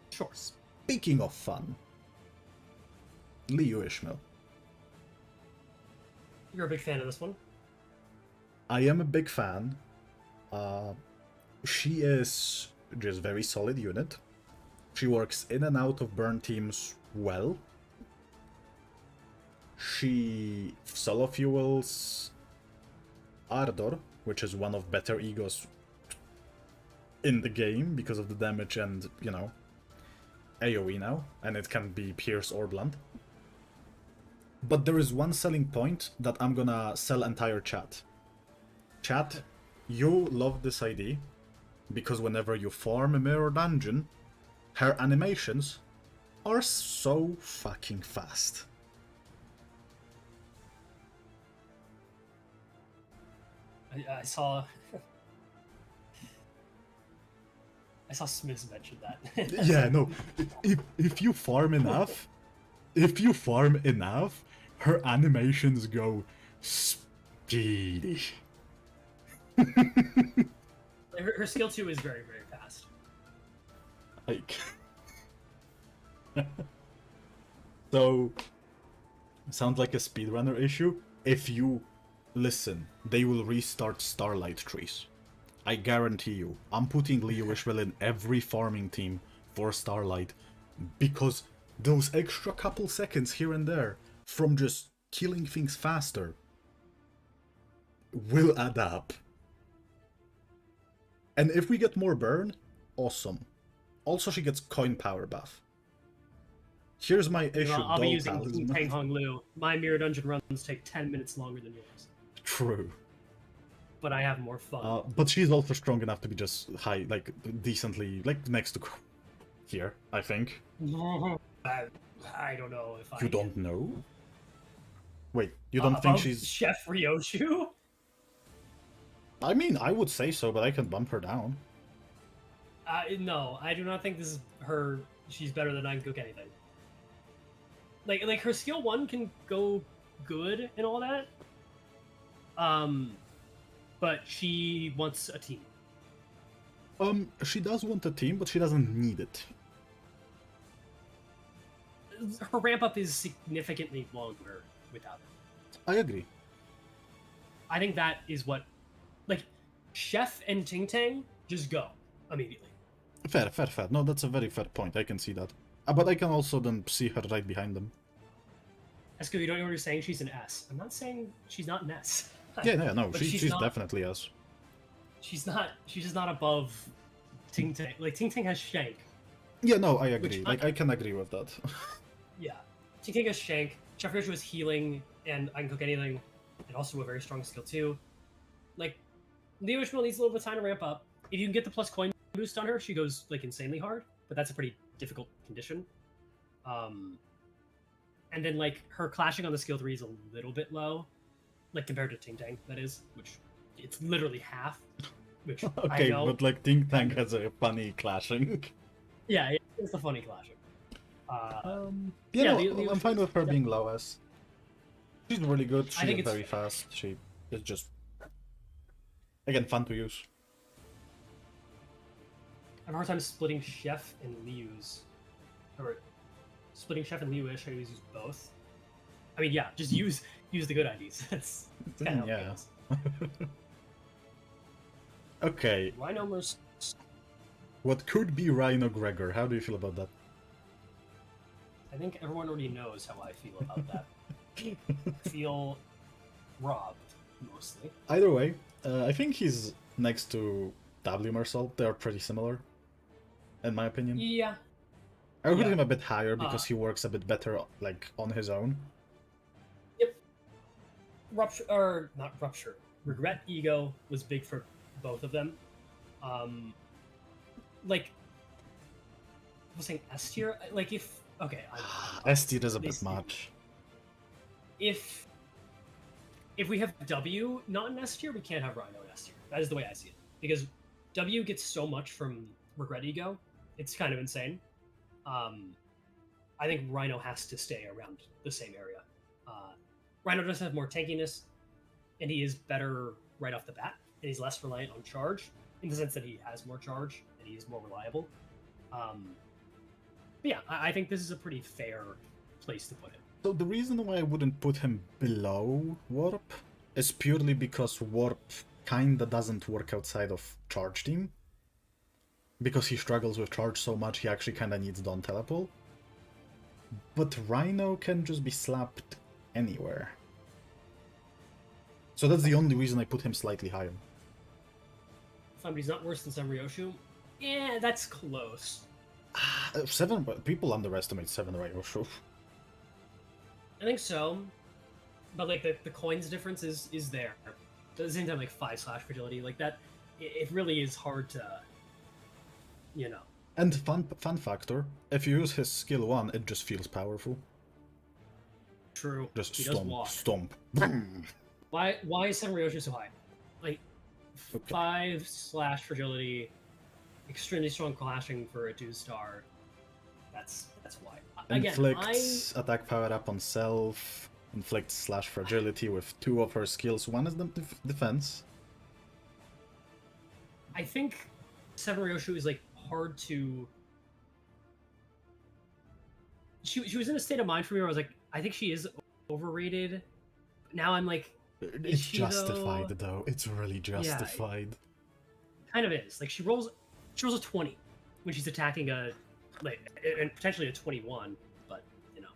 B: Sure.
A: Speaking of fun, Liu Ishmael.
B: You're a big fan of this one.
A: I am a big fan. She is just very solid unit. She works in and out of burn teams well. She solo fuels Ardor, which is one of better egos in the game because of the damage and, you know, AoE now, and it can be pierce or blunt. But there is one selling point that I'm gonna sell entire chat. Chat, you love this ID because whenever you farm a mirror dungeon, her animations are so fucking fast.
B: I saw. I saw Smiths mention that.
A: Yeah, no. If you farm enough, her animations go speedy.
B: Her skill 2 is very, very fast.
A: Like, so, sounds like a speedrunner issue. If you listen, they will restart Starlight trees. I guarantee you. I'm putting Liu Ishmael in every farming team for Starlight because those extra couple seconds here and there from just killing things faster will add up. And if we get more burn, awesome. Also, she gets coin power buff. Here's my issue.
B: I'll be
A: Doll
B: using
A: Talisman.
B: Peng Hong Lu. My mirror dungeon runs take 10 minutes longer than yours,
A: True.
B: but I have more fun.
A: But she's also strong enough to be just high, like decently, like next to here, I think.
B: I don't know if
A: You don't know? Wait, you don't think
B: above
A: she's...
B: Chef Ryoshu?
A: I mean, I would say so, but I can bump her down.
B: No, I do not think this is her. She's better than I can cook anything. Like her skill 1 can go good and all that. But she wants a team.
A: She does want a team, but she doesn't need it.
B: Her ramp up is significantly longer without it.
A: I agree.
B: I think that is what, like, Chef and Ting Tang just go immediately.
A: Fair. No, that's a very fair point. I can see that. But I can also then see her right behind them.
B: ESGOO, you don't know what you're saying? She's an S. I'm not saying she's not an S.
A: Yeah, no,
B: But
A: she's
B: not-
A: definitely us.
B: She's just not above Ting Tang. Like, Ting Tang has Shank.
A: Yeah, no, I agree.
B: Which
A: Like, I can agree with that.
B: Yeah. Tinkaga Shank, Chef Roshu is healing, and I can cook anything, and also a very strong skill too. Like, Leo Ishmael needs a little bit of time to ramp up. If you can get the plus coin boost on her, she goes like insanely hard, but that's a pretty difficult condition. And then like her clashing on the skill 3 is a little bit low, like compared to Ting Tang, that is, which it's literally half. Which
A: Okay,
B: I know.
A: but like Ting Tang has a funny clashing.
B: Yeah, it's a funny clashing.
A: Yeah,
B: yeah,
A: no, I'm fine with her being low S. She's really good.
B: I think
A: She's
B: it's
A: very fast. She is just again fun to use.
B: I have a hard time splitting Chef and Liu's, or splitting Chef and Liu-ish. I always use both. I mean, yeah, just use the good IDs. That's kind of
A: Yeah. Okay.
B: Rhino versus.
A: What could be Rhino Gregor? How do you feel about that?
B: I think everyone already knows how I feel about that. I feel robbed, mostly.
A: Either way, I think he's next to W Marcel. They're pretty similar, in my opinion.
B: Yeah.
A: I would put
B: Yeah.
A: him a bit higher because he works a bit better, like, on his own.
B: Yep. Rupture, or not Rupture. Regret Ego was big for both of them. Like, I was saying S tier. Like if okay,
A: S tier is a bit much.
B: If we have W not in S tier, we can't have Rhino in S tier. That is the way I see it. Because W gets so much from Regret Ego, it's kind of insane. I think Rhino has to stay around the same area. Rhino does have more tankiness, and he is better right off the bat, and he's less reliant on charge, in the sense that he has more charge, and he is more reliable. But yeah, I think this is a pretty fair place to put him.
A: So the reason why I wouldn't put him below Warp is purely because Warp kinda doesn't work outside of Charge Team. Because he struggles with Charge so much, he actually kinda needs Dawn Telepole. But Rhino can just be slapped anywhere. So that's the only reason I put him slightly higher.
B: Somebody's not worse than Samryoshu. Yeah, that's close.
A: 7, people underestimate 7 Ryoshu.
B: I think so. But like the coins difference is there. But at the same time, like 5/ fragility, like that, it really is hard to, you know.
A: And fun factor, if you use his skill 1, it just feels powerful.
B: True.
A: Just
B: He does
A: stomp,
B: walk.
A: stomp.
B: Why is Samryoshu so high? Like
A: Okay.
B: 5/ fragility, extremely strong clashing for a 2-star. That's why. Again,
A: Inflicts attack power up on self. Inflicts / fragility with 2 of her skills. 1 is the defense.
B: I think Samryoshu is like hard to. She was in a state of mind for me where I was like, I think she is overrated. Now I'm like,
A: It's
B: she,
A: justified though. It's really justified.
B: kind of is. Like she rolls a 20 when she's attacking a and potentially a 21, but you know.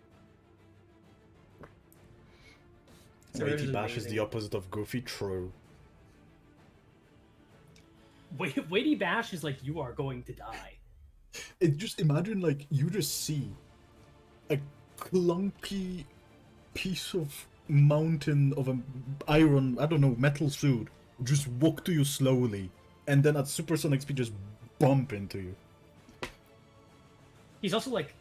A: Weighty Bash is the opposite of Goofy. True.
B: Weighty Bash is like you are going to die.
A: It just imagine like you just see a clunky piece of mountain of an iron, I don't know, metal suit just walk to you slowly, and then at supersonic speed just bump into you.
B: He's also like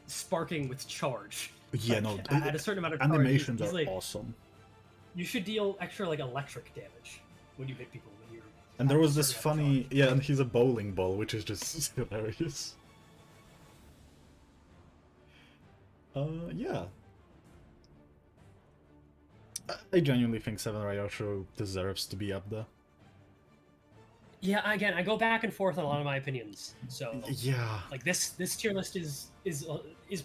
B: sparking with charge.
A: Yeah,
B: like,
A: no,
B: at a certain amount of charge,
A: animations
B: he's
A: are
B: like,
A: awesome.
B: You should deal extra like electric damage when you hit people when you're.
A: And there
B: at a
A: was this
B: certain amount of
A: funny,
B: charge.
A: yeah, and he's a bowling ball, which is just hilarious. Yeah. I genuinely think 7 Ryosho deserves to be up there.
B: Yeah, again, I go back and forth on a lot of my opinions. So
A: Yeah.
B: like this tier list is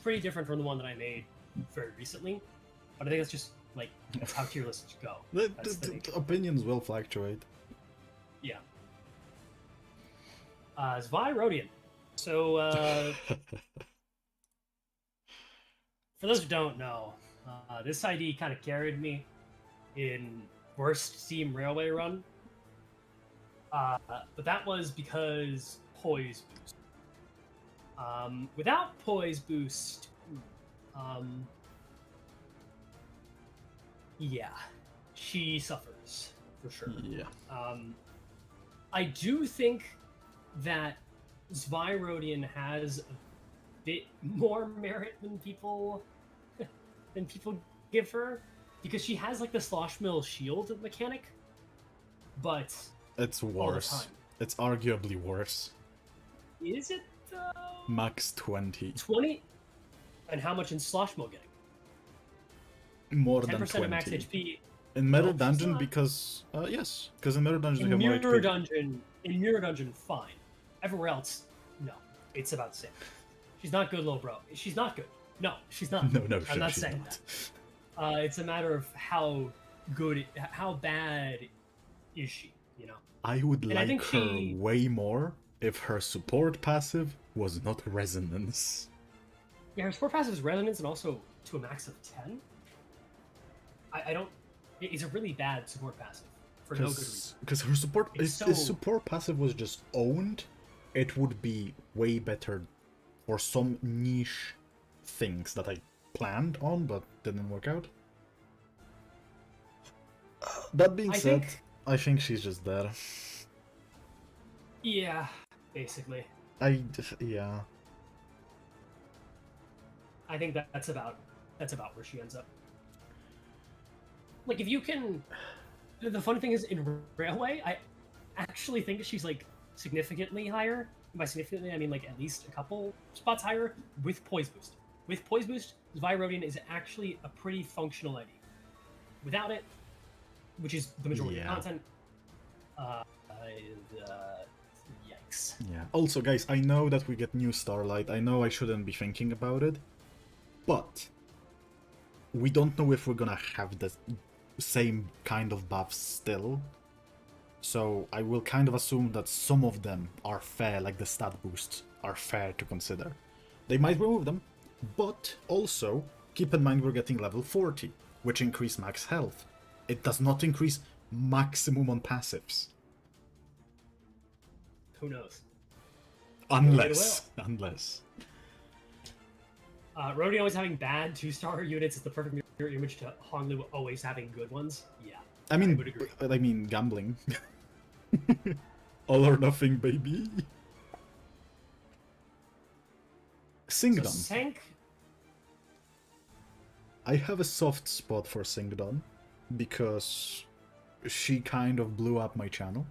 B: pretty different from the one that I made very recently, but I think it's just like that's how tier lists go. That's the thing.
A: The opinions will fluctuate.
B: Yeah. Zvi Rodian. So for those who don't know, this ID kind of carried me in worst Steam Railway run. But that was because poise boost. Without poise boost, yeah, she suffers for sure.
A: Yeah.
B: I do think that Zwyrodian has a bit more merit than people give her, because she has like the slosh mill shield mechanic, but
A: It's worse. It's arguably worse.
B: is it though?
A: Max 20.
B: 20? And how much in slosh mill getting?
A: More than
B: 10%
A: 20.
B: of max HP.
A: In Mirror
B: No, she's
A: Dungeon,
B: not.
A: because yes, because in Mirror Dungeon
B: In
A: you have more
B: Mirror
A: HP.
B: Dungeon, fine. Everywhere else, no. It's about the same. She's not good, little bro. She's not good. No, she's not.
A: No,
B: I'm not
A: she's
B: saying
A: not.
B: that. It's a matter of how good, how bad is she? You know.
A: I would
B: And I
A: like
B: think
A: her
B: she-
A: way more if her support passive was not Resonance.
B: Yeah, her support passive is resonance and also to a max of 10. I don't. It's a really bad support passive for no good reason.
A: Because her support,
B: It's
A: if the
B: so-
A: support passive was just owned, it would be way better for some niche things that I planned on but didn't work out. That being said, I think she's just there.
B: Yeah, basically.
A: Yeah.
B: I think that's about where she ends up. Like, if you can, the funny thing is, in Railway, I actually think she's like significantly higher. By significantly, I mean like at least a couple spots higher with poise boost. With poise boost, Zwyrodian is actually a pretty functional ID. Without it, which is the majority
A: Yeah.
B: of content, yikes.
A: Yeah. Also, guys, I know that we get new Starlight. I know I shouldn't be thinking about it, but we don't know if we're gonna have the same kind of buffs still. So I will kind of assume that some of them are fair, like the stat boosts are fair to consider. They might remove them, but also keep in mind we're getting level 40, which increase max health. It does not increase maximum on passives.
B: Who knows?
A: Unless.
B: Rodian always having bad 2-star units is the perfect mirror image to Honglu always having good ones. Yeah.
A: I
B: would agree.
A: Gambling. All or nothing, baby.
B: So
A: Singdon.
B: Sank,
A: I have a soft spot for Singdon because she kind of blew up my channel.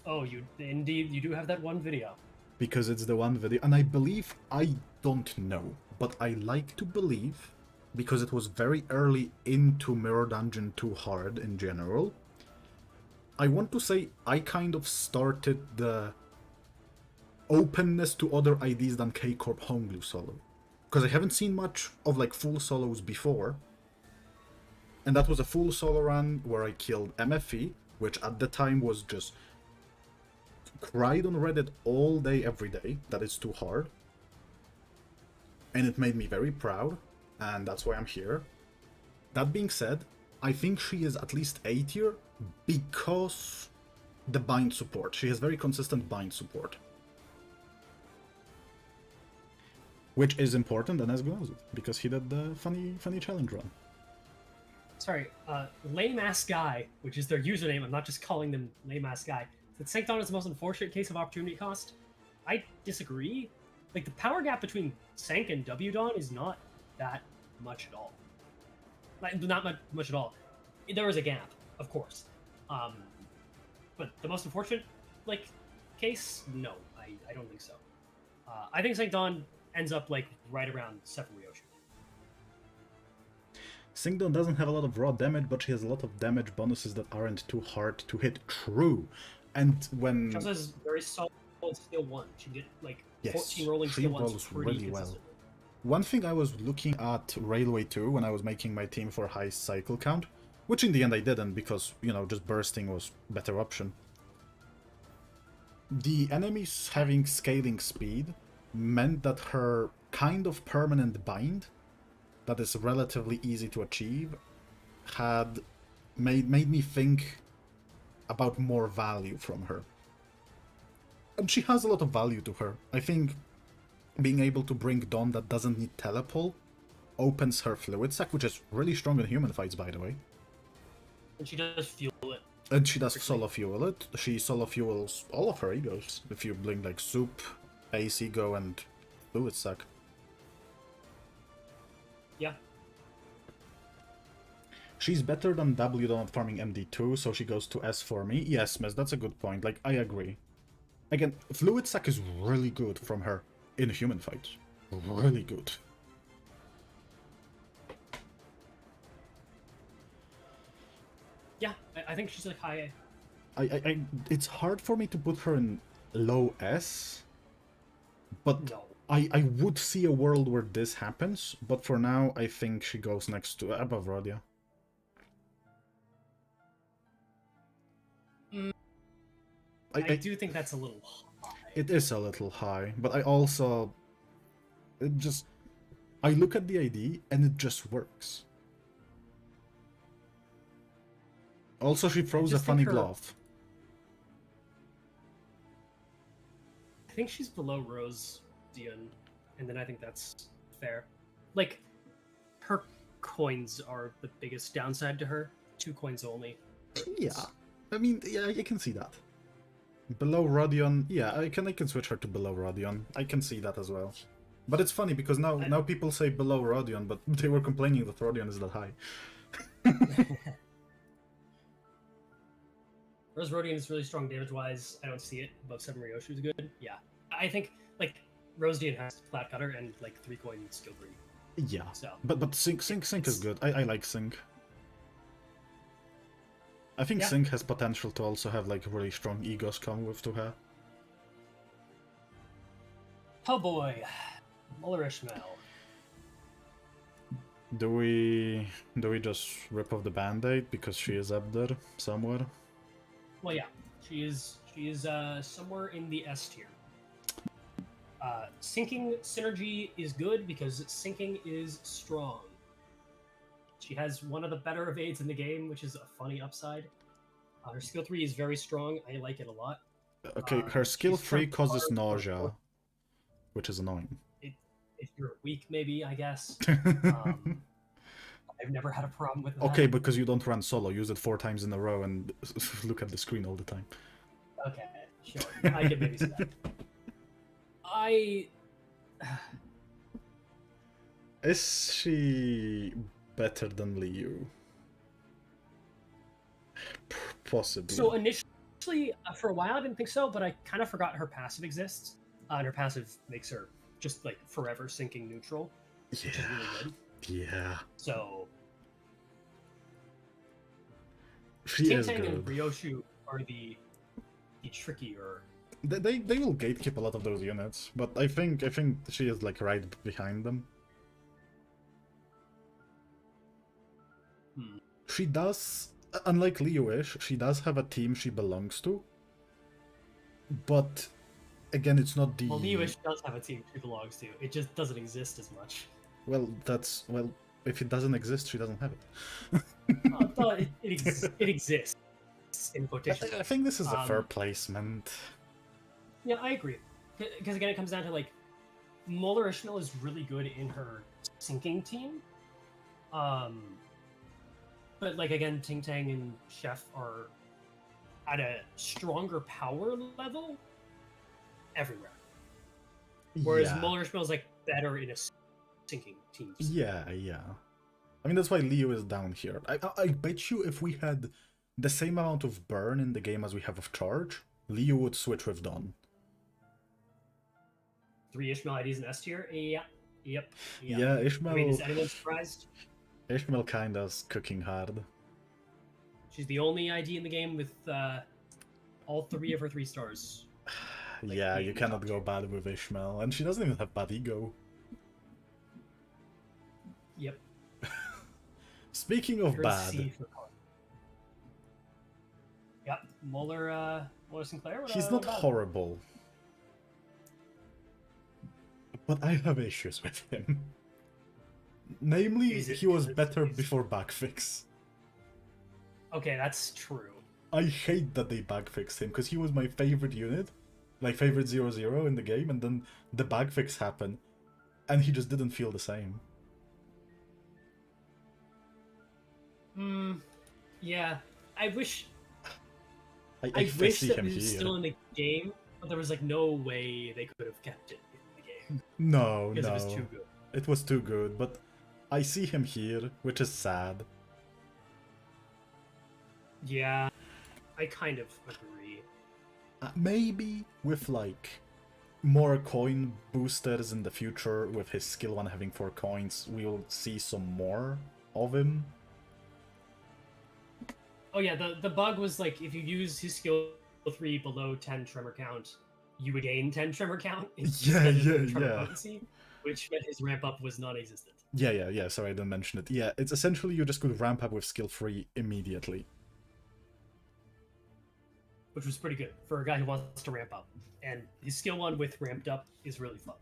B: oh, you do have that one video.
A: Because it's the one video, and I believe, I don't know, but I like to believe, because it was very early into Mirror Dungeon 2 hard in general, I want to say I kind of started the openness to other IDs than K-Corp Honglu solo. Because I haven't seen much of like full solos before, and that was a full solo run where I killed MFE, which at the time was just cried on Reddit all day, every day, that it's too hard. And it made me very proud, and that's why I'm here. That being said, I think she is at least A tier because the bind support. She has very consistent bind support. Which is important, and ESGOO knows it, because he did the funny challenge run.
B: Sorry, lame ass guy, which is their username. I'm not just calling them lame ass guy. That Sancton is the most unfortunate case of opportunity cost. I disagree. Like, the power gap between Sank and W Dawn is not that much at all. Like, not much at all. There is a gap, of course. But the most unfortunate, like, case, no, I don't think so. I think Sancton ends up like right around Seven Ryoshi.
A: Singdon doesn't have a lot of raw damage, but she has a lot of damage bonuses that aren't too hard to hit. True. And when...
B: She also has very solid skill 1. She did like
A: Yes,
B: 14 rolling
A: she
B: skill 1s
A: rolls
B: pretty
A: really well.
B: consistently.
A: One thing I was looking at Railway 2 when I was making my team for high cycle count, which in the end I didn't because, you know, just bursting was better option. The enemies having scaling speed meant that her kind of permanent bind, that is relatively easy to achieve, had made me think about more value from her. And she has a lot of value to her. I think being able to bring Dawn that doesn't need telepole opens her fluid sac, which is really strong in human fights, by the way.
B: And she does fuel it.
A: And she does solo fuel it. She solo fuels all of her egos. If you blink like Soup, Ace Ego, and Fluid Sac.
B: Yeah.
A: She's better than W Dawn at farming MD2, so she goes to S for me. Yes, Miss, that's a good point. Like, I agree. Again, Fluid Sac is really good from her in human fights. Really good.
B: Yeah, I think she's like high
A: A. It's hard for me to put her in low S, but
B: No.
A: I would see a world where this happens, but for now, I think she goes next to above Rodia.
B: I do think that's a little high.
A: It is a little high, but I also... I look at the ID, and it just works. Also, she throws a funny glove.
B: I think she's below Rose Dion, and then I think that's fair. Like, her coins are the biggest downside to her. 2 coins only.
A: Yeah. I mean, yeah, I can see that. Below Rodion, yeah, I can switch her to below Rodion. I can see that as well. But it's funny because now people say below Rodion, but they were complaining that Rodion is that high.
B: Rose Rodion is really strong damage-wise. I don't see it. Above 7 Ryoshu is good. Yeah. I think, like, Rose Dion has Flat Cutter and, like, 3-coin skill 3.
A: Yeah.
B: So,
A: but Sync is good. I like Sync. I think Sync has potential to also have, like, really strong egos come with to her.
B: Oh boy. Muller Ishmael.
A: Do we just rip off the band-aid because she is up there somewhere?
B: Well, yeah, she is somewhere in the S tier. Syncing synergy is good because syncing is strong. She has one of the better evades in the game, which is a funny upside. Her skill 3 is very strong. I like it a lot.
A: Okay, her skill 3 causes nausea, which is annoying.
B: If you're weak, maybe, I guess. I've never had a problem with that.
A: Okay, because you don't run solo. Use it 4 times in a row and look at the screen all the time.
B: Okay, sure. I can maybe see that.
A: Is she better than Liu? Possibly.
B: So initially, for a while, I didn't think so, but I kind of forgot her passive exists. And her passive makes her just, like, forever sinking neutral, which is really good.
A: Yeah.
B: So...
A: She is
B: Ting-Tang
A: good.
B: and Ryoshu are the trickier.
A: They will gatekeep a lot of those units, but I think she is like right behind them. She does, unlike Liu-ish, she does have a team she belongs to. But again, it's not the.
B: Well, Liu-ish does have a team she belongs to. It just doesn't exist as much.
A: Well, if it doesn't exist, she doesn't have it.
B: It exists in quotation.
A: I think this is a fair placement.
B: Yeah, I agree. Because again, it comes down to like, Muller Ishmael is really good in her sinking team. But like again, Ting Tang and Chef are at a stronger power level everywhere. Whereas Muller Ishmael is like better in a sinking team.
A: Yeah. I mean, that's why Leo is down here. I bet you if we had the same amount of burn in the game as we have of charge, Leo would switch with Dawn.
B: 3 Ishmael IDs in S tier? Yep.
A: Yeah, Ishmael...
B: I mean, is anyone surprised?
A: Ishmael kinda's cooking hard.
B: She's the only ID in the game with all 3 of her 3 stars.
A: Like, yeah, you cannot go bad with Ishmael. And she doesn't even have bad ego.
B: Yep.
A: Speaking of bad...
B: Yep, Muller Sinclair?
A: He's not horrible. But I have issues with him. Namely, he was better before backfix.
B: Okay, that's true.
A: I hate that they backfixed him, because he was my favorite unit, like favorite 0-0 in the game, and then the bug fix happened, and he just didn't feel the same.
B: Yeah. I wish
A: I
B: wish
A: see
B: that
A: him
B: it was
A: here.
B: still in the game, but there was like no way they could have kept it in the game.
A: No,
B: Because
A: no.
B: it was too good.
A: It was too good, but I see him here, which is sad.
B: Yeah, I kind of agree.
A: Maybe with like more coin boosters in the future, with his skill 1 having 4 coins, we'll see some more of him.
B: Oh yeah, the bug was like if you use his skill 3 below 10 tremor count, you would gain 10 tremor count instead of tremor potency, which meant his ramp up was non-existent.
A: Yeah, sorry I didn't mention it. Yeah, it's essentially you just could ramp up with skill 3 immediately.
B: Which was pretty good for a guy who wants to ramp up. And his skill 1 with ramped up is really fun.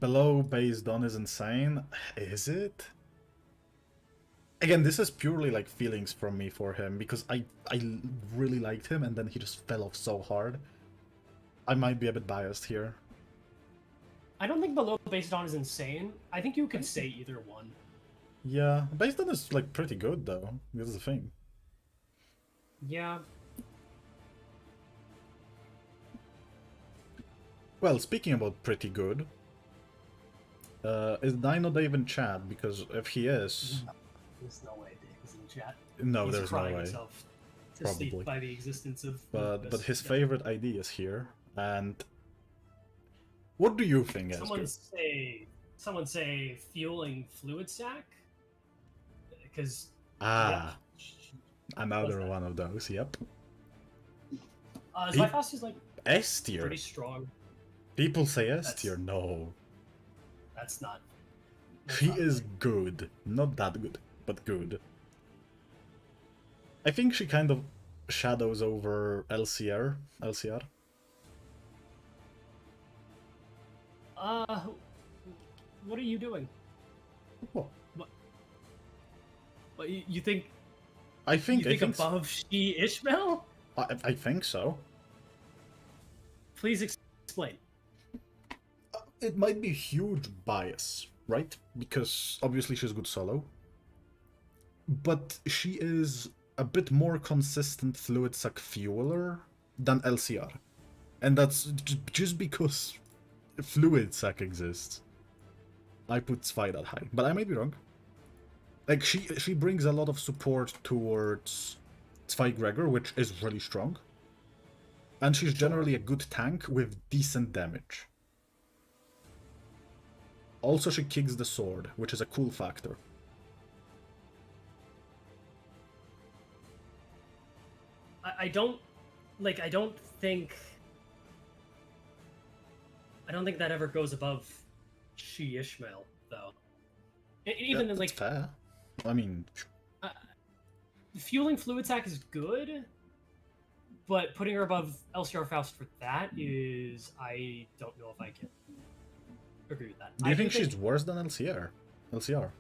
A: Below base done is insane. Is it? Again, this is purely like feelings from me for him, because I really liked him and then he just fell off so hard. I might be a bit biased here.
B: I don't think below base dawn is insane. I think you could say either one.
A: Yeah, base done is like pretty good though. This is the thing.
B: Yeah.
A: Well, speaking about pretty good, is Dino Dave in chat? Because if he is...
B: There's no way Dave is in chat.
A: No,
B: He's
A: there's no
B: crying
A: way.
B: himself to
A: Probably.
B: sleep by the existence of
A: But
B: Limbus.
A: his
B: Yeah.
A: favorite ID is here, and... What do you think, ESGOO?
B: Someone say fueling fluid stack? Because...
A: Ah, another one of those, yep.
B: Zyphos is like
A: S tier.
B: pretty strong.
A: People say S tier, no.
B: That's not...
A: She
B: not
A: is
B: right.
A: good. Not that good, but good. I think she kind of shadows over LCR.
B: What are you doing?
A: What?
B: What you think?
A: I think
B: Above She Ishmael?
A: I think so.
B: Please explain.
A: It might be huge bias, right? Because obviously she's good solo. But she is a bit more consistent fluid sack fueler than LCR. And that's just because fluid sack exists. I put Spy that high, but I might be wrong. Like, she brings a lot of support towards Spy Gregor, which is really strong. And she's generally a good tank with decent damage. Also, she kicks the sword, which is a cool factor.
B: I don't think that ever goes above She Ishmael though. Even
A: That's
B: like
A: fair. I mean,
B: fueling fluid sack is good, but putting her above LCR Faust for that is I don't know if I can agree with that.
A: do you think she's worse than LCR? LCR.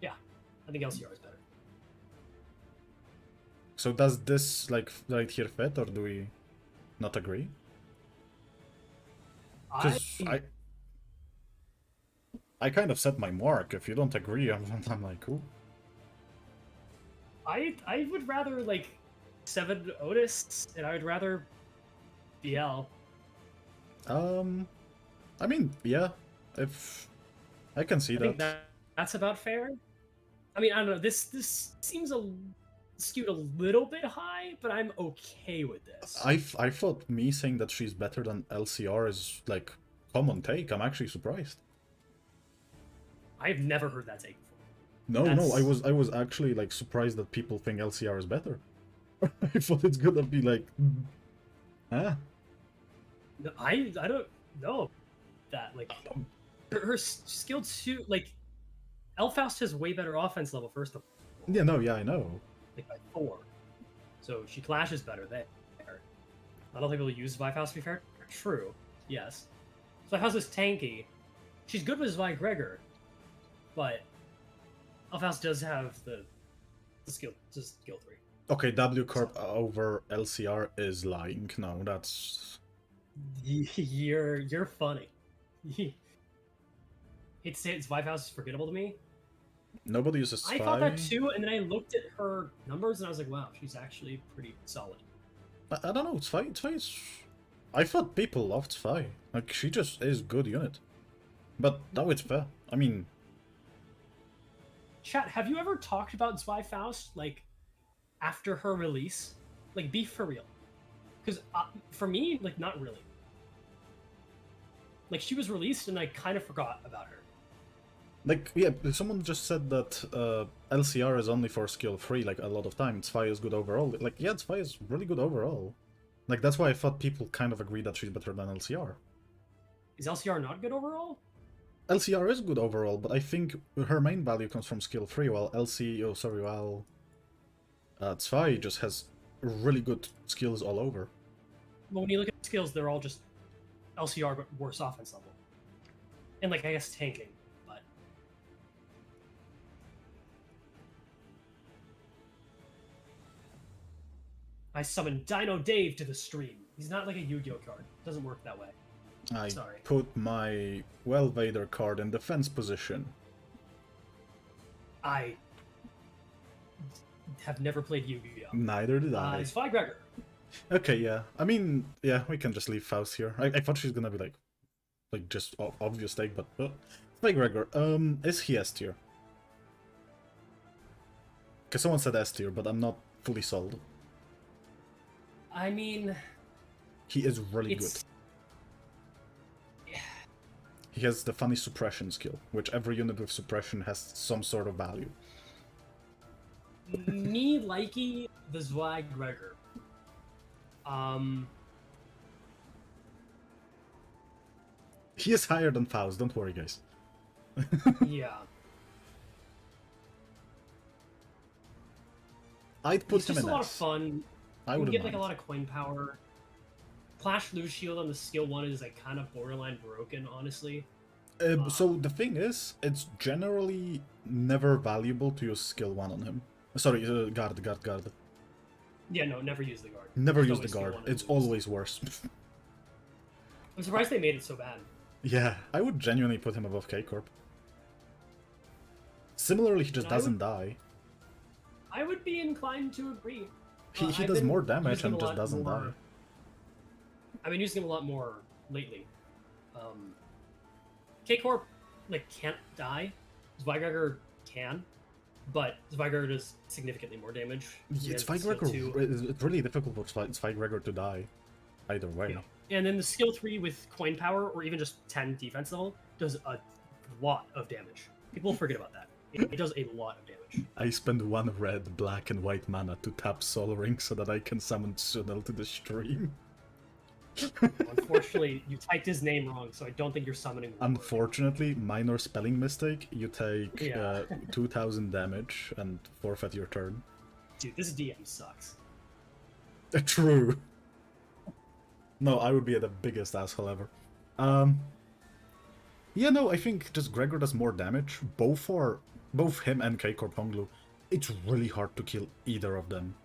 B: Yeah, I think LCR is better.
A: So does this like right here fit, or do we not agree? Because I kind of set my mark. If you don't agree, I'm like, cool.
B: I would rather like 7 Otis, and I would rather BL.
A: I mean, yeah, if I can see
B: I think that's about fair. I mean, I don't know. This seems skewed a little bit high, but I'm okay with this.
A: I thought me saying that she's better than LCR is like common take. I'm actually surprised.
B: I've never heard that take before.
A: No, I was actually like surprised that people think LCR is better. I thought it's gonna be like, huh?
B: No, I don't know that like her skill 2 like Elfaust has way better offense level first of all.
A: Yeah, no, yeah, I know.
B: Like by 4, so she clashes better there. I don't think we'll use Zyphos to be fair. True, yes. Zyphos is tanky. She's good with Gregor, but Elfaust does have the skill 3.
A: Okay, W Corp over LCR is lying. No, that's...
B: You're funny. Hate to say it, Spy House is forgettable to me.
A: Nobody uses Spy.
B: I thought that too, and then I looked at her numbers and I was like, wow, she's actually pretty solid.
A: I don't know, Spy is... I thought people loved Spy. Like, she just is good unit. But now it's fair. I mean...
B: Chat, have you ever talked about Spy Faust, like, after her release? Like, be for real. Because, for me, like, not really. Like, she was released and I kind of forgot about her.
A: Like, yeah, someone just said that LCR is only for skill 3, like, a lot of time. Spy is good overall. Like, yeah, Spy is really good overall. Like, that's why I thought people kind of agree that she's better than LCR.
B: Is LCR not good overall?
A: LCR is good overall, but I think her main value comes from skill 3, while Spy just has really good skills all over.
B: Well, when you look at the skills, they're all just LCR, but worse offense level. And, like, I guess tanking, but... I summoned Dino Dave to the stream. He's not like a Yu-Gi-Oh card. It doesn't work that way.
A: I
B: Sorry.
A: put my Vader card in defense position.
B: I have never played Yu-Gi-Oh.
A: Neither did I.
B: It's Gregor.
A: Okay, yeah. I mean, yeah, we can just leave Faust here. I thought she's gonna be like just obvious take, but Gregor. Is he S tier? Because someone said S tier, but I'm not fully sold.
B: I mean,
A: he is really good. He has the funny suppression skill, which every unit with suppression has some sort of value.
B: Me likey the Zwei Gregor.
A: He is higher than Faust, don't worry, guys.
B: Yeah.
A: I'd put
B: It's
A: him
B: just
A: in
B: a lot
A: S.
B: of fun.
A: I
B: You
A: would
B: get like a lot of coin power. Clash lose shield on the skill 1 is like kind of borderline broken, honestly.
A: So the thing is, it's generally never valuable to use skill 1 on him. Sorry, guard.
B: Yeah, no, never use the guard.
A: Never
B: It's
A: use the
B: always skill
A: guard.
B: 1
A: It's
B: and lose.
A: always worse.
B: I'm surprised they made it so bad.
A: Yeah, I would genuinely put him above K-Corp. Similarly, he just doesn't die.
B: I would be inclined to agree.
A: He
B: I've
A: does
B: been
A: more damage
B: using
A: and
B: a
A: just
B: lot
A: doesn't
B: more-
A: die.
B: I've been using him a lot more lately. K-Corp, like, can't die. Zweigregor can, but Zweigregor does significantly more damage. He
A: It's
B: has the skill 2.
A: It's really difficult for Zweigregor to die. Either way.
B: Yeah. And then the skill 3 with coin power, or even just 10 defense level, does a lot of damage. People forget about that. It does a lot of damage.
A: I spend 1 red, black, and white mana to tap Soul Ring so that I can summon Sunel to the stream.
B: Unfortunately, you typed his name wrong, so I don't think you're summoning.
A: Unfortunately, minor spelling mistake, you take
B: Yeah.
A: 2000 damage and forfeit your turn.
B: Dude, this DM sucks.
A: True. No, I would be the biggest asshole ever. Yeah, no, I think just Gregor does more damage, both him and K-Corp Honglu. It's really hard to kill either of them.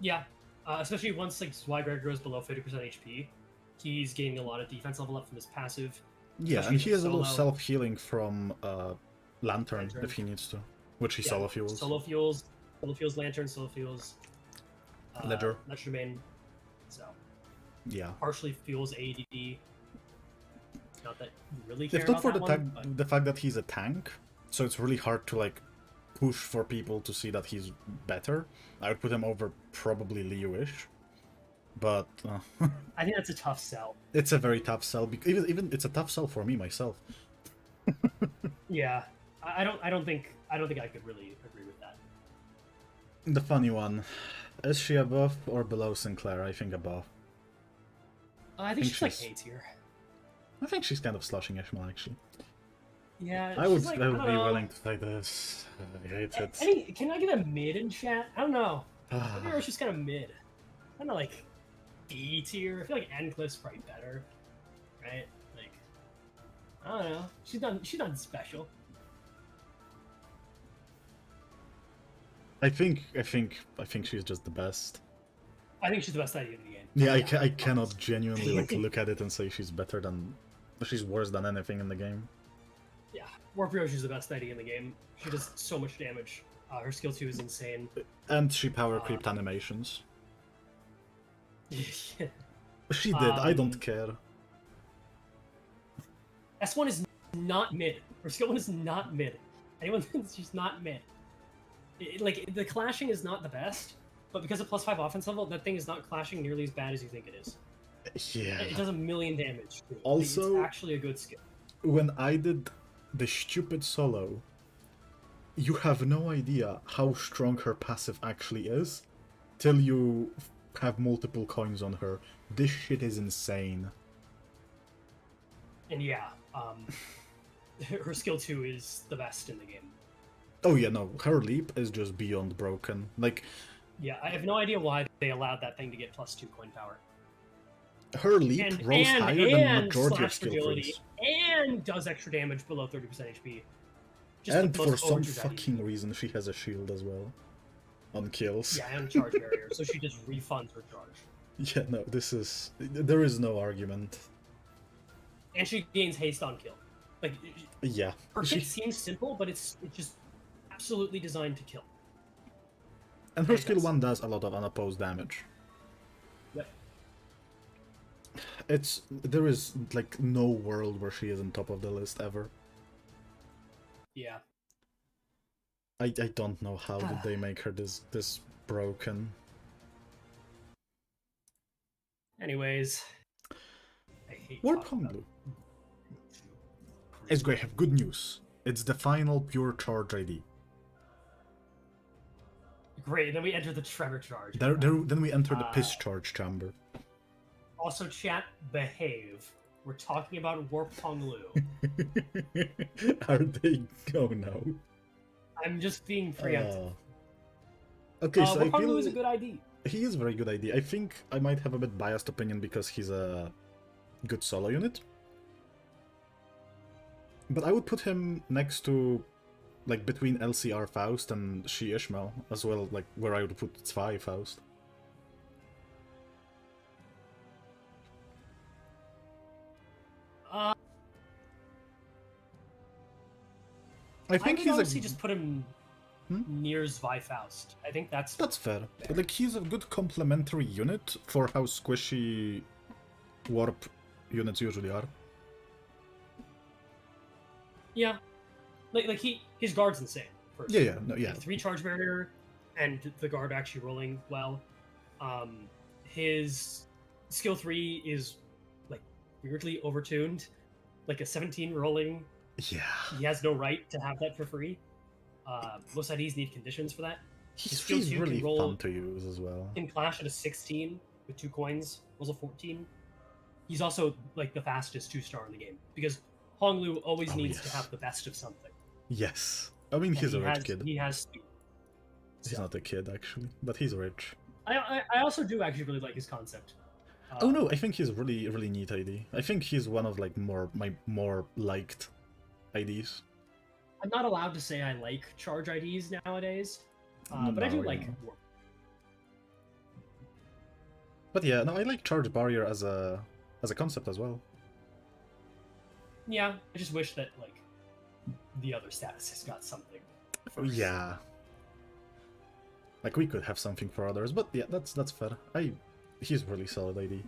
B: Yeah, especially once like Zweigregor goes below 50% HP, he's gaining a lot of defense level up from his passive.
A: Yeah,
B: Especially
A: and he has a little
B: solo.
A: self-healing from Lantern if he needs to, which he solo fuels.
B: Solo fuels Lantern, solo fuels
A: Ledger.
B: Domain. So
A: Yeah.
B: partially fuels ADD. Not that you really care
A: If not
B: about
A: for
B: that
A: the,
B: one, but...
A: the fact that he's a tank, so it's really hard to like push for people to see that he's better, I would put him over probably Liu-ish. But
B: I think that's a tough sell.
A: it's a very tough sell. Even it's a tough sell for me myself.
B: Yeah, I don't think I could really agree with that.
A: The funny one, is she above or below Sinclair? I think above.
B: I think she's like A tier.
A: I think she's kind of slushing Ishmael actually.
B: Yeah,
A: I would,
B: she's like,
A: I would
B: don't
A: be
B: know.
A: willing to say this. I hate it.
B: Can I get a mid in chat? I don't know. Maybe it's just kind of mid. Kind of like B tier. I feel like Encliff's probably better, right? Like, I don't know. She's done special.
A: I think she's just the best.
B: I think she's the best idea in the game.
A: Yeah, I cannot genuinely like look at it and say she's better than, she's worse than anything in the game.
B: Yeah, Warp Roche is the best idea in the game. She does so much damage. Her skill 2 is insane.
A: And she power creeped animations.
B: Yeah.
A: She did. I don't care.
B: S1 is not mid. Her skill 1 is not mid. Anyone thinks she's not mid. Like, the clashing is not the best, but because of +5 offense level, that thing is not clashing nearly as bad as you think it is.
A: Yeah.
B: It does 1,000,000 damage.
A: Also,
B: it's actually a good skill.
A: When I did the stupid solo, you have no idea how strong her passive actually is till you have multiple coins on her. This shit is insane.
B: And yeah, her skill 2 is the best in the game.
A: Oh yeah, no, her leap is just beyond broken. Like,
B: yeah, I have no idea why they allowed that thing to get +2 coin power.
A: Her leap rolls higher than majority of skill trees.
B: And does extra damage below 30% HP.
A: And for some fucking reason, she has a shield as well. On kills.
B: Yeah, and charge barrier, so she just refunds her charge.
A: Yeah, no, there is no argument.
B: And she gains haste on kill. Like,
A: yeah.
B: Her kit seems simple, but it's just absolutely designed to kill.
A: And her skill 1 does a lot of unopposed damage.
B: Yep.
A: There is, like, no world where she is on top of the list ever.
B: Yeah.
A: I don't know how did they make her this broken.
B: Anyways, I hate
A: Warp Honglu. ESGOO, I have good news. It's the final pure charge ID.
B: Great, then we enter the Trevor charge.
A: Then we enter the piss charge chamber.
B: Also, chat, behave. We're talking about Warp Honglu.
A: Are they? Oh no.
B: I'm just being preemptive.
A: Okay, so
B: Warp Honglu is a good ID.
A: He is a very good ID. I think I might have a bit biased opinion because he's a good solo unit. But I would put him next to, like, between LCR Faust and She Ishmael as well, like, where I would put Zwei Faust. I think he's
B: honestly just put him near Zwei Faust. I think that's
A: fair. But, like, he's a good complementary unit for how squishy warp units usually are.
B: Yeah, like his guard's insane. First.
A: Yeah.
B: 3 charge barrier, and the guard actually rolling well. His skill 3 is like weirdly overtuned, like a 17 rolling.
A: Yeah.
B: He has no right to have that for free. Most IDs need conditions for that.
A: He's really fun to use as well.
B: In Clash at a 16 with 2 coins, rolls a 14. He's also like the fastest 2-star in the game because Honglu always needs to have the best of something.
A: Yes. I mean, he's a rich kid.
B: He has speed.
A: He's not a kid, actually, but he's rich.
B: I also do actually really like his concept.
A: Oh no, I think he's really neat ID. I think he's one of, like, my more liked IDs.
B: I'm not allowed to say I like charge IDs nowadays, but I do like Warp.
A: But yeah, no, I like charge barrier as a concept as well.
B: Yeah, I just wish that, like, the other statuses got something first.
A: Yeah. Like, we could have something for others, but yeah, that's fair. He's really solid ID.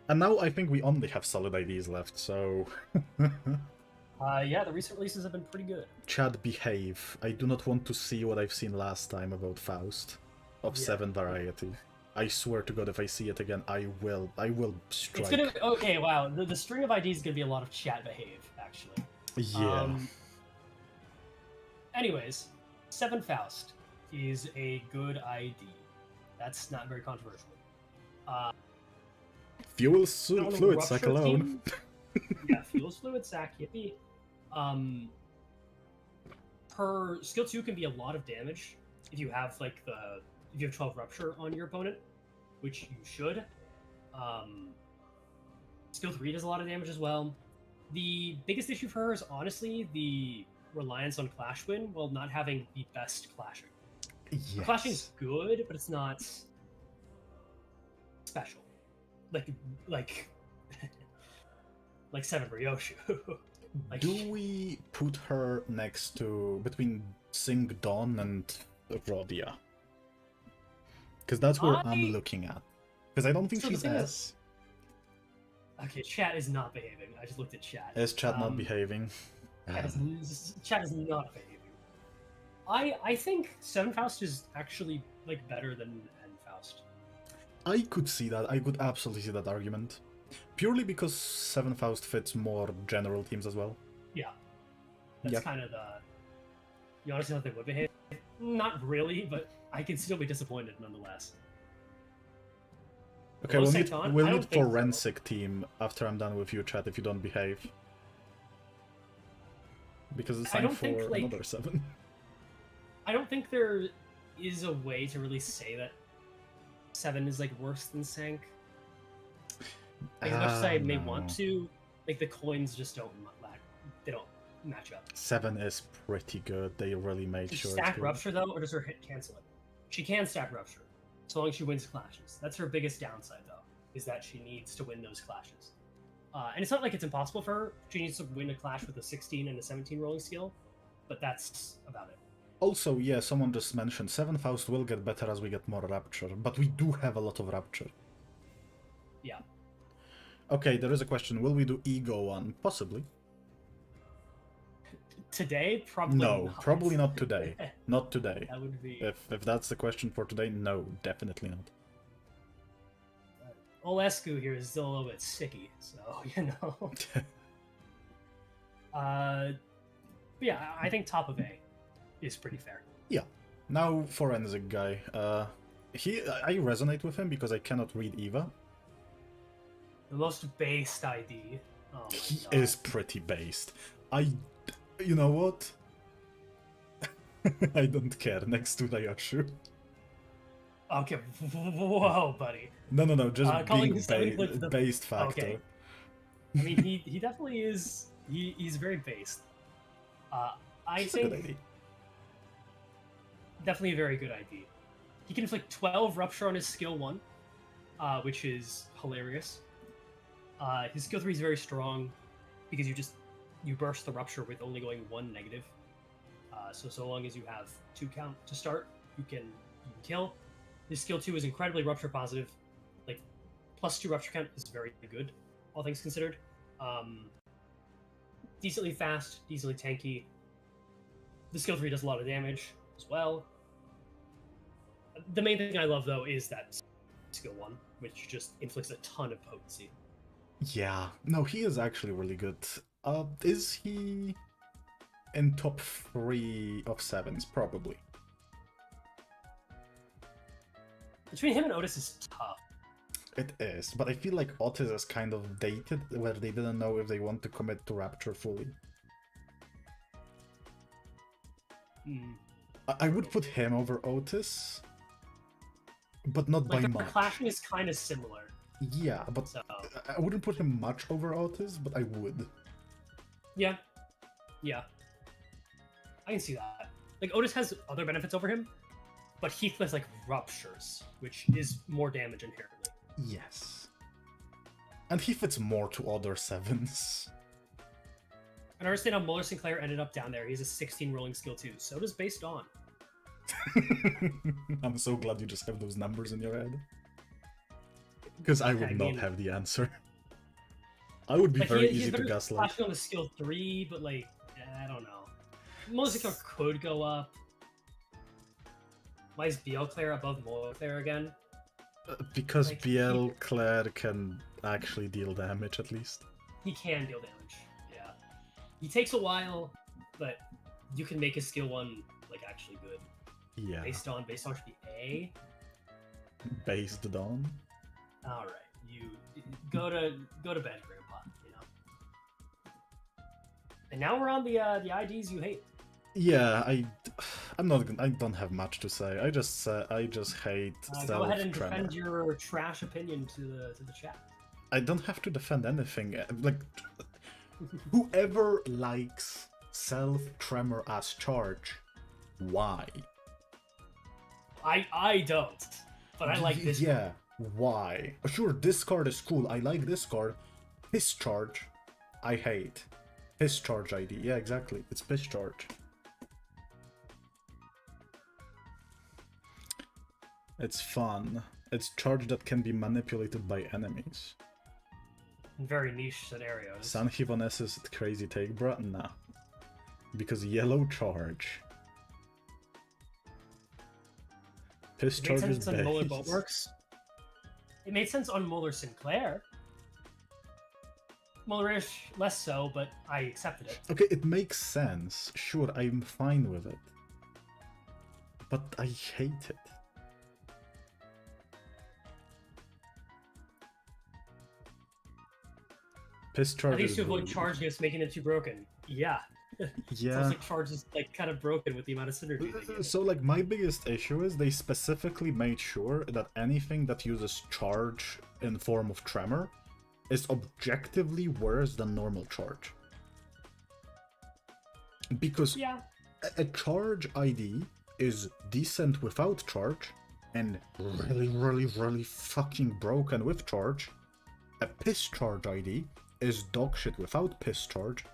A: And now I think we only have solid IDs left, so...
B: Yeah, the recent releases have been pretty good.
A: Chad, behave. I do not want to see what I've seen last time about Faust. Of 7 variety. I swear to God, if I see it again, I will strike.
B: It's gonna... Okay, wow. The string of IDs is gonna be a lot of chat behave, actually.
A: Yeah.
B: Anyways, 7 Faust is a good ID. That's not very controversial.
A: Fuel fluid sack alone.
B: Yeah, fuels fluid sack, yippee. Her skill 2 can be a lot of damage if you have if you have 12 rupture on your opponent, which you should. Skill 3 does a lot of damage as well. The biggest issue for her is honestly the reliance on Clash Win while not having the best clashing.
A: Yes.
B: Clashing is good, but it's not special. Like like Seven Ryoshu. Like,
A: do we put her next to between Sing Dawn and Rhodia? Because that's where I'm looking at. Because I don't think
B: So the
A: she's
B: thing is-
A: S.
B: okay, chat is not behaving. I just looked at chat.
A: Is chat not behaving?
B: Chat is not behaving. I think Seven Faust is actually like better than N Faust.
A: I could see that. I could absolutely see that argument. Purely because Seven Faust fits more general teams as well.
B: Yeah. That's kind of the... You honestly thought they would behave? Not really, but I can still be disappointed nonetheless.
A: Okay,
B: Well,
A: we'll need,
B: Seitan,
A: we'll
B: I
A: need
B: don't think so.
A: forensic team after I'm done with you, chat, if you don't behave. Because it's
B: I
A: time
B: don't
A: for
B: think, like-
A: another 7.
B: I don't think there is a way to really say that 7 is like worse than Sank. Like, as much as I may want to, like the coins just don't match up.
A: 7 is pretty good. They really made
B: Does she
A: sure.
B: stack
A: it's good.
B: Rupture though, or does her hit cancel it? She can stack Rupture, so long as she wins clashes. That's her biggest downside though, is that she needs to win those clashes. And it's not like it's impossible for her. She needs to win a clash with a 16 and a 17 rolling skill, but that's about it.
A: Also, yeah, someone just mentioned 7 Faust will get better as we get more Rapture, but we do have a lot of Rapture.
B: Yeah.
A: Okay, there is a question. Will we do ESGOO one? Possibly.
B: Today, probably
A: No,
B: not.
A: probably not today. Not today.
B: That would be...
A: If that's the question for today, no, definitely not.
B: Old ESGOO here is still a little bit sicky, so, you know. But yeah, I think top of A is pretty fair.
A: Yeah. Now, forensic guy. I resonate with him because I cannot read Eva.
B: The most based ID. Oh my
A: He
B: God.
A: is pretty based. You know what? I don't care. Next to Ryoshu.
B: Okay, whoa, buddy.
A: No, just
B: calling
A: being
B: his seven clip the-
A: based factor.
B: Okay. I mean, he definitely is. He's very based. I
A: It's a good
B: think
A: idea.
B: definitely a very good ID. He can inflict 12 Rupture on his skill 1, which is hilarious. His skill 3 is very strong because you burst the Rupture with only going 1 negative. So long as you have 2 count to start, you can kill. His skill 2 is incredibly Rupture positive. Like, +2 Rupture count is very good, all things considered. Decently fast, decently tanky. The skill 3 does a lot of damage as well. The main thing I love, though, is that skill 1, which just inflicts a ton of potency.
A: Yeah. No, he is actually really good. Is he in top 3 of 7s? Probably.
B: Between him and Otis is tough.
A: It is, but I feel like Otis is kind of dated, where they didn't know if they want to commit to Rapture fully. I would put him over Otis, but not
B: Like,
A: by
B: their
A: much.
B: clashing is kind of similar.
A: Yeah, but
B: So,
A: I wouldn't put him much over Otis, but I would.
B: yeah. I can see that. Like, Otis has other benefits over him, but Heath has, like, Ruptures, which is more damage inherently.
A: Yes. And he fits more to other 7s.
B: I understand how Muller Sinclair ended up down there. He's a 16 rolling skill, too. So does Based On.
A: I'm so glad you just have those numbers in your head. Because I would not have the answer. I would be
B: Like,
A: very
B: he's
A: easy to
B: better
A: gaslight.
B: flashing on the skill 3, but, like, I don't know. Muller Sinclair could go up. Why is BL Claire above Muller Claire again?
A: Because
B: like,
A: BL Claire can actually deal damage at least.
B: He can deal damage, yeah. He takes a while, but you can make his skill 1, like, actually good.
A: Yeah.
B: Based on should be A.
A: Based on.
B: All right, you go to bed, Grandpa. You know. And now we're on the IDs you hate.
A: Yeah, I'm not. I don't have much to say. I just hate
B: Go ahead and
A: Tremor.
B: defend your trash opinion to the chat.
A: I don't have to defend anything. Like, whoever likes self tremor as charge, why?
B: I don't, but I like this.
A: Yeah, why? Sure, this card is cool. I like this card. Piss charge, I hate. Piss charge ID. Yeah, exactly. It's piss charge. It's fun. It's charge that can be manipulated by enemies.
B: In very niche scenarios.
A: Sanhivanes's crazy take, bruh? Nah. Because yellow charge. Piss
B: It made
A: charge is
B: sense on Molar
A: base.
B: Boatworks. It made sense on Molar Sinclair. Molarish, less so, but I accepted it.
A: Okay, it makes sense. Sure, I'm fine with it. But I hate it. Piss charge
B: At least
A: is
B: to avoid
A: rude.
B: charge gifts making it too broken. Yeah.
A: Yeah.
B: Sounds like charge is like kind of broken with the amount of synergy they give.
A: So like my biggest issue is they specifically made sure that anything that uses charge in form of tremor is objectively worse than normal charge. Because
B: Yeah.
A: a charge ID is decent without charge and really fucking broken with charge. A piss charge ID is dogshit without piss charge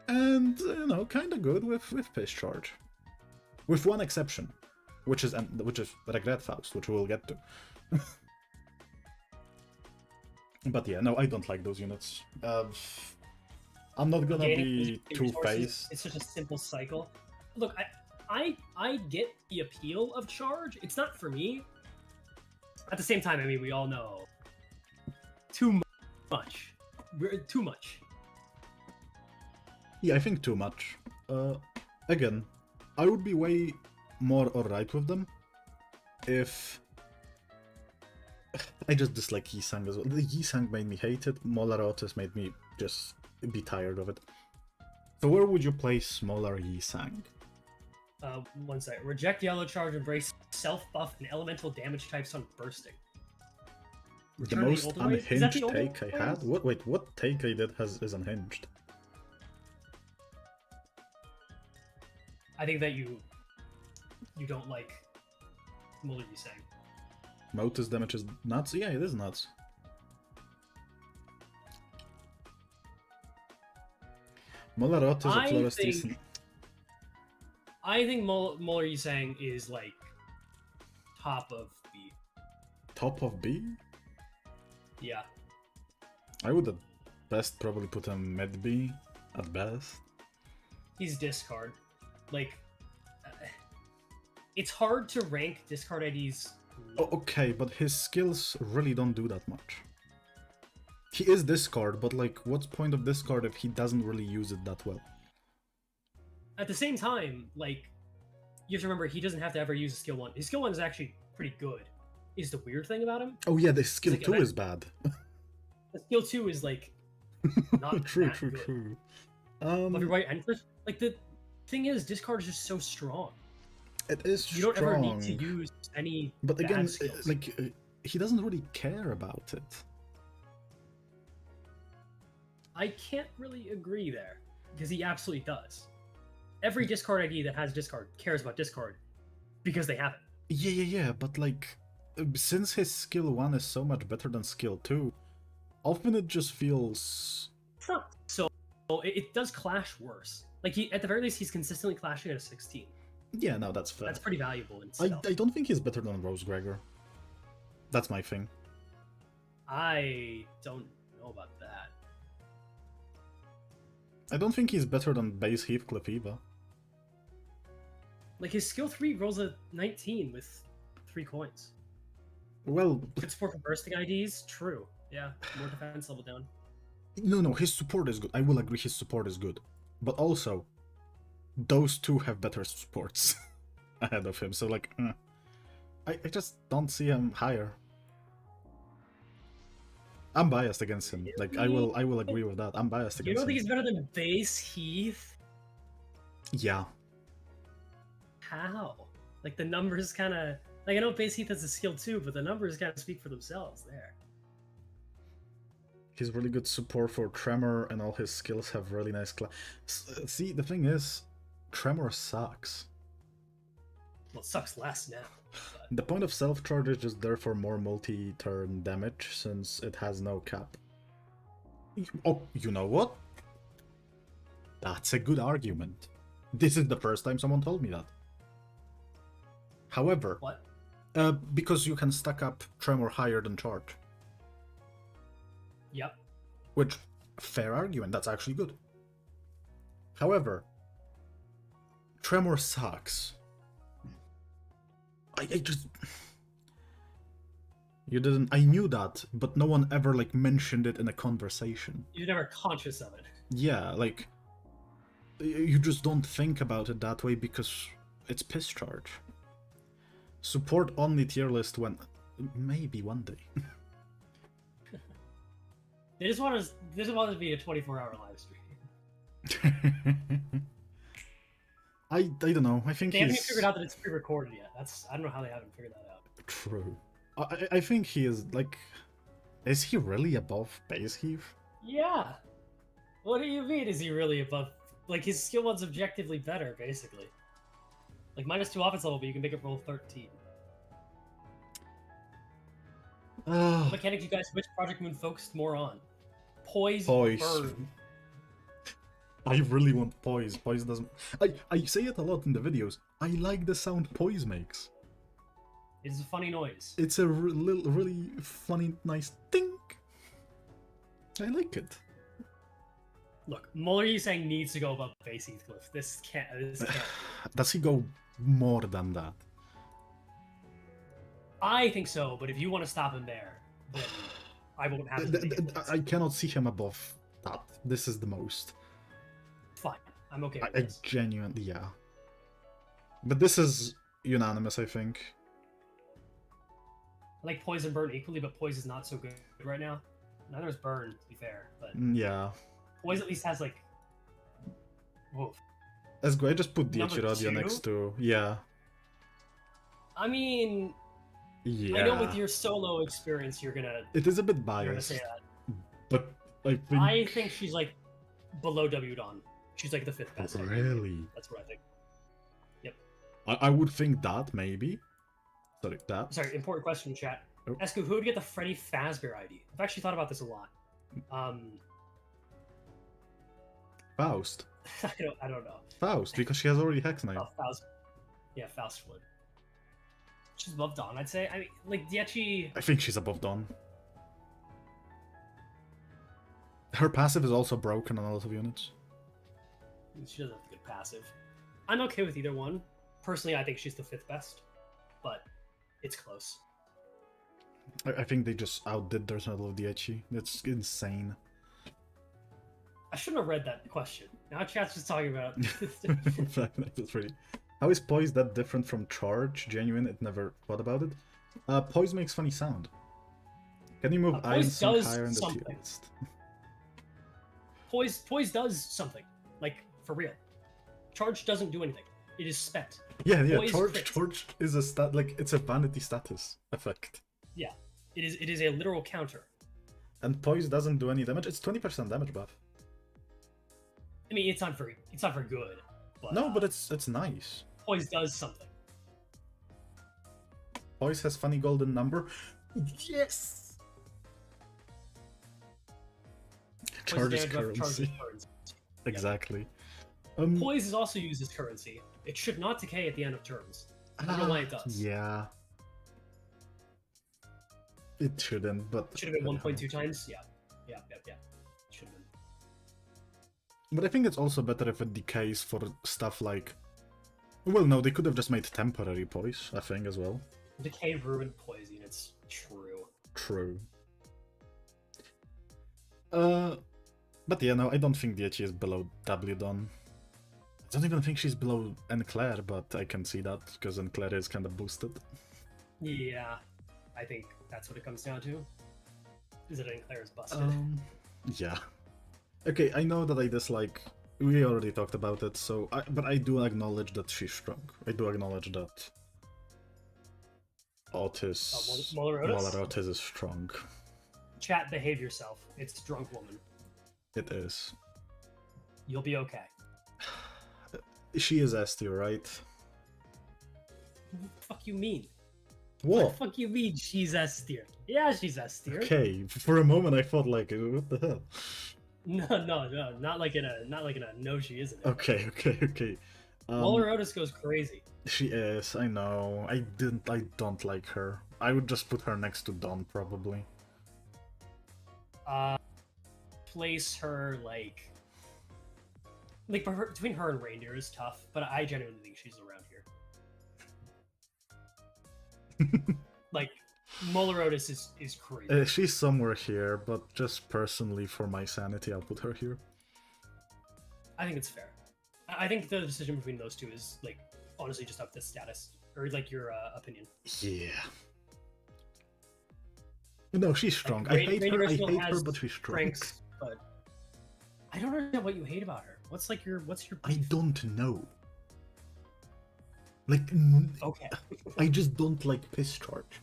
A: and, you know, kind of good with piss charge. With one exception, which is Regret Faust, which we'll get to. But yeah, no, I don't like those units. I'm not gonna be two-faced.
B: It's such a simple cycle. Look, I get the appeal of charge. It's not for me. At the same time, I mean, we all know too much. Too much.
A: Yeah, I think too much. Again, I would be way more alright with them if... I just dislike Yisang as well. The Yisang made me hate it, Molar Otis made me just be tired of it. So where would you place smaller Yisang?
B: One sec. Reject yellow charge, embrace self-buff and elemental damage types on bursting.
A: The
B: Return
A: most
B: old ways? Is that the
A: unhinged
B: old
A: take I had?
B: ways?
A: What take I did is unhinged?
B: I think that you don't like Muller Yisang.
A: Motus damage is nuts? Yeah, it is nuts. Molar Otis is a florist decent.
B: I think Muller Yisang is like top of B.
A: Top of B?
B: Yeah.
A: I would at best probably put him mid B at best.
B: He's discard. Like, it's hard to rank discard IDs.
A: Oh, okay, but his skills really don't do that much. He is discard, but like, what's point of discard if he doesn't really use it that well?
B: At the same time, like, you have to remember he doesn't have to ever use a skill 1. His skill 1 is actually pretty good. Is the weird thing about him.
A: Oh yeah, the skill
B: like,
A: 2 is bad.
B: The skill 2 is like not
A: true,
B: that
A: true,
B: good.
A: true.
B: But right, and first, like the thing is, discard is just so strong.
A: It is
B: You don't
A: strong.
B: ever need to use any.
A: But
B: bad
A: again,
B: skills.
A: he doesn't really care about it.
B: I can't really agree there because he absolutely does. Every discard ID that has discard cares about discard because they have it.
A: Yeah, but like, since his skill 1 is so much better than skill 2, often it just feels...
B: It's not so. It does clash worse. Like at the very least, he's consistently clashing at a 16.
A: Yeah, no, that's fair.
B: That's pretty valuable in
A: I
B: itself.
A: don't think he's better than Rose Gregor. That's my thing.
B: I don't know about that.
A: I don't think he's better than base Heathcliff either.
B: Like his skill 3 rolls a 19 with 3 coins.
A: Well,
B: Good support for bursting IDs, true. Yeah, more defense level down.
A: no, his support is good. I will agree his support is good. But also, those two have better supports ahead of him, so like, I just don't see him higher. I'm biased against him. Like, I will agree with that. I'm biased
B: You
A: against
B: don't
A: him.
B: think he's better than base Heath?
A: Yeah.
B: How? Like the numbers kind of like I know base Heath has a skill too, but the numbers kind of speak for themselves there.
A: He's really good support for Tremor, and all his skills have really nice See, the thing is, Tremor sucks.
B: Well, it sucks less now.
A: The point of self-charge is just therefore more multi-turn damage, since it has no cap. Oh, you know what? That's a good argument. This is the first time someone told me that. However,
B: What?
A: because you can stack up Tremor higher than charge.
B: Yep.
A: Which, fair argument, that's actually good. However, Tremor sucks. I just... You didn't... I knew that, but no one ever, like, mentioned it in a conversation.
B: You're never conscious of it.
A: Yeah, like... You just don't think about it that way because it's piss charge. Support only tier list when... Maybe one day.
B: They just want to be a 24-hour live stream.
A: I don't know. I think
B: They
A: he's...
B: haven't even figured out that it's pre-recorded yet. I don't know how they haven't figured that out.
A: True. I think he is, like... Is he really above base heave?
B: Yeah. What do you mean? Is he really above? Like, his skill one's objectively better, basically. Like, -2 offense level, but you can make it roll 13. What mechanic you guys, which Project Moon focused more on? Poise. Burn.
A: I really want poise. Poise doesn't... I say it a lot in the videos. I like the sound poise makes.
B: It's a funny noise.
A: It's a really funny, nice tink. I like it.
B: Look, Muller saying needs to go above base Heathcliff. This can't.
A: Does he go more than that?
B: I think so, but if you want to stop him there, then I won't have it.
A: I cannot see him above that. This is the most.
B: Fine, I'm okay with
A: I
B: this.
A: genuinely, yeah. But this is unanimous, I think.
B: I like Poise and Burn equally, but Poise is not so good right now. Neither is Burn, to be fair, but
A: Yeah.
B: Poise at least has, like... Woof.
A: ESGOO, I just put
B: Number
A: DH Radio
B: two?
A: next to... Yeah.
B: I mean...
A: Yeah.
B: I know with your solo experience, you're gonna
A: It is a bit
B: you're gonna
A: biased.
B: say that.
A: But
B: I think she's, like, below W Dawn. She's, like, the 5th best.
A: Really?
B: That's what I think. Yep.
A: I would think that, maybe. Sorry, that.
B: Sorry, important question, chat.
A: Oh.
B: ESGOO, who would get the Freddy Fazbear ID? I've actually thought about this a lot.
A: Faust.
B: I don't know.
A: Faust, because she has already Hex Knight.
B: Oh, Faust. Yeah, Faust would. She's above Dawn, I'd say. I mean, like, Diechi...
A: I think she's above Dawn. Her passive is also broken on a lot of units.
B: She doesn't have a good passive. I'm okay with either one. Personally, I think she's the 5th best. But it's close.
A: I think they just outdid their Medal of DHE. That's insane.
B: I shouldn't have read that question. Now chat's just talking about...
A: That's pretty... How is Poise that different from Charge? Genuine, it never thought about it. Poise makes funny sound. Can you move Iron
B: Poise
A: Sink
B: does
A: higher in the tier
B: something.
A: list?
B: Poise does something. Like, for real. Charge doesn't do anything. It is spent.
A: Yeah,
B: Poise crits.
A: Charge is a stat, like, it's a vanity status effect.
B: Yeah. It is a literal counter.
A: And Poise doesn't do any damage, it's 20% damage buff.
B: I mean, it's not very good. But,
A: No, but it's nice.
B: Poise does something.
A: Poise has funny golden number. Yes! Charge is
B: Poise damage buff, Charge is
A: currency.
B: currency.
A: Exactly.
B: Poise is also used as currency. It should not decay at the end of turns. I don't know why it does.
A: Yeah. It shouldn't, but...
B: It should have been 1.2 times. Yeah. Should have been.
A: But I think it's also better if it decays for stuff like... Well, no, they could have just made temporary Poise, I think, as well.
B: Decay ruined Poise units. True.
A: True. But yeah, no, I don't think DHE is below W Dawn. I don't even think she's below Enclair, but I can see that, because Enclair is kind of boosted.
B: Yeah. I think that's what it comes down to. Is that Enclair is busted?
A: Yeah. Okay, I know that I dislike... We already talked about it, so... But I do acknowledge that she's strong. I do acknowledge that... Otis...
B: Molorotis
A: is strong.
B: Chat, behave yourself. It's drunk woman.
A: It is.
B: You'll be okay.
A: She is S tier, right?
B: What the fuck you mean? What
A: What?
B: the fuck you mean she's S tier? Yeah, she's S tier.
A: Okay, for a moment I thought like, what the hell?
B: No, not like in a no, she isn't.
A: Okay, okay, okay.
B: Waller Otis goes crazy.
A: She is, I know. I don't like her. I would just put her next to Dawn, probably.
B: Place her like between her and Reindeer is tough, but I genuinely think she's around here. Like, Molar Otis is crazy.
A: She's somewhere here, but just personally for my sanity, I'll put her here.
B: I think it's fair. I think the decision between those two is like honestly just up to status or like your opinion.
A: Yeah. No, she's strong.
B: Like,
A: I hate her,
B: has
A: but she's strong.
B: strengths, but I don't understand what you hate about her. What's your
A: I don't know. Like,
B: okay.
A: I just don't like Piss Charge.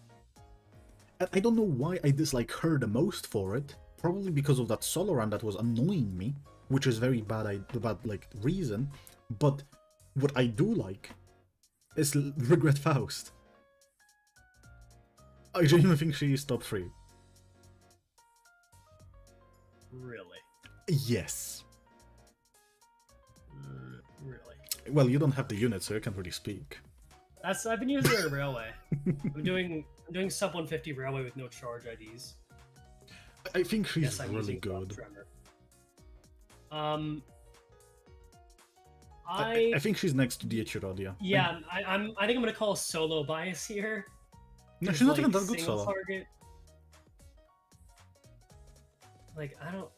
A: I don't know why I dislike her the most for it. Probably because of that solo run that was annoying me, which is very bad like reason. But what I do like is Regret Faust. I genuinely think she is top 3.
B: Really?
A: Yes.
B: Really?
A: Well, you don't have the unit, so you can't really speak.
B: I've been using her in Railway. I'm doing sub 150 Railway with no charge IDs.
A: I think she's
B: Yes, I'm
A: really
B: using
A: good.
B: Tremor.
A: I think she's next to Dietchirodia.
B: Yeah, I think I'm gonna call solo bias here.
A: No,
B: It's
A: she's not
B: like
A: even that good
B: single
A: solo.
B: target. Like I don't.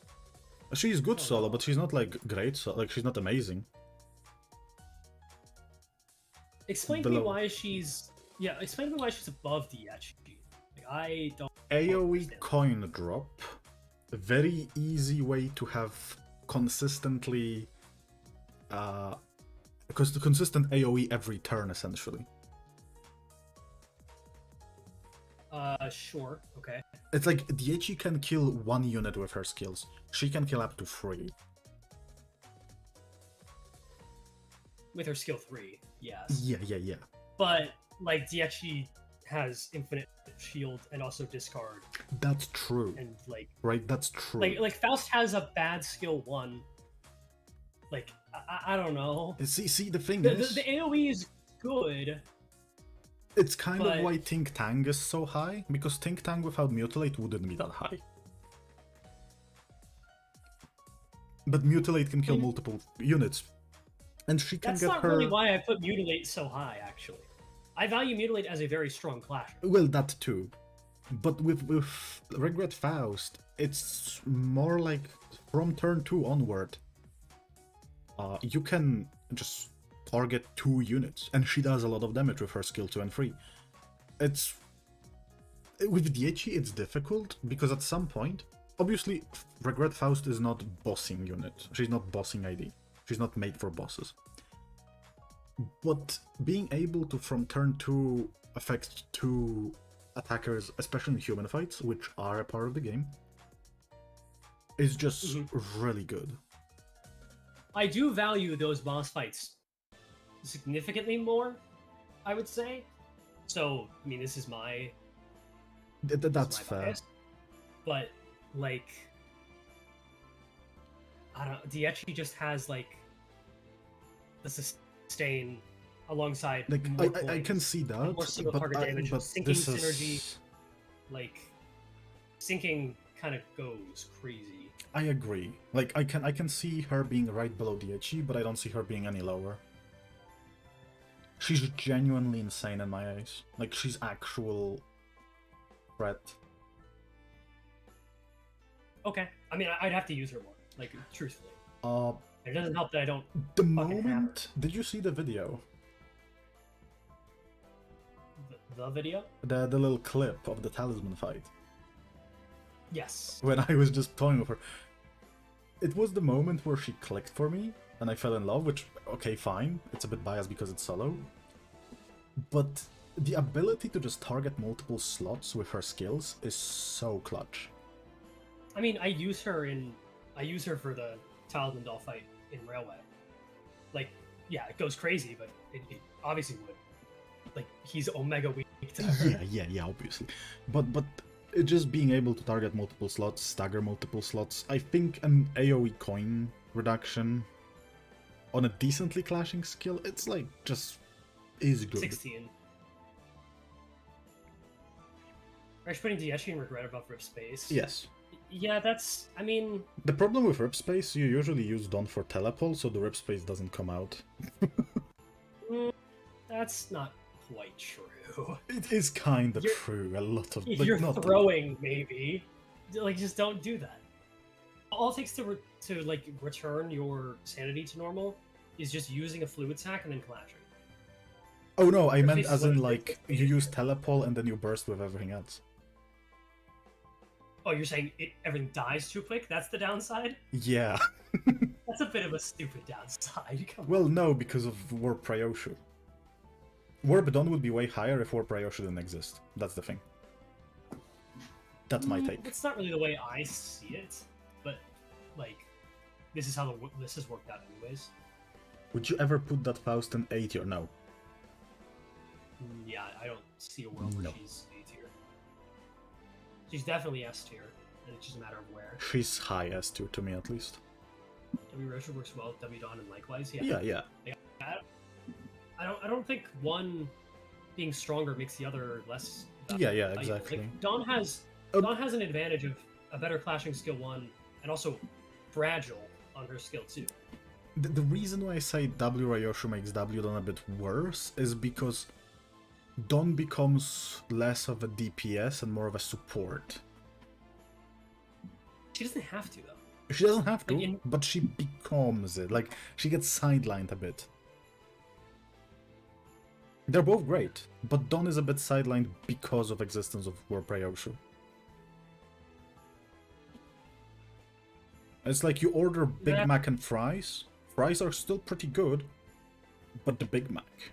A: She's good
B: Oh,
A: solo,
B: no.
A: but she's not like great. So like she's not amazing.
B: Explain to me
A: Below.
B: why she's. Yeah, explain to me why she's above Dietchi. Like I don't.
A: AOE
B: understand.
A: coin drop, a very easy way to have consistently, because the consistent AOE every turn essentially.
B: Sure, okay.
A: It's like Dietchi can kill 1 unit with her skills. She can kill up to 3.
B: With her skill 3, yes.
A: Yeah.
B: But like Dietchi has infinite shield and also discard,
A: That's true.
B: and like
A: Right, that's true.
B: like Faust has a bad skill 1. Like I don't know.
A: See, the thing
B: The
A: is,
B: AOE is good.
A: it's kind
B: but-
A: of why Think Tang is so high, because Think Tang without Mutilate wouldn't be that high. But Mutilate can kill
B: Mm.
A: multiple units, and she can
B: That's
A: get
B: not
A: her.
B: really why I put Mutilate so high, actually. I value Mutilate as a very strong clasher.
A: Well, that too. But with Regret Faust, it's more like from turn 2 onward, you can just target 2 units, and she does a lot of damage with her skill 2 and 3. It's with Dietchi, it's difficult because at some point, obviously, Regret Faust is not bossing unit. She's not bossing ID. She's not made for bosses. But being able to from turn 2 affect 2 attackers, especially in human fights, which are a part of the game, is just really good.
B: I do value those boss fights significantly more, I would say. So, I mean, this is my
A: That's
B: my
A: fair.
B: bias. But, like, I don't know, Dietchi just has, like, the sustain alongside
A: Like
B: more
A: I can
B: coins,
A: see that,
B: more single
A: but,
B: target damage,
A: but
B: syncing
A: this
B: synergy.
A: is.
B: Like, syncing kind of goes crazy.
A: I agree. Like I can see her being right below Dietchi, but I don't see her being any lower. She's genuinely insane in my eyes. Like she's actual threat.
B: Okay. I mean, I'd have to use her more, like, truthfully.
A: Uh,
B: It doesn't help that I don't.
A: the
B: Fucking
A: moment did you see the video?
B: The video?
A: The little clip of the talisman fight
B: Yes.
A: when I was just toying with her. It was the moment where she clicked for me and I fell in love, which okay, fine. It's a bit biased because it's solo. But the ability to just target multiple slots with her skills is so clutch.
B: I mean, I use her for the Talisman Doll fight in Railway. Like, yeah, it goes crazy, but it obviously would. Like, he's Omega weak
A: Yeah, obviously. But it just being able to target multiple slots, stagger multiple slots, I think an AoE coin reduction on a decently clashing skill, it's like just is good.
B: 16. Are you putting Diechi and Regret above Rip Space?
A: Yes.
B: Yeah, that's. I mean.
A: The problem with Rip Space, you usually use Dawn for telepole, so the Rip Space doesn't come out.
B: That's not quite true.
A: It is kind of true. A lot of.
B: If
A: like,
B: you're
A: not
B: throwing, maybe. Like, just don't do that. All it takes to like return your sanity to normal is just using a fluid sack and then clashing.
A: Oh no, I
B: Rip
A: meant
B: Space
A: as
B: is
A: in
B: what it
A: like
B: is.
A: you use telepole and then you burst with everything else.
B: Oh, you're saying everything dies too quick? That's the downside?
A: Yeah.
B: That's a bit of a stupid downside. Come on.
A: Well, no, because of Warp Ryoshu. Warp Dawn would be way higher if Warp Ryoshu didn't exist. That's the thing. That's my take.
B: It's not really the way I see it, but like, this is how this has worked out anyways.
A: Would you ever put that Faust in A tier? No.
B: Yeah, I don't see a world where
A: No.
B: she's A tier. She's definitely S tier, and it's just a matter of where.
A: She's high S tier to me at least.
B: W Rosha works well with W Dawn and likewise. Yeah.
A: Yeah.
B: I don't think one being stronger makes the other less.
A: Yeah,
B: valuable.
A: exactly.
B: Like, Dawn has an advantage of a better clashing skill 1, and also fragile on her skill 2.
A: The reason why I say W Ryoshu makes W Dawn a bit worse is because Dawn becomes less of a DPS and more of a support.
B: She doesn't have to though.
A: She doesn't have to,
B: Like
A: but she becomes it. Like, she gets sidelined a bit. They're both great, but Dawn is a bit sidelined because of existence of Warp Ryoshu. It's like you order Big Mac and fries. Fries are still pretty good, but the Big Mac.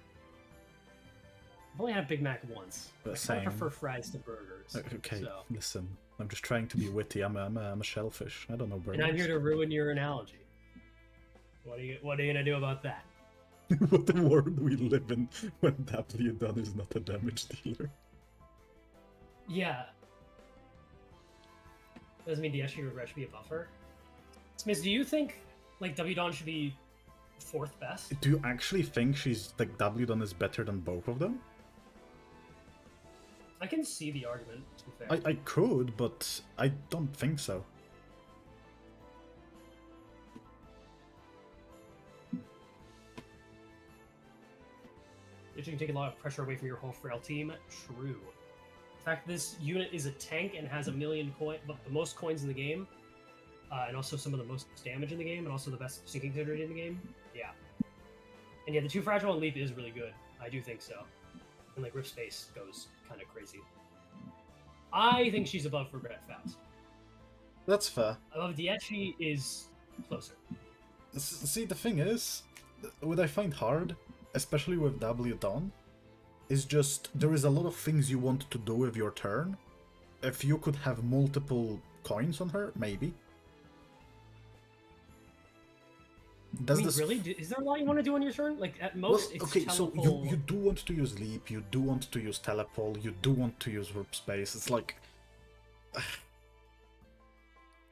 B: I've only had Big Mac once. I
A: Same.
B: prefer fries to burgers.
A: Okay,
B: So.
A: listen. I'm just trying to be witty. I'm a shellfish. I don't know burgers.
B: And I'm here to ruin your analogy. What are you gonna do about that?
A: What the world we live in when W Dawn is not a damage dealer.
B: Yeah. Doesn't mean Diechi or Regret should be a buffer. Smith, do you think like W Dawn should be 4th best?
A: Do you actually think she's like W Dawn is better than both of them?
B: I can see the argument, to be fair.
A: I could, but I don't think so.
B: You can take a lot of pressure away from your whole frail team. True. The fact that this unit is a tank and has a million coin, but the most coins in the game, and also some of the most damage in the game, and also the best sinking hit rate in the game. Yeah. And yeah, the 2 fragile and leap is really good. I do think so. And like Rip Space goes kind of crazy. I think she's above Regret Faust.
A: That's fair.
B: Above Diechi is closer.
A: See, the thing is, what I find hard, especially with W Dawn, is just there is a lot of things you want to do with your turn. If you could have multiple coins on her, maybe.
B: Does this really? Is there a lot you want to do on your turn? Like at most,
A: well,
B: it's
A: okay. So
B: telepole.
A: you do want to use leap, you do want to use telepole, you do want to use warp space. It's like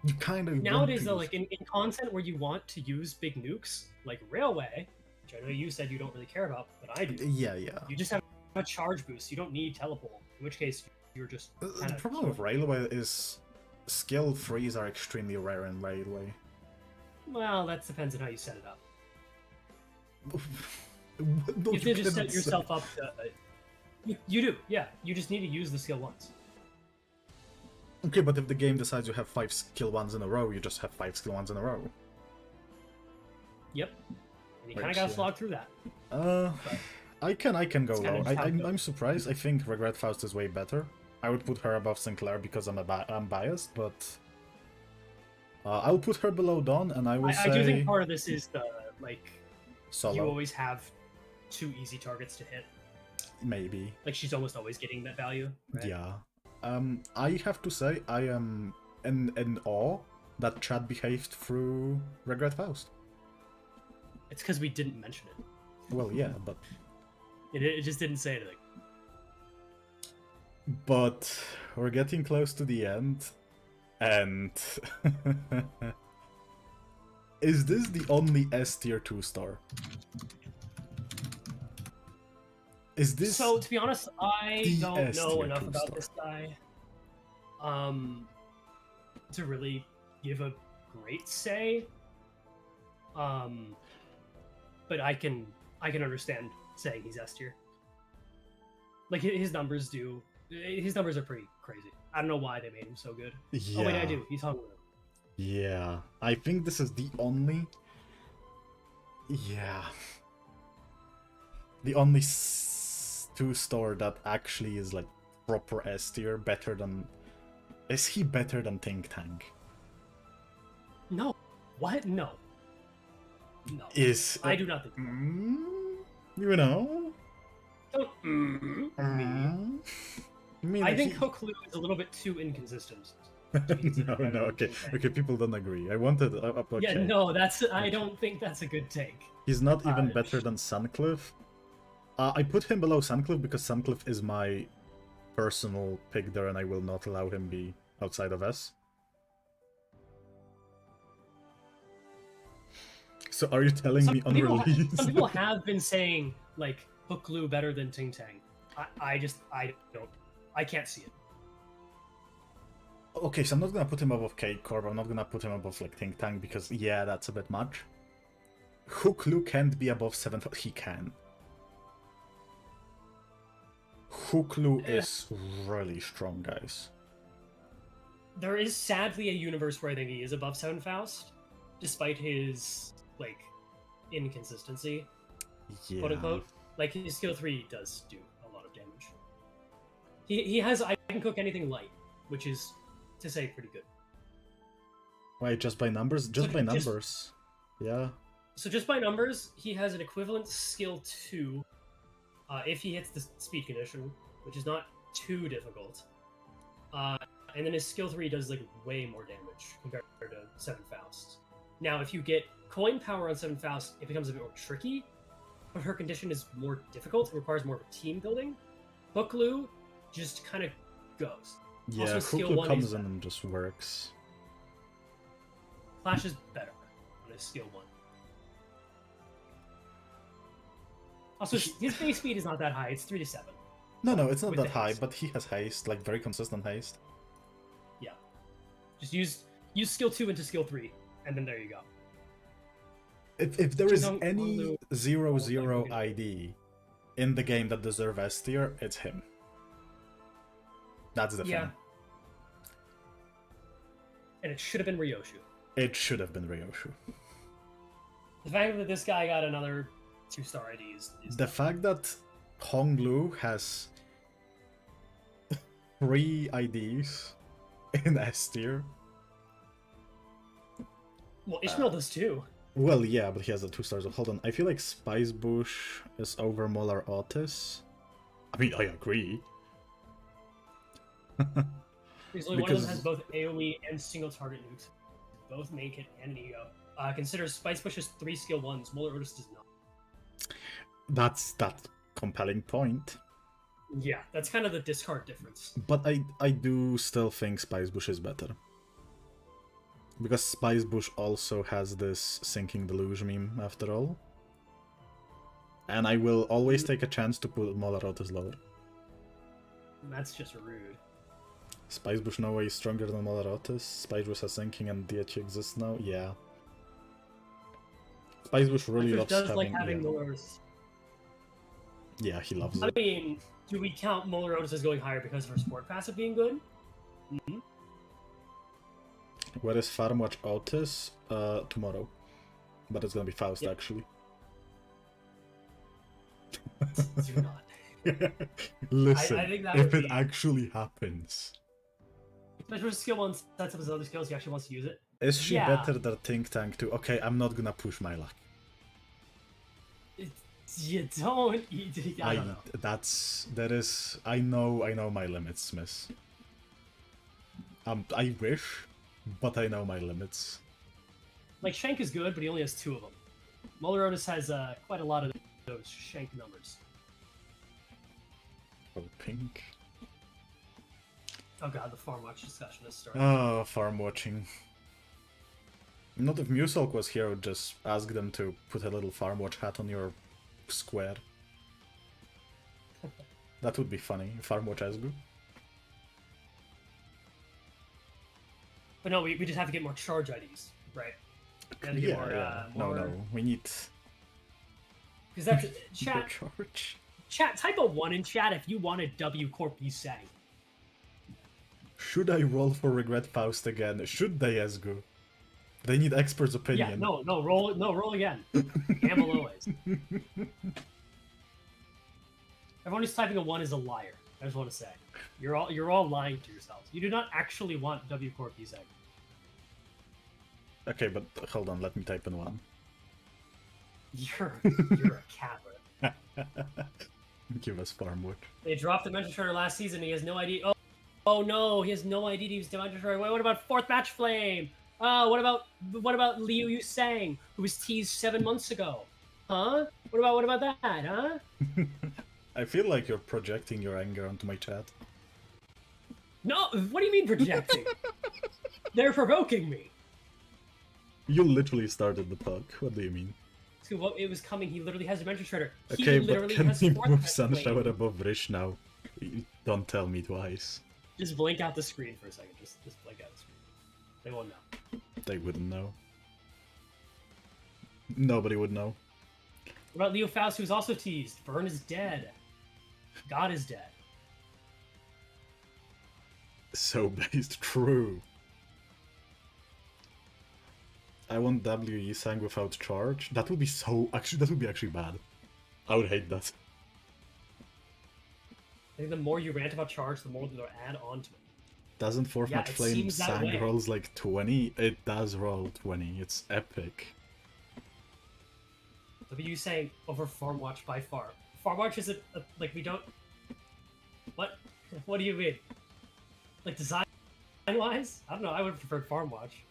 A: you kind of
B: nowadays though, like in content where you want to use big nukes, like railway, which I know you said you don't really care about, but I do.
A: Yeah.
B: You just have a charge boost. You don't need telepole. In which case, you're just.
A: The problem with railway is skill 3s are extremely rare in railway.
B: Well, that depends on how you set it up.
A: You
B: have to just set yourself up to... You do, yeah. You just need to use the skill once.
A: Okay, but if the game decides you have 5 skill 1s in a row, you just have 5 skill 1s in a row.
B: Yep. And you kind of gotta slog through that.
A: I can go low.
B: I'm
A: I'm surprised. I think Regret Faust is way better. I would put her above Sinclair because I'm biased, but... I'll put her below Dawn, and I will say...
B: I do think part of this is the, like...
A: Solo.
B: You always have 2 easy targets to hit.
A: Maybe.
B: Like, she's almost always getting that value, right?
A: Yeah. I have to say, I am in awe that Chad behaved through Regret Faust.
B: It's because we didn't mention it.
A: Well, yeah, but...
B: It just didn't say anything.
A: But we're getting close to the end, and is this the only S tier 2-star? Is this
B: So to be honest, I
A: the
B: don't
A: S
B: know
A: tier
B: enough about
A: 2-star?
B: this guy, to really give a great say. But I can understand saying he's S tier. Like his numbers are pretty crazy. I don't know why they made him so good.
A: Yeah.
B: Oh wait, I do. He's hungry.
A: Yeah, I think this is the only. Yeah. The only 2-star that actually is like proper S tier, better than. Is he better than Think Tank?
B: No. What? No. No.
A: Is
B: I do not think.
A: you know?
B: Don't me.
A: I mean,
B: I think Hook Lu is a little bit too inconsistent.
A: no, okay, people don't agree. I wanted, okay.
B: Yeah, no, I don't think that's a good take.
A: He's not even better than Suncliff. I put him below Suncliff because Suncliff is my personal pick there, and I will not allow him be outside of S. So are you telling me unreleased?
B: Some people have been saying like Hook Lu better than Ting Tang. I can't see it.
A: Okay, so I'm not gonna put him above K-Corp, I'm not gonna put him above like Think Tank because yeah, that's a bit much. Hook Lu can't be above 7. He can. Hook Lu is really strong, guys.
B: There is sadly a universe where I think he is above 7 Faust, despite his like inconsistency,
A: Yeah.
B: quote unquote. Like his skill 3 does do a lot of damage. He has I can cook anything light, which is to say pretty good.
A: Wait, just by numbers? Just by numbers. Yeah.
B: So just by numbers, he has an equivalent skill 2 if he hits the speed condition, which is not too difficult. And then his skill 3 does like way more damage compared to 7 Faust. Now, if you get coin power on 7 Faust, it becomes a bit more tricky, but her condition is more difficult. It requires more of a team building. Hook Lu just kind of goes.
A: Yeah,
B: also,
A: Hook Lu comes in and just works.
B: Flash is better on his skill 1. Also, his base speed is not that high. It's 3 to 7.
A: No, it's not
B: With
A: that
B: the
A: high,
B: haste.
A: but he has haste, like very consistent haste.
B: Yeah. Just use skill 2 into skill 3, and then there you go.
A: If there is
B: Jin-Hong
A: any
B: Lu-
A: 0-0 ID in the game that deserve S tier, it's him. That's the
B: Yeah.
A: thing.
B: And it should have been Ryoshu.
A: It should have been Ryoshu.
B: The fact that this guy got another 2-star ID is
A: The fact that Hong Lu has 3 IDs in S tier.
B: well, Ishmael does too.
A: Well, yeah, but he has a 2 stars. Hold on, I feel like Spice Bush is over Molar Otis. I mean, I agree.
B: Because only one of them has both AoE and single target nukes. Both make it and an ego. Consider Spice Bush's 3 skill 1s, Molar Otis does not.
A: That's that compelling point.
B: Yeah, that's kind of the discard difference.
A: But I do still think Spice Bush is better. Because Spice Bush also has this sinking deluge meme after all. And I will always take a chance to put Molar Otis lower.
B: That's just rude.
A: Spice Bush no way is stronger than Molar Otis. Spice Bush has sinking and DH exists now. Yeah. Spice Bush really
B: Spice
A: loves
B: does
A: having...
B: like having
A: yeah.
B: Molar Otis.
A: Yeah, he loves
B: I
A: it.
B: mean, do we count Molar Otis as going higher because of her sport passive being good? Mm-hmm.
A: Where is Farmwatch Otis? Tomorrow. But it's gonna be Faust,
B: Yep.
A: actually.
B: Do not.
A: Listen,
B: I think that
A: if
B: would
A: it
B: be-
A: actually happens,
B: Especially with skill 1 sets up his other skills, he actually wants to use it.
A: is she
B: Yeah.
A: better than Think Tank too? Okay, I'm not gonna push my luck.
B: You don't. I don't know.
A: I know my limits, Smith. I wish, but I know my limits.
B: Like, Shank is good, but he only has 2 of them. Molar Otis has quite a lot of those Shank numbers.
A: Oh, pink.
B: Oh god, the farm watch discussion is starting.
A: Oh, farm watching. Not if Musalk was here, I would just ask them to put a little farm watch hat on your square. That would be funny. Farm watch ESGOO.
B: But no, we just have to get more charge IDs, right?
A: Yeah. No. We need
B: because that's
A: more
B: chat.
A: charge.
B: Chat, type a 1 in chat if you want a W Corp you say.
A: Should I roll for Regret Faust again? Should they, ESGOO? They need expert's opinion.
B: Yeah, roll again. Gamble always. Everyone who's typing a 1 is a liar. I just want to say. You're all lying to yourselves. You do not actually want W Corp you say.
A: Okay, but hold on, let me type in 1.
B: You're a coward.
A: Give us farm watch.
B: They dropped the Dimension Shredder last season. He has no idea. Oh no, he has no idea he was Dimension Shredder. Wait, what about Fourth Match Flame? Oh, what about Liu Yu Sang, who was teased 7 months ago? Huh? What about that? Huh?
A: I feel like you're projecting your anger onto my chat.
B: No, what do you mean projecting? They're provoking me.
A: You literally started the talk. What do you mean?
B: To what it was coming, he literally has Dimension Shredder.
A: Okay,
B: He
A: but can
B: has
A: we
B: Fourth
A: move
B: Match
A: Sun
B: Flame.
A: Shower above Rish now? Don't tell me twice.
B: Just blink out the screen for a second. Just blink out the screen. They won't know.
A: They wouldn't know. Nobody would know.
B: What about Leo Faust, who's also teased? Burn is dead. God is dead.
A: So based, true. I want WE Sang without charge. That would be so... Actually, that would be actually bad. I would hate that.
B: I think the more you rant about charge, the more they'll add on to it.
A: Doesn't Fourth
B: Yeah,
A: Match
B: it
A: Flame
B: seems that
A: Sang
B: way.
A: rolls like 20? It does roll 20. It's epic.
B: W saying over Farm Watch by far. Farm Watch isn't like we don't. What? What do you mean? Like design wise? I don't know. I would have preferred Farm Watch.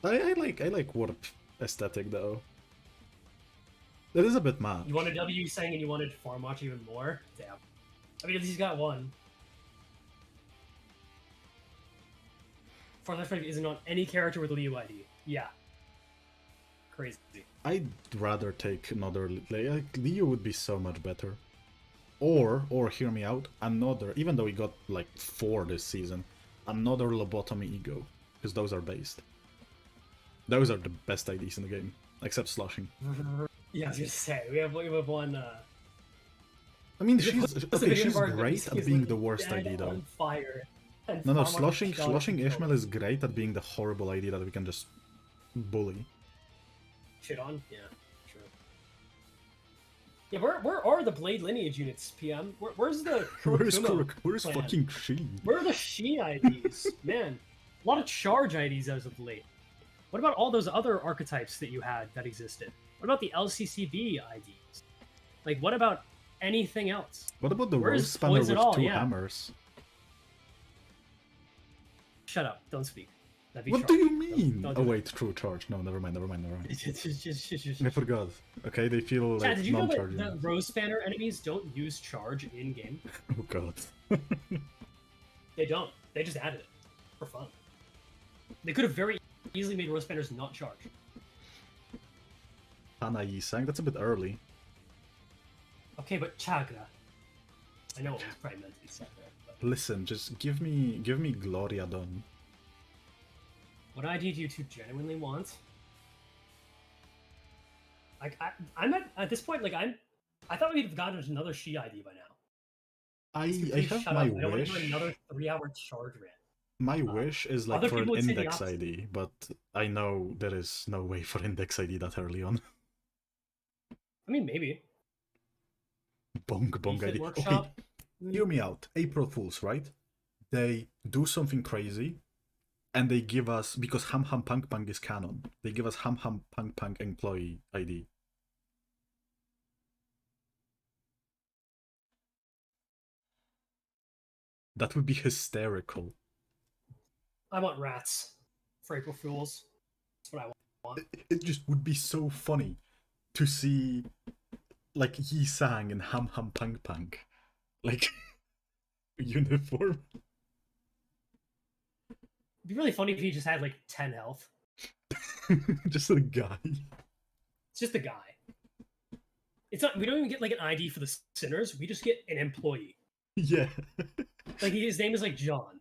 A: I like Warp aesthetic though. That is a bit mad.
B: You wanted W saying and you wanted Farm Watch even more. Damn. I mean, at least he's got one. Farm Watch isn't on any character with Liu ID. Yeah. Crazy.
A: I'd rather take another... Like, Leo would be so much better. Or hear me out, another... Even though we got, like, 4 this season, another lobotomy ego. Because those are based. Those are the best IDs in the game. Except Sloshing.
B: Yeah, I was gonna say, we have one,
A: I mean, she's...
B: There's a
A: Okay,
B: video
A: she's
B: of our
A: great
B: he's
A: at being
B: like
A: the worst
B: dead
A: ID, though.
B: on fire. And
A: No,
B: Farm Watch
A: Sloshing
B: shot him.
A: Ishmael is great at being the horrible ID that we can just bully.
B: Shit on? Yeah, sure. Yeah, where are the Blade lineage units, PM? Where's the
A: Where's
B: clan?
A: fucking she?
B: Where are the Shi IDs? Man, a lot of charge IDs as of late. What about all those other archetypes that you had that existed? What about the LCCB IDs? Like, what about anything else?
A: What about the
B: Where's
A: Rose Spanner
B: Poison
A: with
B: All?
A: 2
B: Yeah.
A: hammers?
B: Shut up! Don't speak. That'd be
A: What
B: charge.
A: do you mean?
B: Don't
A: Oh
B: do
A: wait, true charge. No, never mind.
B: Just-
A: I forgot. Okay, they feel
B: Chad,
A: like
B: did you know that
A: non-charging.
B: the Rose Spanner enemies don't use charge in game?
A: Oh god.
B: They don't. They just added it for fun. They could have very easily made Rose Spanners not charge.
A: Hana Yisang, that's a bit early.
B: Okay, but Chagra. I know it was probably meant to be said there. But
A: Listen, just give me Gloria Dawn.
B: what ID do you two genuinely want? Like I'm at this point. Like I thought we'd have gotten another Shi ID by now.
A: I
B: Please
A: have
B: shut
A: my
B: up. I don't want to
A: wish.
B: do another 3-hour charge rant.
A: My wish is like
B: other
A: for an
B: people would say the
A: index
B: opposite.
A: ID, but I know there is no way for index ID that early on.
B: I mean, maybe.
A: Bong
B: Refit
A: ID.
B: Workshop.
A: Okay, hear me out. April Fools, right? They do something crazy, and they give us, because Ham Ham Punk Punk is canon, they give us Ham Ham Punk Punk employee ID. That would be hysterical.
B: I want rats for April Fools. That's what I want.
A: It just would be so funny to see, like, Yi Sang and Ham Ham Punk Punk, like, uniform.
B: be really funny if he just had like 10 health.
A: Just a guy.
B: It's just a guy. It's not. We don't even get like an ID for the sinners. We just get an employee.
A: Yeah.
B: Like his name is like John.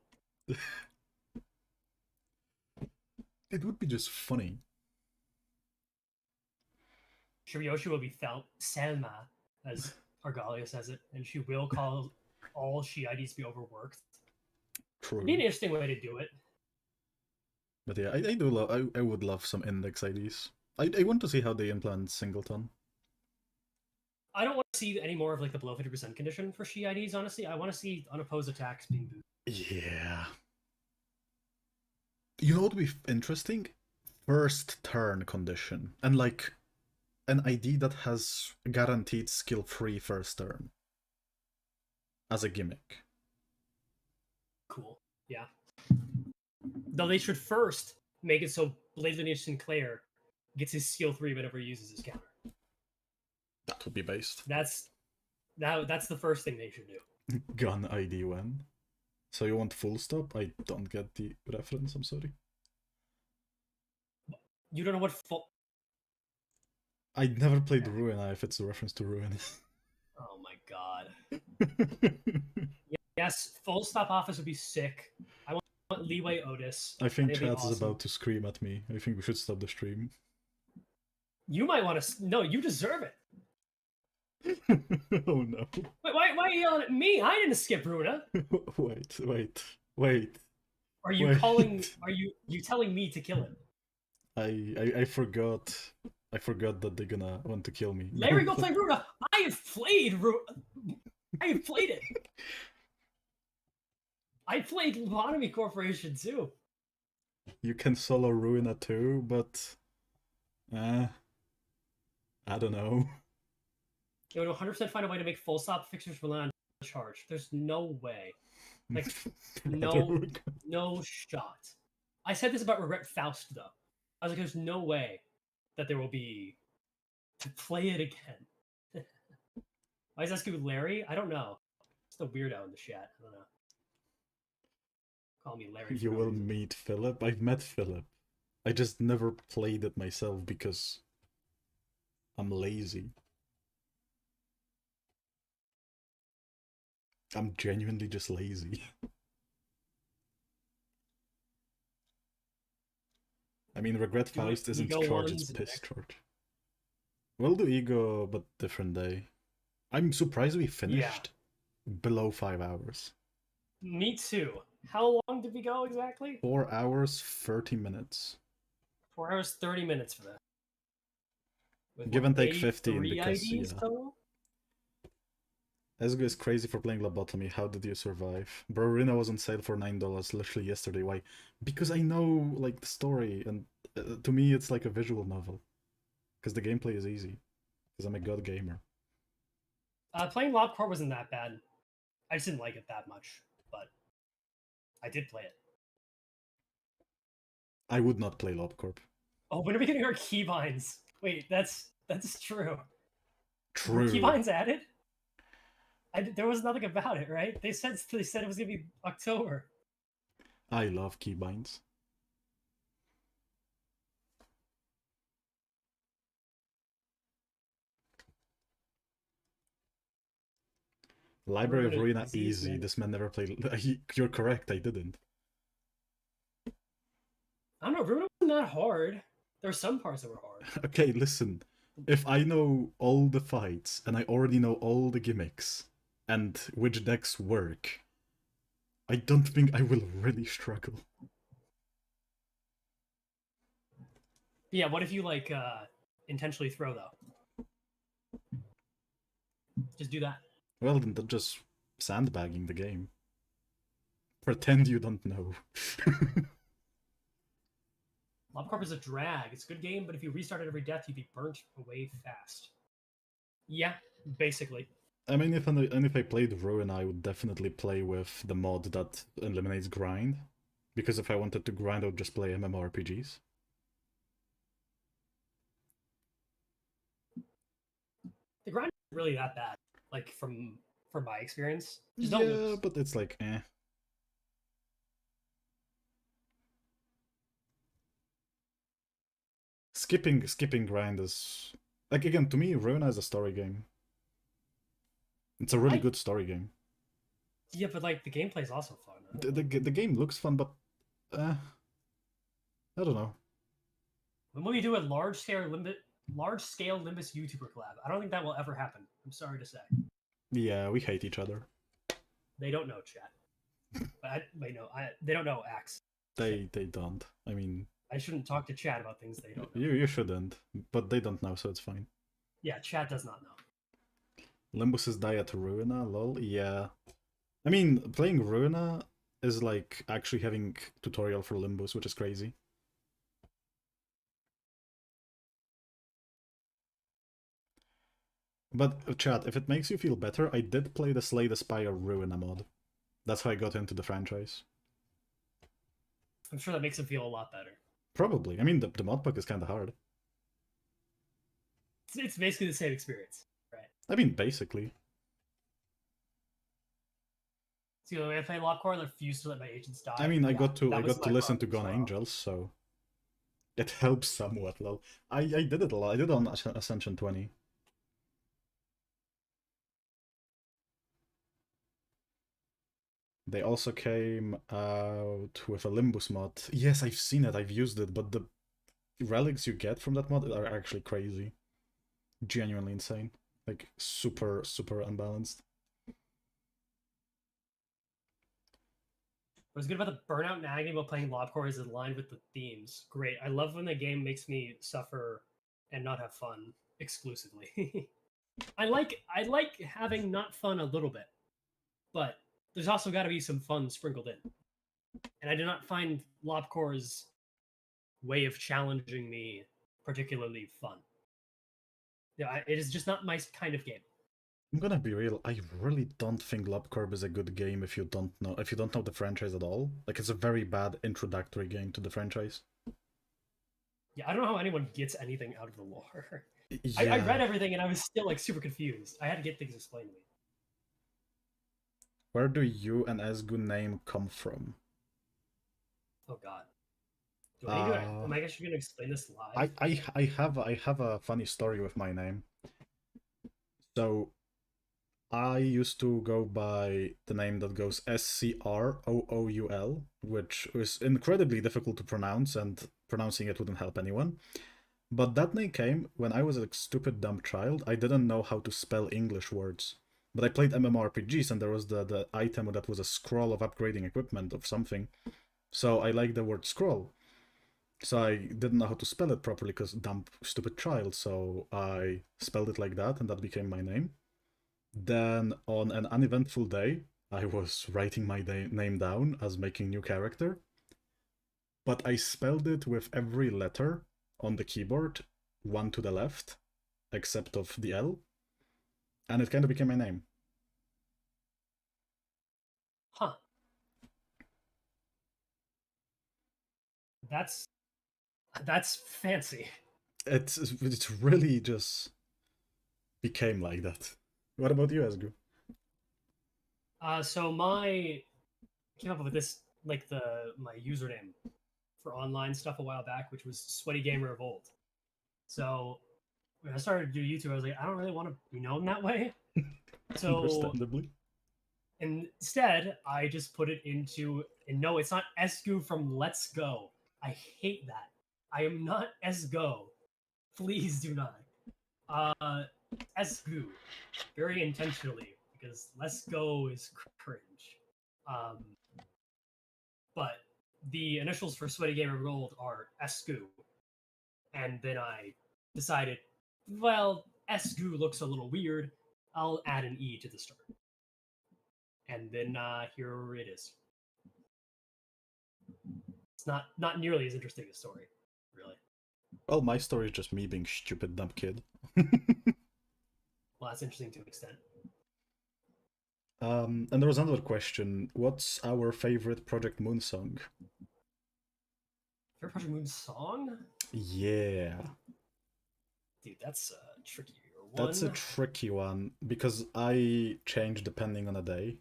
A: It would be just funny.
B: Shiryoshi will be Selma, as Argalia says it, and she will call all she IDs to be overworked.
A: True.
B: It'd be an interesting way to do it.
A: But yeah, I do love. I would love some index IDs. I want to see how they implement singleton.
B: I don't want to see any more of like the below 50% condition for she IDs. Honestly, I want to see unopposed attacks being boosted.
A: Yeah. You know what would be interesting? First turn condition. And like an ID that has guaranteed skill-free first turn. As a gimmick.
B: Cool. Yeah. Though they should first make it so Blade Lineage Sinclair gets his skill 3 whenever he uses his counter.
A: That would be based.
B: That's the first thing they should do.
A: Gun ID when? So you want full stop? I don't get the reference, I'm sorry.
B: You don't know what full...
A: I never played Ruina if it's a reference to Ruin.
B: Oh my god. Yes, full stop office would be sick. I want Leeway Otis.
A: I think
B: That'd be
A: chat is
B: awesome.
A: about to scream at me. I think we should stop the stream.
B: You might want to... No, you deserve it.
A: Oh no.
B: Wait, why are you yelling at me? I didn't skip Runa.
A: Wait.
B: Are you calling... Are you telling me to kill him?
A: I forgot. I forgot that they're gonna want to kill me.
B: Larry, go play Runa. I have played Runa. I have played it. I played Lobotomy Corporation too.
A: You can solo Ruina too, but I don't know.
B: You would 100% find a way to make full stop fixtures rely on charge. There's no way. Like, no shot. I said this about Regret Faust though. I was like, there's no way that there will be to play it again. Why is that asking Larry? I don't know. It's the weirdo in the chat. I don't know. Call me Larry.
A: You will meet Philip. I've met Philip. I just never played it myself because I'm lazy. I'm genuinely just lazy. I mean, Regret Faust isn't charge, it's piss charge. We'll do Ego, but different day. I'm surprised we finished below 5 hours.
B: Me too. How long did we go exactly?
A: 4 hours, 30 minutes.
B: 4 hours, 30 minutes for that. With
A: Give and take 15 because,
B: IDs total?
A: ESGOO is crazy for playing Lobotomy. How did you survive? Brorina was on sale for $9 literally yesterday. Why? Because I know, like, the story, and to me it's like a visual novel. Because the gameplay is easy. Because I'm a god gamer.
B: Playing LobCorp wasn't that bad. I just didn't like it that much, but I did play it.
A: I would not play LobCorp.
B: Oh, when are we getting our keybinds? Wait, that's true.
A: True.
B: Were keybinds added? There was nothing about it, right? They said it was gonna be October.
A: I love keybinds. Library of Ruina easy. This man never played. You're correct. I didn't.
B: I don't know. Ruina wasn't that hard. There were some parts that were hard.
A: Okay, listen. If I know all the fights and I already know all the gimmicks and which decks work, I don't think I will really struggle.
B: Yeah, what if you like intentionally throw though? Just do that.
A: Well, then that's just sandbagging the game. Pretend you don't know.
B: LobCorp is a drag. It's a good game, but if you restart at every death, you'd be burnt away fast. Yeah, basically.
A: I mean, if I played Ruin, I would definitely play with the mod that eliminates grind. Because if I wanted to grind, I would just play MMORPGs.
B: The grind isn't really that bad, like from my experience. Just
A: yeah, but it's like, eh. skipping grind is like, again, to me, Ruina is a story game. It's a really good story game.
B: Yeah, but like the gameplay is also fun.
A: The game looks fun, but I don't know.
B: When will we do a large scale Limbus YouTuber collab? I don't think that will ever happen. I'm sorry to say.
A: Yeah, we hate each other.
B: They don't know, chat. They don't know Axe.
A: They don't. I mean,
B: I shouldn't talk to chat about things they don't know.
A: You shouldn't, but they don't know, so it's fine.
B: Yeah, chat does not know.
A: Limbus's diet Ruina, lol. Yeah. I mean, playing Ruina is like actually having tutorial for Limbus, which is crazy. But chat, if it makes you feel better, I did play the Slay the Spire Ruina mod. That's how I got into the franchise.
B: I'm sure that makes it feel a lot better.
A: Probably. I mean, the mod pack is kind of hard.
B: It's basically the same experience, right?
A: I mean, basically.
B: See, when I play Lockcore, I refuse to let my agents die.
A: I mean, I got to listen to
B: problem
A: Gone
B: as well.
A: Angels, so it helps somewhat. Lol. I did it a lot. I did it on Ascension 20. They also came out with a Limbus mod. Yes, I've seen it, I've used it, but the relics you get from that mod are actually crazy. Genuinely insane. Like, super, super unbalanced.
B: What's good about the burnout and agony while playing Lobcore is aligned with the themes. Great. I love when the game makes me suffer and not have fun exclusively. I like having not fun a little bit, but there's also got to be some fun sprinkled in. And I did not find Lobcore's way of challenging me particularly fun. Yeah, it is just not my kind of game.
A: I'm gonna be real, I really don't think Lobcorb is a good game if you don't know the franchise at all. Like, it's a very bad introductory game to the franchise.
B: Yeah, I don't know how anyone gets anything out of the lore.
A: Yeah.
B: I read everything and I was still like super confused. I had to get things explained to me.
A: Where do you and ESGOO name come from?
B: Oh god. Am I actually gonna explain this live?
A: I have a funny story with my name. So I used to go by the name that goes SCROOUL, which is incredibly difficult to pronounce, and pronouncing it wouldn't help anyone. But that name came when I was a stupid dumb child. I didn't know how to spell English words. But I played MMORPGs, and there was the item that was a scroll of upgrading equipment of something. So I liked the word scroll. So I didn't know how to spell it properly because dumb, stupid child. So I spelled it like that, and that became my name. Then on an uneventful day, I was writing my name down as making new character. But I spelled it with every letter on the keyboard, one to the left, except of the L. And it kind of became my name.
B: Huh. That's fancy.
A: It's really just became like that. What about you, ESGOO?
B: So came up with this my username for online stuff a while back, which was Sweaty Gamer of Old. So when I started to do YouTube, I was like, I don't really want to be known that way. So
A: understandably.
B: Instead, I just put it into, and no, it's not ESGOO from Let's Go. I hate that. I am not ESGOO. Please do not. ESGOO, very intentionally, because Let's Go is cringe. But the initials for Sweaty Gamer of Gold are ESGOO. And then I decided, well, ESGOO looks a little weird. I'll add an E to the start. And then here it is. It's not nearly as interesting a story, really.
A: Well, my story is just me being stupid dumb kid.
B: Well, that's interesting to an extent.
A: And there was another question. What's our favorite Project Moon song?
B: Favorite Project Moon song?
A: Yeah.
B: Dude, that's a tricky one.
A: That's a tricky one, because I change depending on the day.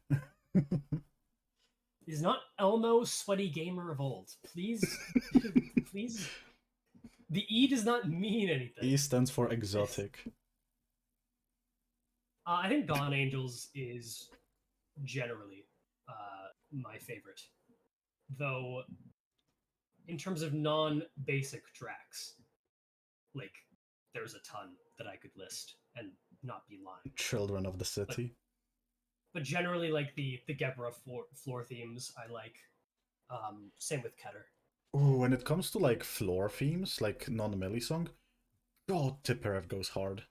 B: Is not Elmo Sweaty Gamer of Old. Please, please. The E does not mean anything.
A: E stands for exotic.
B: I think Gone Angels is generally my favorite. Though, in terms of non-basic tracks, like, there's a ton that I could list and not be lying.
A: Children of the City.
B: But generally, like, the Gebra floor themes, I like. Same with Keter.
A: Ooh, when it comes to, like, floor themes, like non-melee song, God, Tippereth goes hard.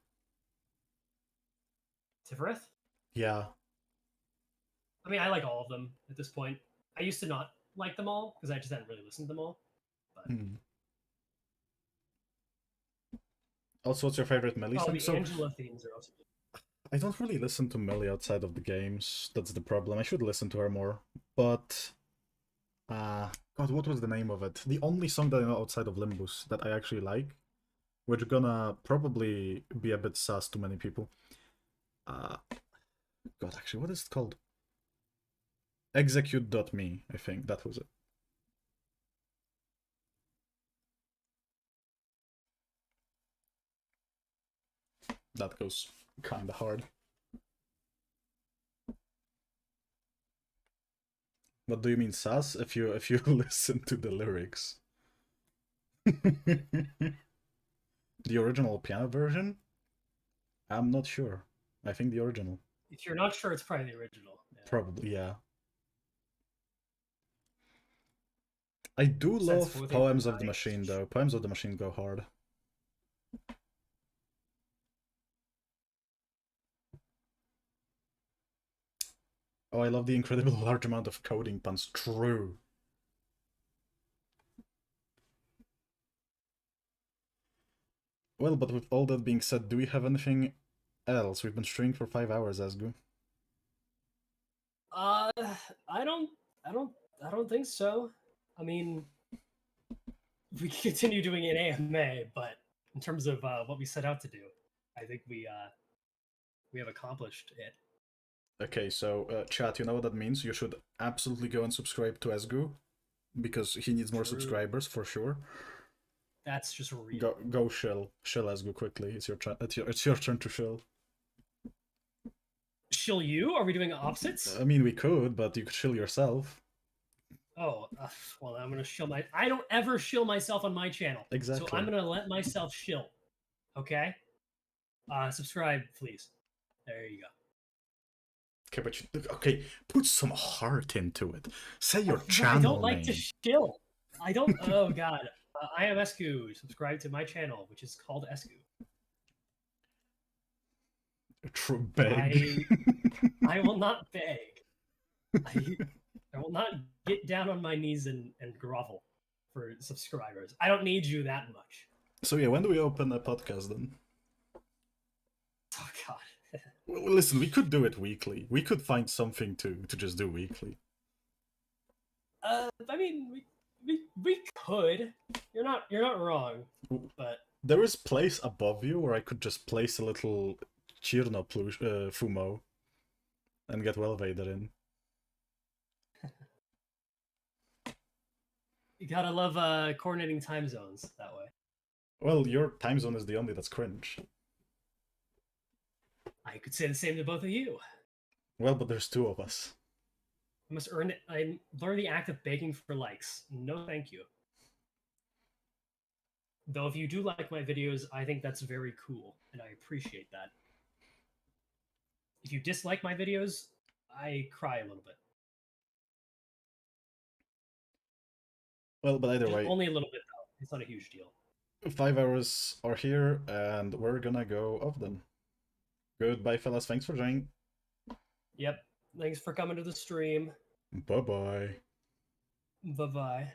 B: Tifereth?
A: Yeah.
B: I mean, I like all of them at this point. I used to not like them all, because I just hadn't really listened to them all. But...
A: Also, what's your favorite melee song?
B: The Angela themes are also good.
A: I don't really listen to Millie outside of the games. That's the problem. I should listen to her more. But, God, what was the name of it? The only song that I know outside of Limbus that I actually like, which gonna probably be a bit sus to many people. God, actually, what is it called? Execute.me, I think. That was it. That goes kinda hard. What do you mean, sus? If you listen to the lyrics. The original piano version? I'm not sure. I think the original.
B: If you're not sure, it's probably the original.
A: Yeah. Probably, yeah. I do love Poems of the Machine, though. Poems of the Machine go hard. Oh, I love the incredibly large amount of coding puns. True. Well, but with all that being said, do we have anything else? We've been streaming for 5 hours, ESGOO.
B: I don't think so. I mean, we can continue doing an AMA, but in terms of what we set out to do, I think we have accomplished it.
A: Okay, so chat, you know what that means? You should absolutely go and subscribe to ESGOO, because he needs more subscribers for sure.
B: That's just real.
A: Go shill ESGOO quickly. It's your turn to shill.
B: Shill you? Are we doing opposites?
A: I mean, we could, but you could shill yourself.
B: Oh, well, I'm gonna shill I don't ever shill myself on my channel.
A: Exactly.
B: So I'm gonna let myself shill. Okay. Subscribe, please. There you go.
A: Okay, but okay, put some heart into it. Say your channel
B: I don't like
A: name.
B: to shill. I don't. Oh God. I am ESGOO. Subscribe to my channel, which is called ESGOO.
A: Beg.
B: I will not beg. I will not get down on my knees and grovel for subscribers. I don't need you that much.
A: So yeah, when do we open a podcast then?
B: Oh God.
A: Well, listen, we could do it weekly. We could find something to just do weekly.
B: I mean, we could. You're not wrong. But
A: there is place above you where I could just place a little Chirno Fumo and get well Vader in.
B: You gotta love coordinating time zones that way.
A: Well, your time zone is the only that's cringe.
B: I could say the same to both of you.
A: Well, but there's two of us.
B: I must earn it. I learn the act of begging for likes. No, thank you. Though if you do like my videos, I think that's very cool, and I appreciate that. If you dislike my videos, I cry a little bit.
A: Well, but either way...
B: Only a little bit, though. It's not a huge deal.
A: 5 hours are here, and we're gonna go off then. Goodbye, fellas. Thanks for joining.
B: Yep. Thanks for coming to the stream.
A: Bye-bye.
B: Bye-bye.